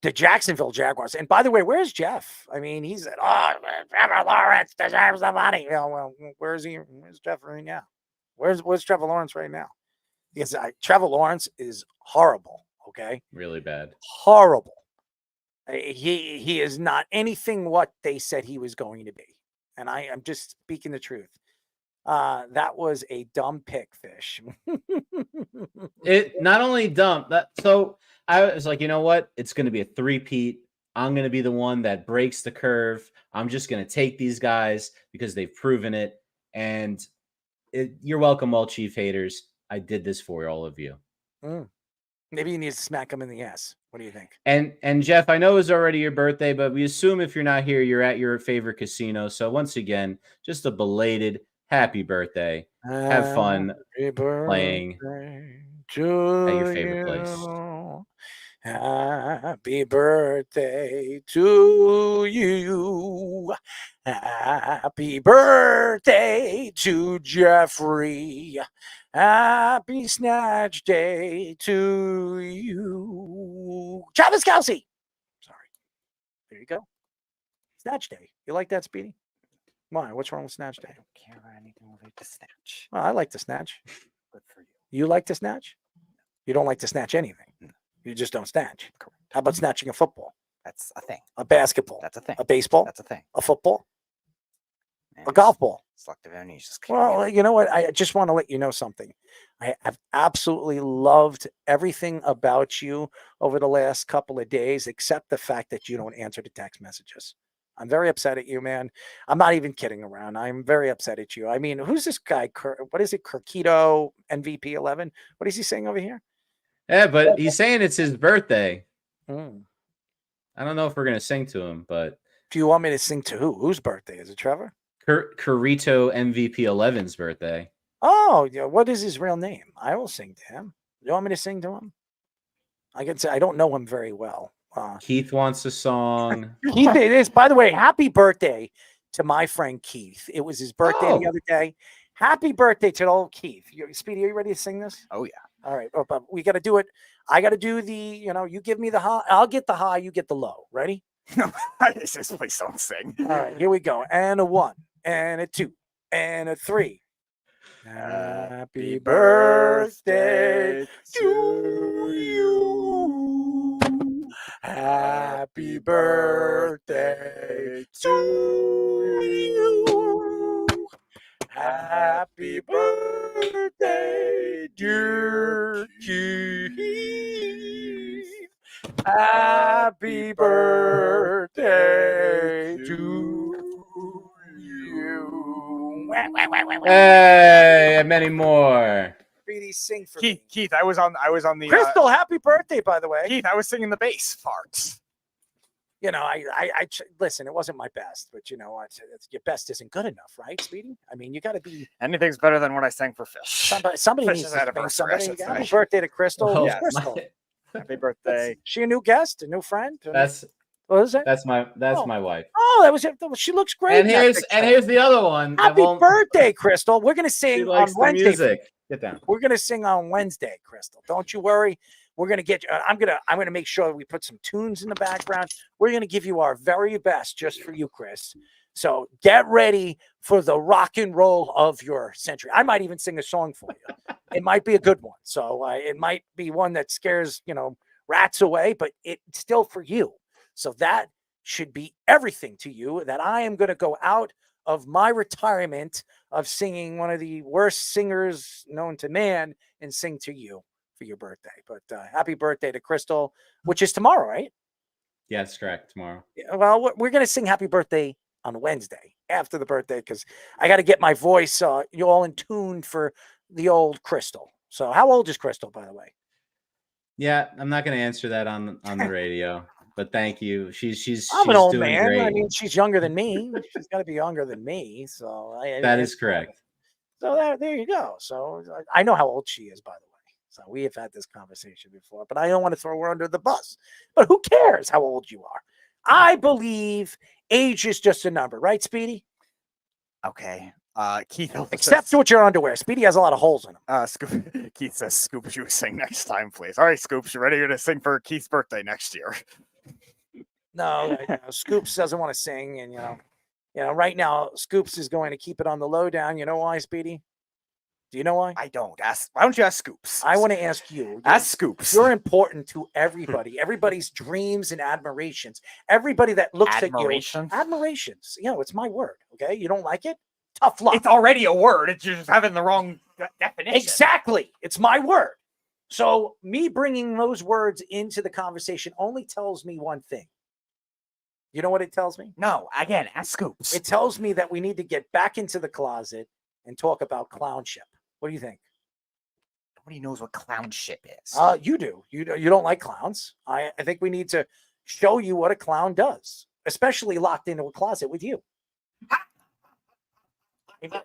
the Jacksonville Jaguars. And by the way, where's Jeff? I mean, he said, Trevor Lawrence deserves the money. Well, where's he? Where's Jeff right now? Where's Trevor Lawrence right now? Because Trevor Lawrence is horrible. Okay, really bad, horrible. He is not anything what they said he was going to be, and I am just speaking the truth. That was a dumb pick, Fish. It not only dumb so I was like, you know what? It's going to be a three-peat. I'm going to be the one that breaks the curve. I'm just going to take these guys because they've proven it. And you're welcome, all Chief haters. I did this for all of you. Maybe you need to smack him in the ass. What do you think? And Jeff, I know it was already your birthday, but we assume if you're not here, you're at your favorite casino. So once again, just a belated happy birthday. Have fun playing at your favorite place. Happy birthday to you. Happy birthday to Jeffrey. Happy Snatch Day to you. Travis Kelsey. Sorry. There you go. Snatch Day. You like that, Speedy? Why? What's wrong with Snatch Day? I don't care about anything related to snatch. Well, I like to snatch. Good for you. You like to snatch? You don't like to snatch anything. No. You just don't snatch. Correct. How about snatching a football? That's a thing. A basketball? That's a thing. A baseball? That's a thing. A football? Man, A golf ball? Selective enemies just Well, you know what? I just want to let you know something. I've absolutely loved everything about you over the last couple of days, except the fact that you don't answer the text messages. I'm very upset at you, man. I'm not even kidding around. I'm very upset at you. I mean, who's this guy? What is it? Kirkito MVP 11? What is he saying over here? Yeah, but he's saying it's his birthday. Mm. I don't know if we're going to sing to him, but... Do you want me to sing to who? Whose birthday? Is it Trevor? Carito MVP 11's birthday. Oh, yeah. What is his real name? I will sing to him. You want me to sing to him? I can say I don't know him very well. Keith wants a song. Keith, it is. By the way, happy birthday to my friend Keith. It was his birthday the other day. Happy birthday to old Keith. Speedy, are you ready to sing this? Oh, yeah. All right. But we got to do it. I got to do the, you give me the high. I'll get the high. You get the low. Ready? Please don't sing. All right. Here we go. And a 1, and a 2, and a 3. Happy birthday to you. Happy birthday to you. Happy birthday, dear Keith. Happy birthday to you. Hey, and many more. Speedy, Speedy, sing for Keith, me. Keith, I was on the Crystal, happy birthday, by the way. Keith, I was singing the bass parts. You know, listen, it wasn't my best, but you know what? Your best isn't good enough, right, Speedy? I mean, you got to be. Anything's better than what I sang for Fish. Somebody Fish's needs to sing anniversary, I somebody. should Happy say. birthday to Crystal. Well, Who's Crystal? Happy birthday. She a new guest, a new friend? What is it? That's my wife. Oh, that was it. She looks great. And here's the other one. Happy birthday, Crystal. We're gonna sing She likes on the Wednesday. music. Get down. We're gonna sing on Wednesday, Crystal. Don't you worry. We're gonna get. I'm gonna make sure we put some tunes in the background. We're gonna give you our very best just for you, Chris. So get ready for the rock and roll of your century. I might even sing a song for you. It might be a good one. So it might be one that scares rats away, but it's still for you. So that should be everything to you. That I am gonna go out of my retirement of singing one of the worst singers known to man and sing to you for your birthday. But happy birthday to Crystal, which is tomorrow, right? Yeah, that's correct. Tomorrow. Well, we're going to sing happy birthday on Wednesday after the birthday because I got to get my voice you all in tune for the old Crystal. So how old is Crystal, by the way? Yeah, I'm not going to answer that on the radio, but thank you. She's I'm an old doing man. great. I mean, she's younger than me. She's got to be younger than me. So That is correct. So there you go. So I know how old she is, by the way. So we have had this conversation before, but I don't want to throw her under the bus. But who cares how old you are? I believe age is just a number, right, Speedy? Okay. Keith, Except with your underwear. Speedy has a lot of holes in them. Scoop, Keith says, "Scoops, you sing next time, please." All right, Scoops, you ready to sing for Keith's birthday next year? No, Scoops doesn't want to sing, and right now Scoops is going to keep it on the lowdown. You know why, Speedy? Do you know why? I don't. Why don't you ask Scoops? I want to ask you. Ask Scoops. You're important to everybody. Everybody's dreams and admirations. Everybody that looks at you. Admirations. It's my word. Okay, you don't like it? Tough luck. It's already a word. It's just having the wrong definition. Exactly. It's my word. So me bringing those words into the conversation only tells me one thing. You know what it tells me? No. Again, ask Scoops. It tells me that we need to get back into the closet and talk about clownship. What do you think? Nobody knows what clownship is. You do. You don't like clowns. I think we need to show you what a clown does, especially locked into a closet with you.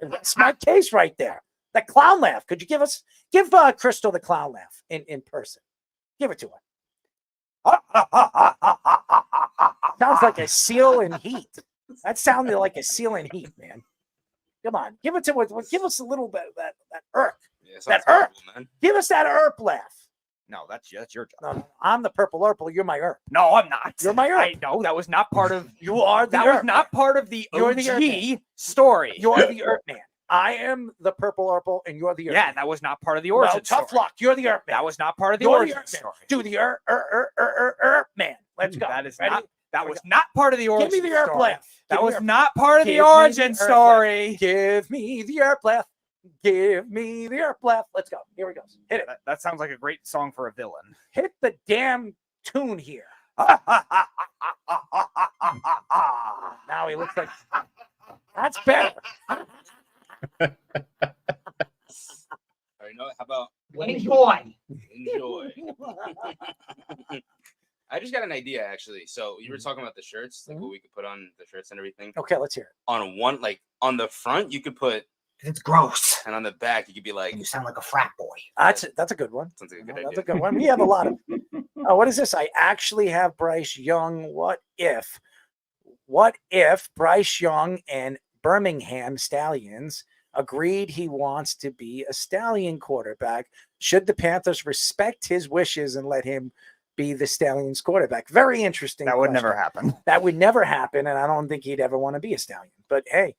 That's my case right there. That clown laugh. Could you give Crystal the clown laugh in person? Give it to her. Sounds like a seal in heat. That sounded like a seal in heat, man. Come on, give it to us. Give us a little bit of that irk. Yeah, that horrible, irk. man. Give us that irk laugh. No, that's your job. No, I'm the purple urple. You're my irk. No, I'm not. You're my irk. I know that was not part of. You are the that irk. was not part of the You're the irk man. OG story. You're the irk man. I am the purple urple, and you're the irk. Yeah, man. that was not part of the origin. Tough story. luck. You're the irk man. That was not part of the You're origin the irk man. story. Do the irk man. Let's go. That is Ready? not. That was not part of the origin. Give me the irk story. laugh. That was not part of the origin story. Give me the irk laugh. Give me the irk laugh. Let's go. Here he goes. Hit it. That sounds like a great song for a villain. Hit the damn tune here. Now he looks like that's better. All right, how about Enjoy. I just got an idea, actually. So you were talking about the shirts, like what we could put on the shirts and everything. Okay, let's hear it. On one, like on the front, you could put. It's gross. And on the back, you could be like. You sound like a frat boy. That's a good one. Sounds like a good That's idea. a good one. We have a lot of. What is this? I actually have Bryce Young. What if Bryce Young and Birmingham Stallions agreed he wants to be a Stallion quarterback? Should the Panthers respect his wishes and let him be the Stallions quarterback? Very interesting. That would question. never happen. That would never happen, and I don't think he'd ever want to be a Stallion. But hey,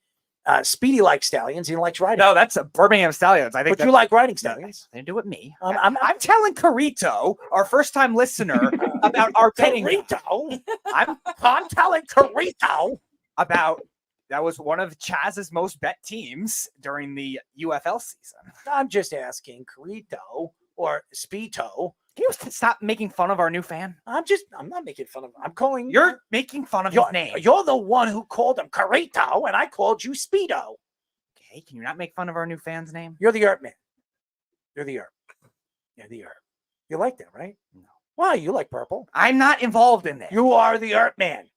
Speedy likes Stallions. He likes riding. No, that's a Birmingham Stallions. I think. But you like riding Stallions. They do it me. I'm telling Carito, our first-time listener, about our betting. Carito. I'm telling Carito about that was one of Chaz's most bet teams during the UFL season. I'm just asking Carito or Speedo. Can you stop making fun of our new fan? I'm not making fun of him. I'm calling. You're making fun of his name. You're the one who called him Carito, and I called you Speedo. Okay, can you not make fun of our new fan's name? You're the Earth Man. You're the Earp. You're the Earp. You like that, right? No. Why? You like purple. I'm not involved in this. You are the Earp man.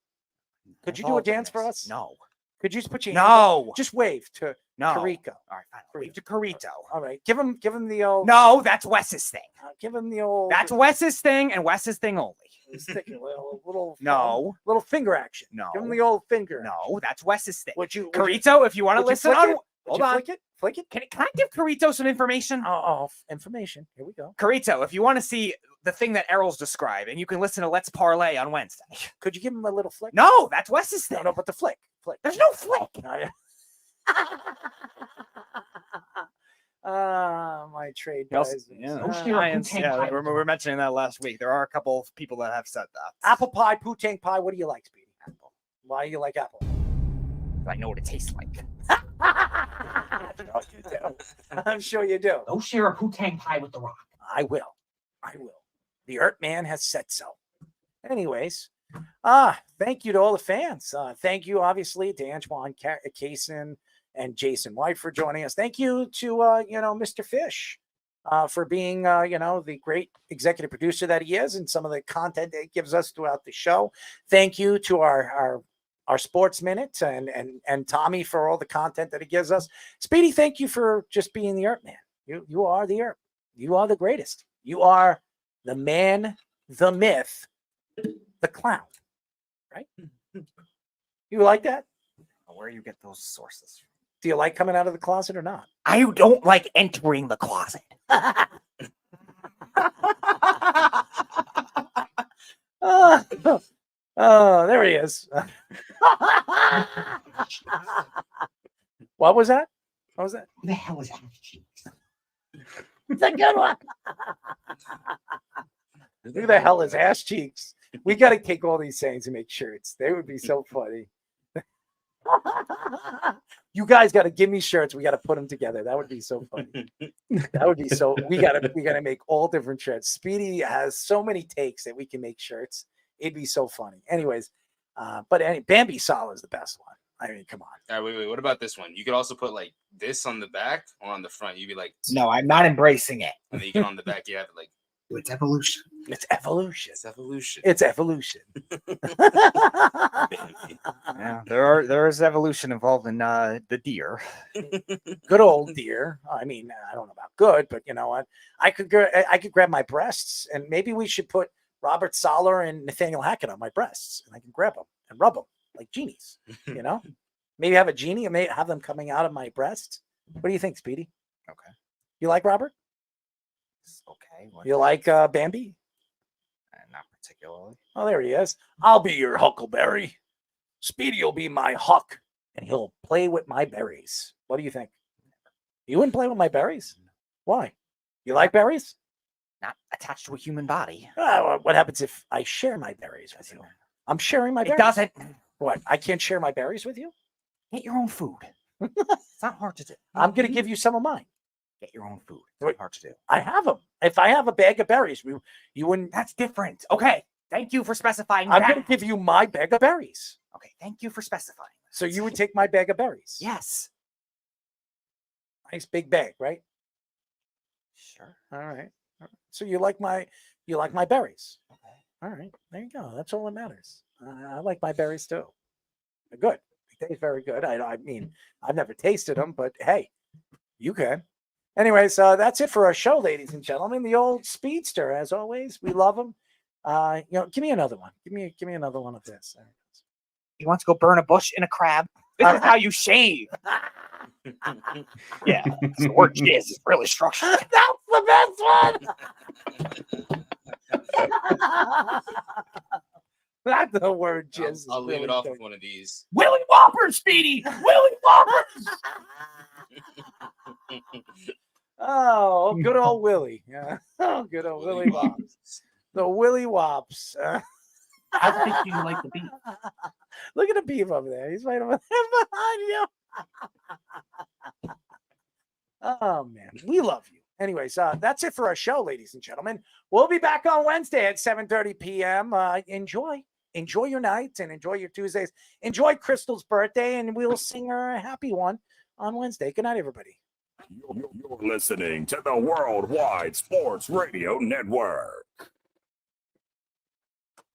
Could you do a Involved in dance for this. us? No. Could you just put your hands No. up? Just wave to No. Carico. All right, fine. Wave to Carito. All right. Give him the old. No, that's Wes's thing. Give him the old. That's Wes's thing and Wes's thing only. Stick a little. No. Little finger action. No. Give him the old finger. No, that's Wes's thing. Would you? Carito, if you want to would you listen flick on. it? Hold Would you on. Flick it. Flick it. Can I give Carito some information? Information. Here we go. Carito, if you want to see the thing that Errol's describing, you can listen to Let's Parlay on Wednesday. Could you give him a little flick? No, that's Wes's thing. No, but the flick. There's no flick. My trade guys. We're mentioning that last week. There are a couple of people that have said that. Apple pie, poutine pie. What do you like, Speedy? Apple. Why do you like apple? I know what it tastes like. I'm sure you do. Go share a poutine pie with The Rock. I will. The Earth Man has said so. Anyways, thank you to all the fans. Thank you, obviously, to Antoine Cason and Jason White for joining us. Thank you to Mr. Fish for being the great executive producer that he is and some of the content that he gives us throughout the show. Thank you to our Sports Minute and Tommy for all the content that he gives us. Speedy, thank you for just being the Earth Man. You are the Earth. You are the greatest. You are the man, the myth, the clown. Right? You like that? Where you get those sources from? Do you like coming out of the closet or not? I don't like entering the closet. Oh, there he is. What was that? What was that? Who the hell is that? It's a good one. Who the hell is ass cheeks? We got to take all these sayings and make shirts. They would be so funny. You guys got to give me shirts. We got to put them together. That would be so funny. That would be so. We got to make all different shirts. Speedy has so many takes that we can make shirts. It'd be so funny. Anyways, Bambi Sala is the best one. I mean, come on. All right, wait. What about this one? You could also put like this on the back or on the front. You'd be like, no, I'm not embracing it. And then you get on the back. You have like, it's evolution. It's evolution. It's evolution. It's evolution. Yeah, there is evolution involved in the deer. Good old deer. I mean, I don't know about good, but you know what? I could grab my breasts, and maybe we should put Robert Soller and Nathaniel Hackett on my breasts, and I can grab them and rub them like genies. You know, maybe have a genie and maybe have them coming out of my breasts. What do you think, Speedy? Okay. You like Robert? Okay. You like Bambi? Not particularly. Oh, there he is. I'll be your Huckleberry. Speedy will be my Huck, and he'll play with my berries. What do you think? You wouldn't play with my berries? Why? You like berries? Not attached to a human body. What happens if I share my berries with you? I'm sharing my berries. It doesn't. What? I can't share my berries with you? Get your own food. It's not hard to do. I'm going to give you some of mine. Get your own food. It's not hard to do. I have them. If I have a bag of berries, you wouldn't. That's different. Okay. Thank you for specifying I'm that. going to give you my bag of berries. Okay. Thank you for specifying. So you would take my bag of berries? Yes. Nice big bag, right? Sure. All right. So you like my berries? Okay. All right. There you go. That's all that matters. I like my berries too. They're good. They taste very good. I mean, I've never tasted them, but hey, you can. Anyways, that's it for our show, ladies and gentlemen. The old speedster, as always. We love him. Give me another one. Give me another one of this. You want to go burn a bush in a crab? This is how you shave. Yeah, the word jizz is really structured. That's the best one. That's the word jizz. I'll leave it off with one of these. Willy Whoppers, Speedy. Willy Whoppers. Oh, good old Willie. Yeah. Oh, good old Willy Wops. The Willy Wops. I think you like the beef. Look at the beef over there. He's right over there behind you. Oh, man. We love you. Anyways, that's it for our show, ladies and gentlemen. We'll be back on Wednesday at 7:30 p.m. Enjoy your nights and enjoy your Tuesdays. Enjoy Crystal's birthday, and we'll sing her a happy one on Wednesday. Good night, everybody. You're listening to the Worldwide Sports Radio Network.